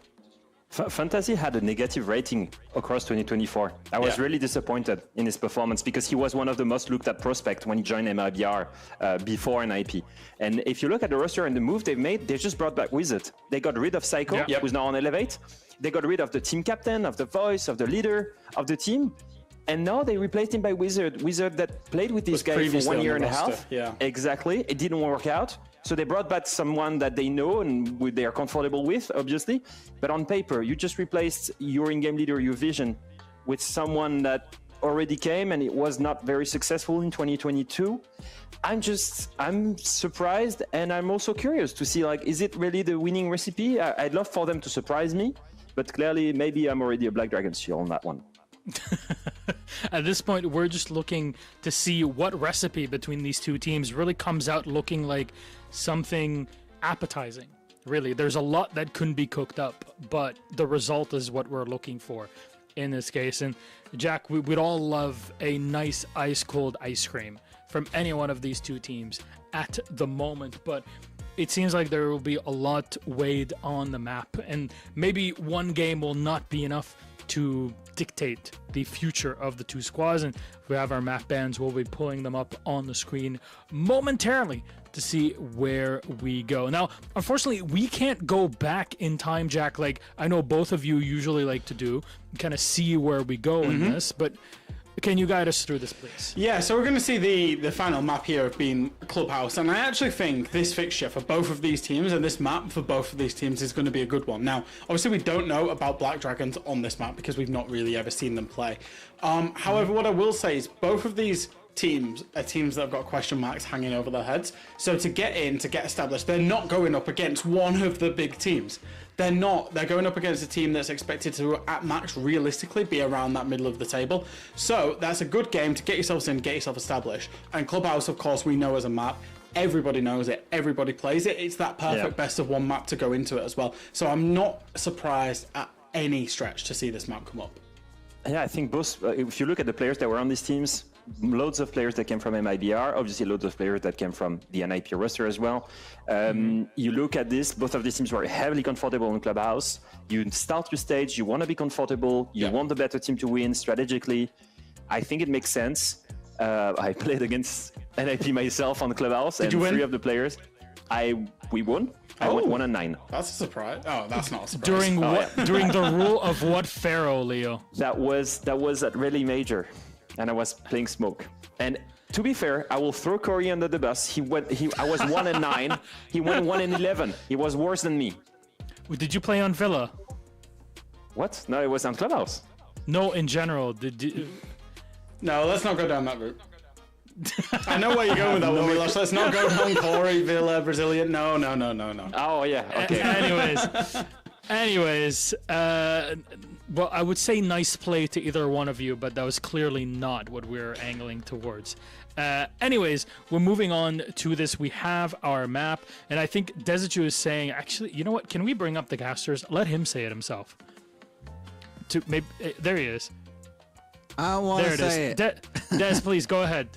Fantasy had a negative rating across 2024. I was really disappointed in his performance because he was one of the most looked at prospects when he joined MIBR before NIP. And if you look at the roster and the move they've made, they just brought back Wizard. They got rid of Psycho, who's now on Elevate. They got rid of the team captain, of the voice, of the leader of the team. And now they replaced him by Wizard. Wizard that played with this guy for 1 year and a half. Yeah. Exactly. It didn't work out. So they brought back someone that they know and they are comfortable with, obviously. But on paper, you just replaced your in-game leader, your vision, with someone that already came and it was not very successful in 2022. I'm surprised, and I'm also curious to see, is it really the winning recipe? I'd love for them to surprise me, but clearly maybe I'm already a Black Dragon shield on that one. At this point, we're just looking to see what recipe between these two teams really comes out looking like something appetizing. Really, there's a lot that couldn't be cooked up, but the result is what we're looking for in this case. And Jack, we'd all love a nice ice-cold ice cream from any one of these two teams at the moment, but it seems like there will be a lot weighed on the map, and maybe one game will not be enough to dictate the future of the two squads. And if we have our map bands, we'll be pulling them up on the screen momentarily to see where we go. Now, unfortunately, we can't go back in time, Jack, like I know both of you usually like to do, kind of see where we go in this, but can you guide us through this, please? Yeah, so we're going to see the final map here of being Clubhouse, and I actually think this fixture for both of these teams and this map for both of these teams is going to be a good one. Now, obviously we don't know about Black Dragons on this map because we've not really ever seen them play. However, what I will say is both of these teams are teams that have got question marks hanging over their heads. So to get in, to get established, they're not going up against one of the big teams. They're not. They're going up against a team that's expected to, at max, realistically be around that middle of the table. So that's a good game to get yourselves in, get yourself established. And Clubhouse, of course, we know as a map. Everybody knows it. Everybody plays it. It's that perfect best of one map to go into it as well. So I'm not surprised at any stretch to see this map come up. Yeah, I think both, if you look at the players that were on these teams, loads of players that came from MIBR, obviously loads of players that came from the NIP roster as well. You look at this, both of these teams were heavily comfortable in Clubhouse. You start your stage, you want to be comfortable, you want the better team to win strategically. I think it makes sense. I played against NIP myself on Clubhouse, and three of the players, we won. I went 1-9. That's a surprise. Oh, that's not a surprise. During during the rule of what Pharaoh, Leo? That was at Rally Major, and I was playing Smoke. And to be fair, I will throw Corey under the bus. I was 1-9. He went 1-11. He was worse than me. Did you play on Villa? What? No, it was on Clubhouse. No, in general. Did you... No, let's not go down that route. I know where you're going with that one, Milosh. Let's not go down Corey, Villa, Brazilian. No. Oh, yeah. Okay. Anyways, well, I would say nice play to either one of you, but that was clearly not what we're angling towards. Anyways, we're moving on to this. We have our map, and I think Desichu is saying, actually, you know what? Can we bring up the casters? Let him say it himself. There he is. I want to say it. Des, please, go ahead.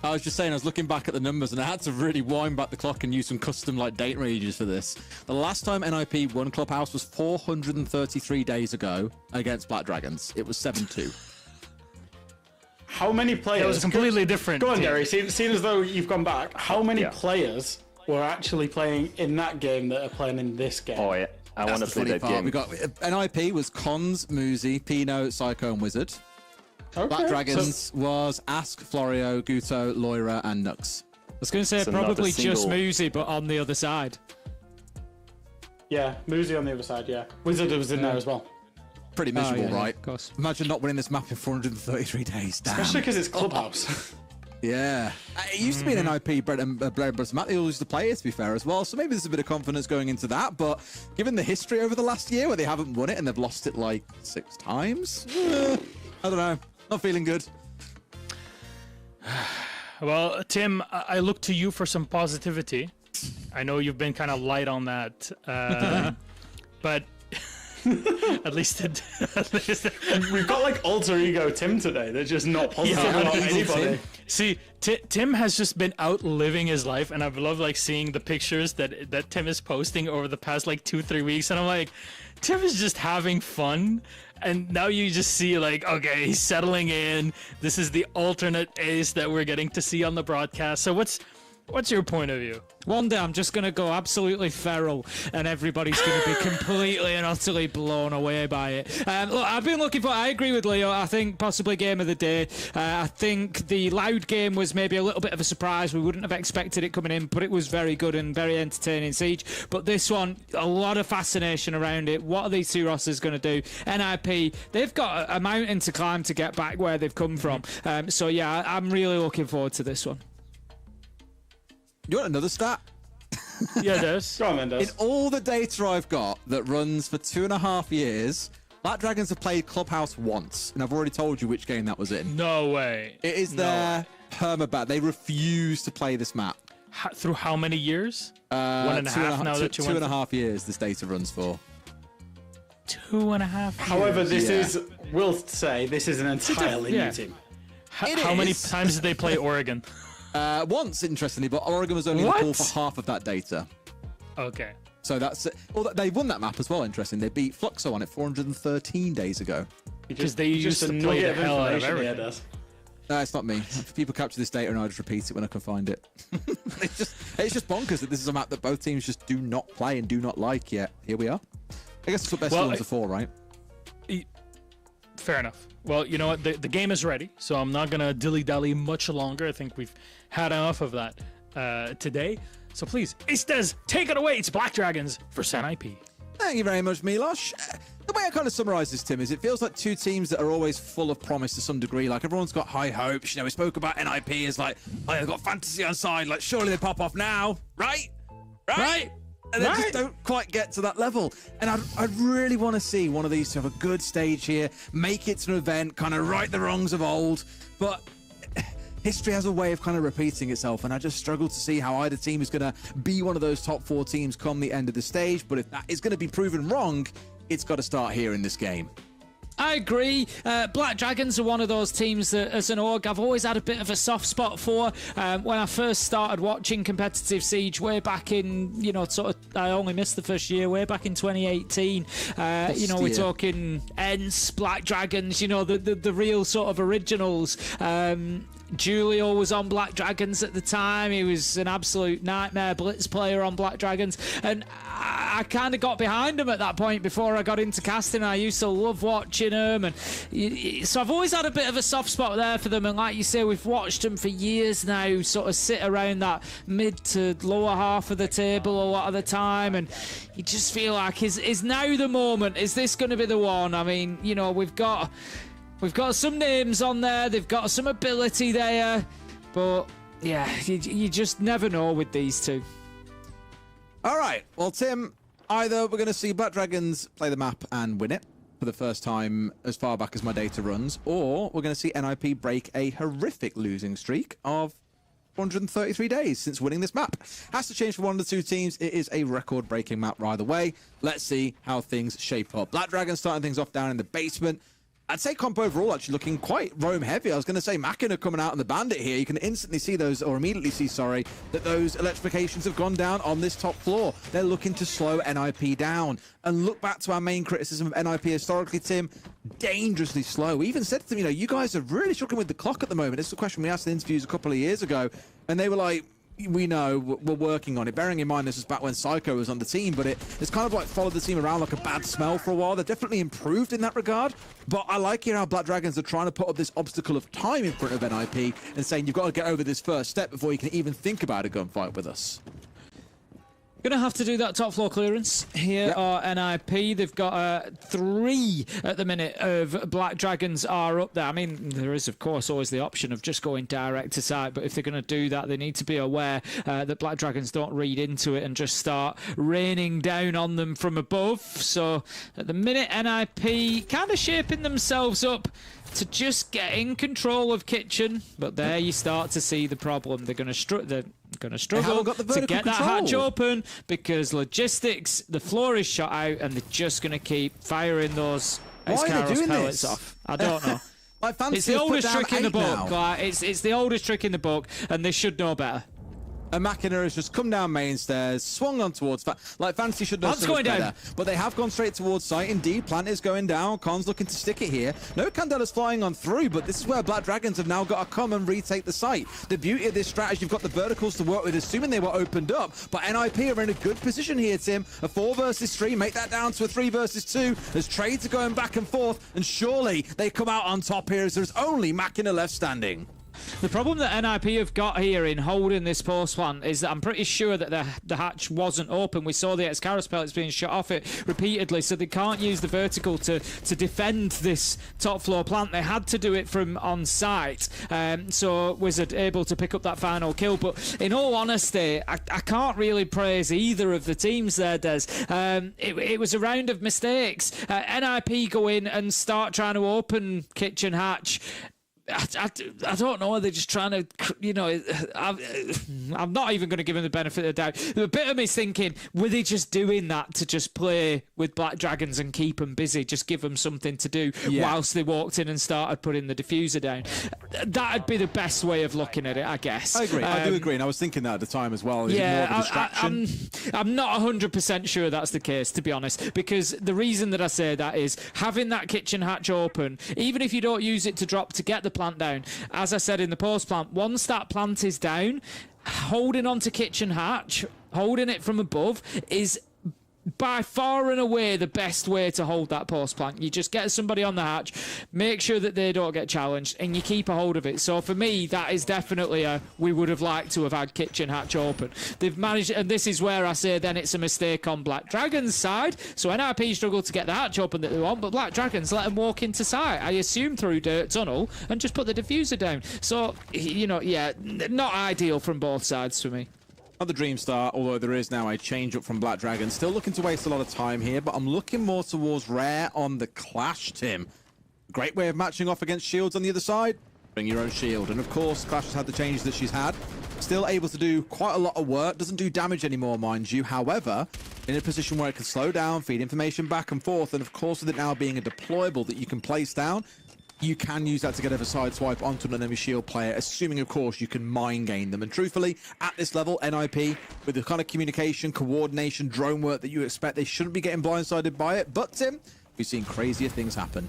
I was just saying, I was looking back at the numbers and I had to really wind back the clock and use some custom date ranges for this. The last time NIP won Clubhouse was 433 days ago against Black Dragons. It was 7-2. How many players? It was completely different. Go on, Derry. Seeing as though you've gone back, how many players were actually playing in that game that are playing in this game? Oh, yeah. I want to play that game. We got NIP was Cons, Muzi, Pino, Psycho, and Wizard. Okay. Black Dragons was Ask, Florio, Guto, Loira, and Nux. I was going to say probably just Muzi, but on the other side. Yeah, Muzi on the other side, yeah. Wizard was in there as well. Pretty miserable, right? Of course. Imagine not winning this map in 433 days. Damn. Especially because it's Clubhouse. Yeah. It used to be an NIP bread and butter map. They all used to play it, to be fair, as well. So maybe there's a bit of confidence going into that. But given the history over the last year where they haven't won it and they've lost it 6 times, I don't know. Not feeling good. Well, Tim, I look to you for some positivity. I know you've been kind of light on that, but at least we've got alter ego Tim today. They're just not positive about anybody. See, Tim has just been out living his life, and I've loved seeing the pictures that Tim is posting over the past 2-3 weeks, and I'm like, Tim is just having fun. And now you just see okay, he's settling in. This is the alternate ace that we're getting to see on the broadcast. So what's your point of view? One day I'm just going to go absolutely feral and everybody's going to be completely and utterly blown away by it. Look, I've been looking for, I agree with Leo, I think possibly game of the day. I think the Loud game was maybe a little bit of a surprise. We wouldn't have expected it coming in, but it was very good and very entertaining siege. But this one, a lot of fascination around it. What are these two rosters going to do? NIP, they've got a mountain to climb to get back where they've come from. So yeah, I'm really looking forward to this one. You want another stat? Yeah, Des. Go on then, Des. In all the data I've got that runs for 2.5 years, Black Dragons have played Clubhouse once, and I've already told you which game that was in. No way. It is their permabat. They refuse to play this map. Through how many years? 1.5 now that you went 2.5 years this data runs for. 2.5 years. However, we'll say this is an entirely new team. How many times did they play Oregon? Once, interestingly, but Oregon was only in the pool for half of that data. Okay. So that's it. Well, they won that map as well, interesting. They beat Fluxo on it 413 days ago. Because they used to play the hell out of everything. No, it's not me. People capture this data and I just repeat it when I can find it. it's just bonkers that this is a map that both teams just do not play and do not like yet. Here we are. I guess that's what best ones are for, right? Fair enough. Well, you know what? The game is ready, so I'm not going to dilly-dally much longer. I think we've had enough of that today. So please, Istes, take it away. It's Black Dragons versus NIP. Thank you very much, Milosh. The way I kind of summarize this, Tim, is it feels like two teams that are always full of promise to some degree. Like, everyone's got high hopes. You know, we spoke about NIP as like, oh, they've got fantasy on side. Like, surely they pop off now, right? And they just don't quite get to that level. And I'd really want to see one of these to have a good stage here, make it to an event, kind of right the wrongs of old. But history has a way of kind of repeating itself, and I just struggle to see how either team is going to be one of those top 4 teams come the end of the stage. But if that is going to be proven wrong, it's got to start here in this game. I agree. Black Dragons are one of those teams that, as an org, I've always had a bit of a soft spot for. When I first started watching competitive Siege way back in, you know, sort of, I only missed the first year, way back in 2018. You know, we're talking ENX, Black Dragons, you know, the real sort of originals. Julio was on Black Dragons at the time. He was an absolute nightmare blitz player on Black Dragons, and I kind of got behind him at that point before I got into casting. I used to love watching them, and so I've always had a bit of a soft spot there for them. And like you say, we've watched them for years now, sort of sit around that mid to lower half of the table a lot of the time, and you just feel like, is now the moment? Is this going to be the one? I mean, you know, we've got some names on there, they've got some ability there, but yeah, you just never know with these two. All right, well, Tim, either we're going to see Black Dragons play the map and win it for the first time as far back as my data runs, or we're going to see NIP break a horrific losing streak of 133 days since winning this map. Has to change for one of the two teams. It is a record-breaking map either way. Let's see how things shape up. Black Dragons starting things off down in the basement. I'd say comp overall actually looking quite Rome heavy. I was going to say Machina coming out on the Bandit here. You can instantly see those, or immediately see, sorry, that those electrifications have gone down on this top floor. They're looking to slow NIP down. And look back to our main criticism of NIP historically, Tim, dangerously slow. We even said to them, you know, you guys are really struggling with the clock at the moment. It's the question we asked in interviews a couple of years ago, and they were like, we know, we're working on it. Bearing in mind this was back when Psycho was on the team, but it's kind of like followed the team around like a bad smell for a while. They're definitely improved in that regard, but I like here how Black Dragons are trying to put up this obstacle of time in front of NIP and saying you've got to get over this first step before you can even think about a gunfight with us. Gonna have to do that top floor clearance here are NIP. They've got 3 at the minute of Black Dragons are up there. I mean, there is of course always the option of just going direct to site, but if they're gonna do that, they need to be aware that Black Dragons don't read into it and just start raining down on them from above. So at the minute, NIP kind of shaping themselves up to just get in control of Kitchen, but there you start to see the problem. They're gonna struggle to get that hatch open because logistics, the floor is shot out, and they're just going to keep firing those Excaros pellets off. I don't know. Like, it's the oldest trick in the book. Like, it's the oldest trick in the book, and they should know better. And Machina has just come down main stairs, swung on towards... Like, Fantasy should know so much better. But they have gone straight towards site. Indeed, Plant is going down. Khan's looking to stick it here. No Candela's flying on through, but this is where Black Dragons have now got to come and retake the site. The beauty of this strategy, you've got the verticals to work with, assuming they were opened up. But NIP are in a good position here, Tim. A 4 versus 3, make that down to a 3 versus 2. As trades are going back and forth, and surely they come out on top here as there's only Machina left standing. The problem that NIP have got here in holding this post plant is that I'm pretty sure that the hatch wasn't open. We saw the Excaros pellets being shot off it repeatedly, so they can't use the vertical to defend this top floor plant. They had to do it from on site, so Wizard able to pick up that final kill. But in all honesty, I can't really praise either of the teams there, Des. It was a round of mistakes. NIP go in and start trying to open Kitchen hatch. I don't know. They're just trying to, you know, I'm not even going to give them the benefit of the doubt. A bit of me's thinking, were they just doing that to just play with Black Dragons and keep them busy, just give them something to do whilst they walked in and started putting the diffuser down? That'd be the best way of looking at it, I guess. I agree. I do agree, and I was thinking that at the time as well. Is it more of a distraction? I'm not 100% sure that's the case, to be honest, because the reason that I say that is having that kitchen hatch open, even if you don't use it to drop to get the plant down. As I said in the post plant, once that plant is down, holding on to kitchen hatch, holding it from above is by far and away the best way to hold that post plant. You just get somebody on the hatch, make sure that they don't get challenged, and you keep a hold of it. So for me, that is definitely we would have liked to have had kitchen hatch open. They've managed, and this is where I say then it's a mistake on Black Dragon's side. So NIP struggled to get the hatch open that they want, but Black Dragons let them walk into sight, I assume through dirt tunnel, and just put the diffuser down. So, you know, yeah, not ideal from both sides for me. Not the dream start, although there is now a change up from Black Dragon. Still looking to waste a lot of time here, but I'm looking more towards Rare on the Clash, Tim. Great way of matching off against shields on the other side. Bring your own shield. And of course, Clash has had the changes that she's had. Still able to do quite a lot of work. Doesn't do damage anymore, mind you. However, in a position where it can slow down, feed information back and forth, and of course with it now being a deployable that you can place down, you can use that to get a sideswipe onto an enemy shield player, assuming, of course, you can mind gain them. And truthfully, at this level, NIP, with the kind of communication, coordination, drone work that you expect, they shouldn't be getting blindsided by it. But, Tim, we've seen crazier things happen.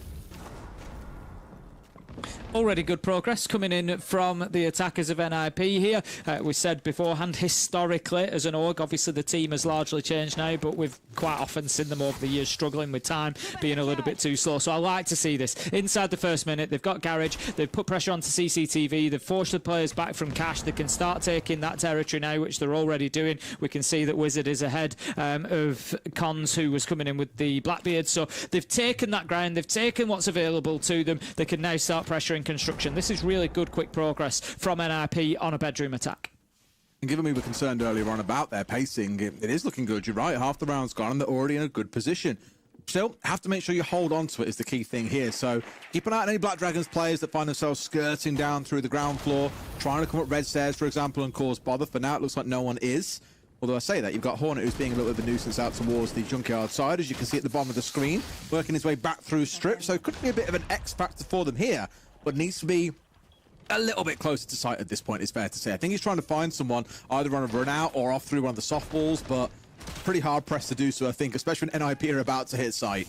Already good progress coming in from the attackers of NIP here. We said beforehand, historically, as an org, obviously the team has largely changed now, but we've quite often seen them over the years struggling with time, being a little bit too slow. So I like to see this. Inside the first minute, they've got Garage, they've put pressure onto CCTV, they've forced the players back from Cash. They can start taking that territory now, which they're already doing. We can see that Wizard is ahead of Cons, who was coming in with the Blackbeard. So they've taken that ground, they've taken what's available to them. They can now start pressuring construction. This is really good, quick progress from NIP on a bedroom attack. And given we were concerned earlier on about their pacing, it is looking good. You're right, half the round's gone and they're already in a good position. Still, have to make sure you hold on to it is the key thing here. So keep an eye on any Black Dragons players that find themselves skirting down through the ground floor, trying to come up red stairs, for example, and cause bother. For now, it looks like no one is. Although I say that, you've got Hornet who's being a little bit of a nuisance out towards the junkyard side, as you can see at the bottom of the screen, working his way back through strip. So it could be a bit of an X factor for them here, but needs to be a little bit closer to sight at this point, it's fair to say. I think he's trying to find someone either on a run out or off through one of the softballs, but pretty hard pressed to do so, I think, especially when NIP are about to hit sight.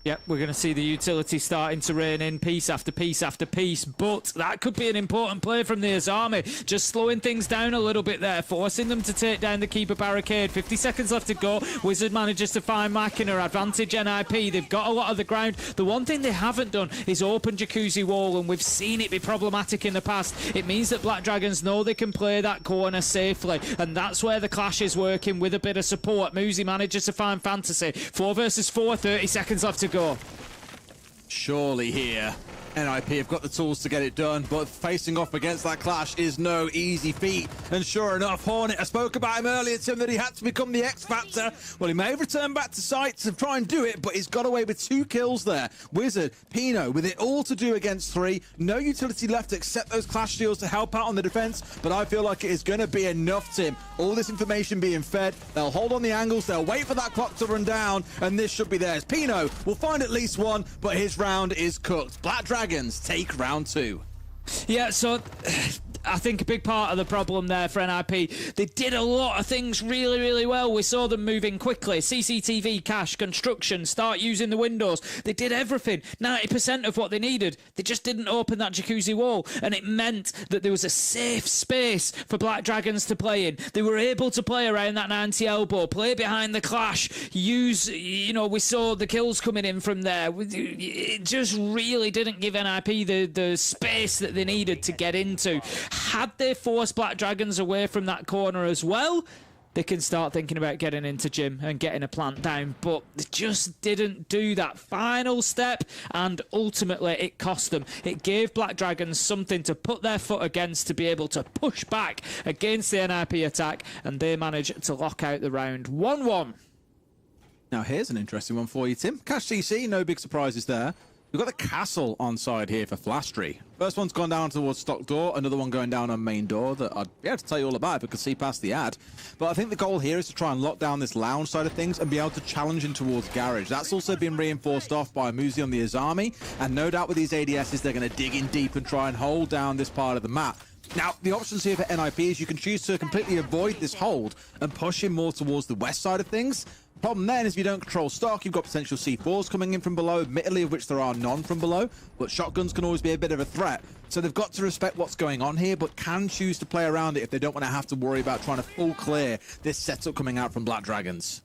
Yep, we're going to see the utility starting to rain in piece after piece after piece, but that could be an important play from the Azami. Just slowing things down a little bit there, forcing them to take down the keeper barricade. 50 seconds left to go. Wizard manages to find Machina. Advantage NIP. They've got a lot of the ground. The one thing they haven't done is open Jacuzzi wall, and we've seen it be problematic in the past. It means that Black Dragons know they can play that corner safely, and that's where the Clash is working with a bit of support. Muzi manages to find Fantasy. 4 versus 4, 30 seconds left to go. Surely here, NIP have got the tools to get it done, but facing off against that Clash is no easy feat. And sure enough, Hornet, I spoke about him earlier, Tim, that he had to become the X Factor. Well, he may have returned back to site to try and do it, but he's got away with 2 kills there. Wizard, Pino, with it all to do against 3. No utility left except those Clash shields to help out on the defense, but I feel like it is going to be enough, Tim. All this information being fed, they'll hold on the angles, they'll wait for that clock to run down, and this should be theirs. Pino will find at least one, but his round is cooked. Black Dragons take round 2. Yeah, so I think a big part of the problem there for NIP, they did a lot of things really, really well. We saw them moving quickly. CCTV, cache, construction, start using the windows. They did everything. 90% of what they needed. They just didn't open that Jacuzzi wall, and it meant that there was a safe space for Black Dragons to play in. They were able to play around that 90 elbow, play behind the Clash, use, you know, we saw the kills coming in from there. It just really didn't give NIP the space that they needed to get into. Had they forced Black Dragons away from that corner as well, they can start thinking about getting into Jim and getting a plant down, but they just didn't do that final step, and ultimately it cost them. It gave Black Dragons something to put their foot against to be able to push back against the NIP attack, and they managed to lock out the round 1-1. Now here's an interesting one for you, Tim. Cash CC, no big surprises there. We've got the castle on side here for Flastry. First one's gone down towards stock door, another one going down on main door that I'd be able to tell you all about if I could see past the ad. But I think the goal here is to try and lock down this lounge side of things and be able to challenge in towards garage. That's also been reinforced off by Muzi on the Azami, and no doubt with these ADSs they're going to dig in deep and try and hold down this part of the map. Now, the options here for NIP is you can choose to completely avoid this hold and push him more towards the west side of things. Problem then is if you don't control stock, you've got potential C4s coming in from below, admittedly of which there are none from below, but shotguns can always be a bit of a threat. So they've got to respect what's going on here, but can choose to play around it if they don't want to have to worry about trying to full clear this setup coming out from Black Dragons.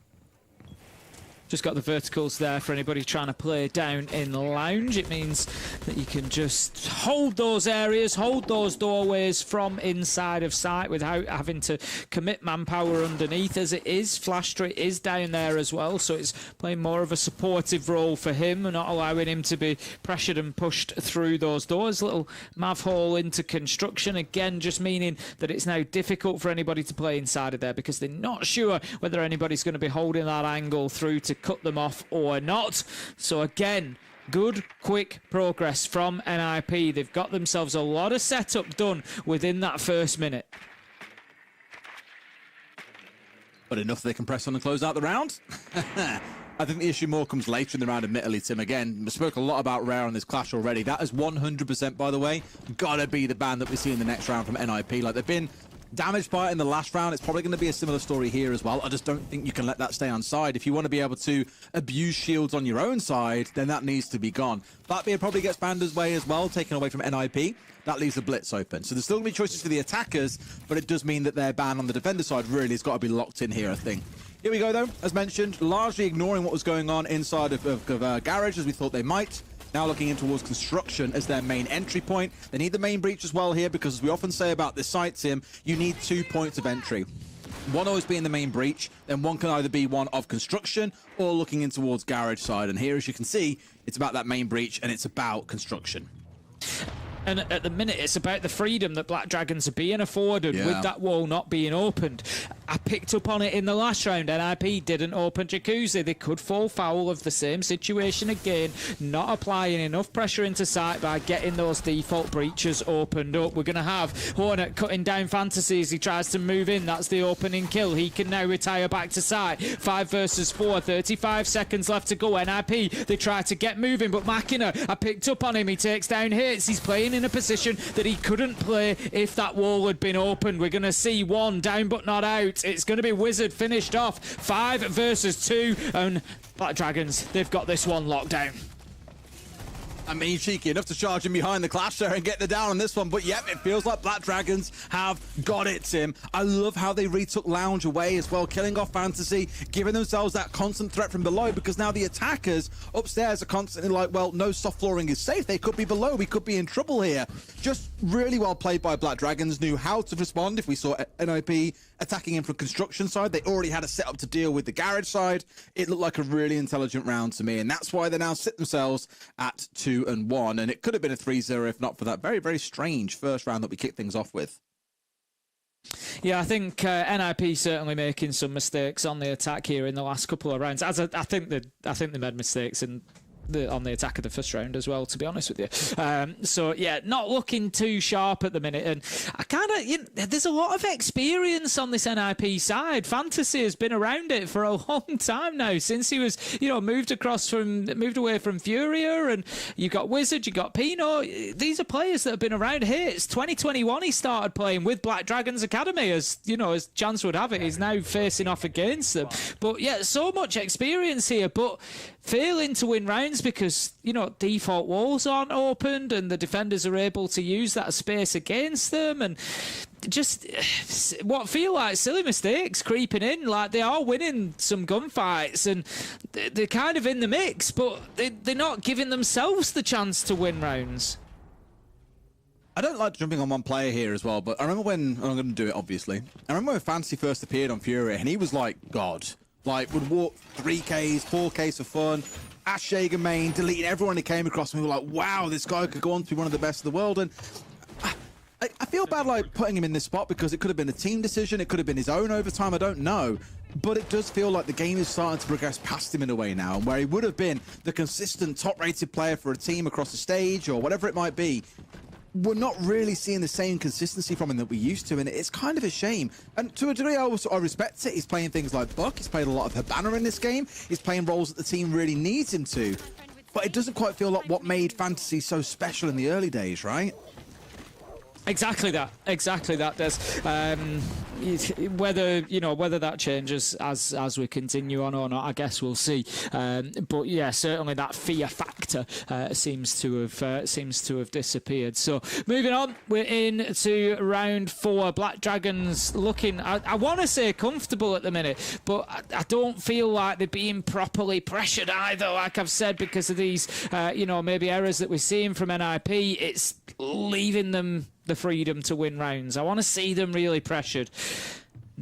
Just got the verticals there for anybody trying to play down in the lounge. It means that you can just hold those areas, hold those doorways from inside of sight without having to commit manpower underneath as it is. Flashstreet is down there as well, so it's playing more of a supportive role for him and not allowing him to be pressured and pushed through those doors. Little mav hole into construction, again just meaning that it's now difficult for anybody to play inside of there because they're not sure whether anybody's going to be holding that angle through to cut them off or not. So again, good quick progress from NIP. They've got themselves a lot of setup done within that first minute. But enough they can press on and close out the round. I think the issue more comes later in the round, admittedly, Tim. Again, we spoke a lot about Rare on this clash already. That is 100%, by the way, gotta be the ban that we see in the next round from NIP. Like, they've been damaged by it in the last round. It's probably going to be a similar story here as well. I just don't think you can let that stay on side. If you want to be able to abuse shields on your own side, then that needs to be gone. Blackbeard probably gets banned his way as well, taken away from NIP. That leaves the blitz open. So there's still going to be choices for the attackers, but it does mean that their ban on the defender side really has got to be locked in here, I think. Here we go, though. As mentioned, largely ignoring what was going on inside of Garage, as we thought they might. Now looking in towards construction as their main entry point. They need the main breach as well here because, as we often say about this site, Tim, you need 2 points of entry. One always being the main breach, then one can either be one of construction or looking in towards Garage side. And here, as you can see, it's about that main breach and it's about construction. And at the minute, it's about the freedom that Black Dragons are being afforded with that wall not being opened. I picked up on it in the last round. NIP didn't open Jacuzzi. They could fall foul of the same situation again, not applying enough pressure into sight by getting those default breaches opened up. We're going to have Hornet cutting down Fantasy as he tries to move in. That's the opening kill. He can now retire back to sight. 5 versus 4, 35 seconds left to go. NIP, they try to get moving, but Machina, I picked up on him. He takes down hits. He's playing in a position that he couldn't play if that wall had been opened. We're going to see one down but not out. It's going to be Wizard finished off. 5 versus 2, and Black Dragons, they've got this one locked down. I mean, cheeky enough to charge him behind the clash there and get the down on this one. But yep, it feels like Black Dragons have got it, Tim. I love how they retook Lounge away as well, killing off Fantasy, giving themselves that constant threat from below, because now the attackers upstairs are constantly like, well, no soft flooring is safe. They could be below. We could be in trouble here. Just really well played by Black Dragons. Knew how to respond if we saw NIP attacking in from construction side. They already had a setup to deal with the garage side. It looked like a really intelligent round to me, and that's why they now sit themselves at 2-1, and it could have been a 3-0 if not for that very, very strange first round that we kicked things off with. Yeah, I think NIP certainly making some mistakes on the attack here in the last couple of rounds. As I think they made mistakes on the attack of the first round as well, to be honest with you. So yeah, not looking too sharp at the minute, and I kind of, there's a lot of experience on this NIP side. Fantasy has been around it for a long time now, since he was, moved away from Furia, and you got Wizard, you got Pino. These are players that have been around here. It's 2021 he started playing with Black Dragons Academy, as chance would have it, he's now facing off against them. But yeah, so much experience here, but failing to win rounds because, default walls aren't opened and the defenders are able to use that space against them, and just what feel like silly mistakes creeping in. Like, they are winning some gunfights and they're kind of in the mix, but they're not giving themselves the chance to win rounds. I don't like jumping on one player here as well, but I remember when, I'm going to do it obviously, I remember when Fantasy first appeared on Furia and he was like God. Like, would walk 3Ks, 4Ks for fun, Ash Jaeger main, deleting everyone he came across, and we were like, wow, this guy could go on to be one of the best in the world. And I feel bad, like, putting him in this spot because it could have been a team decision, it could have been his own overtime, I don't know. But it does feel like the game is starting to progress past him in a way now, and where he would have been the consistent top-rated player for a team across the stage or whatever it might be, we're not really seeing the same consistency from him that we used to, and it's kind of a shame. And to a degree, I respect it. He's playing things like Buck. He's played a lot of Habana in this game. He's playing roles that the team really needs him to. But it doesn't quite feel like what made Fantasy so special in the early days, right? Exactly that, Des. Whether that changes as we continue on or not, I guess we'll see. But yeah, certainly that fear factor seems to have disappeared. So moving on, we're into round 4. Black Dragons looking, I want to say comfortable at the minute, but I don't feel like they're being properly pressured either. Like I've said, because of these, maybe errors that we're seeing from NIP, it's leaving them the freedom to win rounds. I want to see them really pressured.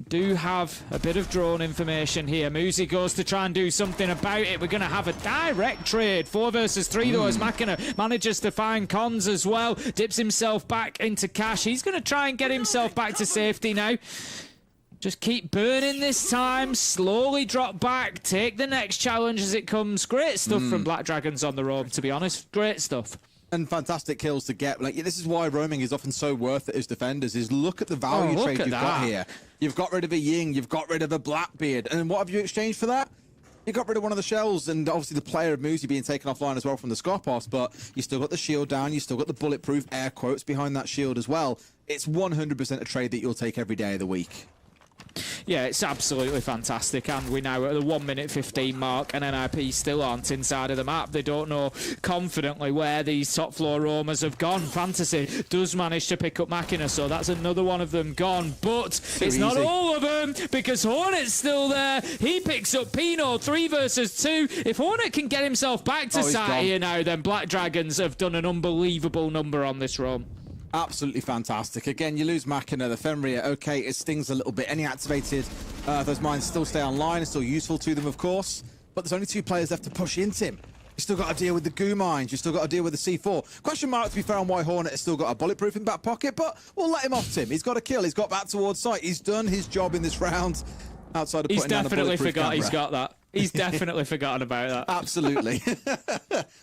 Do have a bit of drone information here. Muzi goes to try and do something about it. We're going to have a direct trade. 4 versus 3 though, as Machina manages to find Cons as well. Dips himself back into cash. He's going to try and get himself back to safety now. Just keep burning this time. Slowly drop back. Take the next challenge as it comes. Great stuff from Black Dragons on the roam, to be honest. Great stuff. And fantastic kills to get. Like, this is why roaming is often so worth it as defenders, is look at the value trade you've got here. You've got rid of a Ying, you've got rid of a Blackbeard, and what have you exchanged for that? You got rid of one of the shells, and obviously the player of Muzi being taken offline as well from the Scorpos, but you still got the shield down, you still got the bulletproof air quotes behind that shield as well. It's 100% a trade that you'll take every day of the week. Yeah, it's absolutely fantastic, and we're now at the 1 minute 15 mark, and NIP still aren't inside of the map. They don't know confidently where these top floor roamers have gone. Fantasy does manage to pick up Machina, so that's another one of them gone, but it's not all of them, because Hornet's still there. He picks up Pino, 3 versus 2. If Hornet can get himself back to side here now, then Black Dragons have done an unbelievable number on this roam. Absolutely fantastic. Again, you lose Machina, the Fenrir, okay, it stings a little bit. Any activated, those mines still stay online, it's still useful to them, of course, but there's only 2 players left to push into him. You still got to deal with the goo mines, you still got to deal with the C4. Question mark, to be fair, on why Hornet has still got a bulletproof in back pocket, but we'll let him off, Tim. He's got a kill, he's got back towards site, he's done his job in this round. Outside of he's putting definitely down forgot camera. He's got that. He's definitely forgotten about that. Absolutely.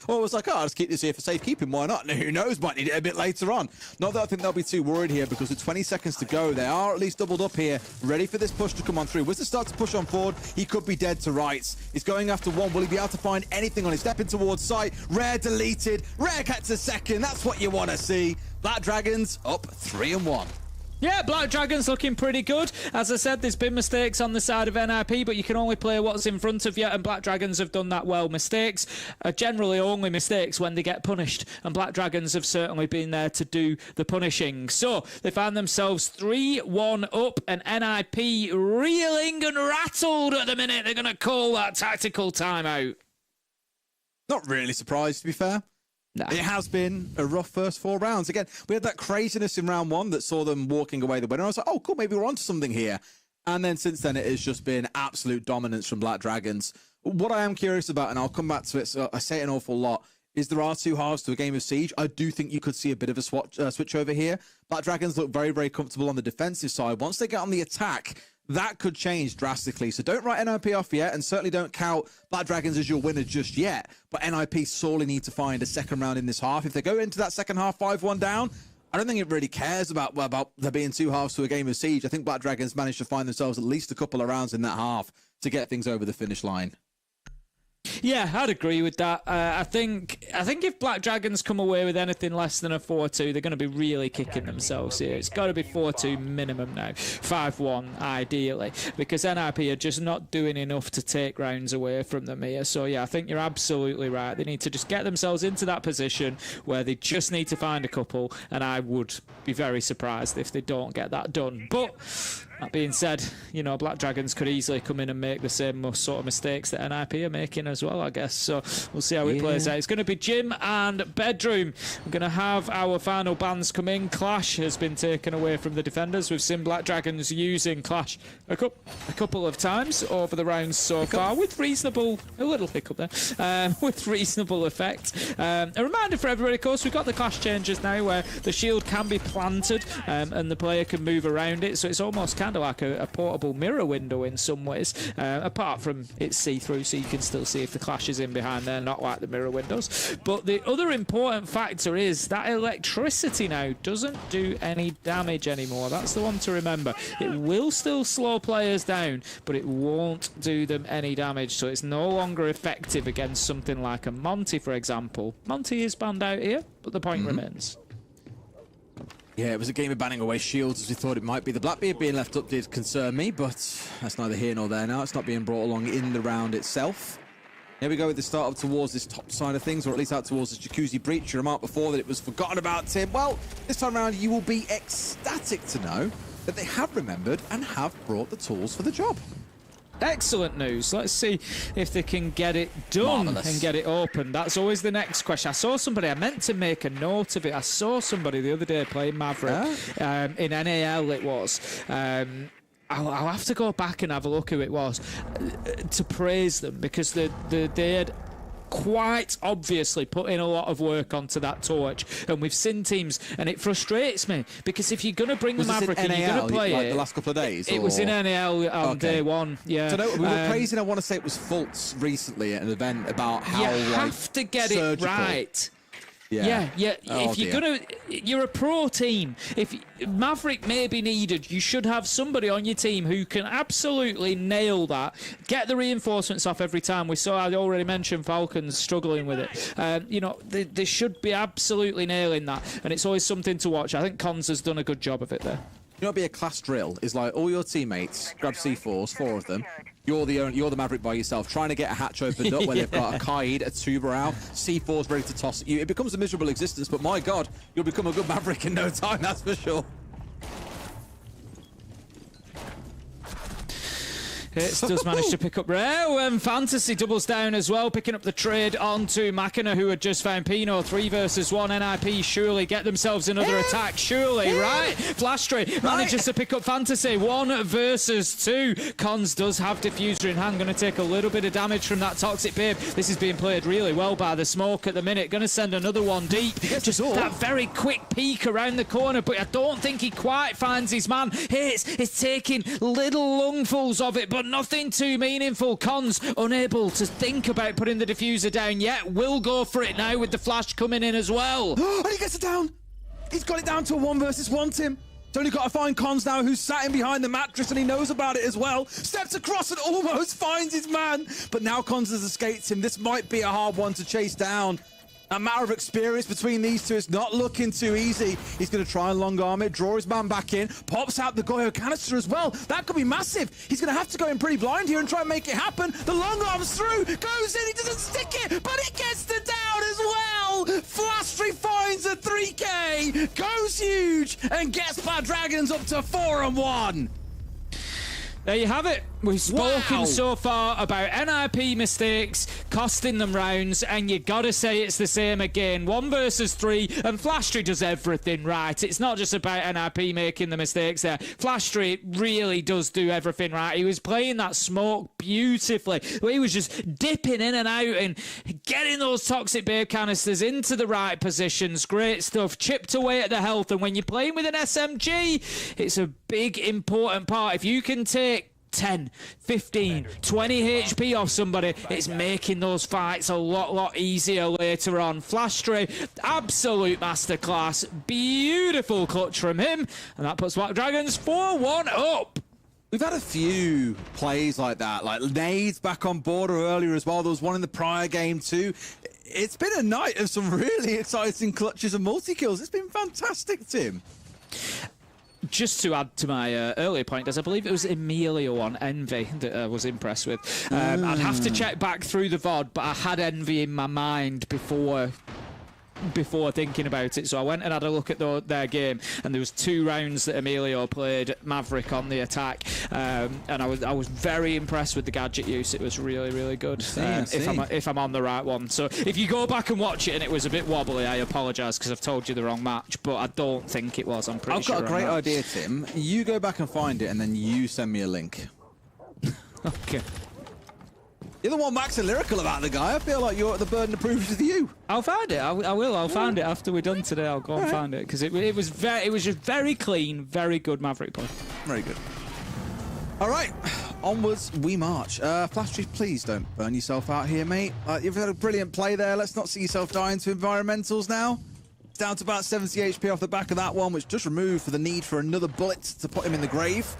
Well, it was like, I'll just keep this here for safekeeping. Why not? Who knows? Might need it a bit later on. Not that I think they'll be too worried here, because with 20 seconds to go, they are at least doubled up here, ready for this push to come on through. Wizard starts to push on forward. He could be dead to rights. He's going after 1. Will he be able to find anything on his stepping towards sight? Rare deleted. Rare gets a second. That's what you want to see. Black Dragons up 3-1. Yeah, Black Dragons looking pretty good. As I said, there's been mistakes on the side of NIP, but you can only play what's in front of you, and Black Dragons have done that well. Mistakes are generally only mistakes when they get punished, and Black Dragons have certainly been there to do the punishing. So they find themselves 3-1 up, and NIP reeling and rattled at the minute. They're going to call that tactical timeout. Not really surprised, to be fair. Nah. It has been a rough first 4 rounds. Again, we had that craziness in round 1 that saw them walking away the winner. I was like, oh, cool, maybe we're onto something here. And then since then, it has just been absolute dominance from Black Dragons. What I am curious about, and I'll come back to it, so I say it an awful lot, is there are 2 halves to a game of Siege. I do think you could see a bit of a switch over here. Black Dragons look very, very comfortable on the defensive side. Once they get on the attack, that could change drastically. So don't write NIP off yet, and certainly don't count Black Dragons as your winner just yet. But NIP sorely need to find a second round in this half. If they go into that second half 5-1 down, I don't think it really cares about there being 2 halves to a game of Siege. I think Black Dragons managed to find themselves at least a couple of rounds in that half to get things over the finish line. Yeah, I'd agree with that. I think if Black Dragons come away with anything less than a 4-2, they're going to be really kicking themselves here. It's got to be 4-2 minimum now, 5-1 ideally, because NIP are just not doing enough to take rounds away from them here. So yeah, I think you're absolutely right. They need to just get themselves into that position where they just need to find a couple, and I would be very surprised if they don't get that done. But that being said, Black Dragons could easily come in and make the same sort of mistakes that NIP are making as well, I guess. So we'll see how it plays out. It's going to be Gym and Bedroom. We're going to have our final bans come in. Clash has been taken away from the defenders. We've seen Black Dragons using Clash a couple of times over the rounds so far with reasonable, a little hiccup there, with reasonable effect. A reminder for everybody, of course, we've got the Clash changes now where the shield can be planted and the player can move around it. So it's almost kind of like a portable mirror window in some ways, apart from it's see-through, so you can still see if the Clash is in behind there, not like the mirror windows. But the other important factor is that electricity now doesn't do any damage anymore. That's the one to remember. It will still slow players down, but it won't do them any damage, so it's no longer effective against something like a Monty, for example. Monty is banned out here, but the point remains. Yeah, it was a game of banning away shields as we thought it might be. The Blackbeard being left up did concern me, but that's neither here nor there now. It's not being brought along in the round itself. Here we go with the start up towards this top side of things, or at least out towards this Jacuzzi breach. You remarked before that it was forgotten about, Tim. Well, this time around you will be ecstatic to know that they have remembered and have brought the tools for the job. Excellent news. Let's see if they can get it done and get it open. That's always the next question. I saw somebody, I meant to make a note of it. I saw somebody the other day playing Maverick in NAL it was. I'll have to go back and have a look who it was to praise them, because they had quite obviously put in a lot of work onto that torch, and we've seen teams, and it frustrates me because if you're going to bring the Maverick and you're going to play it the last couple of days, it was in NAL on day one. Yeah, so no, we were praising, I want to say it was Fultz recently at an event about how you have to get it right. Yeah. Oh, if you're a pro team. If Maverick may be needed, you should have somebody on your team who can absolutely nail that. Get the reinforcements off every time. I already mentioned Falcons struggling with it. They should be absolutely nailing that, and it's always something to watch. I think Cons has done a good job of it there. You know, it'd be a class drill is like all your teammates grab C4s, 4 of them. You're the Maverick by yourself, trying to get a hatch opened up where they've got a Kaid, a tuber out, C4s ready to toss at you. It becomes a miserable existence, but my God, you'll become a good Maverick in no time, that's for sure. Hits does manage to pick up Rare. Fantasy doubles down as well, picking up the trade onto Machina, who had just found Pino. 3 versus 1. NIP surely get themselves another attack. Surely, right? Flash trade manages to pick up Fantasy. 1 versus 2. Cons does have Diffuser in hand. Going to take a little bit of damage from that Toxic Babe. This is being played really well by the smoke at the minute. Going to send another one deep. Just that very quick peek around the corner, but I don't think he quite finds his man. It's taking little lungfuls of it, but nothing too meaningful. Cons unable to think about putting the diffuser down yet. Will go for it now with the flash coming in as well. And he gets it down. He's got it down to a 1 versus 1, Tim. It's only got to find Cons now, who's sat in behind the mattress, and he knows about it as well. Steps across and almost finds his man. But now Cons has escaped him. This might be a hard one to chase down. A matter of experience between these two. It's not looking too easy. He's going to try and long arm it, draw his man back in, pops out the Goyo canister as well. That could be massive. He's going to have to go in pretty blind here and try and make it happen. The long arm's through, goes in, he doesn't stick it, but he gets the down as well. Flastry finds a 3K, goes huge, and gets Bad Dragons up to 4-1. There you have it. We've spoken so far about NIP mistakes costing them rounds, and you gotta say it's the same again. 1 versus 3, and Flastry does everything right. It's not just about NIP making the mistakes there. Flastry really does do everything right. He was playing that smoke beautifully. He was just dipping in and out and getting those Toxic Babe canisters into the right positions. Great stuff. Chipped away at the health, and when you're playing with an SMG, it's a big, important part. If you can take 10, 15, 20 HP off somebody, it's making those fights a lot easier later on. Flastry, absolute masterclass. Beautiful clutch from him, and that puts Black Dragons 4-1 up. We've had a few plays like that, like nades back on border earlier as well. There was one in the prior game too. It's been a night of some really exciting clutches and multi-kills. It's been fantastic, Tim. Just to add to my earlier point, as I believe it was Emilio on Envy that I was impressed with. I'd have to check back through the VOD, but I had Envy in my mind before thinking about it, so I went and had a look at their game, and there was 2 rounds that Emilio played Maverick on the attack, and I was very impressed with the gadget use. It was really good. If I'm on the right one. So if you go back and watch it and it was a bit wobbly, I apologise because I've told you the wrong match, but I don't think it was. I'm pretty sure. I've got a great idea, Tim. You go back and find it, and then you send me a link. Okay. You're the one maxing lyrical about the guy. I feel like the burden of proof is with you. I'll find it. I will. I'll find it after we're done today. I'll go and find it because it was just very clean, very good Maverick play. Very good. All right, onwards we march. Flastry, please don't burn yourself out here, mate. You've had a brilliant play there. Let's not see yourself dying to environmentals now. It's down to about 70 HP off the back of that one, which just removed for the need for another bullet to put him in the grave.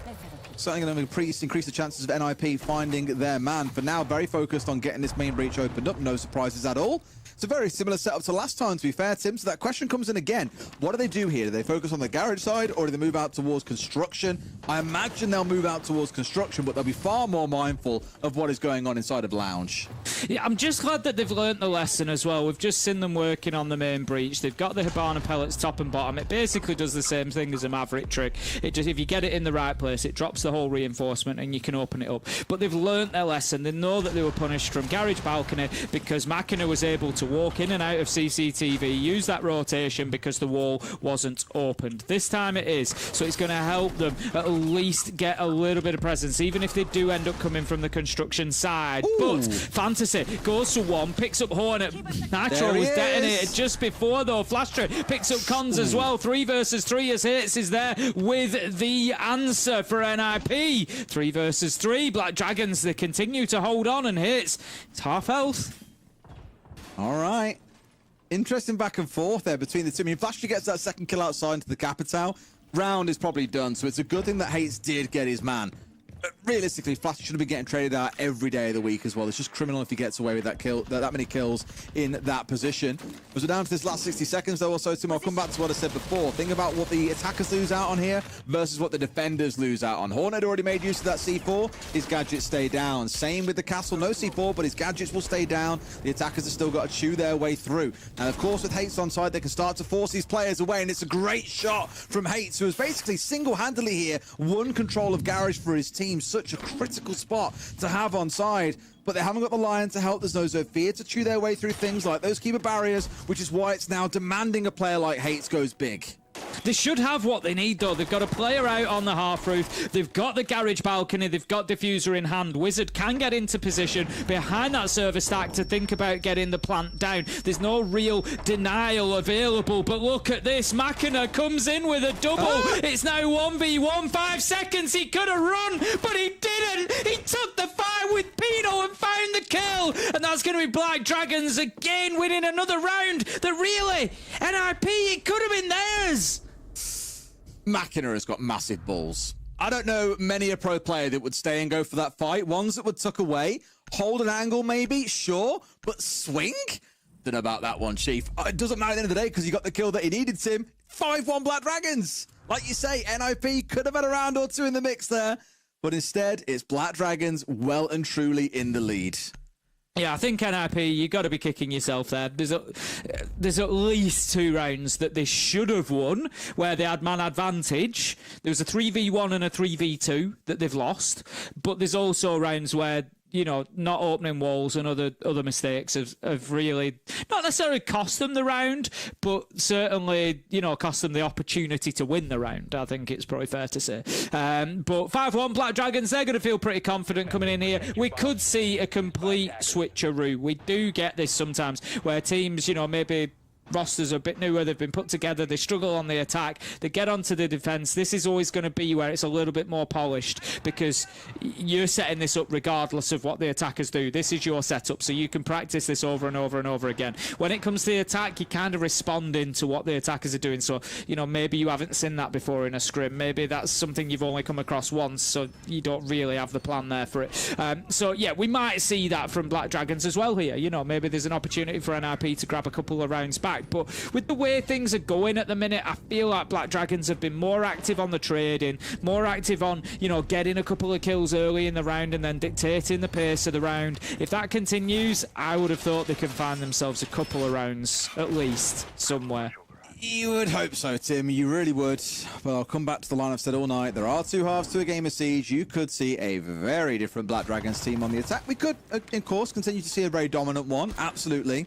Certainly going to increase the chances of NIP finding their man. For now, very focused on getting this main breach opened up. No surprises at all. It's a very similar setup to last time, to be fair, Tim. So that question comes in again. What do they do here? Do they focus on the garage side, or do they move out towards construction? I imagine they'll move out towards construction, but they'll be far more mindful of what is going on inside of Lounge. Yeah, I'm just glad that they've learnt the lesson as well. We've just seen them working on the main breach. They've got the Hibana pellets top and bottom. It basically does the same thing as a Maverick trick. It just, if you get it in the right place, it drops the whole reinforcement and you can open it up. But they've learnt their lesson. They know that they were punished from garage balcony because Machina was able to walk in and out of CCTV, use that rotation because the wall wasn't opened. This time it is. So it's going to help them at least get a little bit of presence, even if they do end up coming from the construction side. Ooh. But Fantasy goes to one, picks up Hornet. Nitro was detonated just before, though. Flashtra picks up Cons as well. 3 versus 3 as Hits is there with the answer for NIP. 3 versus 3. Black Dragons, they continue to hold on, and Hits, it's half health. All right. Interesting back and forth there between the two. I mean, Flashtra gets that second kill outside into the Capital. Round is probably done, so it's a good thing that Hates did get his man. Realistically, Flashtra should have been getting traded out every day of the week as well. It's just criminal if he gets away with that kill, that many kills in that position. As we're down to this last 60 seconds, though, also, Tim, I'll come back to what I said before. Think about what the attackers lose out on here versus what the defenders lose out on. Hornet already made use of that C4. His gadgets stay down. Same with the Castle. No C4, but his gadgets will stay down. The attackers have still got to chew their way through. And, of course, with Hates on side, they can start to force these players away, and it's a great shot from Hates, who has basically single-handedly here won control of Garage for his team. Such a critical spot to have on side, but they haven't got the Lion to help. There's no Zofia to chew their way through things like those keeper barriers, which is why it's now demanding a player like Hates goes big. They should have what they need, though. They've got a player out on the half roof. They've got the garage balcony. They've got diffuser in hand. Wizard can get into position behind that server stack to think about getting the plant down. There's no real denial available, but look at this. Machina comes in with a double. It's now 1v1. 5 seconds. He could have run, but he didn't. He took the fight with Pino and found the kill. And that's going to be Black Dragons again winning another round. That really, NIP, it could have been theirs. Machina has got massive balls. I don't know many a pro player that would stay and go for that fight. Ones that would tuck away, hold an angle maybe, sure, but swing? Don't know about that one, Chief. It doesn't matter at the end of the day because he got the kill that he needed, Tim. 5-1 Black Dragons. Like you say, NIP could have had a round or two in the mix there, but instead it's Black Dragons well and truly in the lead. Yeah, I think NIP, you got to be kicking yourself there. There's at least 2 rounds that they should have won where they had man advantage. There was a 3v1 and a 3v2 that they've lost, but there's also rounds where, you know, not opening walls and other mistakes have really not necessarily cost them the round, but certainly, you know, cost them the opportunity to win the round. I think it's probably fair to say. But 5-1 Black Dragons, they're going to feel pretty confident coming in here. We could see a complete switcheroo. We do get this sometimes where teams, you know, maybe rosters are a bit newer, they've been put together, they struggle on the attack, they get onto the defense. This is always going to be where it's a little bit more polished because you're setting this up regardless of what the attackers do. This is your setup, so you can practice this over and over and over again. When it comes to the attack, you kind of responding to what the attackers are doing. So, you know, maybe you haven't seen that before in a scrim. Maybe that's something you've only come across once, so you don't really have the plan there for it. So, yeah, we might see that from Black Dragons as well here. You know, maybe there's an opportunity for NIP to grab a couple of rounds back. But with the way things are going at the minute, I feel like Black Dragons have been more active on the trading, more active on, you know, getting a couple of kills early in the round and then dictating the pace of the round. If that continues, I would have thought they can find themselves a couple of rounds at least somewhere. You would hope so, Tim. You really would. But I'll come back to the line I've said all night. There are 2 halves to a game of Siege. You could see a very different Black Dragons team on the attack. We could, of course, continue to see a very dominant one. Absolutely.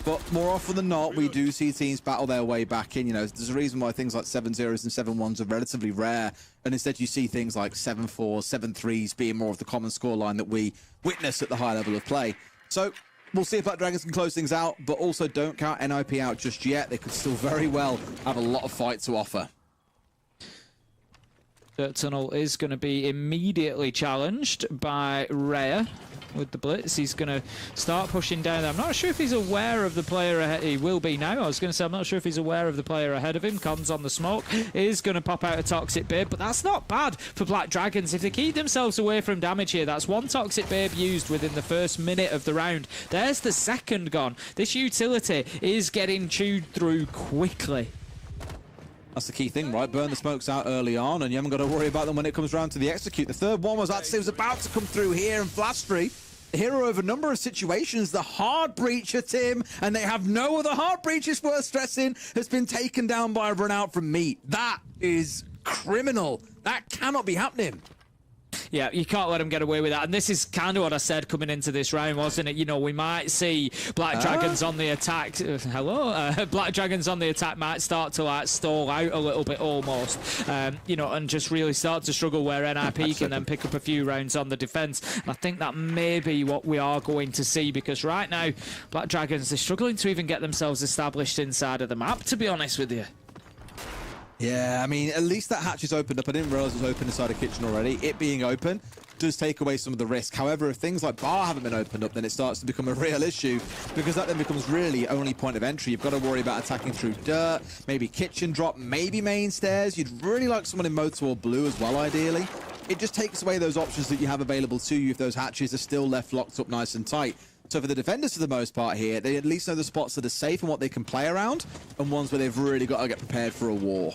But more often than not, we do see teams battle their way back in. You know, there's a reason why things like 7-0s and 7-1s are relatively rare. And instead you see things like 7-4s, 7-3s being more of the common scoreline that we witness at the high level of play. So we'll see if Black Dragons can close things out, but also don't count NIP out just yet. They could still very well have a lot of fight to offer. Dirt Tunnel is going to be immediately challenged by Rhea with the blitz. He's going to start pushing down there. I'm not sure if he's aware of the player ahead. He will be now. I was going to say I'm not sure if he's aware of the player ahead of him. Cons on the smoke is going to pop out a Toxic Babe, but that's not bad for Black Dragons. If they keep themselves away from damage here, that's one Toxic Babe used within the first minute of the round. There's the second gone. This utility is getting chewed through quickly. That's the key thing, right? Burn the smokes out early on, and you haven't got to worry about them when it comes around to the execute. The third one was about to come through here, and Flastry, the hero of a number of situations, the hard breacher, Tim, and they have no other hard breaches worth stressing, has been taken down by a run out from Meat. That is criminal. That cannot be happening. Yeah, you can't let them get away with that. And this is kind of what I said coming into this round, wasn't it? You know, we might see Black Dragons on the attack. Black Dragons on the attack might start to like stall out a little bit almost, you know, and just really start to struggle where NIP can then pick up a few rounds on the defense. And I think that may be what we are going to see, because right now, Black Dragons, they're struggling to even get themselves established inside of the map, to be honest with you. Yeah, I mean, at least that hatch is opened up. I didn't realize it was open inside a kitchen already. It being open does take away some of the risk. However, if things like bar haven't been opened up, then it starts to become a real issue, because that then becomes really only point of entry. You've got to worry about attacking through dirt, maybe kitchen drop, maybe main stairs. You'd really like someone in motor or blue as well, ideally. It just takes away those options that you have available to you if those hatches are still left locked up nice and tight. So for the defenders, for the most part here, they at least know the spots that are safe and what they can play around, and ones where they've really got to get prepared for a war.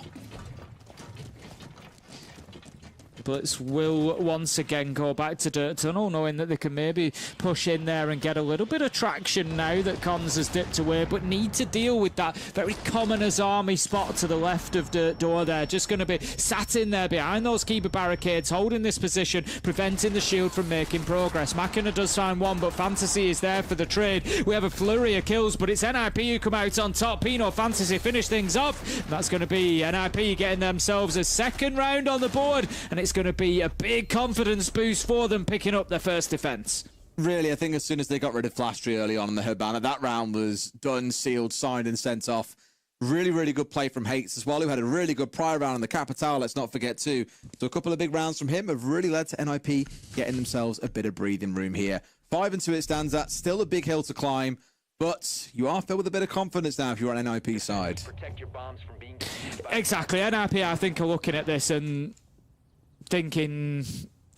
Blitz will once again go back to Dirt Tunnel, knowing that they can maybe push in there and get a little bit of traction now that Cons has dipped away, but need to deal with that very common as army spot to the left of Dirt Door there. Just going to be sat in there behind those keeper barricades, holding this position, preventing the shield from making progress. Machina does find one, but Fantasy is there for the trade. We have a flurry of kills, but it's NIP who come out on top. Pino Fantasy finish things off. That's going to be NIP getting themselves a second round on the board, and it's going to be a big confidence boost for them picking up their first defense. Really, I think as soon as they got rid of Flastry early on in the Headbanner, that round was done, sealed, signed and sent off. Really, really good play from Hates as well, who had a really good prior round in the Capital, let's not forget too. So a couple of big rounds from him have really led to NIP getting themselves a bit of breathing room here. 5-2 it stands at, still a big hill to climb, but you are filled with a bit of confidence now if you're on NIP side. Exactly, NIP I think are looking at this and thinking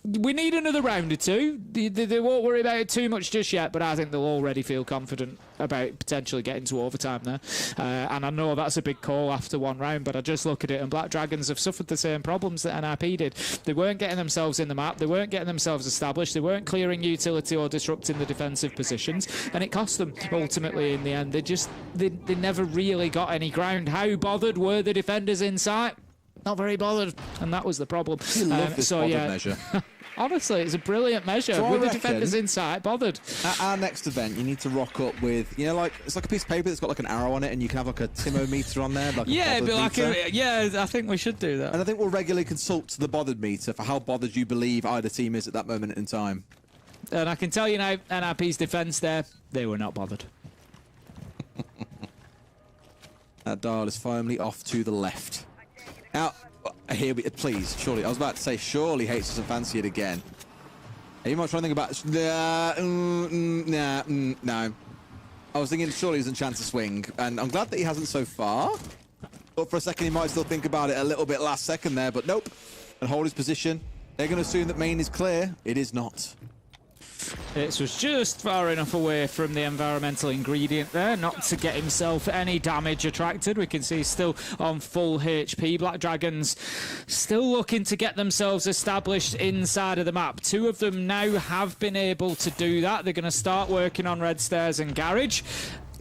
we need another round or two. They won't worry about it too much just yet, but I think they'll already feel confident about potentially getting to overtime there. And I know that's a big call after one round, but I just look at it and Black Dragons have suffered the same problems that NIP did. They weren't getting themselves in the map, they weren't getting themselves established, they weren't clearing utility or disrupting the defensive positions, and it cost them ultimately in the end. They never really got any ground. How bothered were the defenders in sight? Not very bothered, and that was the problem. You love this measure. Honestly, it's a brilliant measure. So with the defenders inside, bothered. At our next event, you need to rock up with, you know, like it's like a piece of paper that's got like an arrow on it, and you can have like a Timo meter on there. Like yeah, it'd be like I think we should do that. And I think we'll regularly consult the bothered meter for how bothered you believe either team is at that moment in time. And I can tell you now, NIP's defense there, they were not bothered. That dial is firmly off to the left. Now, here we please, surely. I was about to say, surely Hates doesn't fancy it again. Are you might trying to think about? No. I was thinking surely he doesn't chance a swing, and I'm glad that he hasn't so far. But for a second, he might still think about it a little bit last second there, but nope. And hold his position. They're going to assume that main is clear. It is not. It was just far enough away from the environmental ingredient there not to get himself any damage attracted. We can see he's still on full HP. Black Dragons still looking to get themselves established inside of the map. Two of them now have been able to do that. They're going to start working on Red Stairs and Garage.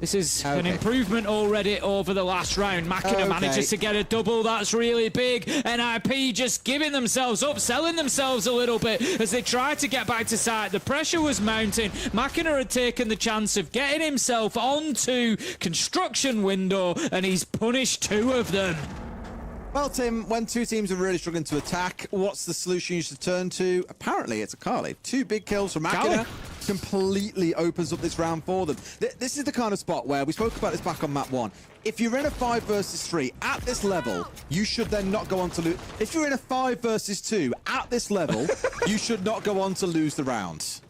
This is an improvement already over the last round. Machina manages to get a double. That's really big. NIP just giving themselves up, selling themselves a little bit as they try to get back to site. The pressure was mounting. Machina had taken the chance of getting himself onto construction window, and he's punished two of them. Well, Tim, when two teams are really struggling to attack, what's the solution you should turn to? Apparently, it's a Kali. 2 big kills from Machina completely opens up this round for them. This is the kind of spot where we spoke about this back on map 1. If you're in a 5 versus 3 at this level, you should then not go on to lose. If you're in a 5 versus 2 at this level, you should not go on to lose the round.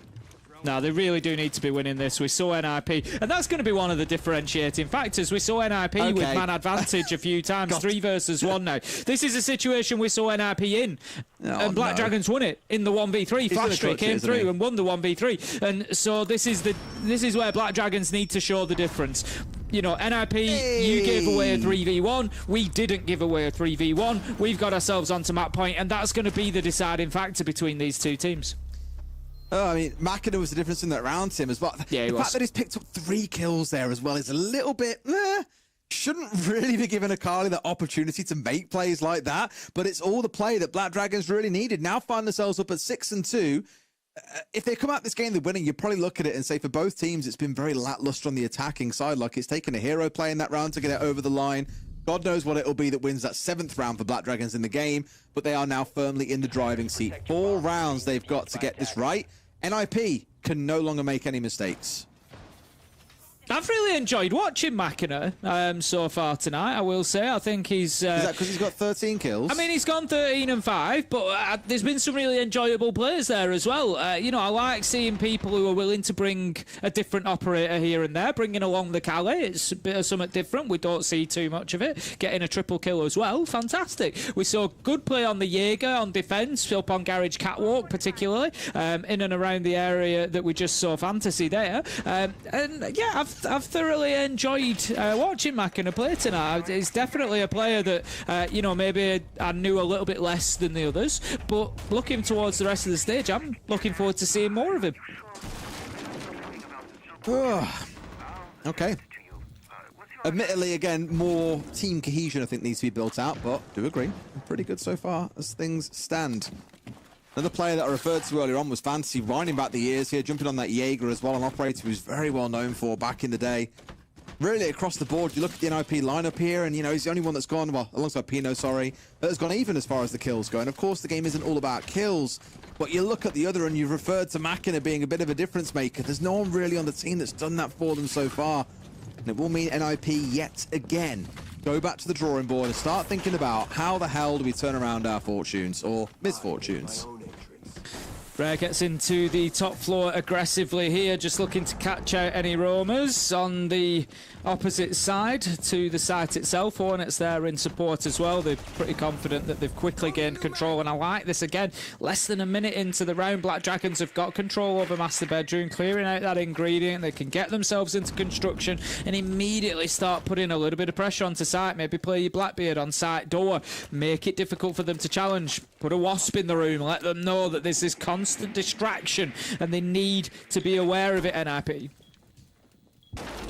No, they really do need to be winning this. We saw NIP, and that's going to be one of the differentiating factors. We saw NIP with man advantage a few times, 3 versus 1 now. This is a situation we saw NIP in, and Black Dragons won it in the 1v3. Flashstreak came through and won the 1v3, and so this is where Black Dragons need to show the difference. You know, NIP, you gave away a 3v1. We didn't give away a 3v1. We've got ourselves onto map point, and that's going to be the deciding factor between these two teams. Oh, I mean, Machina was the difference in that round, Tim, as well. Yeah, the fact that he's picked up 3 kills there as well is a little bit, shouldn't really be giving Akali the opportunity to make plays like that, but it's all the play that Black Dragons really needed. Now find themselves up at 6-2. If they come out this game they're winning, you probably look at it and say for both teams, it's been very lackluster on the attacking side. Like, it's taken a hero play in that round to get it over the line. God knows what it'll be that wins that 7th round for Black Dragons in the game, but they are now firmly in the driving seat. 4 rounds they've got to get this right. NIP can no longer make any mistakes. I've really enjoyed watching Machina so far tonight, I will say. I think he's... Is that because he's got 13 kills? I mean, he's gone 13 and 5, but there's been some really enjoyable players there as well. You know, I like seeing people who are willing to bring a different operator here and there, bringing along the Kali. It's a bit of something different. We don't see too much of it. Getting a triple kill as well. Fantastic. We saw good play on the Jaeger, on defence, up on Garage Catwalk particularly, in and around the area that we just saw Fantasy there. And yeah, I've thoroughly enjoyed watching Machina play tonight. He's definitely a player that, you know, maybe I knew a little bit less than the others, but looking towards the rest of the stage, I'm looking forward to seeing more of him. Okay. Admittedly, again, more team cohesion I think needs to be built out, but do agree. Pretty good so far as things stand. Another player that I referred to earlier on was Fantasy, winding back the years here, jumping on that Jaeger as well, an operator who's very well known for back in the day. Really, across the board, you look at the NIP lineup here, and, you know, he's the only one that's gone, well, alongside Pino, sorry, that has gone even as far as the kills go. And, of course, the game isn't all about kills, but you look at the other, and you've referred to Machina being a bit of a difference maker. There's no one really on the team that's done that for them so far, and it will mean NIP yet again go back to the drawing board and start thinking about how the hell do we turn around our fortunes, or misfortunes. Rare gets into the top floor aggressively here, just looking to catch out any roamers on the opposite side to the site itself. Hornets there in support as well. They're pretty confident that they've quickly gained control, and I like this again. Less than a minute into the round, Black Dragons have got control over Master Bedroom, clearing out that ingredient. They can get themselves into construction and immediately start putting a little bit of pressure onto site. Maybe play your Blackbeard on site door, make it difficult for them to challenge. Put a Wasp in the room, let them know that there's this constant distraction and they need to be aware of it, NIP.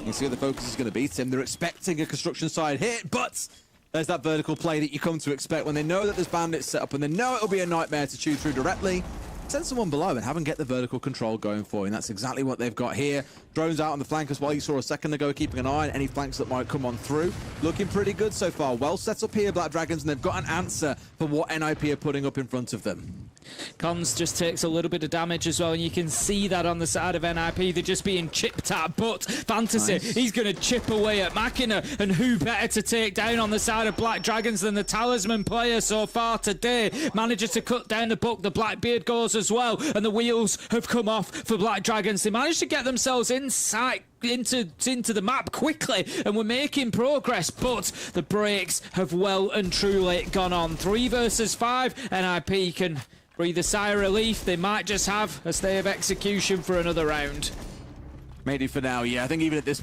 You see what the focus is going to be, Tim. They're expecting a construction side hit, but there's that vertical play that you come to expect when they know that there's bandits set up and they know it'll be a nightmare to chew through directly. Send someone below and have them get the vertical control going for you, and that's exactly what they've got here. Drones out on the flank as well, you saw a second ago, keeping an eye on any flanks that might come on through. Looking pretty good so far. Well set up here, Black Dragons, and they've got an answer for what NIP are putting up in front of them. Cons just takes a little bit of damage as well, and you can see that on the side of NIP. They're just being chipped at, but Fantasy, he's going to chip away at Machina, and who better to take down on the side of Black Dragons than the talisman player so far today. Manages to cut down the buck, the Blackbeard goes as well, and the wheels have come off for Black Dragons. They managed to get themselves inside into the map quickly, and we're making progress, but the brakes have well and truly gone on. 3 versus 5, NIP can breathe a sigh of relief. They might just have a stay of execution for another round. Maybe for now, yeah. I think even at this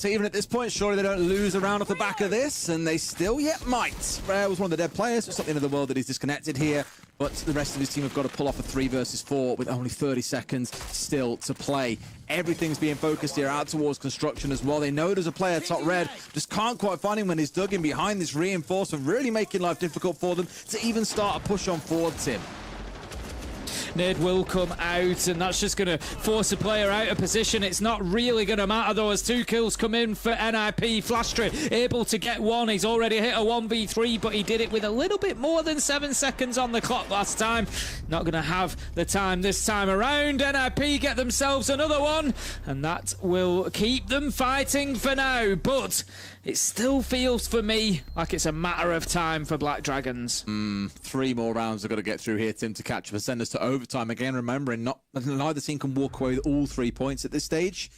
even at this point, surely they don't lose a round off the back of this, and they still yet might. Rare was one of the dead players. It's something in the world that he's disconnected here, but the rest of his team have got to pull off a 3 versus 4 with only 30 seconds still to play. Everything's being focused here out towards construction as well. They know there's a player top red, just can't quite find him when he's dug in behind this reinforcement, really making life difficult for them to even start a push on forward, Tim. Nade will come out, and that's just going to force a player out of position. It's not really going to matter, though, as 2 kills come in for NIP. Flashtree able to get 1. He's already hit a 1v3, but he did it with a little bit more than 7 seconds on the clock last time. Not going to have the time this time around. NIP get themselves another one, and that will keep them fighting for now. But it still feels for me like it's a matter of time for Black Dragons. 3 more rounds they've got to get through here, Tim, to catch up and send us to overtime. Again, remembering neither team can walk away with all 3 points at this stage.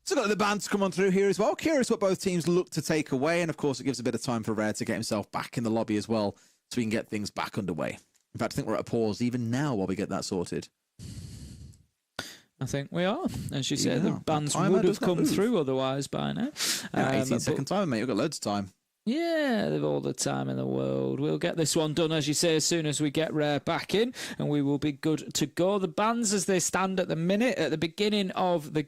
So got the bands come on through here as well. Curious what both teams look to take away. And of course, it gives a bit of time for Rare to get himself back in the lobby as well, so we can get things back underway. In fact, I think we're at a pause even now while we get that sorted. I think we are. As you said, the bands would have come through otherwise by now. 18-second time, mate. You've got loads of time. Yeah, they've all the time in the world. We'll get this one done, as you say, as soon as we get Rare back in, and we will be good to go. The bands, as they stand at the minute, at the beginning of the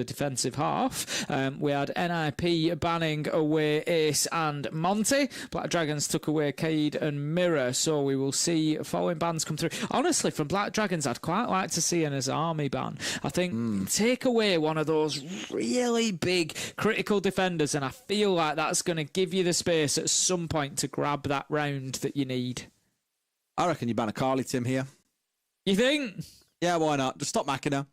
defensive half, we had NIP banning away Ace and Monty. Black Dragons took away Cade and Mirror, so we will see following bans come through. Honestly, from Black Dragons, I'd quite like to see an Azami ban. I think take away one of those really big critical defenders, and I feel like that's going to give you the space at some point to grab that round that you need. I reckon you ban a Carly, Tim, here. You think? Yeah, why not? Just stop macking her.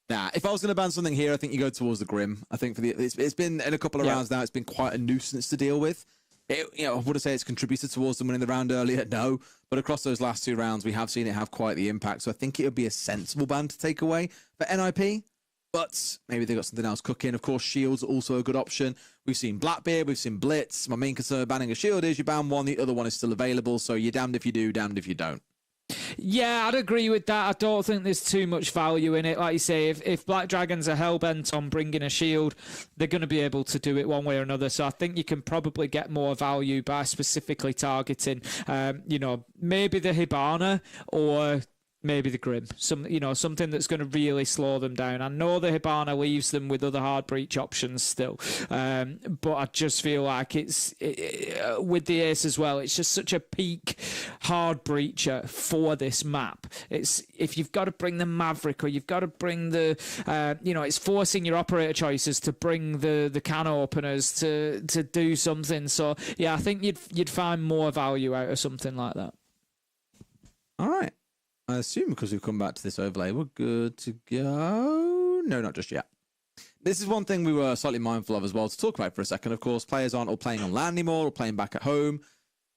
Nah, if I was going to ban something here, I think you go towards the Grim. I think it's been in a couple of rounds now. It's been quite a nuisance to deal with. I wouldn't say it's contributed towards them winning the round earlier, no. But across those last 2 rounds, we have seen it have quite the impact. So I think it would be a sensible ban to take away for NIP. But maybe they've got something else cooking. Of course, Shield's also a good option. We've seen Blackbeard, we've seen Blitz. My main concern with banning a Shield is you ban one, the other one is still available. So you're damned if you do, damned if you don't. Yeah, I'd agree with that. I don't think there's too much value in it. Like you say, if Black Dragons are hell-bent on bringing a shield, they're going to be able to do it one way or another. So I think you can probably get more value by specifically targeting, maybe the Hibana or maybe the Grim, something that's going to really slow them down. I know the Hibana leaves them with other hard breach options still, but I just feel like it's with the Ace as well. It's just such a peak hard breacher for this map. It's if you've got to bring the Maverick or you've got to bring the, it's forcing your operator choices to bring the can openers to do something. So yeah, I think you'd find more value out of something like that. All right. I assume because we've come back to this overlay, we're good to go. No, not just yet. This is one thing we were slightly mindful of as well to talk about for a second. Of course, players aren't all playing on LAN anymore or playing back at home.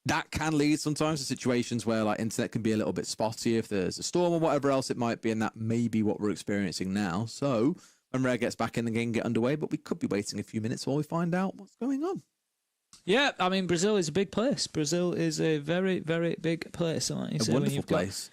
That can lead sometimes to situations where internet can be a little bit spotty if there's a storm or whatever else it might be, and that may be what we're experiencing now. So when Rare gets back in the game, get underway, but we could be waiting a few minutes while we find out what's going on. Yeah, I mean, Brazil is a big place. Brazil is a very, very big place. A wonderful place.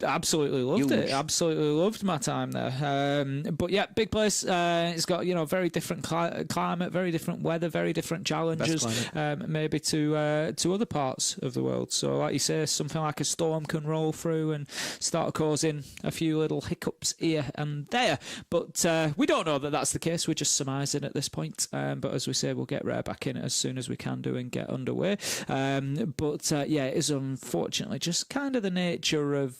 Absolutely loved it. Absolutely loved my time there. But yeah, big place. It's got very different climate, very different weather, very different challenges, maybe to other parts of the world. So like you say, something like a storm can roll through and start causing a few little hiccups here and there. But we don't know that that's the case. We're just surmising at this point. But as we say, we'll get Rare back in as soon as we can do and get underway. But it is unfortunately just kind of the nature of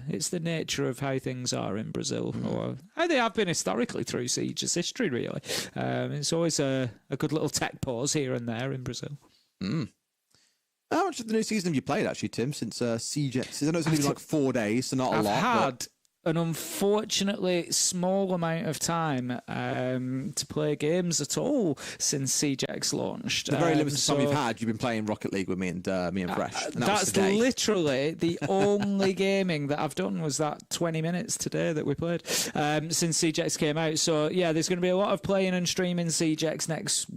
it's the nature of how things are in Brazil, or how they have been historically through Siege's history, really. It's always a good little tech pause here and there in Brazil. How much of the new season have you played, actually, Tim, since Siege X? I know it's only been 4 days, so not a lot. I've had an unfortunately small amount of time to play games at all since Siege X launched. The very limited time you've had, you've been playing Rocket League with me and Fresh. And that's literally the only gaming that I've done was that 20 minutes today that we played since Siege X came out. So yeah, there's going to be a lot of playing and streaming Siege X next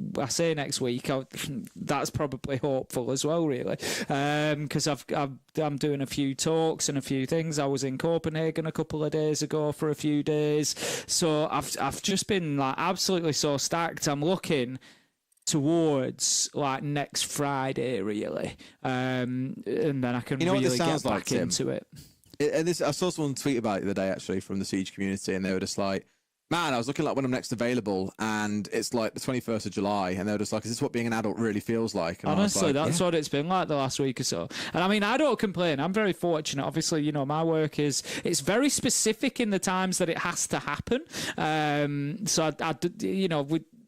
week. That's probably hopeful as well, really, because I'm doing a few talks and a few things. I was in Copenhagen a couple of days ago for a few days, so I've just been absolutely so stacked. I'm looking towards next Friday, really, and then I can really get back into it. And this, I saw someone tweet about it the other day, actually, from the Siege community, and they were just like, Man, I was looking like when I'm next available, and it's like the 21st of July, and they were just like, is this what being an adult really feels like? And honestly, like, that's what it's been like the last week or so. And I mean, I don't complain. I'm very fortunate. Obviously, you know, my work it's very specific in the times that it has to happen. So I you know,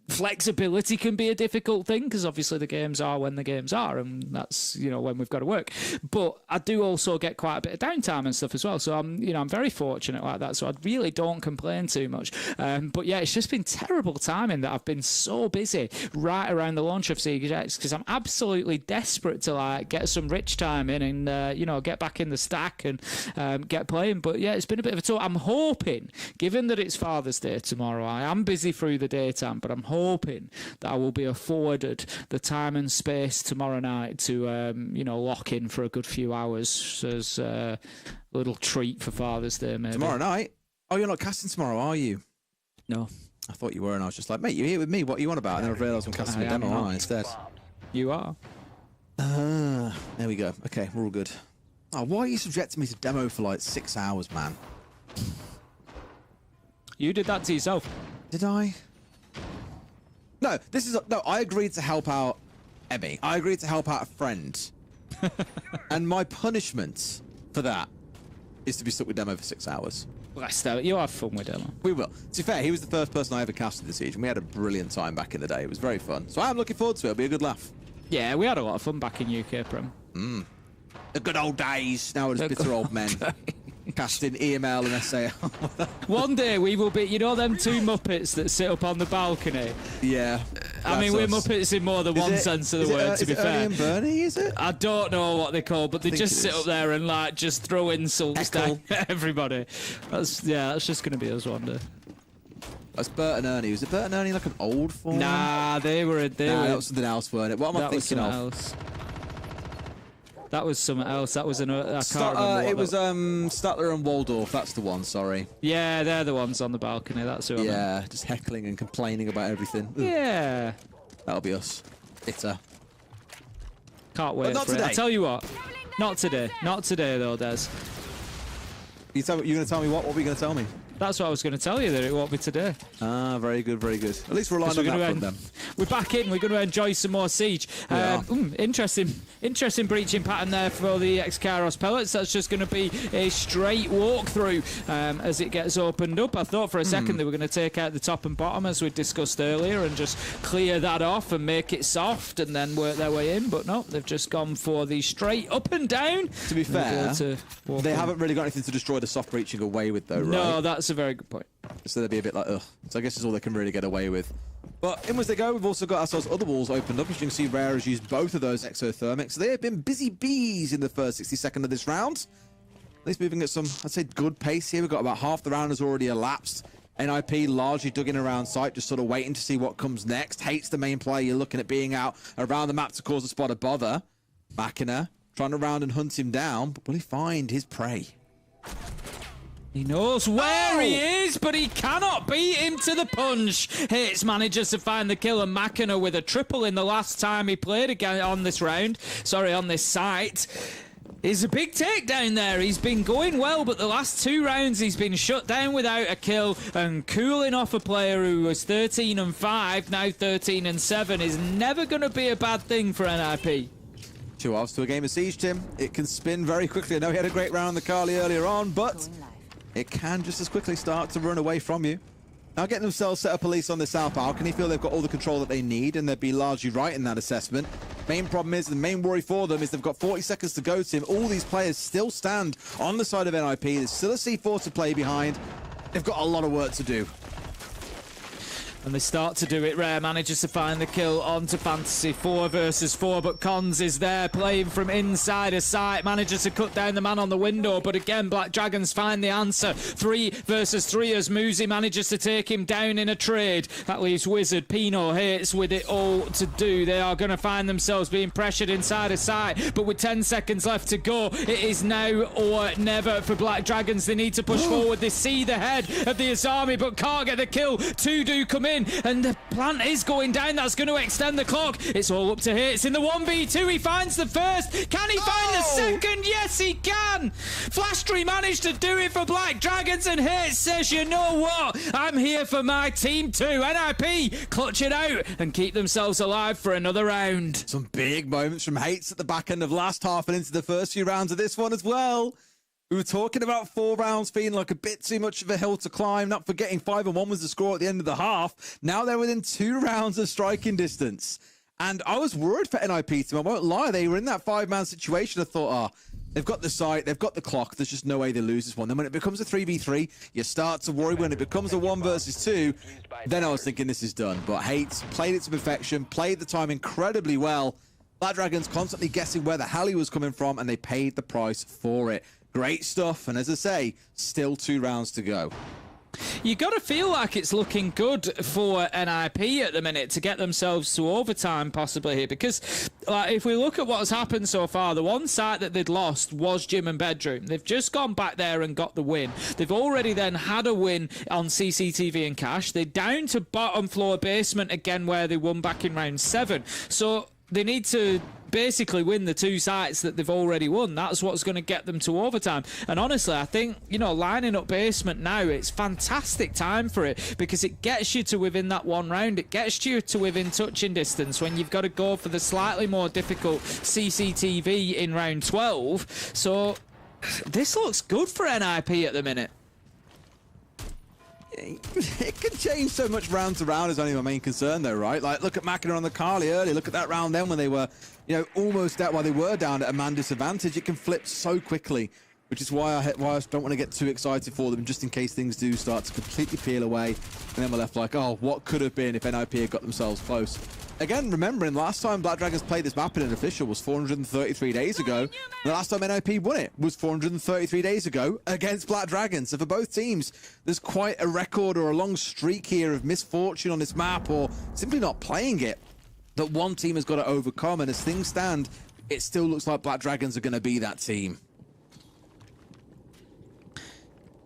flexibility can be a difficult thing because obviously the games are when the games are, and that's, you know, when we've got to work. But I do also get quite a bit of downtime and stuff as well. So I'm very fortunate like that. So I really don't complain too much. But yeah, it's just been terrible timing that I've been so busy right around the launch of Siege X because I'm absolutely desperate to like get some rich time in and you know, get back in the stack and get playing. But yeah, it's been a bit of a tour. I'm hoping, given that it's Father's Day tomorrow, I am busy through the daytime, but I'm hoping that I will be afforded the time and space tomorrow night to you know, lock in for a good few hours as a little treat for Father's Day maybe. Tomorrow night? Oh, you're not casting tomorrow, are you? No. I thought you were, and I was just like, mate, you're here with me, what are you on about? And then I realised I'm casting a demo, aren't I, instead? You are. There we go. Okay, we're all good. Oh, why are you subjecting me to demo for like 6 hours, man? You did that to yourself. Did I? No, I agreed to help out Emmy. I agreed to help out a friend. And my punishment for that is to be stuck with demo for 6 hours. Bless them. You'll have fun with demo. We will. To be fair, he was the first person I ever casted this Siege, and we had a brilliant time back in the day. It was very fun. So I'm looking forward to it. It'll be a good laugh. Yeah, we had a lot of fun back in UK Prem. The good old days. Now we're just bitter old men. Casting EML and SAL. One day we will be, you know, them two Muppets that sit up on the balcony? Yeah. I mean, we're Muppets in more than one sense of the word, to be fair. Ernie and Bernie, is it? I don't know what they're called, but they just sit up there and, like, just throw insults down at everybody. That's just going to be us one day. That's Bert and Ernie. Was it Bert and Ernie like an old form? Nah, they were... that was something else, weren't it? What am I thinking of? Else. That was something else. That was another... I can't remember it was Statler and Waldorf. That's the one, sorry. Yeah, they're the ones on the balcony. That's who I meant. Just heckling and complaining about everything. Yeah. That'll be us. Bitter. Can't wait for it. I tell you what. Not today. Not today, though, Des. You're going to tell me what? What were you going to tell me? That's what I was going to tell you, that it won't be today. Ah, very good, very good. At least we're aligned on that front, then. We're back in. We're going to enjoy some more Siege. Interesting breaching pattern there for the X-Kairos pellets. That's just going to be a straight walkthrough as it gets opened up. I thought for a second they were going to take out the top and bottom, as we discussed earlier, and just clear that off and make it soft and then work their way in. But no, they've just gone for the straight up and down. To be fair, they haven't really got anything to destroy the soft breaching away with, though, right? No, that's a very good point. So they'd be a bit like, ugh. So I guess it's all they can really get away with. But inwards they go. We've also got ourselves other walls opened up. As you can see, Rare has used both of those exothermics. They have been busy bees in the first 60-second of this round. At least moving at some, I'd say, good pace here. We've got about half the round has already elapsed. NIP largely dug in around site, just sort of waiting to see what comes next. Hates the main player. You're looking at being out around the map to cause a spot of bother. Machina trying to round and hunt him down, but will he find his prey? He knows where he is, but he cannot beat him to the punch. Hits manages to find the kill, and Machina with a triple in the last time he played again on this round. Sorry, on this site. Is a big takedown there. He's been going well, but the last 2 rounds he's been shut down without a kill, and cooling off a player who was 13-5, now 13-7 is never going to be a bad thing for NIP. 2 halves to a game of Siege, Tim. It can spin very quickly. I know he had a great round on the Carly earlier on, but it can just as quickly start to run away from you. Now getting themselves set up police on this Alpha, can he feel they've got all the control that they need? And they'd be largely right in that assessment. Main problem is, the main worry for them is they've got 40 seconds to go, Tim. All these players still stand on the side of NIP. There's still a C4 to play behind. They've got a lot of work to do. And they start to do it. Rare manages to find the kill onto Fantasy. 4 versus 4, but Cons is there playing from inside a site. Manages to cut down the man on the window, but again, Black Dragons find the answer. 3 versus 3 as Muzi manages to take him down in a trade. That leaves Wizard, Pino, Hates with it all to do. They are going to find themselves being pressured inside a site, but with 10 seconds left to go, it is now or never for Black Dragons. They need to push forward. They see the head of the Asami, but can't get the kill. 2 do come in. in, and the plant is going down. That's going to extend the clock. It's all up to Hits in the 1v2. He finds the first. Can he find the second? Yes, he can. Flashtree managed to do it for Black Dragons, and Hits says, you know what? I'm here for my team too. NIP clutch it out and keep themselves alive for another round. Some big moments from Hates at the back end of last half and into the first few rounds of this one as well. We were talking about 4 rounds feeling like a bit too much of a hill to climb, not forgetting 5-1 was the score at the end of the half. Now they're within 2 rounds of striking distance. And I was worried for NIP team. I won't lie, they were in that 5-man situation. I thought, they've got the sight, they've got the clock, there's just no way they lose this one. Then when it becomes a 3v3, you start to worry. When it becomes a 1 versus 2, then I was thinking this is done. But Hates played it to perfection, played the time incredibly well. Black Dragons constantly guessing where the hell he was coming from, and they paid the price for it. Great stuff, and as I say, still 2 rounds to go. You got to feel like it's looking good for NIP at the minute to get themselves to overtime possibly here, because if we look at what's happened so far, the one site that they'd lost was Gym and Bedroom. They've just gone back there and got the win. They've already then had a win on CCTV and Cash. They're down to bottom floor basement again where they won back in round 7. So they need to basically win the 2 sites that they've already won. That's what's going to get them to overtime. And honestly, I think, lining up basement now, it's fantastic time for it, because it gets you to within that 1 round. It gets you to within touching distance when you've got to go for the slightly more difficult CCTV in round 12. So this looks good for NIP at the minute. It can change so much round to round is only my main concern though, right? Like, look at Makina on the Carly earlier. Look at that round then when they were, almost at, while they were down at a man disadvantage. It can flip so quickly, which is why I don't want to get too excited for them, just in case things do start to completely peel away. And then we're left like, oh, what could have been if NIP had got themselves close? Again, remembering last time Black Dragons played this map in an official was 433 days ago. The last time NIP won it was 433 days ago against Black Dragons. So for both teams, there's quite a record or a long streak here of misfortune on this map, or simply not playing it, that one team has got to overcome. And as things stand, it still looks like Black Dragons are going to be that team.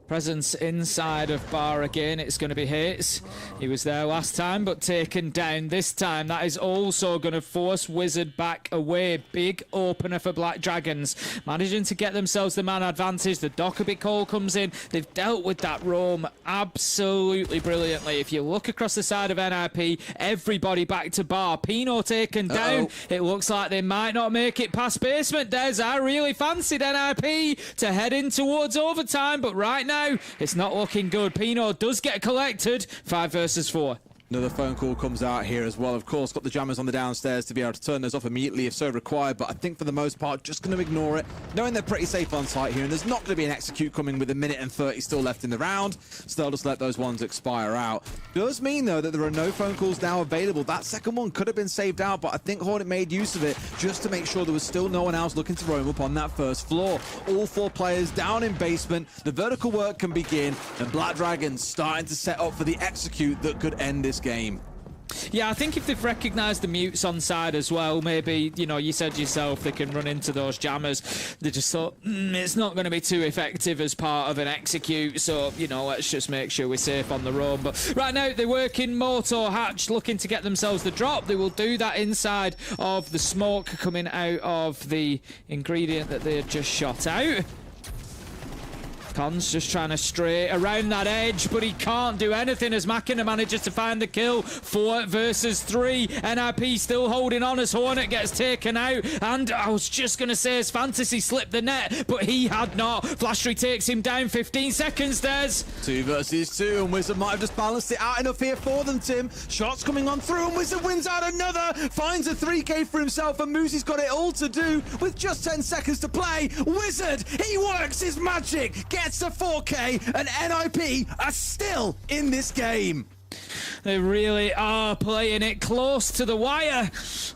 Presence inside of bar again. It's going to be Hits. He was there last time, but taken down this time. That is also going to force Wizard back away. Big opener for Black Dragons. Managing to get themselves the man advantage. The Dockerby call comes in. They've dealt with that roam absolutely brilliantly. If you look across the side of NIP, everybody back to bar. Pino taken down. It looks like they might not make it past basement. Des, I really fancied NIP to head in towards overtime, but right now, it's not looking good. Pino does get collected. 5 versus 4. Another phone call comes out here as well. Of course, got the jammers on the downstairs to be able to turn those off immediately if so required, but I think for the most part, just going to ignore it, knowing they're pretty safe on site here, and there's not going to be an execute coming with 1 minute and 30 still left in the round, so they'll just let those ones expire out. Does mean, though, that there are no phone calls now available. That second one could have been saved out, but I think Hornet made use of it just to make sure there was still no one else looking to roam up on that first floor. All 4 players down in basement, the vertical work can begin, and Black Dragons starting to set up for the execute that could end this game. Yeah, I think if they've recognised the mutes on side as well, maybe, you said yourself, they can run into those jammers. They just thought, it's not going to be too effective as part of an execute, so, let's just make sure we're safe on the roam. But right now, they're working Moto Hatch, looking to get themselves the drop. They will do that inside of the smoke coming out of the ingredient that they had just shot out. Cons just trying to stray around that edge, but he can't do anything as Makina manages to find the kill. 4 versus 3. NIP still holding on as Hornet gets taken out. And I was just going to say his fantasy slipped the net, but he had not. Flashtree takes him down. 15 seconds, Des. 2 versus 2, and Wizard might have just balanced it out enough here for them, Tim. Shots coming on through, and Wizard wins out another. Finds a 3K for himself, and Moosey's got it all to do with just 10 seconds to play. Wizard, he works his magic. Gets a 4K, and NIP are still in this game. They really are playing it close to the wire.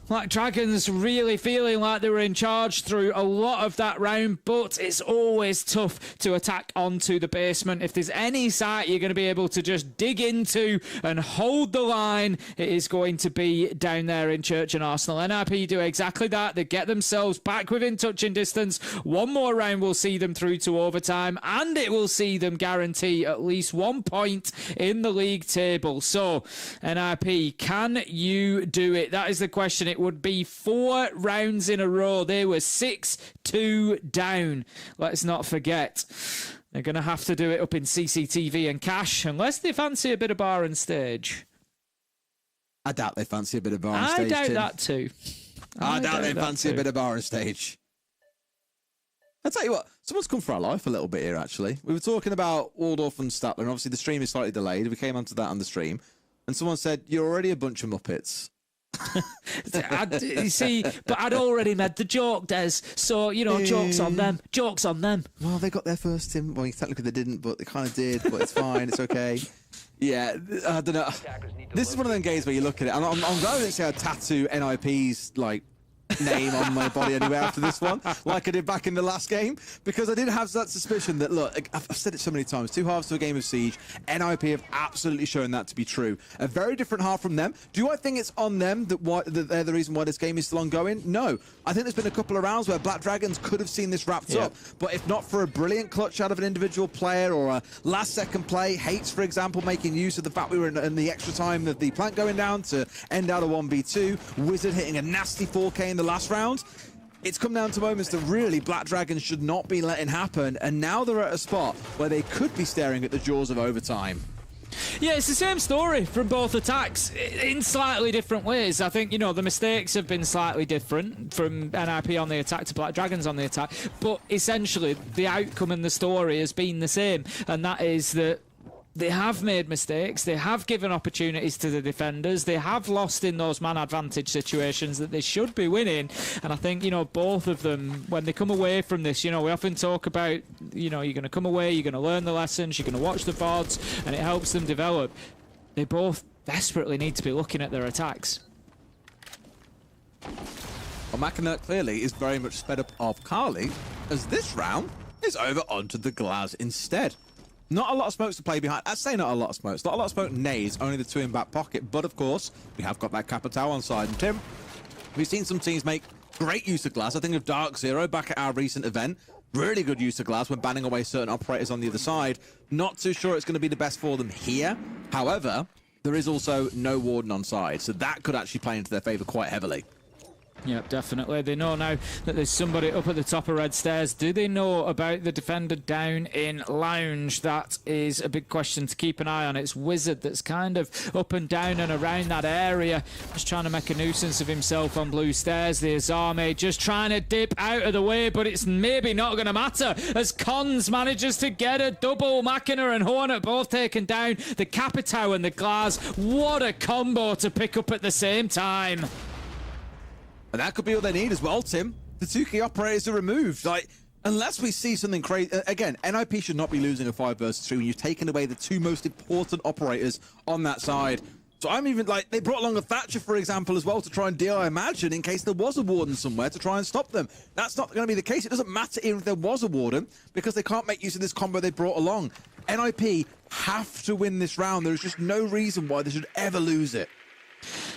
Black Dragons really feeling like they were in charge through a lot of that round, but it's always tough to attack onto the basement. If there's any site you're going to be able to just dig into and hold the line, it is going to be down there in Church and Arsenal. NIP do exactly that. They get themselves back within touching distance. One more round will see them through to overtime, and it will see them guarantee at least 1 point in the league table. So So, NIP, can you do it? That is the question. It would be 4 rounds in a row. They were 6-2 down. Let's not forget. They're going to have to do it up in CCTV and cash, unless they fancy a bit of bar and stage. I doubt they fancy a bit of bar and stage. I doubt that too. I doubt they fancy a bit of bar and stage. I'll tell you what, someone's come for our life a little bit here, actually. We were talking about Waldorf and Statler, and obviously the stream is slightly delayed. We came onto that on the stream, and someone said, "You're already a bunch of Muppets." You see, but I'd already made the joke, Des. So, jokes on them. Jokes on them. Well, they got their first Tim. Well, technically they didn't, but they kind of did. But it's fine. It's okay. Yeah, I don't know. This is one of them games where you look at it, and I'm glad I didn't say I'd tattoo NIP's name on my body anyway after this one, like I did back in the last game, because I did have that suspicion that, look, I've said it so many times, 2 halves to a game of Siege, NIP have absolutely shown that to be true. A very different half from them. Do I think it's on them that they're the reason why this game is still ongoing? No. I think there's been a couple of rounds where Black Dragons could have seen this wrapped up, but if not for a brilliant clutch out of an individual player or a last-second play, Hates, for example, making use of the fact we were in the extra time of the plant going down to end out a 1v2, Wizard hitting a nasty 4K in the last round. It's come down to moments that really Black Dragons should not be letting happen, and now they're at a spot where they could be staring at the jaws of overtime. Yeah, it's the same story from both attacks in slightly different ways. I think, the mistakes have been slightly different from NIP on the attack to Black Dragons on the attack, but essentially the outcome and the story has been the same, and that is that they have made mistakes, they have given opportunities to the defenders, they have lost in those man advantage situations that they should be winning, and I think, both of them, when they come away from this, we often talk about, you're going to come away, you're going to learn the lessons, you're going to watch the VODs, and it helps them develop. They both desperately need to be looking at their attacks. Well, Machina clearly is very much sped up of Carly, as this round is over onto the Glaz instead. Not a lot of smokes to play behind. I'd say not a lot of smokes. Not a lot of smoke nades, only the 2 in back pocket. But, of course, we have got that Capitao on side. And, Tim, we've seen some teams make great use of Glaz. I think of Dark Zero back at our recent event. Really good use of Glaz when banning away certain operators on the other side. Not too sure it's going to be the best for them here. However, there is also no Warden on side. So that could actually play into their favour quite heavily. Yep, definitely. They know now that there's somebody up at the top of Red Stairs. Do they know about the defender down in Lounge? That is a big question to keep an eye on. It's Wizard that's kind of up and down and around that area, just trying to make a nuisance of himself on Blue Stairs. The Azame just trying to dip out of the way, but it's maybe not going to matter as Cons manages to get a double. Machina and Hornet both taken down. The Capitao and the Glaz. What a combo to pick up at the same time. And that could be all they need as well, Tim. The 2 key operators are removed. Unless we see something crazy. Again, NIP should not be losing a 5 versus 3 when you've taken away the 2 most important operators on that side. So I'm even they brought along a Thatcher, for example, as well to try and deal, I imagine, in case there was a Warden somewhere to try and stop them. That's not going to be the case. It doesn't matter even if there was a Warden because they can't make use of this combo they brought along. NIP have to win this round. There's just no reason why they should ever lose it.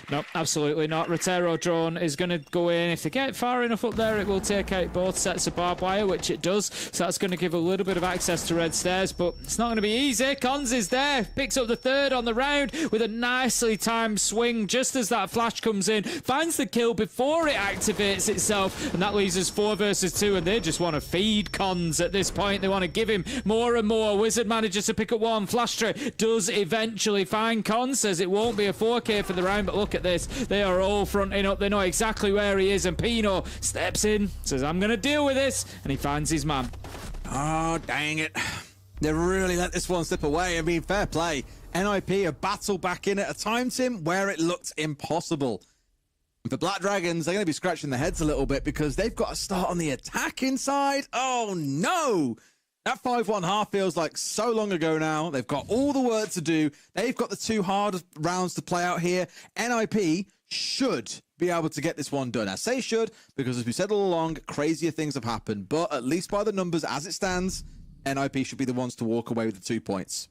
No, absolutely not. Rotero drone is going to go in. If they get far enough up there, it will take out both sets of barbed wire, which it does. So that's going to give a little bit of access to Red Stairs, but it's not going to be easy. Cons is there. Picks up the 3rd on the round with a nicely timed swing just as that flash comes in. Finds the kill before it activates itself, and that leaves us 4 versus 2, and they just want to feed Cons at this point. They want to give him more and more. Wizard manages to pick up 1. Flashtra does eventually find Cons. Says it won't be a 4K for the round, but look at this. They are all fronting up. They know exactly where he is, and Pino steps in, says, I'm going to deal with this, and he finds his man. Oh, dang it. They really let this one slip away. I mean, fair play. NIP a battle back in at a time, Tim, where it looked impossible. And for Black Dragons, they're going to be scratching their heads a little bit because they've got to start on the attack inside. Oh, no. That 5-1 half feels like so long ago now. They've got all the work to do. They've got the 2 hard rounds to play out here. NIP should be able to get this one done. I say should because, as we said all along, crazier things have happened. But at least by the numbers as it stands, NIP should be the ones to walk away with the 2 points.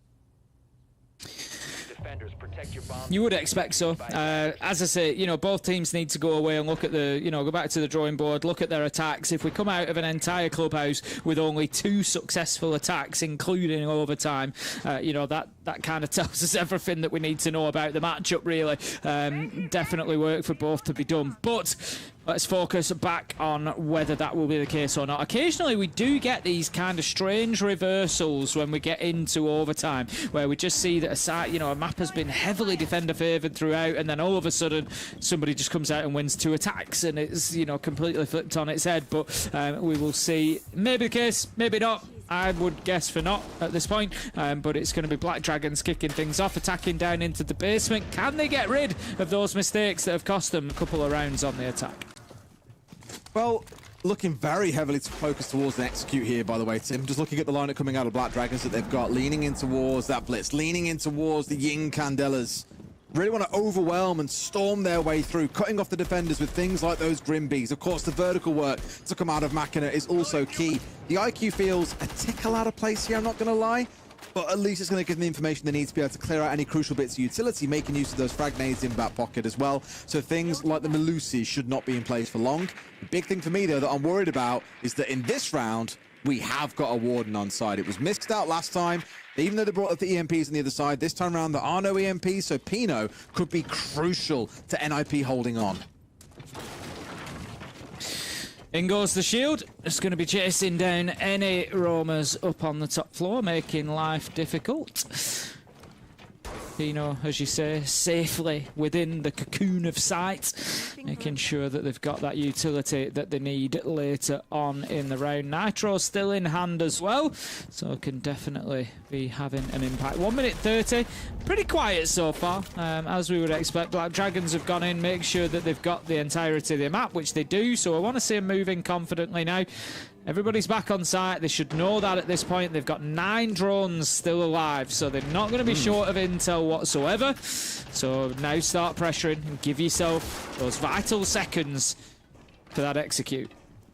You would expect so. As I say, both teams need to go away and look at go back to the drawing board, look at their attacks. If we come out of an entire clubhouse with only 2 successful attacks, including overtime, that that kind of tells us everything that we need to know about the matchup, really. Definitely work for both to be done. But let's focus back on whether that will be the case or not. Occasionally, we do get these kind of strange reversals when we get into overtime, where we just see that a map has been heavily defender favoured throughout, and then all of a sudden, somebody just comes out and wins 2 attacks, and it's, completely flipped on its head. But we will see. Maybe the case, maybe not. I would guess for not at this point, but it's going to be Black Dragons kicking things off, attacking down into the basement. Can they get rid of those mistakes that have cost them a couple of rounds on the attack? Well, looking very heavily to focus towards the execute here, by the way, Tim. Just looking at the lineup coming out of Black Dragons that they've got, leaning in towards that blitz, leaning in towards the Ying Candelas. Really want to overwhelm and storm their way through, cutting off the defenders with things like those Grim Bees. Of course, the vertical work to come out of Machina is also key. The IQ feels a tickle out of place here, I'm not going to lie, but at least it's going to give them the information they need to be able to clear out any crucial bits of utility, making use of those frag nades in back pocket as well. So things like the Melusi should not be in place for long. The big thing for me, though, that I'm worried about is that in this round, we have got a Warden on side. It was missed out last time. Even though they brought up the EMPs on the other side, this time around there are no EMPs, so Pino could be crucial to NIP holding on. In goes the shield. It's going to be chasing down any roamers up on the top floor, making life difficult. Pino, as you say, safely within the cocoon of sight, making sure that they've got that utility that they need later on in the round. Nitro's still in hand as well, so can definitely be having an impact. 1 minute 30, pretty quiet so far, as we would expect. Black Dragons have gone in, make sure that they've got the entirety of the map, which they do, so I want to see them moving confidently now. Everybody's back on site. They should know that at this point. They've got 9 drones still alive, so they're not going to be short of intel whatsoever. So now start pressuring and give yourself those vital seconds for that execute.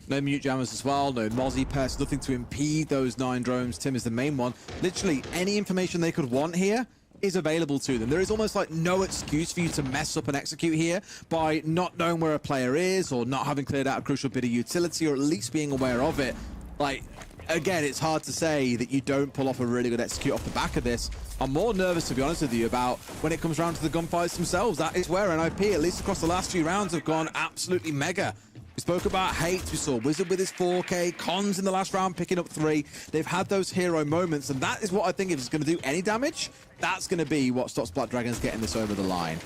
No mute jammers as well, no Mozzie pests, nothing to impede those 9 drones. Tim is the main one. Literally any information they could want here is available to them. There is almost like no excuse for you to mess up and execute here by not knowing where a player is or not having cleared out a crucial bit of utility or at least being aware of it. Like, again, it's hard to say that you don't pull off a really good execute off the back of this. I'm more nervous, to be honest with you, about when it comes around to the gunfights themselves. That is where NIP, at least across the last few rounds, have gone absolutely mega. We spoke about Hates, we saw Wizard with his 4K, Cons in the last round picking up 3. They've had those hero moments, and that is what I think if it's going to do any damage, that's going to be what stops Black Dragons getting this over the line.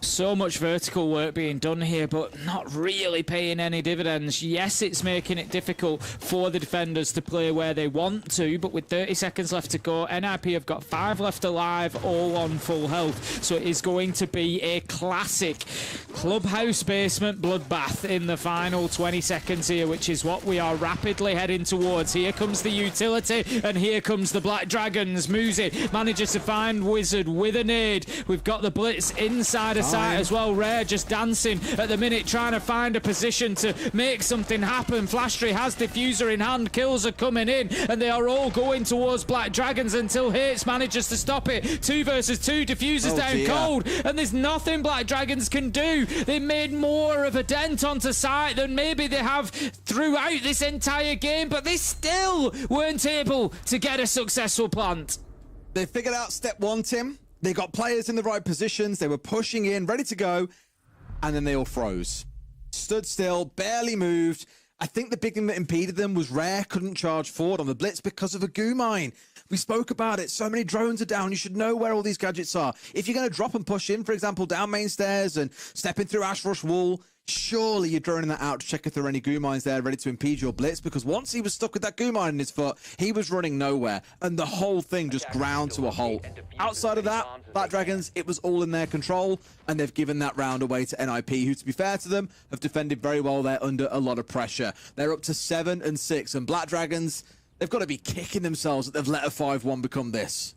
So much vertical work being done here, but not really paying any dividends. Yes, it's making it difficult for the defenders to play where they want to, but with 30 seconds left to go, NIP have got 5 left alive, all on full health. So it is going to be a classic clubhouse basement bloodbath in the final 20 seconds here, which is what we are rapidly heading towards. Here comes the utility, and here comes the Black Dragons. Muzi manages to find Wizard with a nade. We've got the blitz inside a site as well. Rare just dancing at the minute, trying to find a position to make something happen. Flashtree has diffuser in hand, kills are coming in, and they are all going towards Black Dragons until Hates manages to stop it. 2 versus 2, diffusers down cold, and there's nothing Black Dragons can do. They made more of a dent onto site than maybe they have throughout this entire game, but they still weren't able to get a successful plant. They figured out step 1, Tim. They got players in the right positions. They were pushing in, ready to go. And then they all froze. Stood still, barely moved. I think the big thing that impeded them was Rare couldn't charge forward on the blitz because of a goo mine. We spoke about it. So many drones are down. You should know where all these gadgets are. If you're going to drop and push in, for example, down main stairs and stepping through Ash Rush Wall, surely you're droning that out to check if there are any goo mines there ready to impede your blitz, because once he was stuck with that goo mine in his foot, he was running nowhere, and the whole thing just ground to a halt. Outside of that, Black Dragons, it was all in their control, and they've given that round away to NIP, who, to be fair to them, have defended very well there under a lot of pressure. They're up to 7 and 6, and Black Dragons, they've got to be kicking themselves that they've let a 5-1 become this.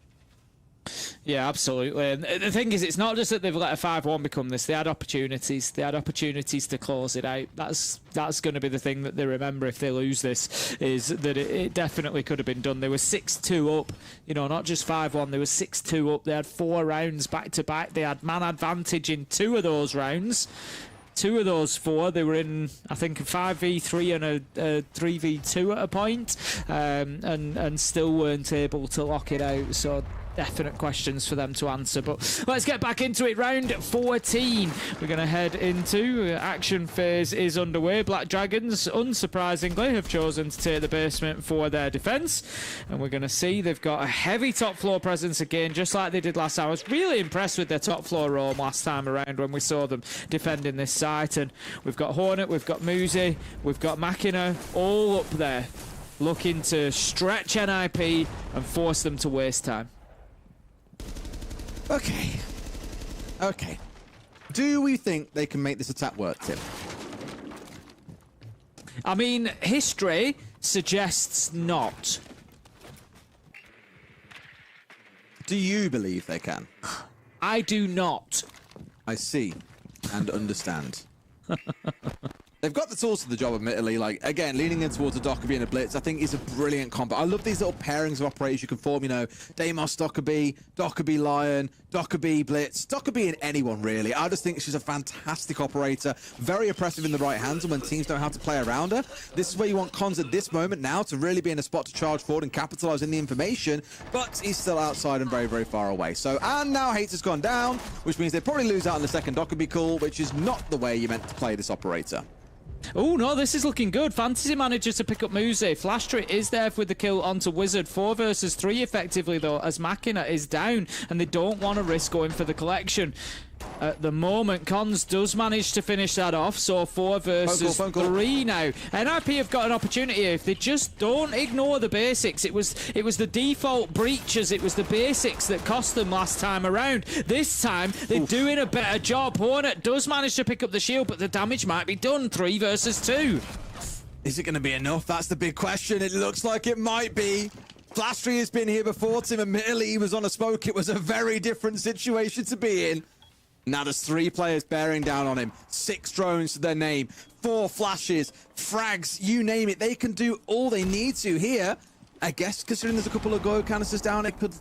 Yeah, absolutely. And the thing is, it's not just that they've let a 5-1 become this. They had opportunities. They had opportunities to close it out. That's going to be the thing that they remember if they lose this, is that it definitely could have been done. They were 6-2 up, you know, not just 5-1. They were 6-2 up. They had 4 rounds back to back. They had man advantage in 2 of those rounds. 2 of those 4. They were in, I think, a 5v3 and a 3v2 at a point, and still weren't able to lock it out. So definite questions for them to answer. But let's get back into it. Round 14 we're going to head into. Action phase is underway. Black Dragons, unsurprisingly, have chosen to take the basement for their defense, and we're going to see they've got a heavy top floor presence again, just like they did last time. I was really impressed with their top floor roam last time around when we saw them defending this site. And we've got Hornet, we've got Muzi, we've got Machina all up there looking to stretch NIP and force them to waste time. Okay. Do we think they can make this attack work, Tim? I mean, history suggests not. Do you believe they can? I do not. I see and understand. They've got the tools for the job, admittedly. Like, again, leaning in towards a Dockerby and a Blitz, I think is a brilliant combo. I love these little pairings of operators you can form, you know, Deimos, Dockerby, Lion, Dockerby, Blitz, Dockerby and anyone, really. I just think she's a fantastic operator, very oppressive in the right hands, and when teams don't have to play around her, this is where you want Cons at this moment now to really be in a spot to charge forward and capitalize on the information, but he's still outside and very, very far away. So, and now Hates has gone down, which means they probably lose out on the second Dockerby call, which is not the way you meant to play this operator. Oh no, this is looking good. Fantasy manager to pick up Muzi. Flashtry is there with the kill onto Wizard. 4 versus 3 effectively though, as Machina is down and they don't want to risk going for the collection. At the moment, Cons does manage to finish that off, so 4 versus 3 now. NIP have got an opportunity here if they just don't ignore the basics. It was the default breaches, it was the basics that cost them last time around. This time, they're doing a better job. Hornet does manage to pick up the shield, but the damage might be done. 3 versus 2. Is it going to be enough? That's the big question. It looks like it might be. Flashtry has been here before, Tim. Admittedly, he was on a smoke. It was a very different situation to be in. Now there's 3 players bearing down on him. 6 drones to their name. 4 flashes, frags, you name it. They can do all they need to here. I guess considering there's a couple of go canisters down, it could...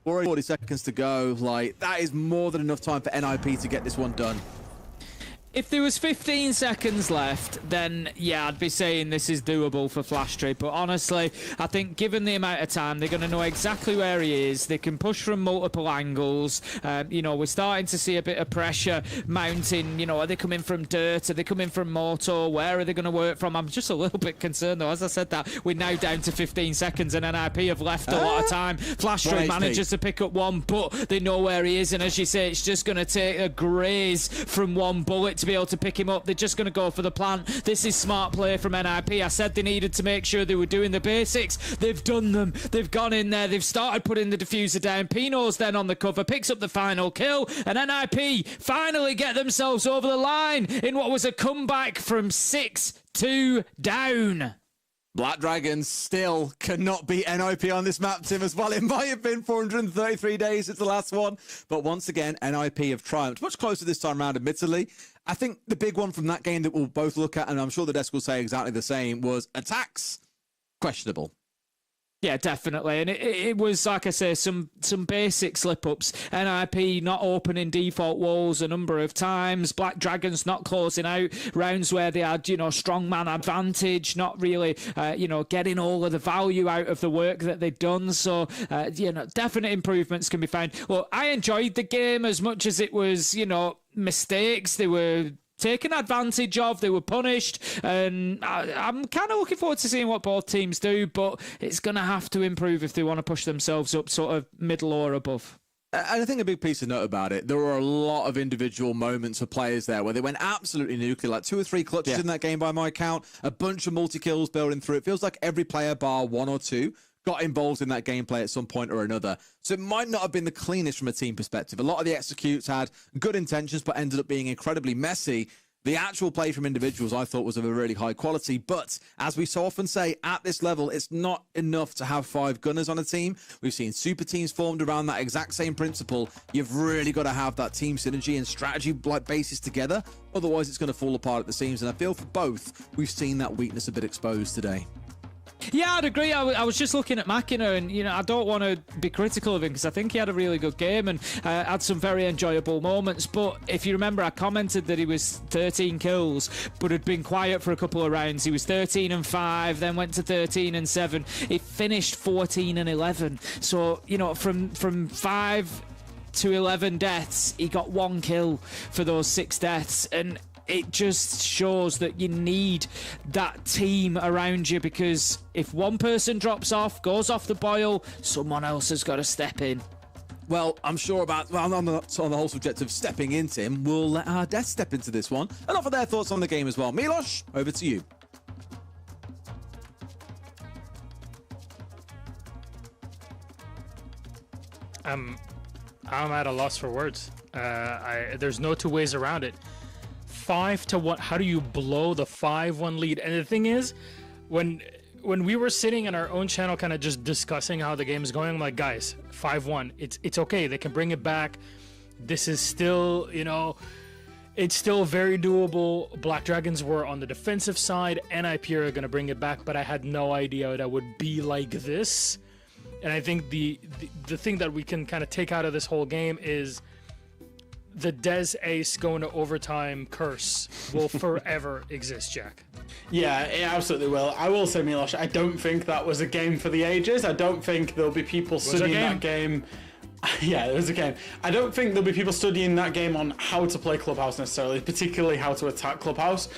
40 seconds to go. Like, that is more than enough time for NIP to get this one done. If there was 15 seconds left, then yeah, I'd be saying this is doable for Flashtry. But honestly, I think given the amount of time, they're going to know exactly where he is. They can push from multiple angles. You know, we're starting to see a bit of pressure mounting. You know, are they coming from dirt? Are they coming from mortar? Where are they going to work from? I'm just a little bit concerned, though. As I said that, we're now down to 15 seconds, and NIP have left a lot of time. Flashtry manages to pick up 1, but they know where he is. And as you say, it's just going to take a graze from 1 bullet to be able to pick him up. They're just going to go for the plant. This is smart play from NIP. I said they needed to make sure they were doing the basics. They've done them. They've gone in there. They've started putting the diffuser down. Pino's then on the cover, picks up the final kill, and NIP finally get themselves over the line in what was a comeback from 6-2 down. Black Dragons still cannot beat NIP on this map, Tim, as well. It might have been 433 days since the last one, but once again, NIP have triumphed. Much closer this time around, admittedly. I think the big one from that game that we'll both look at, and I'm sure the desk will say exactly the same, was attacks. Questionable. Yeah, definitely. And it was, like I say, some basic slip-ups. NIP not opening default walls a number of times. Black Dragons not closing out rounds where they had, you know, strong man advantage, not really, you know, getting all of the value out of the work that they'd done. So, you know, definite improvements can be found. Well, I enjoyed the game as much as it was, you know, mistakes. They were taken advantage of, they were punished, and I'm kind of looking forward to seeing what both teams do, but it's going to have to improve if they want to push themselves up sort of middle or above. And I think a big piece of note about it, there were a lot of individual moments for players there where they went absolutely nuclear, like 2 or 3 clutches in that game by my count, a bunch of multi-kills building through. It feels like every player bar 1 or 2 got involved in that gameplay at some point or another. So it might not have been the cleanest from a team perspective. A lot of the executes had good intentions, but ended up being incredibly messy. The actual play from individuals I thought was of a really high quality, but as we so often say, at this level, it's not enough to have 5 gunners on a team. We've seen super teams formed around that exact same principle. You've really got to have that team synergy and strategy like basis together. Otherwise, it's going to fall apart at the seams. And I feel for both, we've seen that weakness a bit exposed today. Yeah, I'd agree. I was just looking at Makina, and I don't want to be critical of him because I think he had a really good game and had some very enjoyable moments. But if you remember, I commented that he was 13 kills, but had been quiet for a couple of rounds. He was 13 and 5, then went to 13 and 7. He finished 14 and 11. So from 5 to 11 deaths, he got 1 kill for those 6 deaths, and it just shows that you need that team around you, because if one person drops off, goes off the boil, someone else has got to step in. Well, I'm sure about, on the whole subject of stepping in, Tim, we'll let our Death step into this one and offer their thoughts on the game as well. Milos, over to you. I'm at a loss for words. There's no two ways around it. 5-1. How do you blow the 5-1 lead? And the thing is, when we were sitting on our own channel, kind of just discussing how the game is going, I'm like, guys, 5-1. It's okay. They can bring it back. This is still, it's still very doable. Black Dragons were on the defensive side, and NIP are going to bring it back, but I had no idea that would be like this. And I think the thing that we can kind of take out of this whole game is the Dez Ace going to overtime curse will forever exist, Jack. Yeah, it absolutely will. I will say, Milos, I don't think that was a game for the ages. I don't think there'll be people studying that game. Yeah, it was a game. I don't think there'll be people studying that game on how to play Clubhouse necessarily, particularly how to attack Clubhouse.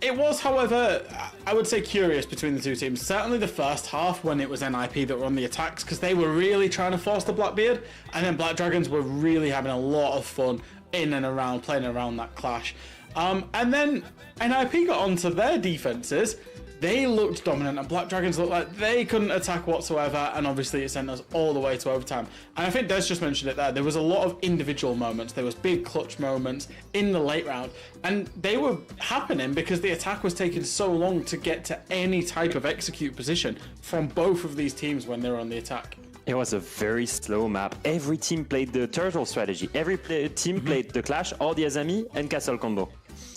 It was, however, I would say curious between the two teams. Certainly the first half when it was NIP that were on the attacks, because they were really trying to force the Blackbeard, and then Black Dragons were really having a lot of fun in and around, playing around that clash. And then NIP got onto their defenses. They looked dominant, and Black Dragons looked like they couldn't attack whatsoever, and obviously it sent us all the way to overtime. And I think Des just mentioned it there. There was a lot of individual moments. There was big clutch moments in the late round, and they were happening because the attack was taking so long to get to any type of execute position from both of these teams when they were on the attack. It was a very slow map. Every team played the turtle strategy. Every team played the Clash or the Azami and Castle combo.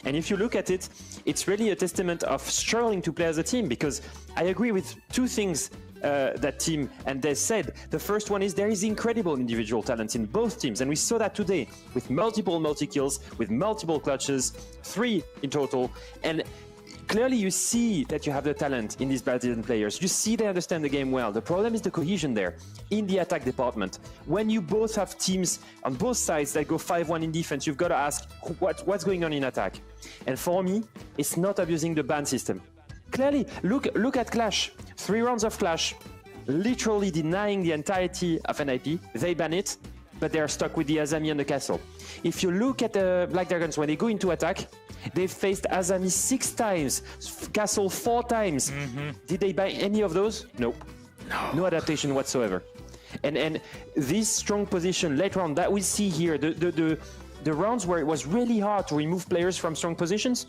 And if you look at it, it's really a testament of struggling to play as a team, because I agree with two things that Tim and Des said. The first one is there is incredible individual talent in both teams, and we saw that today with multiple multi-kills, with multiple clutches, 3 in total, and clearly you see that you have the talent in these Brazilian players. You see they understand the game well. The problem is the cohesion there in the attack department. When you both have teams on both sides that go 5-1 in defense, you've got to ask what's going on in attack. And for me, it's not abusing the ban system. Clearly, look at Clash. 3 rounds of Clash, literally denying the entirety of NIP. They ban it, but they're stuck with the Azami and the Castle. If you look at the Black Dragons, when they go into attack, they've faced Azami 6 times, Castle 4 times. Did they buy any of those? Nope. No adaptation whatsoever. And this strong position late round that we see here, the rounds where it was really hard to remove players from strong positions,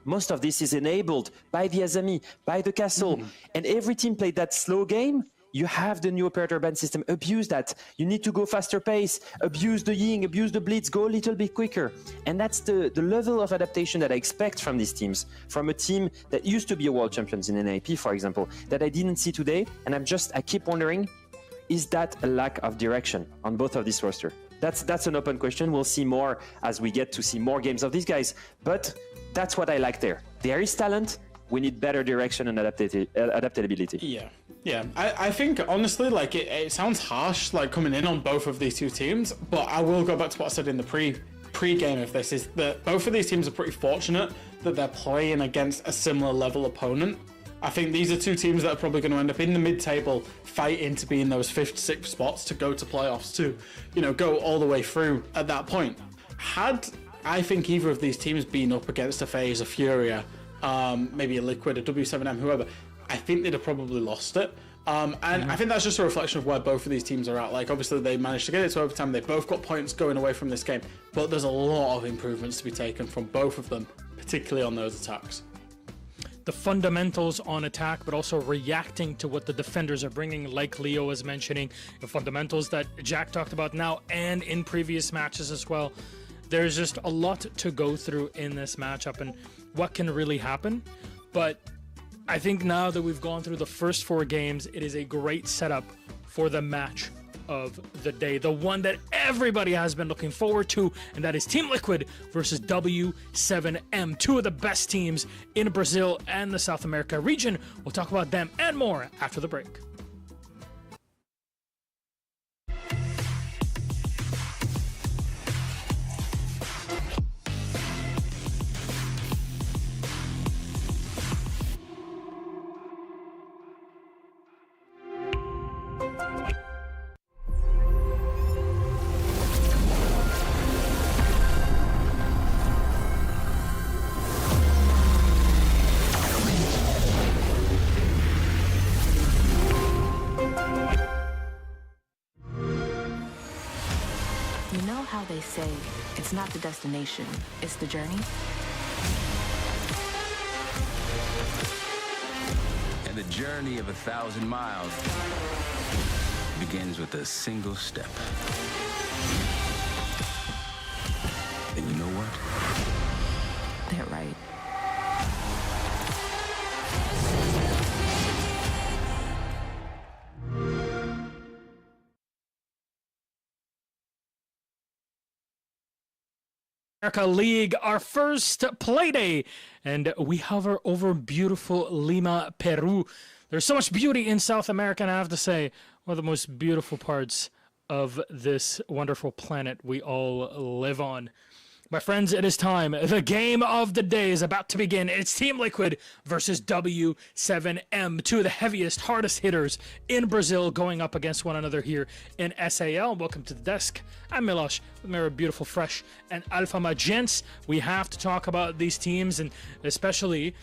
most of this is enabled by the Azami, by the Castle. And every team played that slow game. You have the new operator ban system. Abuse that. You need to go faster pace. Abuse the Ying, abuse the Blitz, go a little bit quicker. And that's the level of adaptation that I expect from these teams. From a team that used to be a world champions in NIP, for example, that I didn't see today. And I keep wondering, is that a lack of direction on both of these roster? That's an open question. We'll see more as we get to see more games of these guys. But that's what I like there. There is talent. We need better direction and adaptability. Yeah. I think, honestly, like, it sounds harsh, like, coming in on both of these two teams, but I will go back to what I said in the pre-game of this, is that both of these teams are pretty fortunate that they're playing against a similar level opponent. I think these are two teams that are probably going to end up in the mid-table fighting to be in those 5th, 6th spots to go to playoffs, to, go all the way through at that point. Had, I think, either of these teams been up against a FaZe, a Furia, maybe a Liquid, a W7M, whoever, I think they'd have probably lost it. And I think that's just a reflection of where both of these teams are at. Like, obviously, they managed to get it to overtime. They both got points going away from this game. But there's a lot of improvements to be taken from both of them, particularly on those attacks. The fundamentals on attack, but also reacting to what the defenders are bringing, like Leo was mentioning, the fundamentals that Jack talked about now and in previous matches as well. There's just a lot to go through in this matchup and what can really happen. But I think now that we've gone through the first 4 games, it is a great setup for the match of the day, the one that everybody has been looking forward to, and that is Team Liquid versus W7M, 2 of the best teams in Brazil and the South America region. We'll talk about them and more after the break. You know how they say, it's not the destination, it's the journey? And the journey of 1,000 miles begins with a single step. And you know what? They're right. America League, our first play day, and we hover over beautiful Lima, Peru. There's so much beauty in South America, and I have to say, one of the most beautiful parts of this wonderful planet we all live on. My friends, it is time. The game of the day is about to begin. It's Team Liquid versus W7M, 2 of the heaviest, hardest hitters in Brazil going up against one another here in SAL. Welcome to the desk. I'm Milosh with my beautiful, fresh, and Alpha Magents. We have to talk about these teams, and especially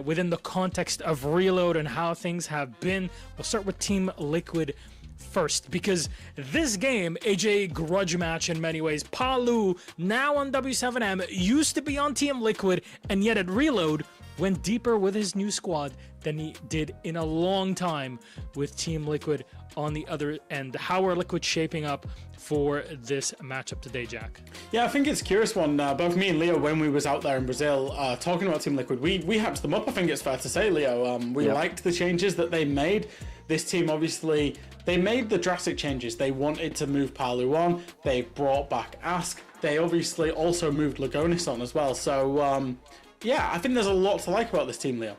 within the context of Reload and how things have been. We'll start with Team Liquid first, because this game is a grudge match in many ways. Palu, now on W7M, used to be on Team Liquid, and yet at Reload went deeper with his new squad than he did in a long time with Team Liquid on the other end. How are Liquid shaping up for this matchup today, Jack? Yeah, I think it's a curious one. Both me and Leo, when we was out there in Brazil talking about Team Liquid, we hyped them up, I think it's fair to say, Leo. We liked the changes that they made. This team, obviously, they made the drastic changes. They wanted to move Palu on. They brought back Ask. They obviously also moved Lagonis on as well. So, yeah, I think there's a lot to like about this team, Leo.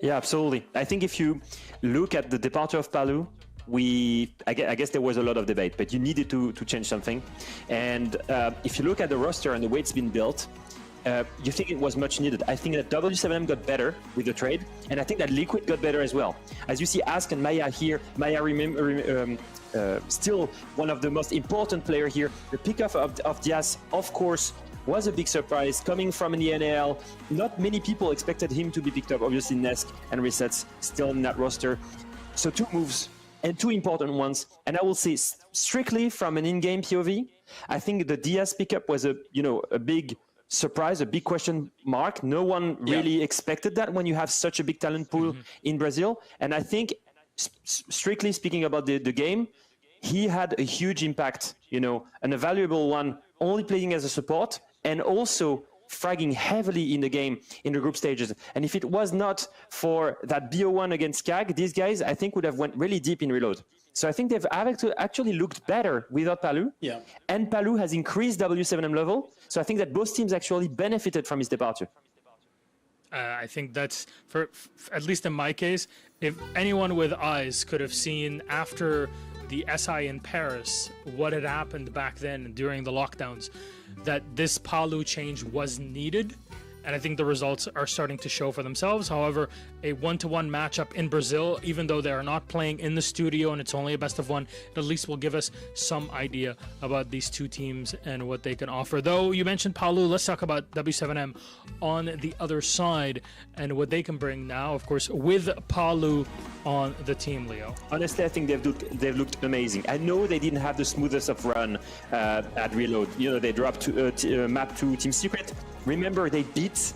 Yeah, absolutely. I think if you look at the departure of Palu, I guess there was a lot of debate, but you needed to change something. And if you look at the roster and the way it's been built, you think it was much needed. I think that W7M got better with the trade, and I think that Liquid got better as well. As you see Ask and Maya here, Maya still one of the most important players here. The pickup of Diaz, of course, was a big surprise coming from an ENL. Not many people expected him to be picked up. Obviously, Nesk and Resets still in that roster. So 2 moves and 2 important ones. And I will say, strictly from an in-game POV, I think the Diaz pickup was a big surprise, a big question mark. No one really expected that when you have such a big talent pool in Brazil. And I think, strictly speaking about the game, he had a huge impact, and a valuable one, only playing as a support and also fragging heavily in the game in the group stages. And if it was not for that BO1 against CAG, these guys, I think, would have went really deep in Reload. So I think they've actually looked better without Palu. Yeah. And Palu has increased W7M level. So I think that both teams actually benefited from his departure. I think that's, for at least in my case, if anyone with eyes could have seen after the SI in Paris what had happened back then during the lockdowns, that this Palu change was needed. And I think the results are starting to show for themselves. However, a 1-to-1 matchup in Brazil, even though they are not playing in the studio and it's only a best of 1, it at least will give us some idea about these 2 teams and what they can offer. Though you mentioned Palu, let's talk about W7M on the other side and what they can bring now, of course, with Palu on the team, Leo. Honestly, I think they've looked amazing. I know they didn't have the smoothest of run at Reload. They dropped to map 2 Team Secret. Remember, they beat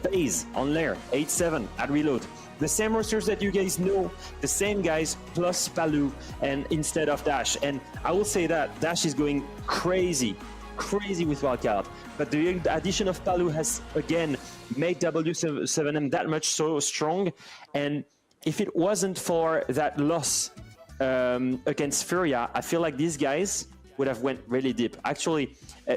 FaZe on Lair 8-7 at Reload. The same rosters that you guys know, the same guys plus Palu and instead of Dash. And I will say that Dash is going crazy with Wildcard. But the addition of Palu has, again, made W7M that much so strong. And if it wasn't for that loss against Furia, I feel like these guys would have went really deep. Actually,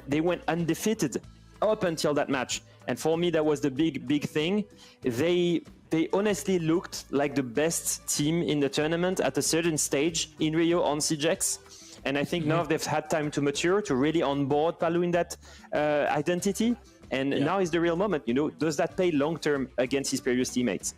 they went undefeated up until that match. And for me, that was the big thing. They honestly looked like the best team in the tournament at a certain stage in Rio on CGX. And I think now they've had time to mature, to really onboard Palu in that identity. And now is the real moment. You know, does that pay long term against his previous teammates?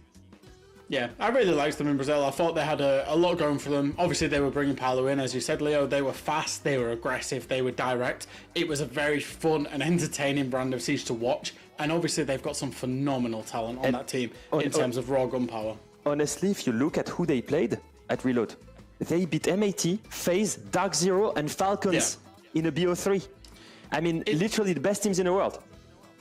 Yeah, I really liked them in Brazil. I thought they had a lot going for them. Obviously, they were bringing Palu in, as you said, Leo. They were fast, they were aggressive, they were direct. It was a very fun and entertaining brand of Siege to watch. And obviously, they've got some phenomenal talent on that team in terms of raw gunpower. Honestly, if you look at who they played at Reload, they beat MAT, FaZe, Dark Zero, and Falcons in a BO3. I mean, literally the best teams in the world.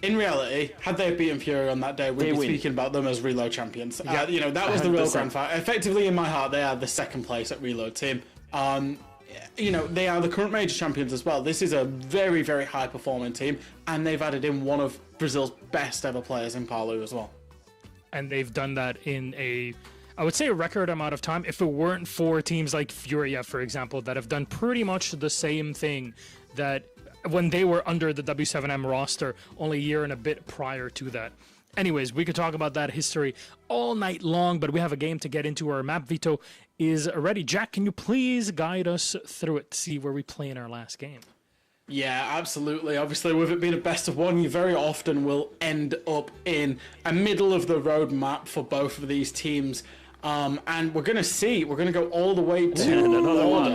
In reality, had they beaten Furia on that day, we'd be speaking about them as Reload champions. You know, that was the real grand fight. Effectively, in my heart, they are the second place at Reload team. You know, they are the current major champions as well. This is a very, very high-performing team, and they've added in one of Brazil's best ever players in Palu as well. And they've done that in I would say a record amount of time. If it weren't for teams like Furia, for example, that have done pretty much the same thing that when they were under the W7M roster only a year and a bit prior to that. Anyways, we could talk about that history all night long, but we have a game to get into. Our map veto is ready. Jack, can you please guide us through it to see where we play in our last game? Yeah, absolutely. Obviously, with it being a best of one, you very often will end up in a middle of the road map for both of these teams. And we're going to go all the way to border.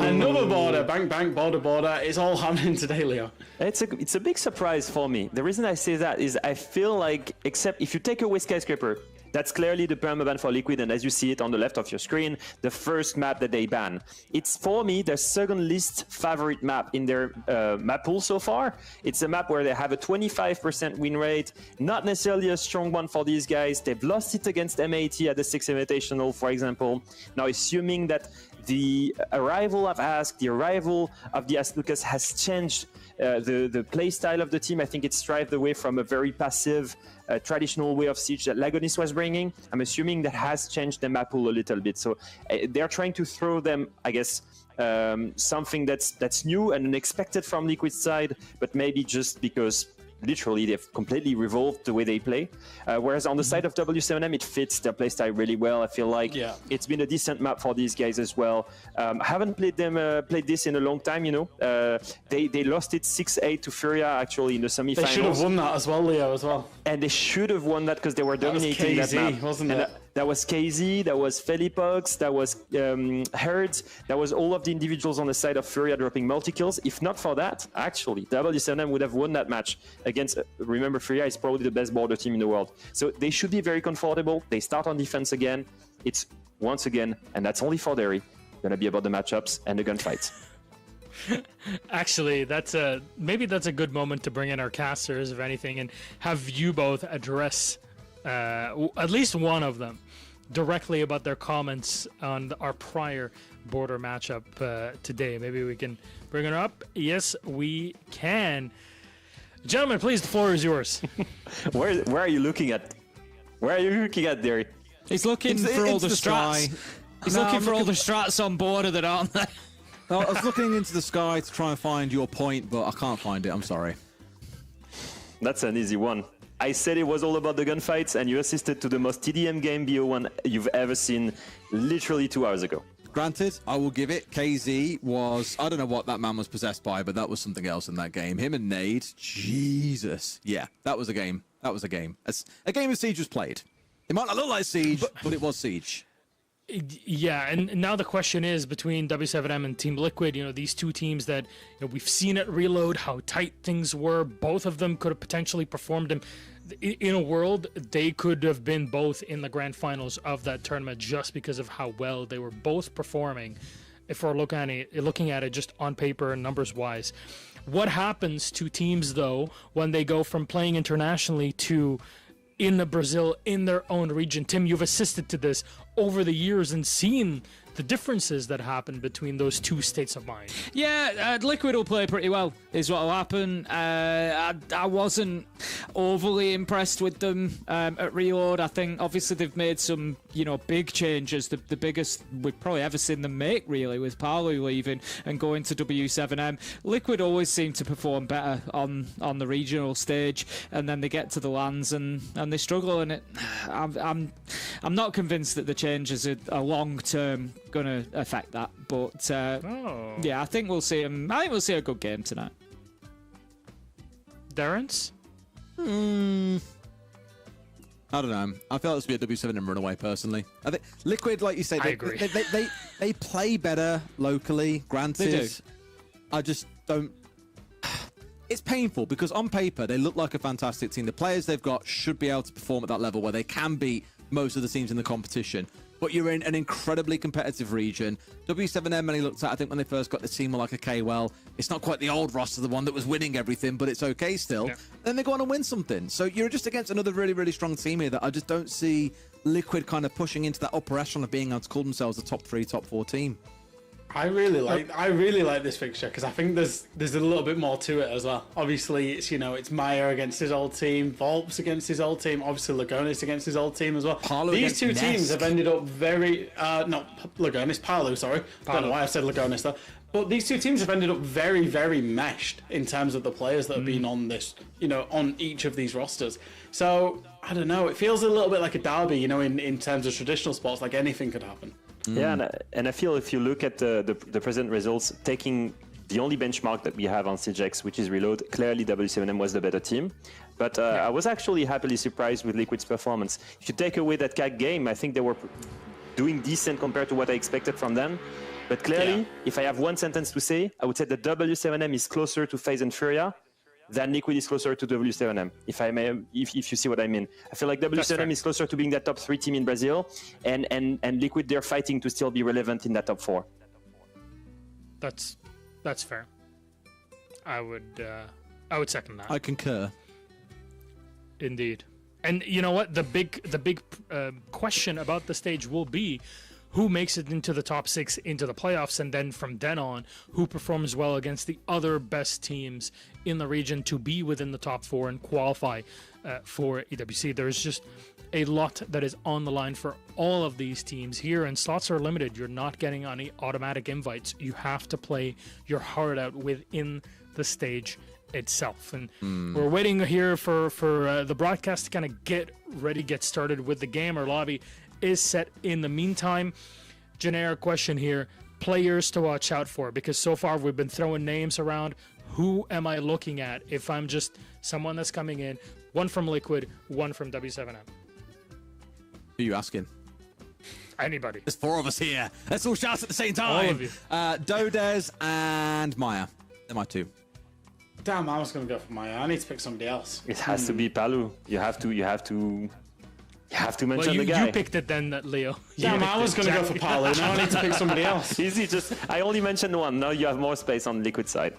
Another border, bang, border. It's all happening today, Leo. It's a big surprise for me. The reason I say that is I feel like, except if you take away Skyscraper, that's clearly the permaban for Liquid, and as you see it on the left of your screen, the first map that they ban. It's, for me, their second least favorite map in their map pool so far. It's a map where they have a 25% win rate, not necessarily a strong one for these guys. They've lost it against MAT at the 6th Invitational, for example. Now, assuming that the arrival of Ask, the arrival of the Ask Lucas has changed the play style of the team. I think it strived away from a very passive, traditional way of Siege that Lagonis was bringing. I'm assuming that has changed the map pool a little bit. So they're trying to throw them, I guess, something that's new and unexpected from Liquid's side, but maybe just because literally they've completely revolved the way they play. Whereas on the side of W7M, it fits their playstyle really well. I feel like it's been a decent map for these guys as well. I haven't played this in a long time, you know. They lost it 6-8 to Furia actually in the semifinals. They should have won that as well, Leo, as well. And they should have won that because they were dominating that map. Wasn't it? That was KZ, that was Felipox, that was Herds, that was all of the individuals on the side of Furia dropping multi-kills. If not for that, actually, W7M would have won that match against, remember, Furia is probably the best border team in the world. So they should be very comfortable. They start on defense again. It's, once again, and that's only for Derry, going to be about the matchups and the gunfights. Actually, maybe that's a good moment to bring in our casters, if anything, and have you both address at least one of them directly about their comments on our prior border matchup today. Maybe we can bring it up. Yes, we can. Gentlemen, please, the floor is yours. Where are you looking at? Where are you looking at, Derry? He's looking for all the strats. He's looking for all the strats on border that aren't there. No, I was looking into the sky to try and find your point, but I can't find it. I'm sorry. That's an easy one. I said it was all about the gunfights, and you assisted to the most TDM game BO1 you've ever seen literally 2 hours ago. Granted, I will give it. KZ was, I don't know what that man was possessed by, but that was something else in that game. Him and Nade, Jesus. Yeah, that was a game. That was a game. A game of Siege was played. It might not look like Siege, but it was Siege. Yeah, and now the question is between W7M and Team Liquid, you know, these two teams that we've seen at Reload how tight things were. Both of them could have potentially performed in a world. They could have been both in the grand finals of that tournament just because of how well they were both performing. If we're looking at it just on paper and numbers wise, what happens to teams though when they go from playing internationally to in Brazil, in their own region? Tim, you've assisted to this over the years and seen the differences that happen between those two states of mind. Yeah, Liquid will play pretty well, is what will happen. I wasn't overly impressed with them at Reload. I think obviously they've made some, big changes, the biggest we've probably ever seen them make, really, with Palu leaving and going to W7M. Liquid always seem to perform better on the regional stage, and then they get to the LANs and they struggle. And I'm not convinced that the changes are long term going to affect that, but yeah, I think we'll see him. I think we'll see a good game tonight. Darren's? I don't know. I feel this will be a W7M runaway, personally. I think Liquid, like you say, I agree. They play better locally, granted. They do. I just don't... It's painful, because on paper, they look like a fantastic team. The players they've got should be able to perform at that level where they can beat most of the teams in the competition. But you're in an incredibly competitive region. W7M, when he looked at, I think when they first got the team, were like, okay, well, it's not quite the old roster, the one that was winning everything, but it's okay still. Yeah. Then they go on and win something. So you're just against another really, really strong team here that I just don't see Liquid kind of pushing into that upper echelon of being able to call themselves a top 3, top 4 team. I really like this fixture because I think there's a little bit more to it as well. Obviously, it's Maya against his old team, Volps against his old team, obviously Lagonis against his old team as well. These two teams have ended up very Palu, sorry. I don't know why I said Lagonis though. But these two teams have ended up very, very meshed in terms of the players that have been on this, on each of these rosters. So, I don't know, it feels a little bit like a derby, in terms of traditional sports, like anything could happen. Yeah, and I feel if you look at the present results, taking the only benchmark that we have on CGX, which is Reload, clearly W7M was the better team. But I was actually happily surprised with Liquid's performance. If you take away that CAC game, I think they were doing decent compared to what I expected from them. But clearly, if I have one sentence to say, I would say that W7M is closer to FaZe and Furia than Liquid is closer to W7M, if you see what I mean. I feel like W7M is closer to being that top 3 team in Brazil, and Liquid, they're fighting to still be relevant in that top 4. That's fair. I would second that. I concur. Indeed. And you know what? The big question about the stage will be who makes it into the top 6 into the playoffs, and then from then on, who performs well against the other best teams in the region to be within the top 4 and qualify for EWC. There's just a lot that is on the line for all of these teams here, and slots are limited. You're not getting any automatic invites. You have to play your heart out within the stage itself. And we're waiting here for the broadcast to kind of get started with the game. Our lobby is set. In the meantime, generic question here, players to watch out for, because so far we've been throwing names around. Who am I looking at if I'm just someone that's coming in? One from Liquid, one from W7M. Who are you asking? Anybody. There's 4 of us here. Let's all shout at the same time. All of you. Dodez and Maya. They're my 2. Damn, I was going to go for Maya. I need to pick somebody else. It has to be Palu. You have to mention the guy. You picked it then, Leo. Damn, I was going to go for Palu. Now I need to pick somebody else. Easy, I only mentioned one. Now you have more space on Liquid side.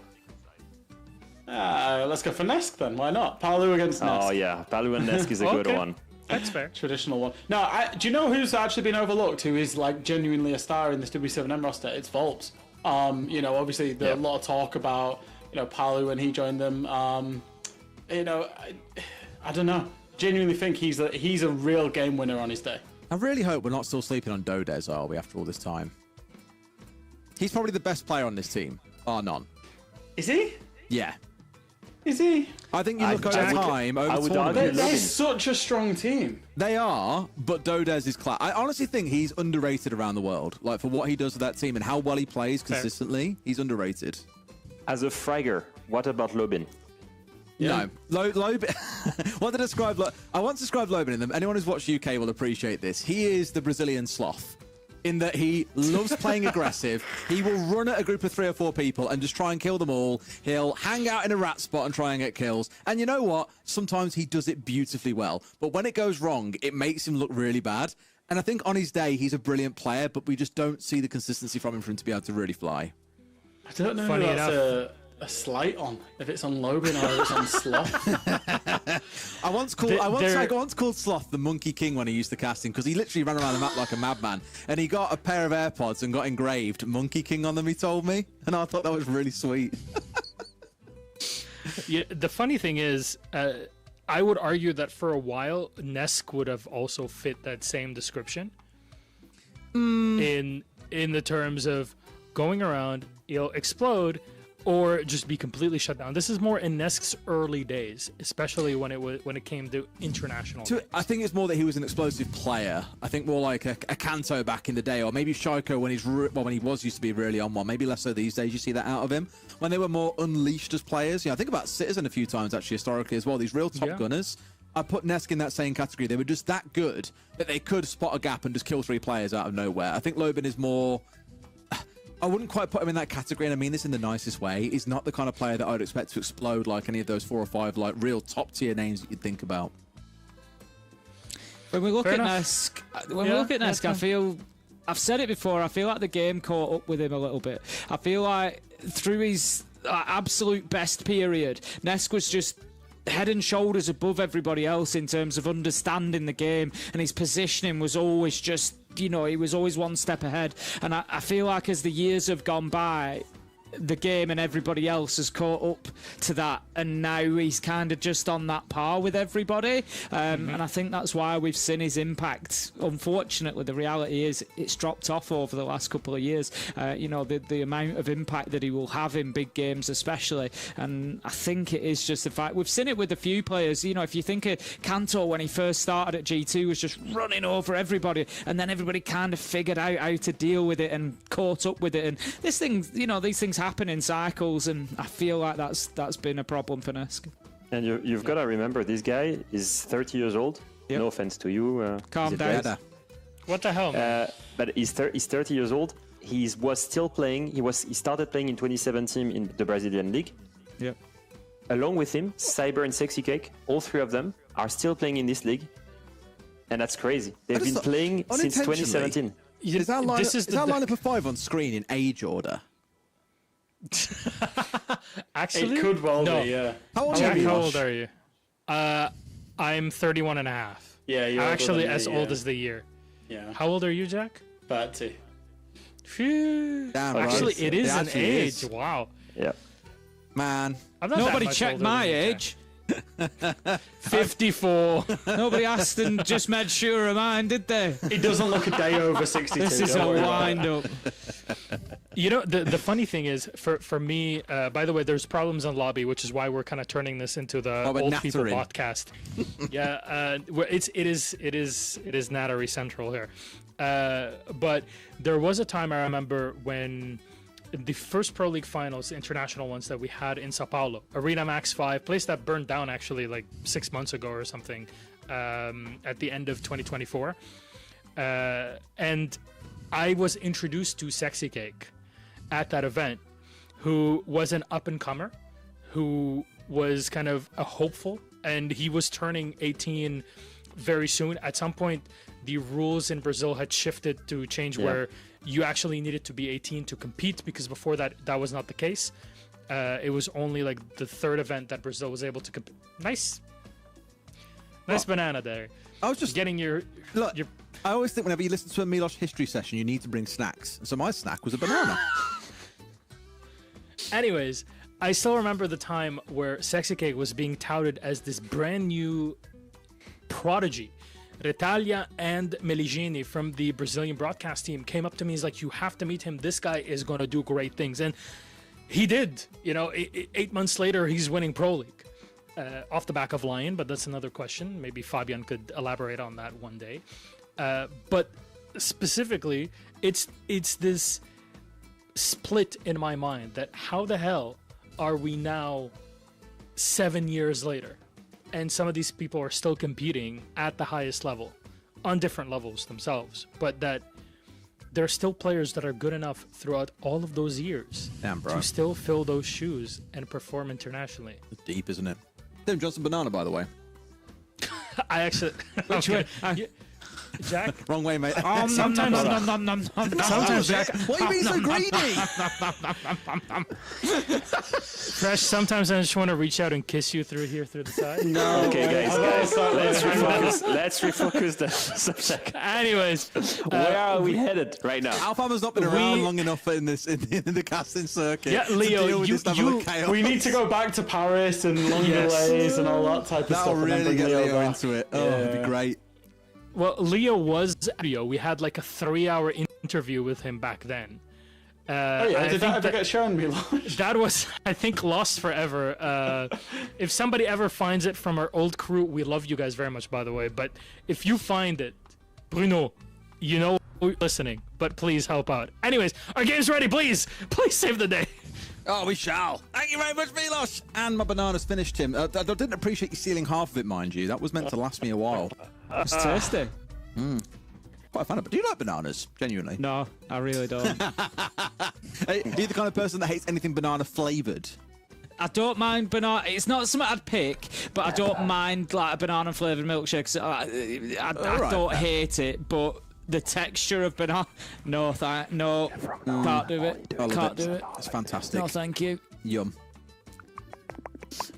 Let's go for Nesk then. Why not? Palu against Nesk. Oh yeah, Palu and Nesk is a good one. That's fair. Traditional one. No, do you know who's actually been overlooked? Who is like genuinely a star in this W7M roster? It's Volps. Obviously there's a lot of talk about Palu when he joined them. I don't know. Genuinely think he's a real game winner on his day. I really hope we're not still sleeping on Dodez, are we, after all this time? He's probably the best player on this team, bar none. Is he? Yeah. Is he? I think you look over time, over tournaments. They're such a strong team. They are, but Dodez is class. I honestly think he's underrated around the world. Like, for what he does with that team and how well he plays consistently, he's underrated. As a fragger, what about Lobin? Yeah. No. Lobin. What to describe? I want to describe Lobin in them. Anyone who's watched UK will appreciate this. He is the Brazilian sloth, in that he loves playing aggressive. He will run at a group of 3 or 4 people and just try and kill them all. He'll hang out in a rat spot and try and get kills. And you know what? Sometimes he does it beautifully well. But when it goes wrong, it makes him look really bad. And I think on his day, he's a brilliant player, but we just don't see the consistency from him for him to be able to really fly. I don't know. a slight on if it's on Logan or if it's on Sloth. I once called Sloth the Monkey King when he used to cast him because he literally ran around the map like a madman, and he got a pair of AirPods and got engraved Monkey King on them, he told me, and I thought that was really sweet. Yeah, the funny thing is, I would argue that for a while, Nesk would have also fit that same description. In the terms of going around, you'll explode, or just be completely shut down. This is more in Nesk's early days, especially when it came to international. I think it's more that he was an explosive player. I think more like a Kanto back in the day, or maybe Shaiko when he was used to be really on one. Maybe less so these days. You see that out of him when they were more unleashed as players. I think about Citizen a few times actually historically as well. These real top gunners. I put Nesk in that same category. They were just that good that they could spot a gap and just kill 3 players out of nowhere. I think Lobin is more. I wouldn't quite put him in that category, and I mean this in the nicest way. He's not the kind of player that I would expect to explode like any of those 4 or 5 like real top tier names that you'd think about. When we look at Nesk, I feel, I've said it before, I feel like the game caught up with him a little bit. I feel like through his absolute best period, Nesk was just head and shoulders above everybody else in terms of understanding the game, and his positioning was always just, he was always one step ahead. And I feel like as the years have gone by, the game and everybody else has caught up to that, and now he's kind of just on that par with everybody, and I think that's why we've seen his impact. Unfortunately, the reality is it's dropped off over the last couple of years. The amount of impact that he will have in big games especially, and I think it is just the fact we've seen it with a few players. If you think of Kanto when he first started at G2 was just running over everybody, and then everybody kind of figured out how to deal with it and caught up with it, and these things happen in cycles, and I feel like that's been a problem for Nesk. And you've got to remember, this guy is 30 years old. Yep. No offense to you. Calm down. What the hell? But he's 30 years old. He was still playing. He started playing in 2017 in the Brazilian league. Yep. Along with him, Cyber and Sexy Cake, all 3 of them are still playing in this league, and that's crazy. They've been playing since 2017. Is that lineup of 5 on screen in age order? Actually, it could well be, yeah. How old are you? I'm 31 and a half. Yeah, you're actually as old as the year. Yeah. How old are you, Jack? 30. Phew. Damn, actually, it is an age. Is. Wow. Yeah. Man. Nobody checked my age. 54. Nobody asked and just made sure of mine, did they? He doesn't look a day over 62. This is a wind-up. The funny thing is, for me, by the way, there's problems on lobby, which is why we're kind of turning this into the old people podcast. Yeah, it is Nattery Central here. But there was a time I remember when the first Pro League finals, the international ones that we had in Sao Paulo, Arena Max 5, place that burned down actually like 6 months ago or something, at the end of 2024. And I was introduced to Sexy Cake at that event, who was an up-and-comer, who was kind of a hopeful, and he was turning 18 very soon. At some point, the rules in Brazil had shifted to change where you actually needed to be 18 to compete, because before that was not the case. It was only like the 3rd event that Brazil was able to compete. Nice banana there. I was just getting your I always think whenever you listen to a Milos history session, you need to bring snacks. So my snack was a banana. Anyways, I still remember the time where Sexy Cake was being touted as this brand new prodigy. Retalia and Meligini from the Brazilian broadcast team came up to me. He's like, you have to meet him. This guy is going to do great things. And he did. 8 months later, he's winning Pro League off the back of Lion. But that's another question. Maybe Fabian could elaborate on that one day. But specifically, it's this split in my mind that how the hell are we now 7 years later? And some of these people are still competing at the highest level, on different levels themselves, but that there are still players that are good enough throughout all of those years to still fill those shoes and perform internationally. It's deep, isn't it? Tim Johnson banana, by the way. I actually... Which okay. one? Jack? Wrong way, mate. Sometimes, Sometimes, Jack. Why are you being so greedy? Fresh, sometimes I just want to reach out and kiss you through the side. No. Okay, guys, let's refocus the subject. Anyways, where are we headed right now? Alfama's not been around long enough in the casting circuit. Yeah, Leo, we need to go back to Paris and long delays and all that type of stuff. That'll really get Leo into it. Oh, it'd be great. Well, Leo was video. We had like a 3-hour interview with him back then. Did that ever get shown me? That was, I think, lost forever. If somebody ever finds it from our old crew, we love you guys very much, by the way. But if you find it, Bruno, you know we're listening, but please help out. Anyways, our game's ready. Please save the day. Oh, we shall. Thank you very much, Milos. And my banana's finished, Tim. I didn't appreciate you stealing half of it, mind you. That was meant to last me a while. It's tasty. Quite a fan of it. Do you like bananas? Genuinely? No, I really don't. Are you the kind of person that hates anything banana flavoured? I don't mind banana. It's not something I'd pick, but I don't mind like a banana flavoured milkshake. So I don't hate it, but the texture of banana, can't do it. Can't do it. It's fantastic. No, thank you. Yum.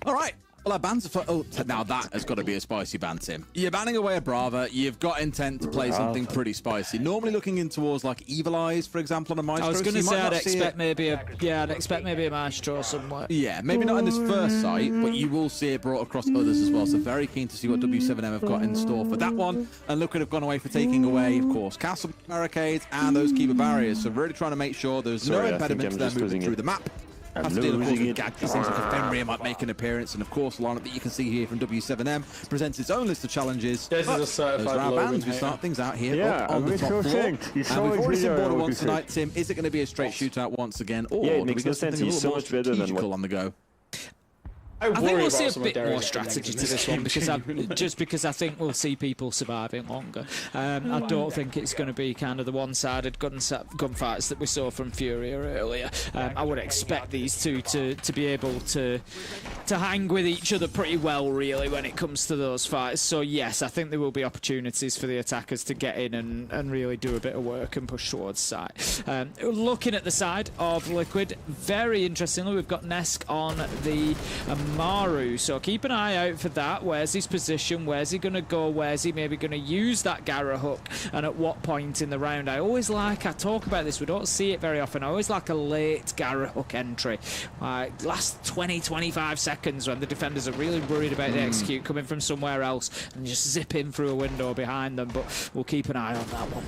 All right. Well, our bans are... now that has got to be a spicy ban, Tim. You're banning away a Brava. You've got intent to play something pretty spicy. Normally looking in towards like Evil Eyes, for example, on a Maestro. I was going to say I'd expect maybe a a Maestro somewhere. Yeah, maybe not in this first site, but you will see it brought across others as well. So very keen to see what W7M have got in store for that one. And Liquid have gone away for taking away, of course, castle barricades and those keeper barriers. So really trying to make sure there's no impediment to them moving through the map. Have to deal, of course, with Gag. It seems like Ephemeria might make an appearance, and of course, the lineup that you can see here from W7M presents its own list of challenges. This is a certified low bands. We start things out here up on the top floor. And we've already seen Border once tonight, Tim. Is it going to be a straight shootout once again, or do we get something a little more strategical on the go? I think we'll see a bit more strategy to this one because I think we'll see people surviving longer. I don't think it's going to be kind of the one-sided gunfights that we saw from Furia earlier. I would expect these two to be able to hang with each other pretty well, really, when it comes to those fights. So yes, I think there will be opportunities for the attackers to get in and really do a bit of work and push towards site. Looking at the side of Liquid, very interestingly, we've got Nesk on the Maru, so keep an eye out for that. Where's his position? Where's he going to go? Where's he maybe going to use that Gara hook? And at what point in the round? I talk about this, we don't see it very often. I always like a late Gara hook entry. Last 20-25 seconds when the defenders are really worried about the execute coming from somewhere else and just zip in through a window behind them, but we'll keep an eye on that one.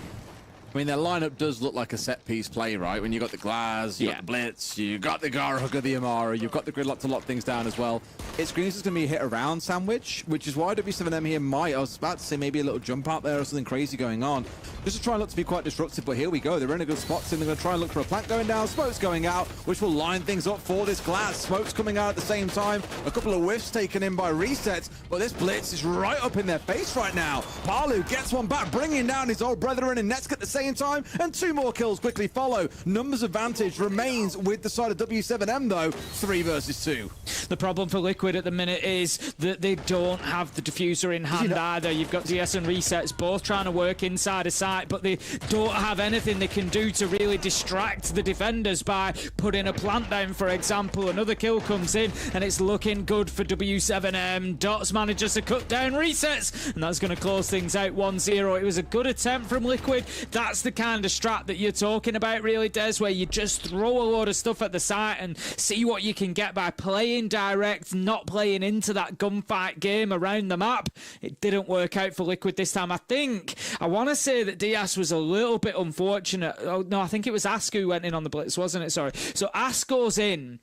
I mean, their lineup does look like a set-piece play, right? When you've got the Glaz, you've got the Blitz, you've got the Gara hook of the Amara, you've got the Gridlock to lock things down as well. It screams it's going to be a hit-around sandwich, which is why W7M here I was about to say maybe a little jump out there or something crazy going on. Just to try and look to be quite disruptive, but here we go. They're in a good spot, so they're going to try and look for a plant going down, smoke's going out, which will line things up for this Glaz. Smoke's coming out at the same time. A couple of whiffs taken in by resets, but this Blitz is right up in their face right now. Palu gets one back, bringing down his old brethren and Netsk at the same time, and 2 more kills quickly follow. Numbers advantage remains with the side of W7M though, 3 versus 2. The problem for Liquid at the minute is that they don't have the diffuser in hand either. You've got DS and Resets both trying to work inside a site, but they don't have anything they can do to really distract the defenders by putting a plant down, for example. Another kill comes in and it's looking good for W7M. Dots manages to cut down Resets, and that's going to close things out 1-0. It was a good attempt from Liquid. That's the kind of strat that you're talking about, really, Des, where you just throw a load of stuff at the site and see what you can get by playing direct, not playing into that gunfight game around the map. It didn't work out for Liquid this time. I want to say that Diaz was a little bit unfortunate. Oh, no, I think it was Ask who went in on the blitz, wasn't it? Sorry. So Ask goes in,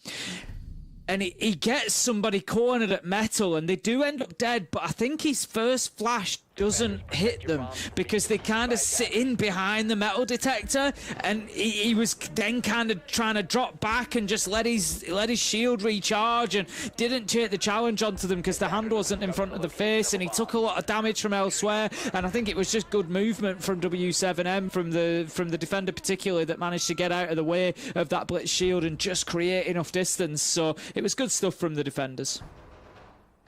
and he gets somebody cornered at metal, and they do end up dead, but I think his first flash doesn't hit them because they kind of sit in behind the metal detector, and he was then kind of trying to drop back and just let his shield recharge and didn't take the challenge onto them because the hand wasn't in front of the face, and he took a lot of damage from elsewhere. And I think it was just good movement from W7M, from the defender particularly, that managed to get out of the way of that blitz shield and just create enough distance. So it was good stuff from the defenders.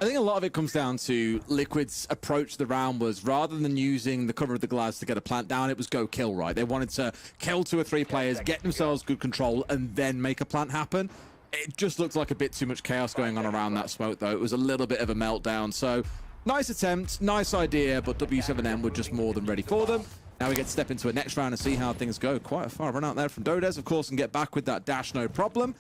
I think a lot of it comes down to Liquid's approach to the round was, rather than using the cover of the glass to get a plant down, it was go kill, right? They wanted to kill 2 or 3 players, get themselves good control, and then make a plant happen. It just looked like a bit too much chaos going on around that smoke, though. It was a little bit of a meltdown. So, nice attempt, nice idea, but W7M were just more than ready for them. Now we get to step into a next round and see how things go. Quite a far run out there from Dodez, of course, and get back with that dash, no problem.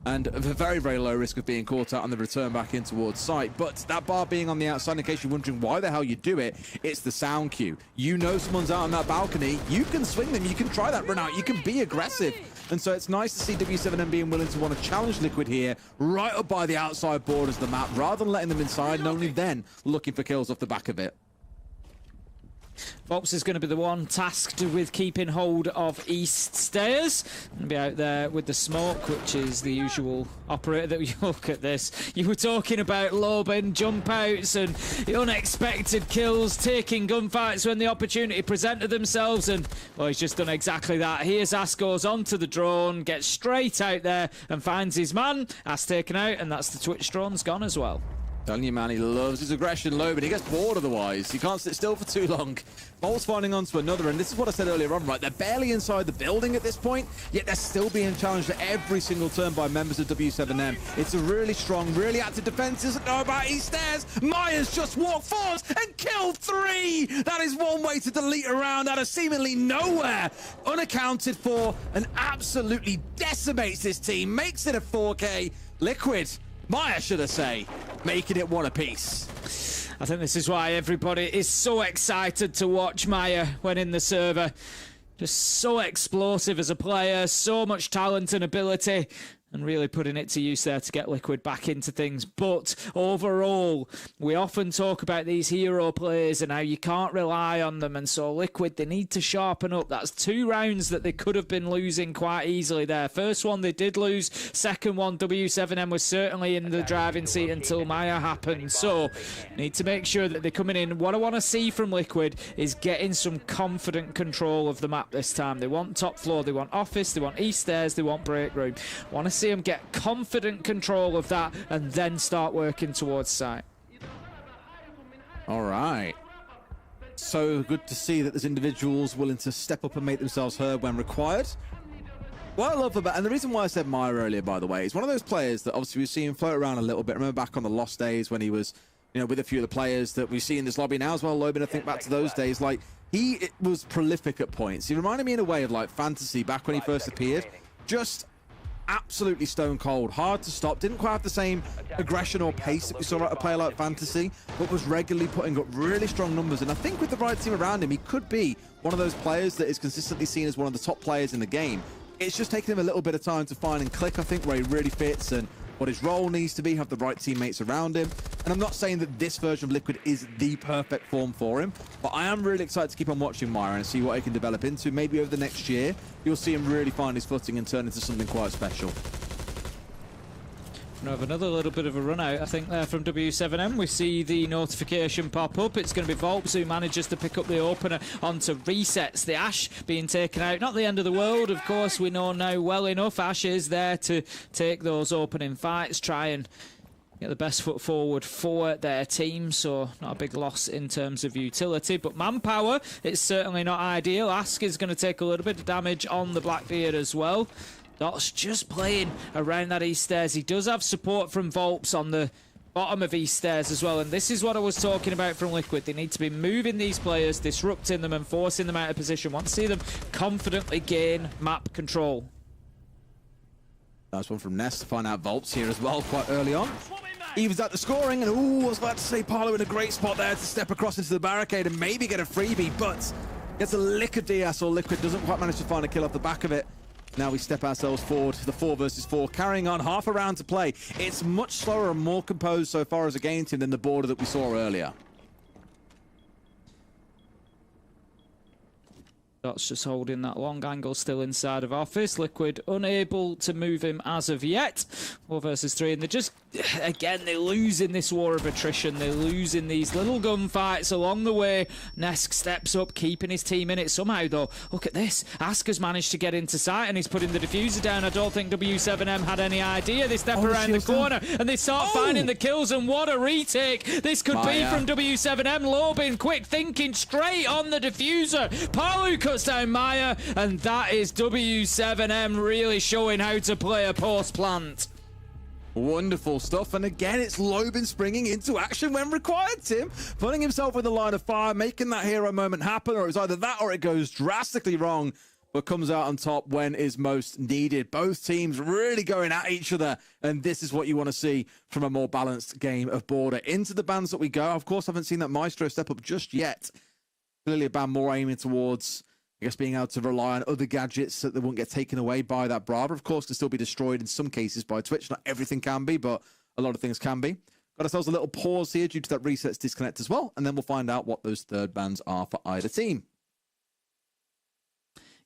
And a very, very low risk of being caught out on the return back in towards site. But that bar being on the outside, in case you're wondering why the hell you do it, it's the sound cue. You know someone's out on that balcony, you can swing them, you can try that run out, you can be aggressive. And so it's nice to see W7M being willing to want to challenge Liquid here, right up by the outside borders of the map, rather than letting them inside, and only then looking for kills off the back of it. VODs is going to be the one tasked with keeping hold of East Stairs. Going to be out there with the smoke, which is the usual operator that you look at this. You were talking about lobbing, jump outs and unexpected kills, taking gunfights when the opportunity presented themselves, and well, he's just done exactly that. Here's Ass goes onto the drone, gets straight out there and finds his man. Ass taken out, and that's the Twitch drone's gone as well. Telling you, man, he loves his aggression low, but he gets bored otherwise. He can't sit still for too long. VODs finding onto another, and this is what I said earlier on, right? They're barely inside the building at this point, yet they're still being challenged at every single turn by members of W7M. It's a really strong, really active defense. Doesn't know about East Stairs. Myers just walked forward and killed 3. That is one way to delete a round out of seemingly nowhere. Unaccounted for, and absolutely decimates this team. Makes it a 4K. Liquid, Maya should I say, making it 1 apiece. I think this is why everybody is so excited to watch Maya when in the server. Just so explosive as a player, so much talent and ability, and really putting it to use there to get Liquid back into things. But overall, we often talk about these hero players and how you can't rely on them, and so Liquid, they need to sharpen up. That's 2 rounds that they could have been losing quite easily there. First one they did lose, second one W7M was certainly in the driving seat until Maya happened. So need to make sure that they're coming in. What I want to see from Liquid is getting some confident control of the map this time. They want top floor, they want office, they want East Stairs, they want break room. Want to see them get confident control of that and then start working towards site. All right. So good to see that there's individuals willing to step up and make themselves heard when required. What I love about, and the reason why I said Maya earlier, by the way, is one of those players that obviously we've seen him float around a little bit. I remember back on the Lost days when he was, you know, with a few of the players that we see in this lobby now as well. Lobin, I think back to those days, like he was prolific at points. He reminded me in a way of like Fantasy back when he first appeared. Just absolutely stone cold, hard to stop, didn't quite have the same aggression or pace that we saw at a player like Fantasy, but was regularly putting up really strong numbers. And I think with the right team around him, he could be one of those players that is consistently seen as one of the top players in the game. It's just taken him a little bit of time to find and click, I think, where he really fits and what his role needs to be, have the right teammates around him. And I'm not saying that this version of Liquid is the perfect form for him, but I am really excited to keep on watching Maya and see what he can develop into. Maybe over the next year, you'll see him really find his footing and turn into something quite special. We have another little bit of a run out, I think, there from W7M. We see the notification pop up. It's going to be VODs who manages to pick up the opener onto resets. The Ash being taken out. Not the end of the world, of course. We know now well enough. Ash is there to take those opening fights, try and get the best foot forward for their team, so not a big loss in terms of utility. But manpower, it's certainly not ideal. Ask is going to take a little bit of damage on the Blackbeard as well. Dot's just playing around that East Stairs. He does have support from VODs on the bottom of East Stairs as well, and this is what I was talking about from Liquid. They need to be moving these players, disrupting them and forcing them out of position. Want to see them confidently gain map control. Nice one from Ness to find out VODs here as well quite early on. Evens at the scoring, and ooh, I was about to say Parlo in a great spot there to step across into the barricade and maybe get a freebie, but gets a lick of DS, or Liquid doesn't quite manage to find a kill off the back of it. Now we step ourselves forward to the 4 versus 4, carrying on half a round to play. It's much slower and more composed so far as a game team than the border that we saw earlier. That's just holding that long angle still inside of our fist. Liquid unable to move him as of yet. 4 versus 3, and they're just, again, they're losing this war of attrition. They're losing these little gunfights along the way. Nesk steps up, keeping his team in it. Somehow, though, look at this. Asker's managed to get into sight, and he's putting the diffuser down. I don't think W7M had any idea. They step around the corner, and they start finding the kills, and what a retake. This could be from W7M. Lobin, quick thinking, straight on the diffuser. Palu cuts down Maya, and that is W7M really showing how to play a post plant. Wonderful stuff, and again, it's Lobin springing into action when required, Tim. Putting himself in the line of fire, making that hero moment happen, or it's either that or it goes drastically wrong, but comes out on top when is most needed. Both teams really going at each other, and this is what you want to see from a more balanced game of Border. Into the bans that we go. Of course, I haven't seen that Maestro step up just yet. Clearly a ban more aiming towards, I guess, being able to rely on other gadgets so that they won't get taken away by that Brava. Of course, can still be destroyed in some cases by Twitch. Not everything can be, but a lot of things can be. Got ourselves a little pause here due to that resets disconnect as well, and then we'll find out what those third bans are for either team.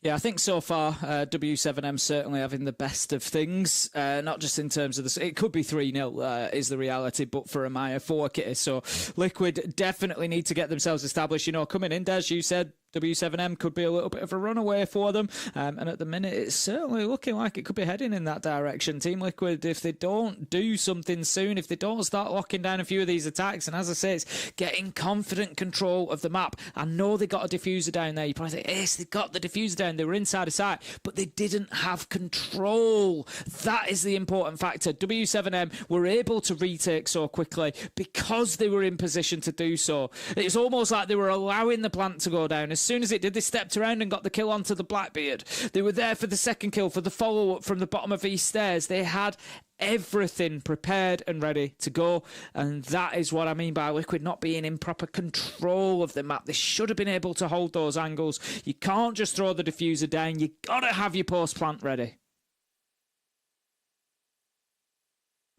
Yeah, I think so far, W7M certainly having the best of things, not just in terms of the... It could be 3-0 is the reality, but for Amaya 4 kitty. So Liquid definitely need to get themselves established. You know, coming in, Des, you said W7M could be a little bit of a runaway for them. And at the minute, it's certainly looking like it could be heading in that direction. Team Liquid, if they don't do something soon, if they don't start locking down a few of these attacks, and as I say, it's getting confident control of the map. I know they got a diffuser down there. You probably think, yes, they got the diffuser down. They were inside of sight, but they didn't have control. That is the important factor. W7M were able to retake so quickly because they were in position to do so. It's almost like they were allowing the plant to go down. As soon as it did, they stepped around and got the kill onto the Blackbeard. They were there for the second kill, for the follow-up from the bottom of these stairs. They had everything prepared and ready to go, and that is what I mean by Liquid not being in proper control of the map. They should have been able to hold those angles. You can't just throw the diffuser down. You gotta have your post plant ready.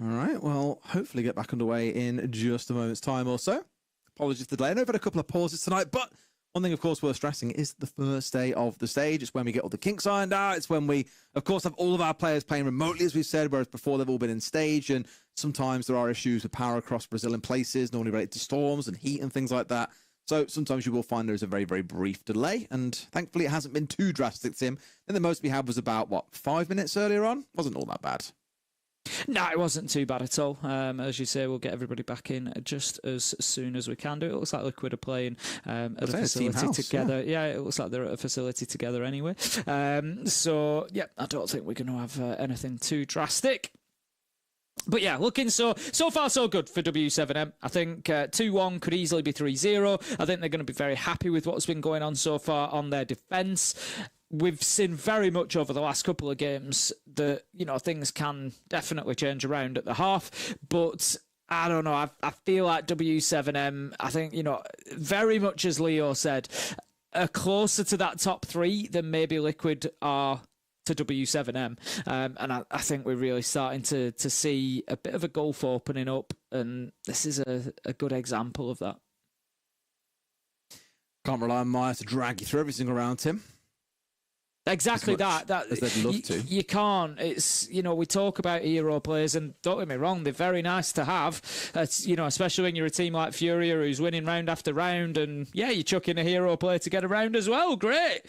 All right, well, hopefully get back underway in just a moment's time or so. Apologies for the delay. I know we've had a couple of pauses tonight, but one thing, of course, worth stressing is the first day of the stage. It's when we get all the kinks ironed out. It's when we, of course, have all of our players playing remotely, as we've said, whereas before they've all been in stage. And sometimes there are issues with power across Brazil in places, normally related to storms and heat and things like that. So sometimes you will find there's a very, very brief delay. And thankfully, it hasn't been too drastic, Tim. And the most we had was about, 5 minutes earlier on? Wasn't all that bad. No, it wasn't too bad at all. As you say, we'll get everybody back in just as soon as we can do. It looks like Liquid are playing at a facility together. Yeah, it looks like they're at a facility together anyway. So, yeah, I don't think we're going to have anything too drastic. But yeah, looking so far so good for W7M. I think 2-1 could easily be 3-0. I think they're going to be very happy with what's been going on so far on their defence. We've seen very much over the last couple of games that, things can definitely change around at the half, but I don't know. I feel like W7M, I think, very much as Leo said, are closer to that top 3 than maybe Liquid are to W7M. And I think we're really starting to see a bit of a gulf opening up, and this is a good example of that. Can't rely on Maya to drag you through every single round, Tim. Exactly that. As they'd love to. You can't. It's, we talk about hero players, and don't get me wrong, they're very nice to have. Especially when you're a team like Furia who's winning round after round, and yeah, you chuck in a hero player to get a round as well. Great.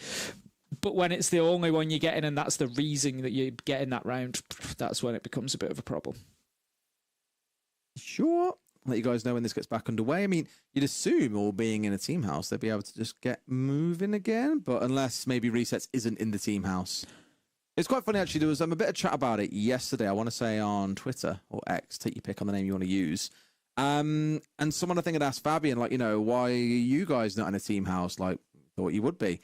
But when it's the only one you're getting, and that's the reason that you're getting that round, that's when it becomes a bit of a problem. Sure. I'll let you guys know when this gets back underway. I mean, you'd assume all being in a team house, they'd be able to just get moving again, but unless maybe Resets isn't in the team house. It's quite funny, actually. There was a bit of chat about it yesterday, I want to say on Twitter or X, take your pick on the name you want to use. And someone, I think, had asked Fabian, why are you guys not in a team house? Thought you would be.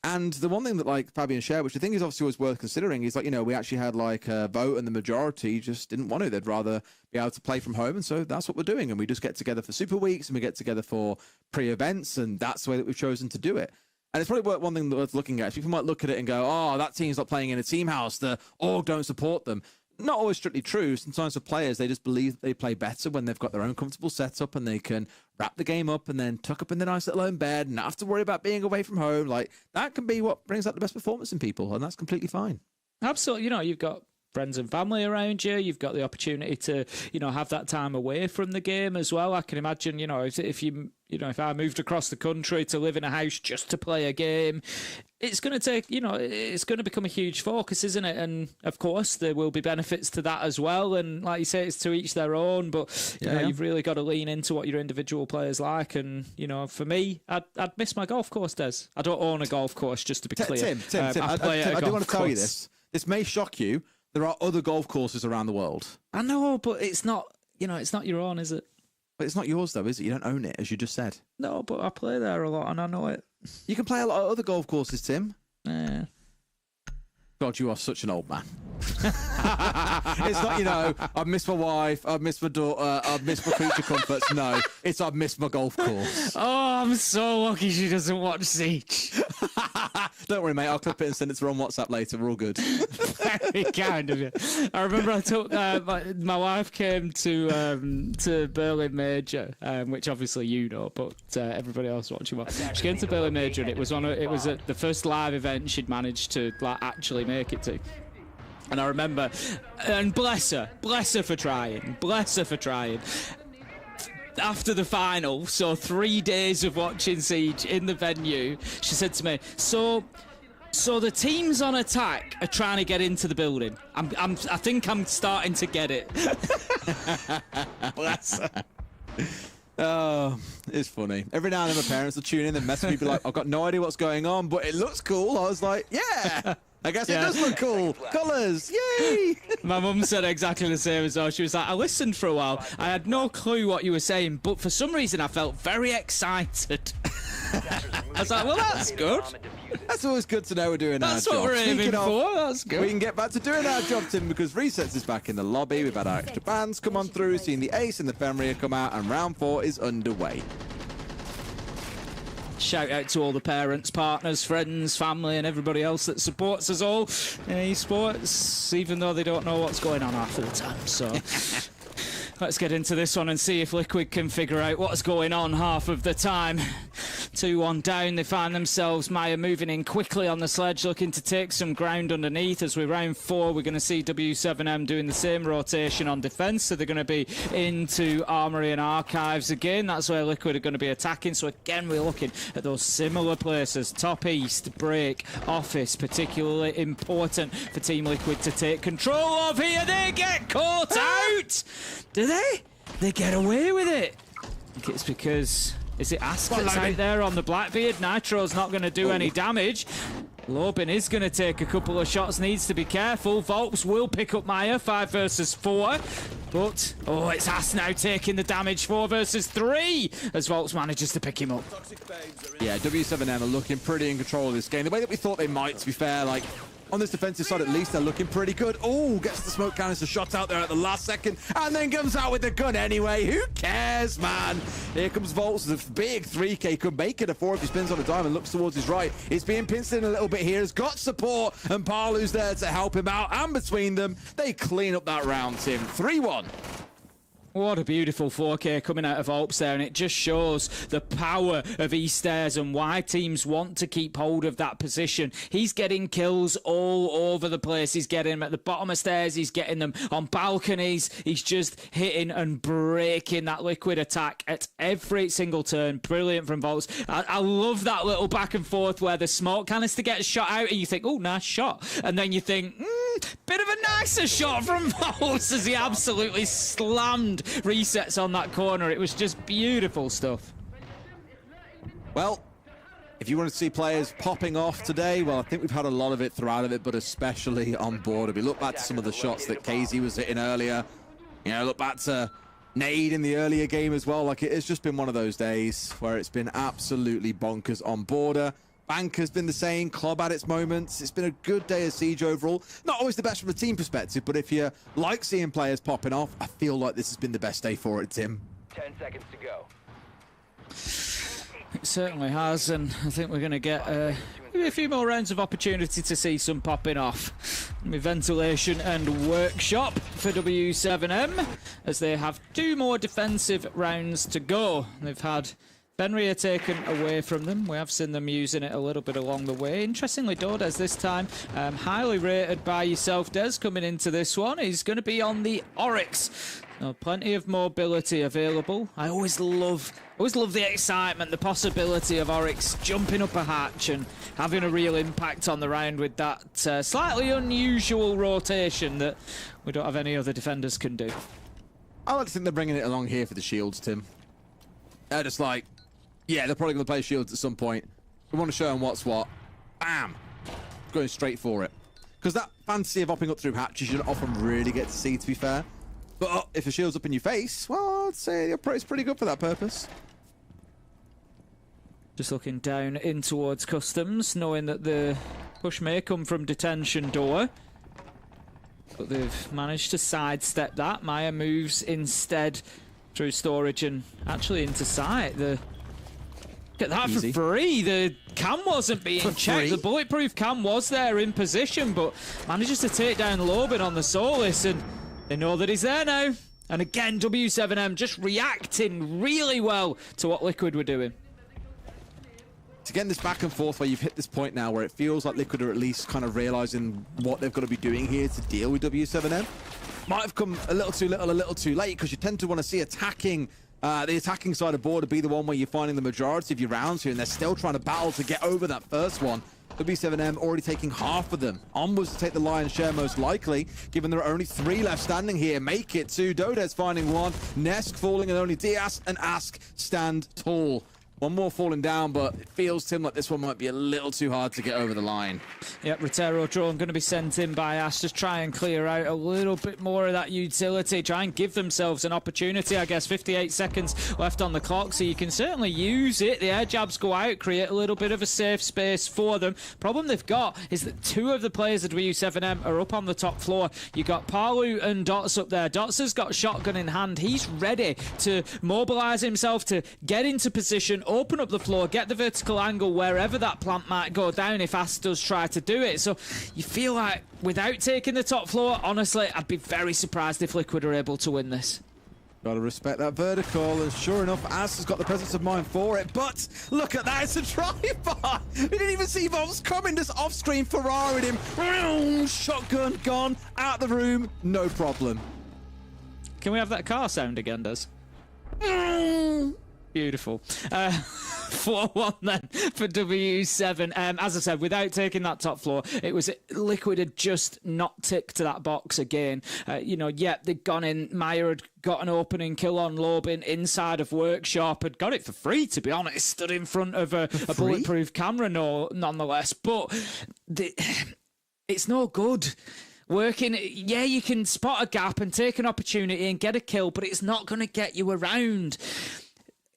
And the one thing that Fabian shared, which I think is obviously always worth considering, is we actually had a vote, and the majority just didn't want to. They'd rather be able to play from home, and so that's what we're doing. And we just get together for Super Weeks, and we get together for pre-events, and that's the way that we've chosen to do it. And it's probably one thing worth looking at. People might look at it and go, "Oh, that team's not playing in a team house. The org don't support them." not always strictly true. Sometimes for players, they just believe they play better when they've got their own comfortable setup and they can wrap the game up and then tuck up in their nice little own bed and not have to worry about being away from home. Like, that can be what brings out the best performance in people, and that's completely fine. Absolutely. You know, you've got friends and family around you. You've got the opportunity to, you know, have that time away from the game as well. I can imagine, you know, if I moved across the country to live in a house just to play a game, it's going to take, you know, it's going to become a huge focus, isn't it? And of course, there will be benefits to that as well. And like you say, it's to each their own. But you know, you've really got to lean into what your individual players like. And you know, for me, I'd miss my golf course, Des. I don't own a golf course, just to be clear. Tim, I do want to tell you this. This may shock you. There are other golf courses around the world. I know, but it's not, you know, it's not your own, is it? But it's not yours, though, is it? You don't own it, as you just said. No, but I play there a lot, and I know it. You can play a lot of other golf courses, Tim. Yeah. God, you are such an old man. It's not, you know, I've missed my wife, I've missed my daughter, I've missed my creature comforts. No, it's I've missed my golf course. Oh, I'm so lucky she doesn't watch Siege. Don't worry, mate. I'll clip it and send it to her on WhatsApp later. We're all good. Very kind of you. I remember I took my wife came to Berlin Major, which obviously you know, but everybody else watching well. She came to Berlin Major, and it was the first live event she'd managed to like actually make it to. And I remember, and bless her for trying. After the final, so 3 days of watching Siege in the venue, she said to me, so the teams on attack are trying to get into the building. I think I'm starting to get it. Bless her. Oh, it's funny. Every now and then my parents will tune in and mess with me, be like, I've got no idea what's going on, but it looks cool. I was like, yeah. I guess it does look cool. Colours, yay! My mum said exactly the same as well. She was like, I listened for a while. I had no clue what you were saying, but for some reason I felt very excited. I was like, well, that's good. That's always good to know we're doing our job. That's what we're aiming for. That's good. We can get back to doing our job, Tim, because Resets is back in the lobby. We've had our extra bands come on through, seen the Ace and the Fenrir come out, and round 4 is underway. Shout out to all the parents, partners, friends, family, and everybody else that supports us all in esports, even though they don't know what's going on half of the time. So let's get into this one and see if Liquid can figure out what's going on half of the time. 2-1 down, they find themselves. Maya moving in quickly on the sledge, looking to take some ground underneath. As we round 4, we're going to see W7M doing the same rotation on defence, so they're going to be into Armory and Archives again. That's where Liquid are going to be attacking. So again, we're looking at those similar places. Top East, Break, Office, particularly important for Team Liquid to take control of here. They get caught out! Do they? They get away with it. I think it's because... Is it Ask that's out there on the Blackbeard? Nitro's not going to do any damage. Lobin is going to take a couple of shots, needs to be careful. Volps will pick up Maya, 5 versus 4. But, oh, it's Ask now taking the damage, 4 versus 3, as Volps manages to pick him up. Yeah, W7M are looking pretty in control of this game. The way that we thought they might, to be fair, like... On this defensive side, at least, they're looking pretty good. Oh, gets the smoke canister shot out there at the last second, and then comes out with the gun anyway. Who cares, man? Here comes Volts. The big 3K could make it a 4 if he spins on a dime and looks towards his right. It's being pinched in a little bit here. Has got support, and Palu's there to help him out. And between them, they clean up that round, Tim. 3-1. What a beautiful 4K coming out of Alps there, and it just shows the power of East Airs and why teams want to keep hold of that position. He's getting kills all over the place. He's getting them at the bottom of stairs. He's getting them on balconies. He's just hitting and breaking that Liquid attack at every single turn. Brilliant from Volts. I love that little back and forth where the smoke canister gets shot out and you think, oh, nice shot. And then you think, bit of a nicer shot from Volts as he absolutely slammed Resets on that corner. It was just beautiful stuff. Well, if you want to see players popping off today, well, I think we've had a lot of it throughout it, but especially on board. If we look back to some of the shots that KZ was hitting earlier, you know, look back to Nade in the earlier game as well. Like, it has just been one of those days where it's been absolutely bonkers on border. Bank has been the same, Club had its moments. It's been a good day of Siege overall. Not always the best from a team perspective, but if you like seeing players popping off, I feel like this has been the best day for it, Tim. 10 seconds to go. It certainly has, and I think we're going to get maybe a few more rounds of opportunity to see some popping off. With ventilation and workshop for W7M, as they have 2 more defensive rounds to go. They've had Fenrir taken away from them. We have seen them using it a little bit along the way. Interestingly, Dodes this time, highly rated by yourself, Des, coming into this one. He's going to be on the Oryx. Plenty of mobility available. I always love the excitement, the possibility of Oryx jumping up a hatch and having a real impact on the round with that slightly unusual rotation that we don't have any other defenders can do. I like to think they're bringing it along here for the shields, Tim. They're just like, yeah, they're probably going to play shields at some point. We want to show them what's what. Bam! Going straight for it. Because that fantasy of hopping up through hatches you don't often really get to see, to be fair. But if a shield's up in your face, well, I'd say it's pretty good for that purpose. Just looking down in towards customs, knowing that the push may come from detention door. But they've managed to sidestep that. Maya moves instead through storage and actually into sight. Look at that. Easy. For free. The cam wasn't being checked. The bulletproof cam was there in position, but manages to take down Lobin on the Solis, and they know that he's there now. And again, W7M just reacting really well to what Liquid were doing. To get this back and forth where you've hit this point now where it feels like Liquid are at least kind of realizing what they've got to be doing here to deal with W7M. Might have come a little too little, a little too late, because you tend to want to see attacking the attacking side of board to be the one where you're finding the majority of your rounds here, and they're still trying to battle to get over that first one. W7M already taking half of them. Onwards to take the lion's share most likely, given there are only 3 left standing here. Make it 2. Dodes finding 1. Nesk falling, and only Diaz and Ask stand tall. One more falling down, but it feels, Tim, like this one might be a little too hard to get over the line. Yep, Rotero drone going to be sent in by Ash to try and clear out a little bit more of that utility, try and give themselves an opportunity, I guess. 58 seconds left on the clock, so you can certainly use it. The air jabs go out, create a little bit of a safe space for them. Problem they've got is that 2 of the players at W7M are up on the top floor. You got Palu and Dots up there. Dots has got shotgun in hand. He's ready to mobilize himself to get into position, open up the floor, get the vertical angle wherever that plant might go down if Ass does try to do it. So you feel like without taking the top floor, honestly, I'd be very surprised if Liquid are able to win this. Gotta respect that vertical, and sure enough, Ass has got the presence of mind for it, but look at that, it's a drive-by! We didn't even see Vols coming, just off-screen Ferrari'd him. Shotgun gone, out the room, no problem. Can we have that car sound again, Des? Beautiful. 4-1 then for W7. As I said, without taking that top floor, it was Liquid had just not ticked to that box again. They'd gone in. Meyer had got an opening kill on Lobin inside of Workshop, had got it for free, to be honest, stood in front of a bulletproof camera nonetheless. But it's no good. Working, yeah, you can spot a gap and take an opportunity and get a kill, but it's not going to get you around.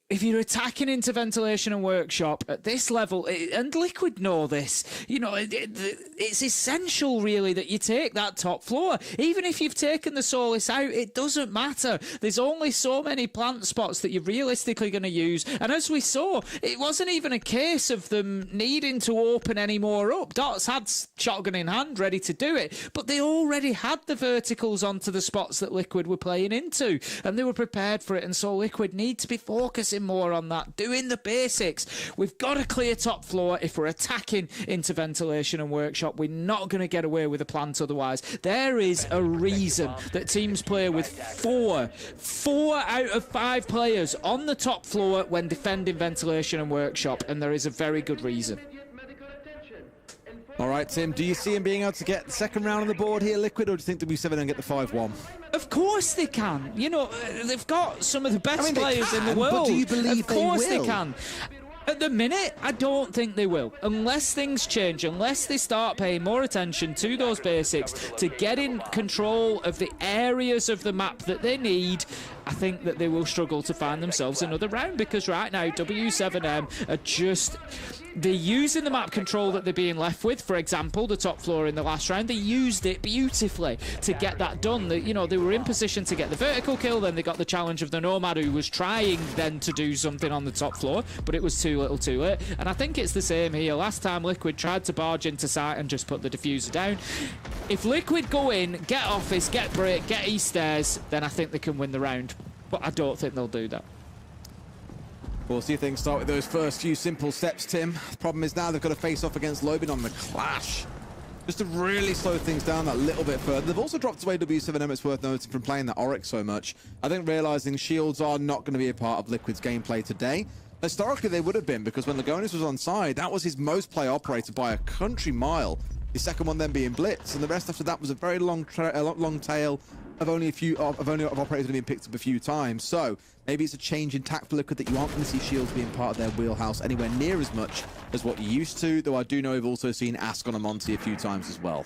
If you're attacking into ventilation and workshop at this level, and Liquid know this, it's essential really that you take that top floor. Even if you've taken the Solis out, it doesn't matter. There's only so many plant spots that you're realistically going to use. And as we saw, it wasn't even a case of them needing to open any more up. Dots had shotgun in hand, ready to do it, but they already had the verticals onto the spots that Liquid were playing into, and they were prepared for it. And so Liquid need to be focusing more on that, doing the basics. We've got a clear top floor. If we're attacking into ventilation and workshop, we're not going to get away with a plant otherwise. There is a reason that teams play with 4 out of 5 players on the top floor when defending ventilation and workshop, and there is a very good reason. All right, Tim, do you see him being able to get the second round on the board here, Liquid, or do you think W7 and get the 5-1? Of course they can. They've got some of the best players in the world. But do you believe of course they can. At the minute, I don't think they will. Unless things change, unless they start paying more attention to those basics, to get in control of the areas of the map that they need, I think that they will struggle to find themselves another round, because right now W7M are just... They're using the map control that they're being left with. For example, the top floor in the last round, they used it beautifully to get that done. They were in position to get the vertical kill, then they got the challenge of the Nomad, who was trying then to do something on the top floor, but it was too little too late. And I think it's the same here. Last time Liquid tried to barge into site and just put the diffuser down. If Liquid go in, get Office, get Break, get East Stairs, then I think they can win the round. But I don't think they'll do that. We'll see if things start with those first few simple steps, Tim. The problem is now they've got to face off against Lobin on the Clash, just to really slow things down that little bit further. They've also dropped away W7M, it's worth noting, from playing the Oryx so much. I think realizing shields are not going to be a part of Liquid's gameplay today. Historically, they would have been, because when Lagonis was on side, that was his most play operator by a country mile. The second one then being Blitz, and the rest after that was a very long tail of only operators that have been picked up a few times. So maybe it's a change in tact for Liquid that you aren't going to see shields being part of their wheelhouse anywhere near as much as what you used to, though I do know we've also seen Ask on a Monty a few times as well.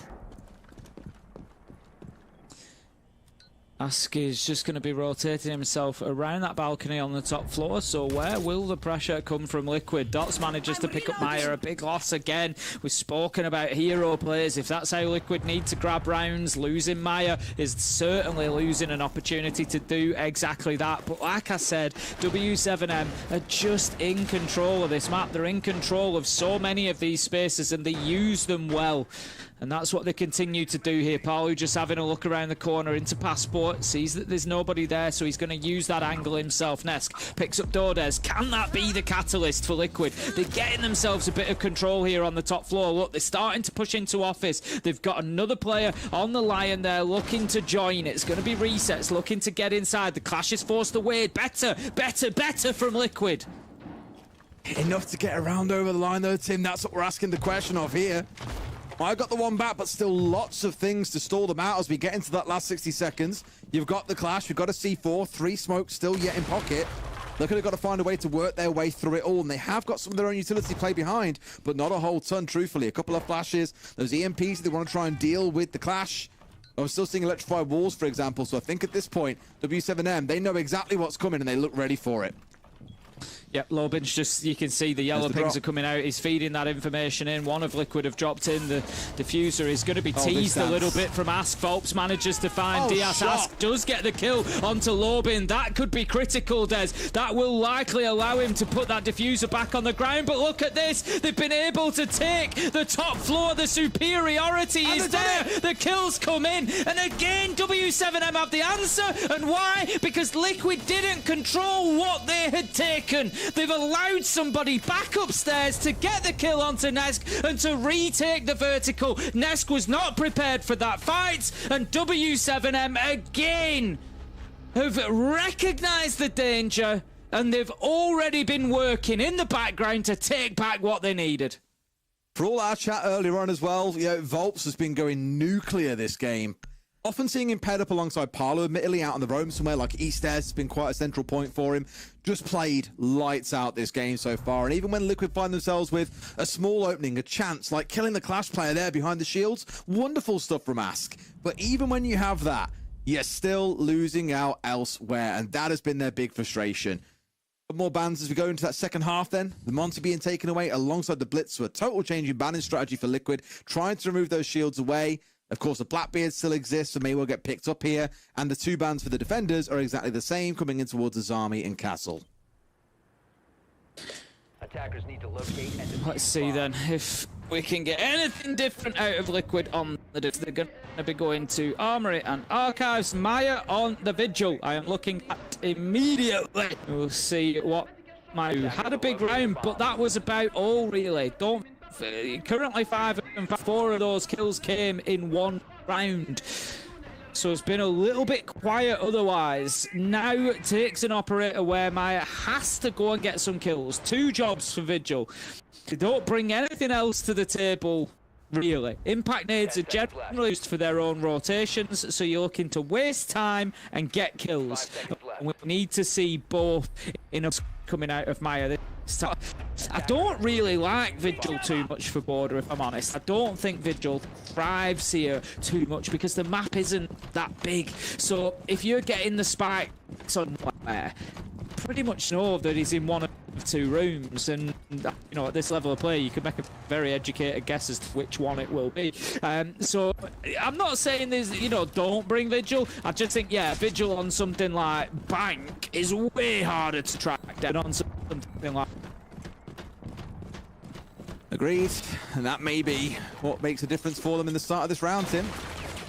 Ask is just going to be rotating himself around that balcony on the top floor, so where will the pressure come from Liquid? Dots manages to pick up Maya, a big loss again. We've spoken about hero players. If that's how Liquid need to grab rounds, losing Maya is certainly losing an opportunity to do exactly that. But like I said, W7M are just in control of this map. They're in control of so many of these spaces, and they use them well. And that's what they continue to do here. Palu just having a look around the corner into Passport, sees that there's nobody there, so he's going to use that angle himself. Nesk picks up Dordes. Can that be the catalyst for Liquid? They're getting themselves a bit of control here on the top floor. Look, they're starting to push into Office. They've got another player on the Lion there looking to join. It's going to be Resets looking to get inside. The Clash is forced away. Better from Liquid. Enough to get around over the line though, Tim. That's what we're asking the question of here. I got the one back, but still lots of things to stall them out as we get into that last 60 seconds. You've got the Clash, you've got a C4, 3 smokes still yet in pocket. They're going to got to find a way to work their way through it all, and they have got some of their own utility play behind, but not a whole ton, truthfully. A couple of flashes, those EMPs, they want to try and deal with the Clash. I'm still seeing electrified walls, for example, so I think at this point, W7M, they know exactly what's coming, and they look ready for it. Yep, Lobin's just, you can see the yellow pings are coming out. He's feeding that information in. One of Liquid have dropped in. The diffuser is going to be teased a little bit from Ask. Phelps manages to find Diaz. Ask does get the kill onto Lobin. That could be critical, Des. That will likely allow him to put that diffuser back on the ground. But look at this. They've been able to take the top floor. The superiority is there. The kills come in. And again, W7M have the answer. And why? Because Liquid didn't control what they had taken. They've allowed somebody back upstairs to get the kill onto Nesk and to retake the vertical. Nesk was not prepared for that fight, and W7M again have recognised the danger, and they've already been working in the background to take back what they needed. For all our chat earlier on as well, you know, Volps has been going nuclear this game. Often seeing him paired up alongside Parlo, admittedly out on the roam somewhere like East Stairs has been quite a central point for him. Just played lights out this game so far. And even when Liquid find themselves with a small opening, a chance, like killing the Clash player there behind the shields, wonderful stuff from Ask. But even when you have that, you're still losing out elsewhere. And that has been their big frustration. More bans as we go into that second half then. The Monty being taken away alongside the Blitz. So a total change in banning strategy for Liquid, trying to remove those shields away. Of course, the Blackbeard still exists and may well get picked up here. And the 2 bans for the defenders are exactly the same, coming in towards Azami and Castle. Attackers need to locate and let's see then if we can get anything different out of Liquid on the diff. They're going to be going to Armory and Archives. Maya on the Vigil. I am looking at immediately. We'll see what Maya had a big round, but that was about all really. Currently 5 and 4 of those kills came in 1 round. So it's been a little bit quiet otherwise. Now it takes an operator where Maya has to go and get some kills. 2 jobs for Vigil. They don't bring anything else to the table, really. Impact nades are generally used for their own rotations, so you're looking to waste time and get kills. We need to see both enough coming out of Maya this time. I don't really like Vigil too much for Border, if I'm honest. I don't think Vigil thrives here too much because the map isn't that big. So if you're getting the spikes somewhere, pretty much know that he's in one of 2 rooms, and you know, at this level of play you could make a very educated guess as to which one it will be. So I'm not saying there's, you know, don't bring Vigil. I just think, yeah, Vigil on something like Bank is way harder to track down on something like. Agreed, and that may be what makes a difference for them in the start of this round, Tim.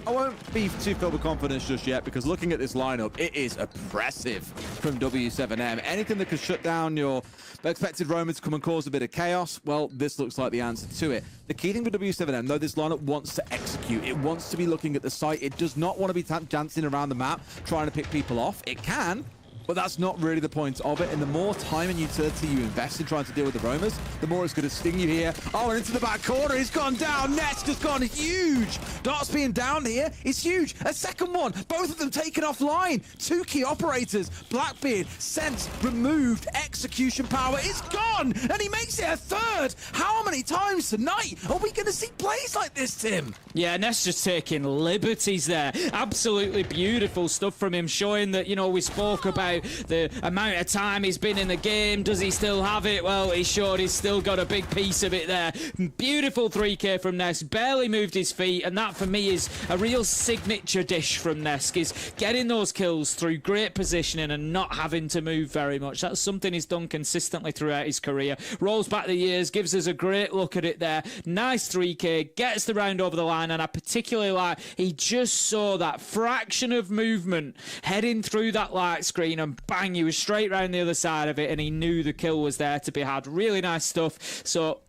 I won't be too filled with confidence just yet, because looking at this lineup, it is oppressive from W7M. Anything that could shut down your expected Roman to come and cause a bit of chaos, well, this looks like the answer to it. The key thing with W7M, though, this lineup wants to execute. It wants to be looking at the site. It does not want to be dancing around the map, trying to pick people off. It can, but that's not really the point of it. And the more time and utility you invest in trying to deal with the roamers, the more it's going to sting you here. Oh, and into the back corner, he's gone down. Nest has gone huge. Dots being down here is huge. A second one, both of them taken offline. 2 key operators, Blackbeard, Sense, removed, execution power is gone. And he makes it a 3rd. How many times tonight are we going to see plays like this, Tim? Yeah, Nest just taking liberties there. Absolutely beautiful stuff from him, showing that, you know, we spoke about the amount of time he's been in the game. Does he still have it? Well, he showed he's still got a big piece of it there. Beautiful 3K from Nesk, barely moved his feet, and that for me is a real signature dish from Nesk, is getting those kills through great positioning and not having to move very much. That's something he's done consistently throughout his career. Rolls back the years, gives us a great look at it there. Nice 3K, gets the round over the line, and I particularly like he just saw that fraction of movement heading through that light screen, and bang, he was straight round the other side of it, and he knew the kill was there to be had. Really nice stuff. So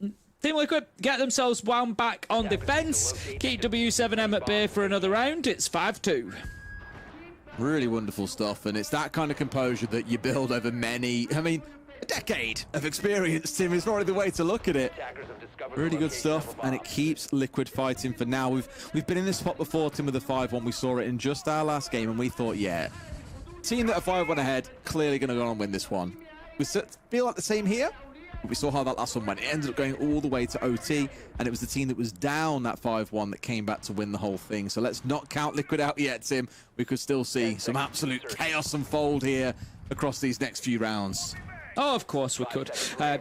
Team Liquid get themselves wound back on defense, keep W7M at bay for another round. It's 5-2. Really wonderful stuff, and it's that kind of composure that you build over many, I mean, a decade of experience, Tim, is probably the way to look at it. Really good stuff, and it keeps Liquid fighting for now. We've been in this spot before, Tim, with the 5-1. We saw it in just our last game, and we thought, yeah, team that are 5-1 ahead, clearly going to go on and win this one. We feel like the same here, but we saw how that last one went. It ended up going all the way to OT, and it was the team that was down that 5-1 that came back to win the whole thing. So let's not count Liquid out yet, Tim. We could still see some absolute chaos unfold here across these next few rounds. Oh, of course we could.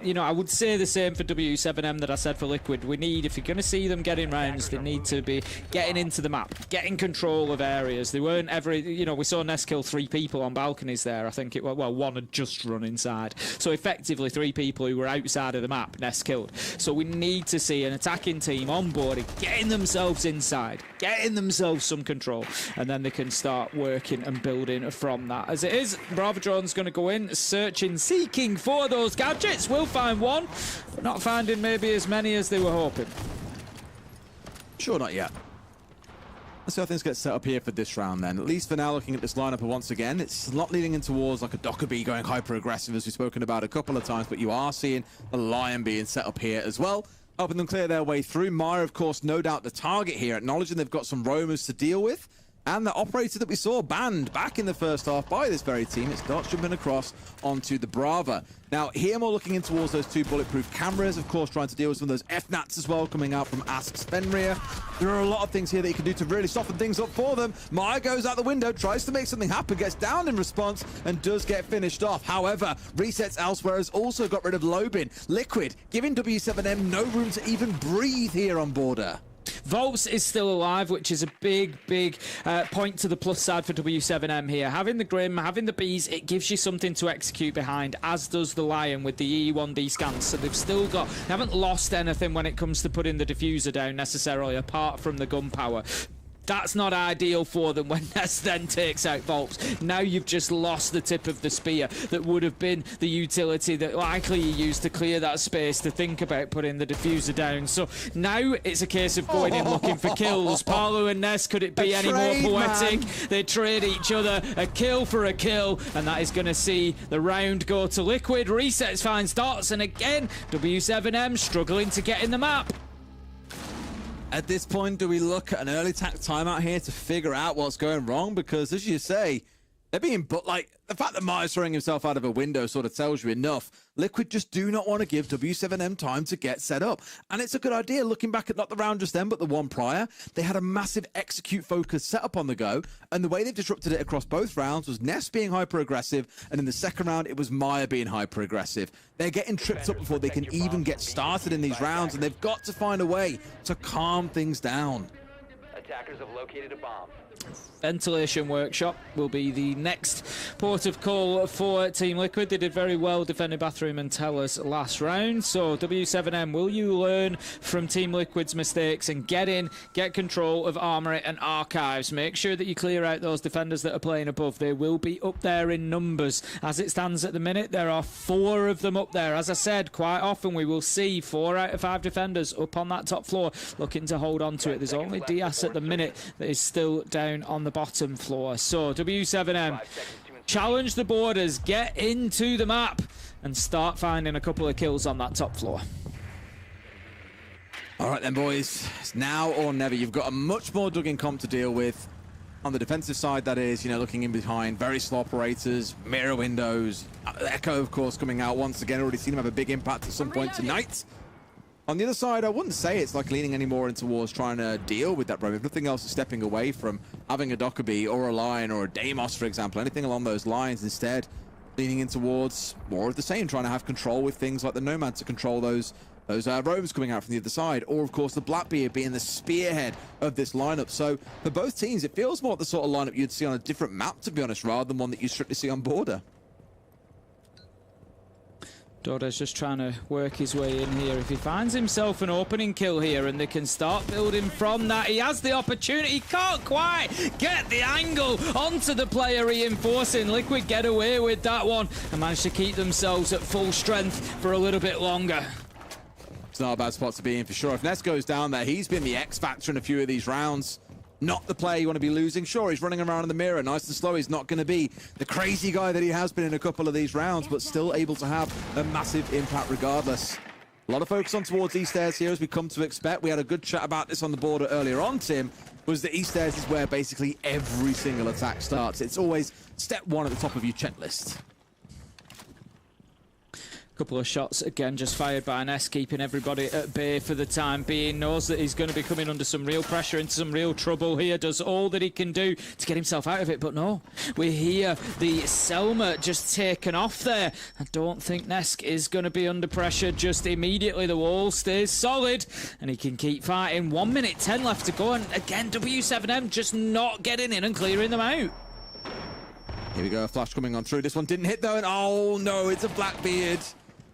You know, I would say the same for W7M that I said for Liquid. We need, if you're going to see them getting rounds, they need to be getting into the map, getting control of areas. They weren't ever, you know, we saw Nest kill 3 people on balconies there. I think it was, well, 1 had just run inside. So effectively 3 people who were outside of the map, Nest killed. So we need to see an attacking team on board, getting themselves inside, getting themselves some control, and then they can start working and building from that. As it is, Bravo Drone's going to go in, searching, seeking for those gadgets. Will find one, but not finding maybe as many as they were hoping. Sure, not yet. Let's see how things get set up here for this round then. At least for now, looking at this lineup once again, it's not leading in towards like a Dockerby going hyper-aggressive, as we've spoken about a couple of times, but you are seeing the Lion being set up here as well, helping them clear their way through. Maya, of course, no doubt the target here, acknowledging they've got some roamers to deal with. And the operator that we saw banned back in the first half by this very team, it starts jumping across onto the Brava. Now, here more looking in towards those 2 bulletproof cameras, of course, trying to deal with some of those FNATs as well, coming out from Ask's Fenrir. There are a lot of things here that you can do to really soften things up for them. Maya goes out the window, tries to make something happen, gets down in response, and does get finished off. However, resets elsewhere has also got rid of Lobin. Liquid giving W7M no room to even breathe here on border. Volts is still alive, which is a big point to the plus side for W7M here. Having the Grim, having the Bees, it gives you something to execute behind, as does the Lion with the E1D scans. So they've still got, they haven't lost anything when it comes to putting the diffuser down necessarily, apart from the gunpowder. That's not ideal for them when Nest then takes out Volts. Now you've just lost the tip of the spear that would have been the utility that likely you used to clear that space to think about putting the diffuser down. So now it's a case of going in looking for kills. Palu and Nest, could it be any more poetic? Man. They trade each other a kill for a kill, and that is going to see the round go to Liquid. Resets finds Dots, and again, W7M struggling to get in the map. At this point, do we look at an early timeout here to figure out what's going wrong? Because, as you say, They're being, but like, the fact that Maya's throwing himself out of a window sort of tells you enough. Liquid just do not want to give W7M time to get set up. And it's a good idea, looking back at not the round just then, but the one prior. They had a massive execute focus set up on the go, and the way they've disrupted it across both rounds was Ness being hyper-aggressive, and in the second round, it was Maya being hyper-aggressive. They're getting tripped up before they can even get started in these rounds, and they've got to find a way to calm things down. Attackers have located a bomb. Ventilation Workshop will be the next port of call for Team Liquid. They did very well defending Bathroom and Tellers last round. So W7M, will you learn from Team Liquid's mistakes and get in, get control of Armory and Archives? Make sure that you clear out those defenders that are playing above. They will be up there in numbers. As it stands at the minute, there are 4 of them up there. As I said, quite often we will see 4 out of 5 defenders up on that top floor looking to hold on to it. There's only Diaz at the minute that is still down on the bottom floor. So W7M, challenge the borders, get into the map and start finding a couple of kills on that top floor. All right then, boys, it's now or never. You've got a much more dug-in comp to deal with. On the defensive side, that is, you know, looking in behind, very slow operators, mirror windows, Echo, of course, coming out once again. Already seen him have a big impact at some point tonight. On the other side, I wouldn't say it's like leaning any more in towards trying to deal with that roam. If nothing else, is stepping away from having a Dockerby or a Lion or a Deimos, for example, anything along those lines. Instead, leaning in towards more of the same, trying to have control with things like the Nomad to control those roams coming out from the other side, or of course the Blackbeard being the spearhead of this lineup. So for both teams, it feels more like the sort of lineup you'd see on a different map, to be honest, rather than one that you strictly see on Border. Doda's just trying to work his way in here. If he finds himself an opening kill here and they can start building from that, he has the opportunity. He can't quite get the angle onto the player reinforcing. Liquid get away with that one and manage to keep themselves at full strength for a little bit longer. It's not a bad spot to be in for sure. If Ness goes down there, he's been the X factor in a few of these rounds. Not the player you want to be losing. Sure, he's running around in the mirror, nice and slow. He's not going to be the crazy guy that he has been in a couple of these rounds, but still able to have a massive impact regardless. A lot of focus on towards East Airs here, as we come to expect. We had a good chat about this on the border earlier on, Tim, was that East Airs is where basically every single attack starts. It's always step 1 at the top of your checklist. Couple of shots again just fired by Ness, keeping everybody at bay for the time being. Knows that he's going to be coming under some real pressure, into some real trouble here. Does all that he can do to get himself out of it, but no, we hear the Selma just taken off there. I don't think Nesk is going to be under pressure just immediately. The wall stays solid and he can keep fighting. 1 minute 10 left to go, and again W7M just not getting in and clearing them out. Here we go, a flash coming on through. This one didn't hit though, and oh no, it's a Blackbeard.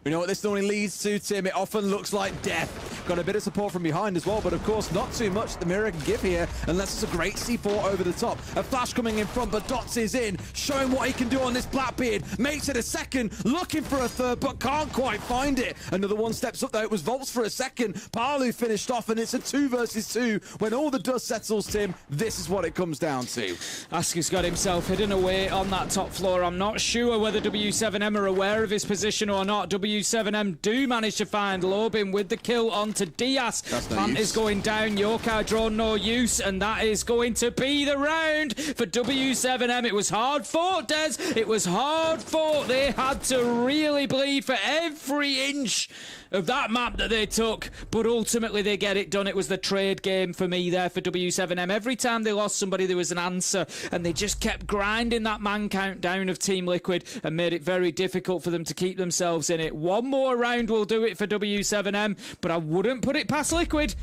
We know what this normally leads to, Tim. It often looks like death. Got a bit of support from behind as well, but of course not too much the mirror can give here, unless it's a great C4 over the top. A flash coming in front, but Dots is in, showing what he can do on this Blackbeard. Makes it a second, looking for a third, but can't quite find it. Another one steps up though. It was Volts for a second. Palu finished off, and it's a 2 versus 2. When all the dust settles, Tim, this is what it comes down to. Aski's got himself hidden away on that top floor. I'm not sure whether W7M are aware of his position or not. W7M do manage to find Lobin with the kill onto Diaz. Plant is going down. Yokai drone no use, and that is going to be the round for W7M. It was hard fought, Des. It was hard fought. They had to really bleed for every inch of that map that they took, but ultimately they get it done. It was the trade game for me there for W7M. Every time they lost somebody, there was an answer, and they just kept grinding that man count down of Team Liquid and made it very difficult for them to keep themselves in it. One more round will do it for W7M, but I wouldn't put it past Liquid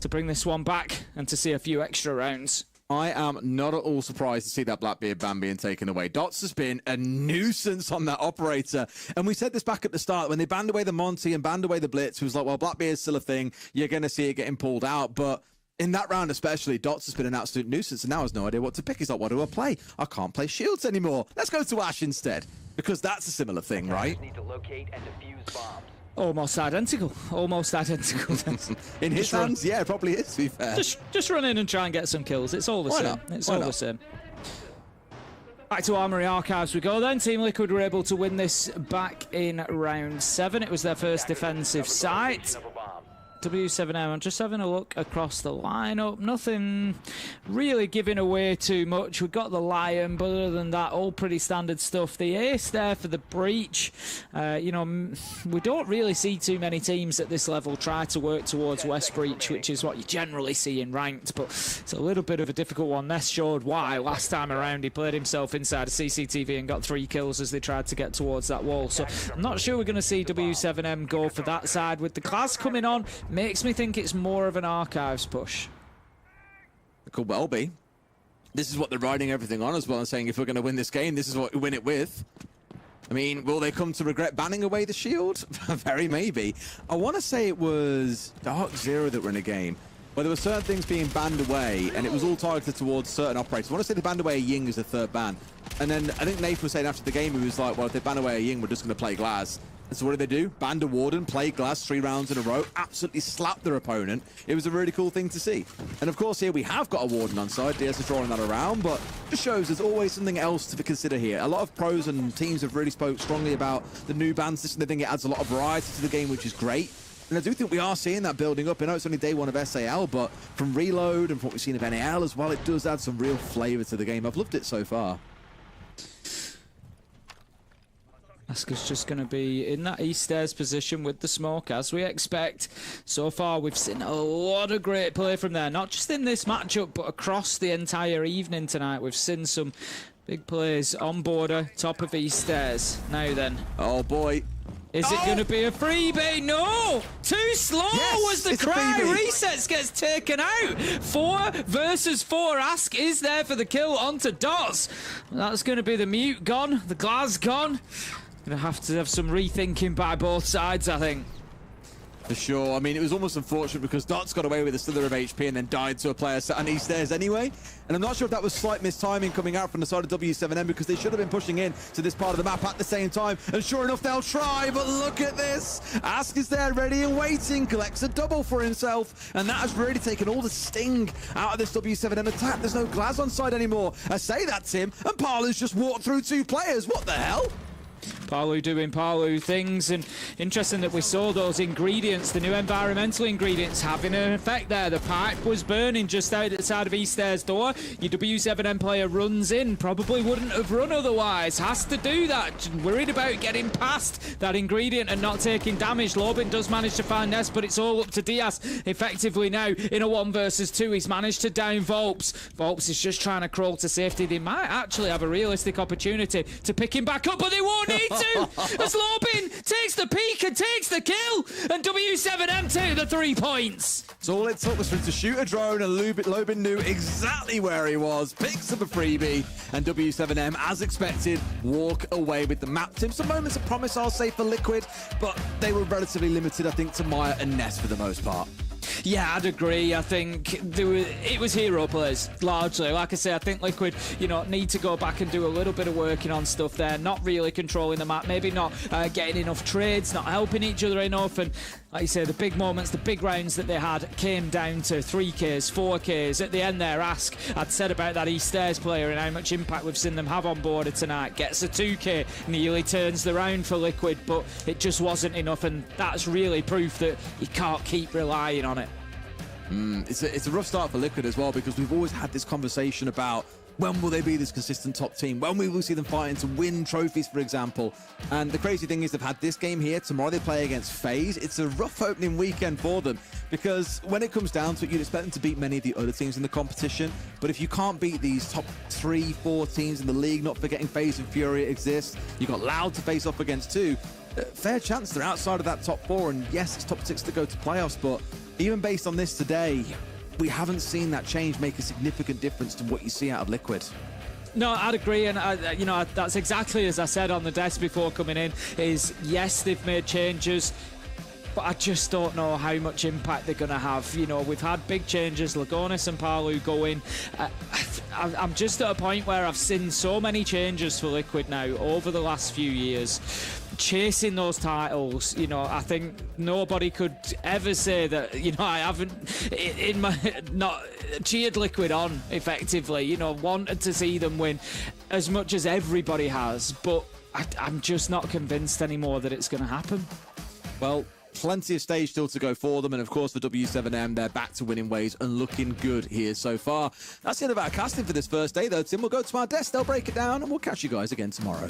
to bring this one back and to see a few extra rounds. I am not at all surprised to see that Blackbeard ban being taken away. Dots has been a nuisance on that operator. And we said this back at the start, when they banned away the Monty and banned away the Blitz, it was like, well, Blackbeard's still a thing. You're going to see it getting pulled out. But in that round especially, Dots has been an absolute nuisance, and now has no idea what to pick. He's like, what do I play? I can't play Shields anymore. Let's go to Ash instead. Because that's a similar thing, right? Need to locate and defuse bombs. Almost identical. Almost identical. In his hands, yeah, it probably is, to be fair. Just run in and try and get some kills. It's all the same. It's all the same. Back to Armory Archives we go then. Team Liquid were able to win this back in round 7. It was their first defensive site. W7M, I'm just having a look across the lineup. Nothing really giving away too much. We've got the Lion, but other than that, all pretty standard stuff. The Ace there for the Breach. We don't really see too many teams at this level try to work towards West Breach, which is what you generally see in ranked, but it's a little bit of a difficult one. Ness showed why last time around. He played himself inside a CCTV and got 3 kills as they tried to get towards that wall. So I'm not sure we're going to see W7M go for that side. With the class coming on, makes me think it's more of an Archives push. It could well be. This is what they're riding everything on as well, and saying if we're going to win this game, this is what we win it with. I mean, will they come to regret banning away the shield? Very maybe. I want to say it was Dark Zero that were in a game where there were certain things being banned away, and it was all targeted towards certain operators. I want to say they banned away a Ying as the 3rd ban. And then I think Nathan was saying after the game, he was like, well, if they ban away a Ying, we're just going to play Glaz. And so what did they do? Banned a Warden, played Glaz 3 rounds in a row, absolutely slapped their opponent. It was a really cool thing to see. And of course, here we have got a Warden on side. DS is drawing that around, but just shows there's always something else to consider here. A lot of pros and teams have really spoke strongly about the new ban system. They think it adds a lot of variety to the game, which is great. And I do think we are seeing that building up. I know it's only day 1 of SAL, but from Reload and from what we've seen of NAL as well, it does add some real flavor to the game. I've loved it so far. Aska's just going to be in that east stairs position with the smoke, as we expect. So far, we've seen a lot of great play from there, not just in this matchup, but across the entire evening tonight. We've seen some big plays on border, top of east stairs. Now then. Oh, boy. Is it going to be a freebie? No! Too slow was the cry. Resets gets taken out. 4 versus 4. Ask is there for the kill onto Dots. That's going to be the mute gone. The Glaz gone. Going to have some rethinking by both sides, I think. For sure. I mean, it was almost unfortunate because Dots got away with a slither of HP and then died to a player sat on East Stairs anyway. And I'm not sure if that was slight mistiming coming out from the side of W7M because they should have been pushing in to this part of the map at the same time. And sure enough, they'll try, but look at this. Ask is there ready and waiting, collects a double for himself. And that has really taken all the sting out of this W7M attack. There's no Glaz on side anymore. I say that, Tim, and Parlu's just walked through 2 players. What the hell? Parlu doing Parlu things, and interesting that we saw those ingredients, the new environmental ingredients, having an effect there. The pipe was burning just outside of East Stairs door. Your W7M player runs in, probably wouldn't have run otherwise, has to do that, worried about getting past that ingredient and not taking damage. Lobin does manage to find Ness, but it's all up to Diaz effectively now in a 1 versus 2. He's managed to down Volps. Volps is just trying to crawl to safety. They might actually have a realistic opportunity to pick him back up, but they won't need to as Lobin takes the peak and takes the kill, and W7M take the 3 points. So all it took was for him to shoot a drone, and Lobin knew exactly where he was, picks up a freebie, and W7M, as expected, walk away with the map. Tim, some moments of promise, I'll say, for Liquid, but they were relatively limited, I think, to Maya and Ness for the most part. Yeah, I'd agree. I think it was hero plays, largely. Like I say, I think Liquid, need to go back and do a little bit of working on stuff there, not really controlling the map, maybe not getting enough trades, not helping each other enough, and like you say, the big moments, the big rounds that they had came down to 3Ks, 4Ks. At the end there, Ask, I'd said about that East Stairs player and how much impact we've seen them have on border tonight. Gets a 2K, nearly turns the round for Liquid, but it just wasn't enough, and that's really proof that you can't keep relying on it. It's a rough start for Liquid as well, because we've always had this conversation about when will they be this consistent top team? When we will see them fighting to win trophies, for example. And the crazy thing is they've had this game here. Tomorrow they play against FaZe. It's a rough opening weekend for them because when it comes down to it, you'd expect them to beat many of the other teams in the competition. But if you can't beat these top 3-4 teams in the league, not forgetting FaZe and Furia exist, you've got Loud to face off against too. Fair chance they're outside of that top 4. And yes, it's top 6 to go to playoffs, but even based on this today, we haven't seen that change make a significant difference to what you see out of Liquid. No, I'd agree, and that's exactly as I said on the desk before coming in, is yes, they've made changes, but I just don't know how much impact they're going to have. We've had big changes, Lagonis and Parlu go in. I'm just at a point where I've seen so many changes for Liquid now over the last few years. Chasing those titles, I think nobody could ever say that, I haven't not cheered Liquid on effectively, wanted to see them win as much as everybody has, but I'm just not convinced anymore that it's going to happen. Well, plenty of stage still to go for them. And of course, for W7M, they're back to winning ways and looking good here so far. That's the end of our casting for this first day, though, Tim. We'll go to our desk, they'll break it down, and we'll catch you guys again tomorrow.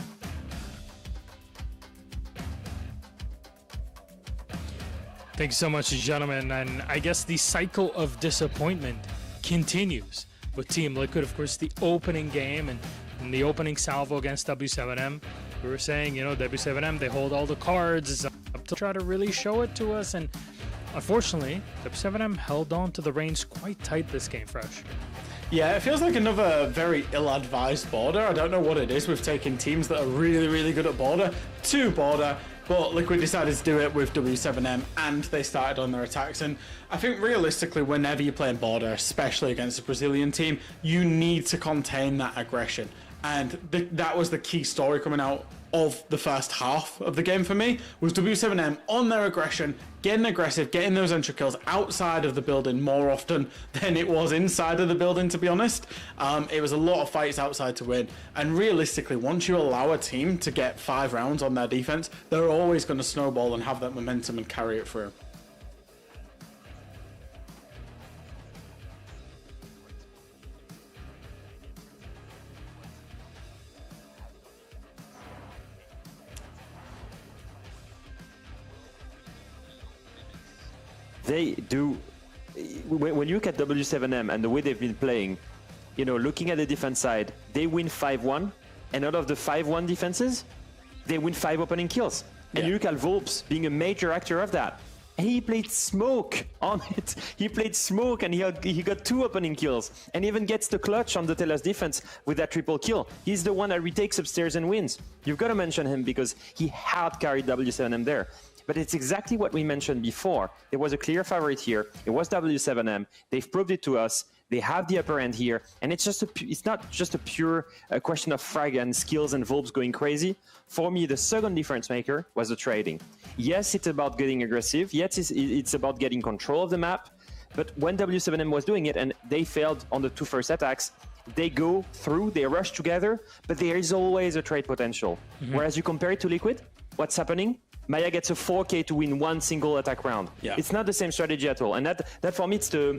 Thank you so much, gentlemen. And I guess the cycle of disappointment continues with Team Liquid. Of course, the opening game and the opening salvo against W7M. We were saying, W7M, they hold all the cards. It's up to try to really show it to us. And unfortunately, W7M held on to the reins quite tight this game, Fresh. Yeah, it feels like another very ill-advised border. I don't know what it is. We've taken teams that are really, really good at border to border, but Liquid decided to do it with W7M, and they started on their attacks. And I think realistically, whenever you're playing border, especially against a Brazilian team, you need to contain that aggression. And that was the key story coming out of the first half of the game for me, was W7M on their aggression, getting aggressive, getting those entry kills outside of the building more often than it was inside of the building, to be honest. It was a lot of fights outside to win, and realistically, once you allow a team to get 5 rounds on their defense, they're always going to snowball and have that momentum and carry it through. They do. When you look at W7M and the way they've been playing, looking at the defense side, they win 5-1, and out of the 5-1 defenses, they win 5 opening kills. And you look at Volps being a major actor of that. And he played smoke on it. He played smoke, and he got 2 opening kills, and even gets the clutch on the Telas defense with that triple kill. He's the one that retakes upstairs and wins. You've got to mention him because he had carried W7M there. But it's exactly what we mentioned before. There was a clear favorite here. It was W7M. They've proved it to us. They have the upper end here. And it's not just a pure question of frag and skills and Volps going crazy. For me, the second difference maker was the trading. Yes, it's about getting aggressive. Yes, it's about getting control of the map. But when W7M was doing it, and they failed on the 2 first attacks, they go through, they rush together, but there is always a trade potential. Whereas you compare it to Liquid, what's happening? Maya gets a 4K to win 1 single attack round. Yeah. It's not the same strategy at all. And that for me, it's the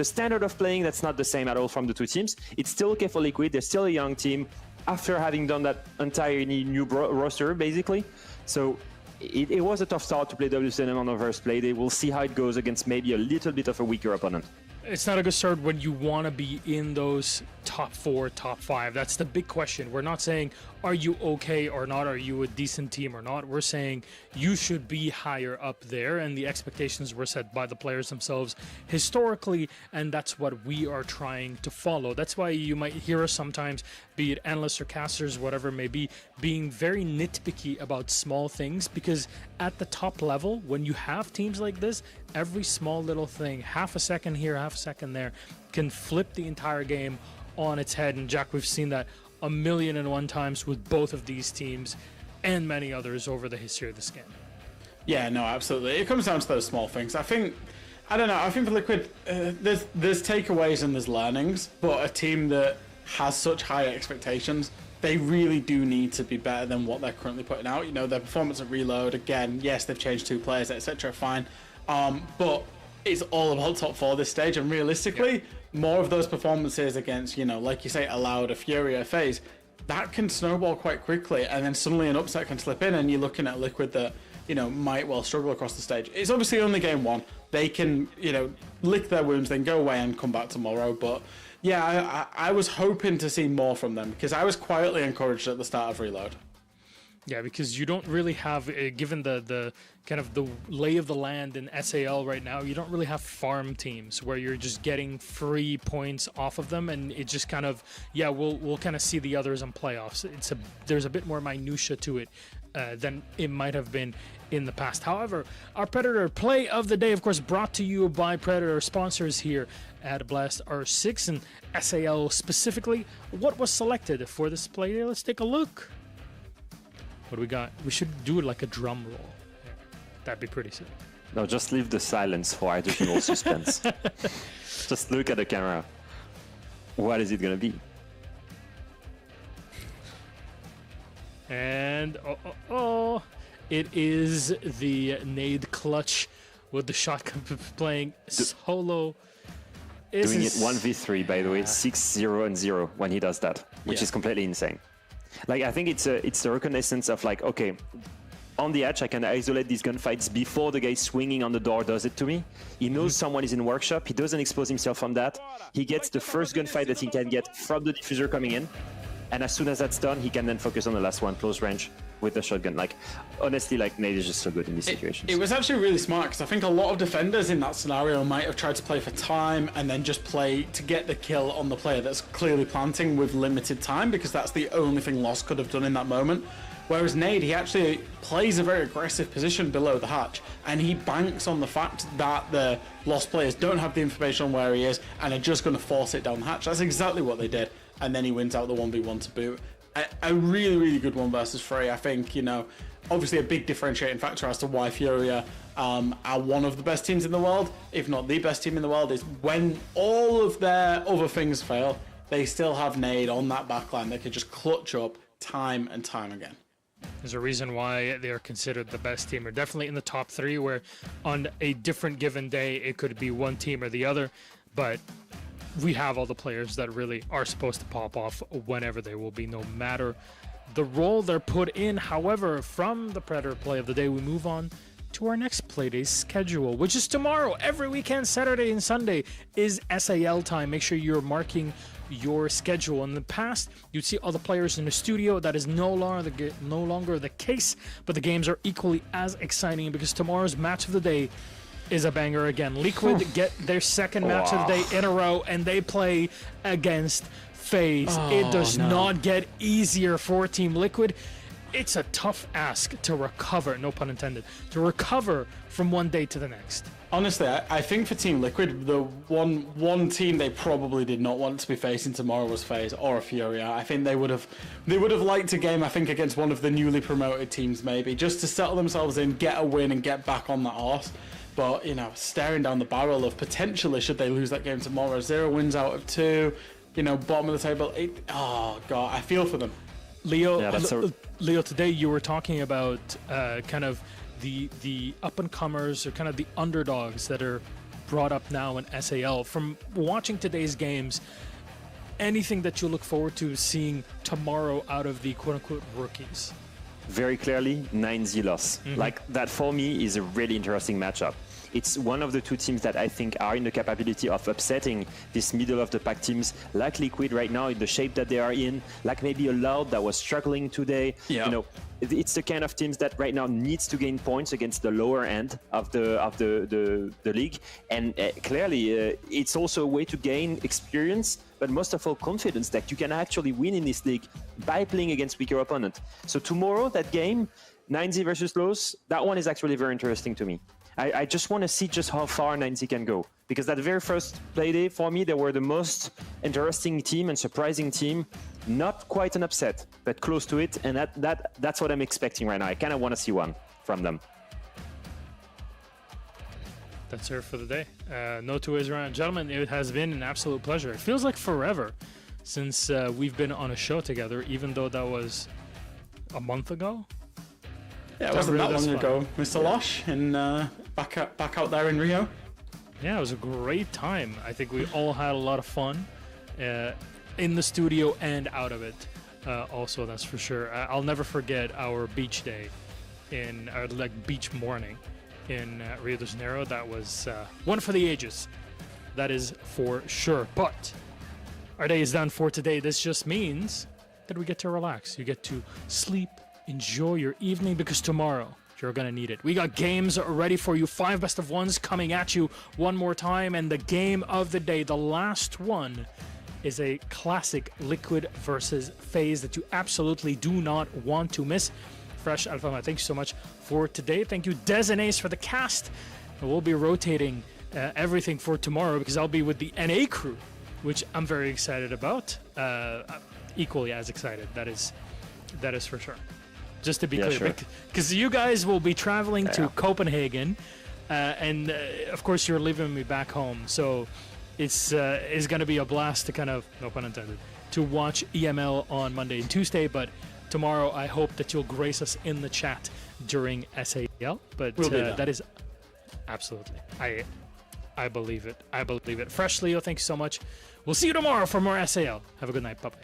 standard of playing that's not the same at all from the 2 teams. It's still okay for Liquid. They're still a young team after having done that entirely new roster, basically. So it was a tough start to play W7M on the first play. They will see how it goes against maybe a little bit of a weaker opponent. It's not a good start when you want to be in those top 4, top 5. That's the big question. We're not saying, are you okay or not? Are you a decent team or not? We're saying you should be higher up there, and the expectations were set by the players themselves historically, and that's what we are trying to follow. That's why you might hear us sometimes, be it analysts or casters, whatever it may be, being very nitpicky about small things, because at the top level, when you have teams like this, every small little thing, half a second here, half a second there, can flip the entire game on its head. And Jack, we've seen that 1,000,001 times with both of these teams and many others over the history of this game. Yeah, no, absolutely. It comes down to those small things. I think for Liquid, there's takeaways and there's learnings, but a team that has such high expectations, they really do need to be better than what they're currently putting out. Their performance at Reload, again, yes, they've changed 2 players, etc., fine. But it's all about top 4 this stage, and realistically, more of those performances against, like you say, Allowed, a Furia, a FaZe, that can snowball quite quickly, and then suddenly an upset can slip in, and you're looking at Liquid that, might well struggle across the stage. It's obviously only game 1. They can, lick their wounds, then go away and come back tomorrow, but yeah, I was hoping to see more from them, because I was quietly encouraged at the start of Reload. Yeah, because you don't really have, given the kind of the lay of the land in SAL right now, you don't really have farm teams where you're just getting free points off of them, and it just kind of, we'll kind of see the others in playoffs. There's a bit more minutia to it than it might have been in the past. However, our Predator play of the day, of course, brought to you by Predator sponsors here at Blast R6 and SAL specifically. What was selected for this play? Let's take a look. What do we got? We should do it like a drum roll. Yeah, that'd be pretty sick. No, just leave the silence for additional suspense. Just look at the camera. What is it going to be? It is the nade clutch with the shotgun playing solo. Doing it 1v3, by the way, 6-0 and 0 when he does that, which is completely insane. Like, I think it's a reconnaissance of like, okay, on the edge, I can isolate these gunfights before the guy swinging on the door does it to me. He knows someone is in workshop. He doesn't expose himself on that. He gets the first gunfight that he can get from the diffuser coming in. And as soon as that's done, he can then focus on the last one, close range, with the shotgun. Like, honestly, like, nade is just so good in these situations. It was actually really smart, because I think a lot of defenders in that scenario might have tried to play for time and then just play to get the kill on the player that's clearly planting with limited time, because that's the only thing Lost could have done in that moment. Whereas Nade, he actually plays a very aggressive position below the hatch, and he banks on the fact that the Lost players don't have the information on where he is and are just going to force it down the hatch. That's exactly what they did, and then he wins out the 1v1 to boot. A really, really good one versus Frey. I think, you know, obviously a big differentiating factor as to why Furia are one of the best teams in the world, if not the best team in the world, is when all of their other things fail, they still have Nade on that backline that can just clutch up time and time again. There's a reason why they are considered the best team, or definitely in the top 3, where on a different given day it could be one team or the other, but we have all the players that really are supposed to pop off whenever they will be, no matter the role they're put in. However, from the Predator play of the day, we move on to our next Playday schedule, which is tomorrow. Every weekend, Saturday and Sunday, is SAL time. Make sure you're marking your schedule. In the past, you'd see all the players in the studio. That is no longer the case, but the games are equally as exciting, because tomorrow's match of the day is a banger again. Liquid get their second match of the day in a row, and they play against FaZe. It does not get easier for Team Liquid. It's a tough ask to recover, no pun intended, to recover from one day to the next. Honestly, I think for Team Liquid, the one team they probably did not want to be facing tomorrow was FaZe or a Furia. I think they would have liked a game, I think, against one of the newly promoted teams, maybe, just to settle themselves in, get a win, and get back on that horse. But, you know, staring down the barrel of potentially, should they lose that game tomorrow, 0 wins out of 2, you know, bottom of the table. Oh God, I feel for them. Leo, today you were talking about kind of the up-and-comers, or kind of the underdogs that are brought up now in SAL. From watching today's games, anything that you look forward to seeing tomorrow out of the quote-unquote rookies? Very clearly, 9-0 loss. Like, that for me is a really interesting matchup. It's one of the two teams that I think are in the capability of upsetting this middle of the pack teams, like Liquid right now in the shape that they are in, like maybe a Loud that was struggling today. Yeah. You know, it's the kind of teams that right now needs to gain points against the lower end of the league, and clearly it's also a way to gain experience, but most of all confidence that you can actually win in this league by playing against weaker opponent. So tomorrow, that game, 9Z versus Lowe's, that one is actually very interesting to me. I just want to see just how far 9Z can go, because that very first play day for me, they were the most interesting team and surprising team. Not quite an upset, but close to it, and that's what I'm expecting right now. I kind of want to see one from them. That's it for the day. No two ways around. Gentlemen, it has been an absolute pleasure. It feels like forever since we've been on a show together, even though that was a month ago. Yeah, it wasn't that long ago, Mr. Losh, and back out there in Rio. Yeah, it was a great time. I think we all had a lot of fun in the studio and out of it. Also, that's for sure. I'll never forget our beach day in our beach morning in Rio de Janeiro. That was one for the ages. That is for sure. But our day is done for today. This just means that we get to relax. You get to sleep. Enjoy your evening, because tomorrow you're gonna need it. We got games ready for you. 5 best of ones coming at you one more time, and the game of the day, the last one, is a classic Liquid versus FaZe that you absolutely do not want to miss. Fresh Alpha, thank you so much for today. Thank you, Des and Ace, for the cast. And we'll be rotating everything for tomorrow, because I'll be with the NA crew, which I'm very excited about. Equally as excited. That is for sure. Just to be clear, because you guys will be traveling to Copenhagen, and of course you're leaving me back home, so it's going to be a blast to kind of, no pun intended, to watch EML on Monday and Tuesday, but tomorrow, I hope that you'll grace us in the chat during SAL. But We'll do that is absolutely. I believe it. I believe it. Fresh Leo, thank you so much. We'll see you tomorrow for more SAL. Have a good night. Bye-bye.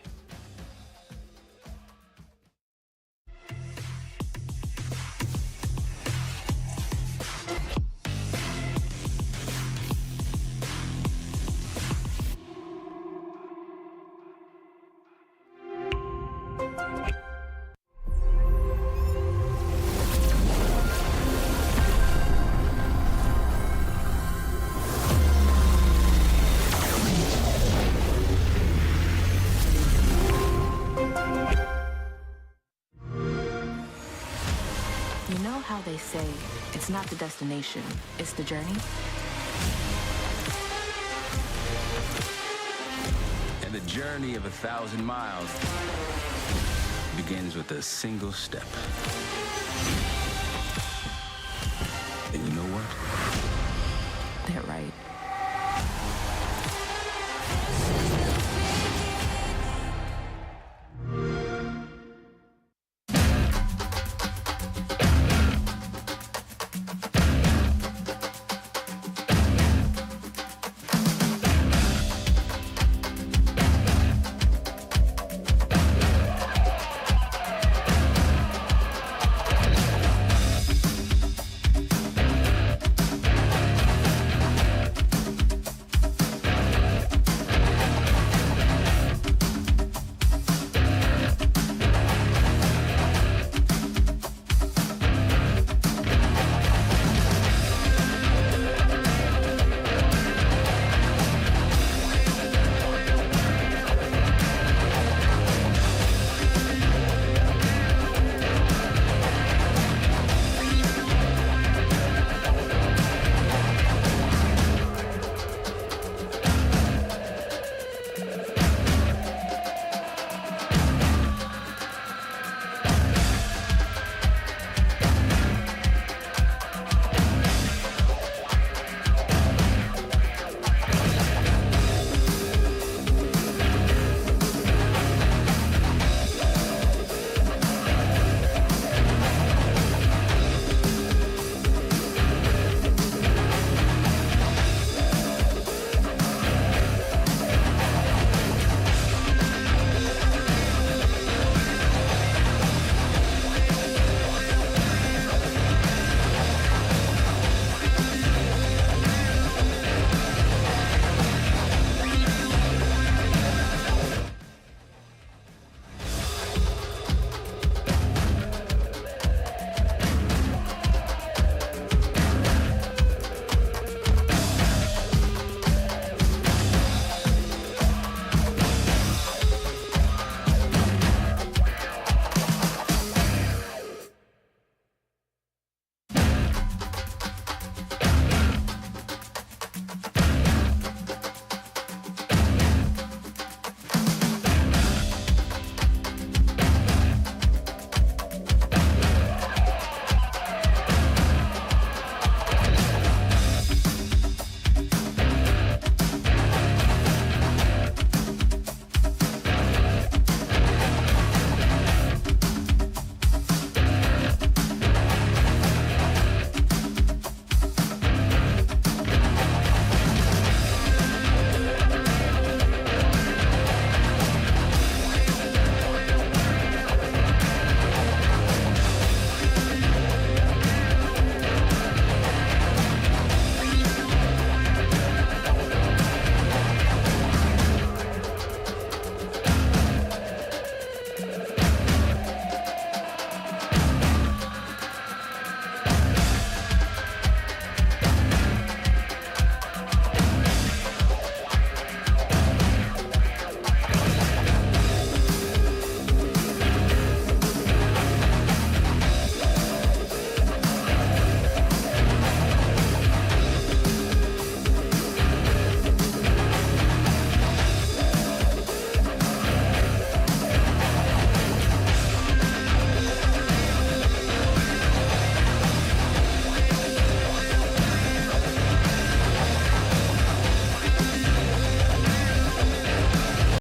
You know how they say, it's not the destination, it's the journey? And the journey of 1,000 miles begins with a single step.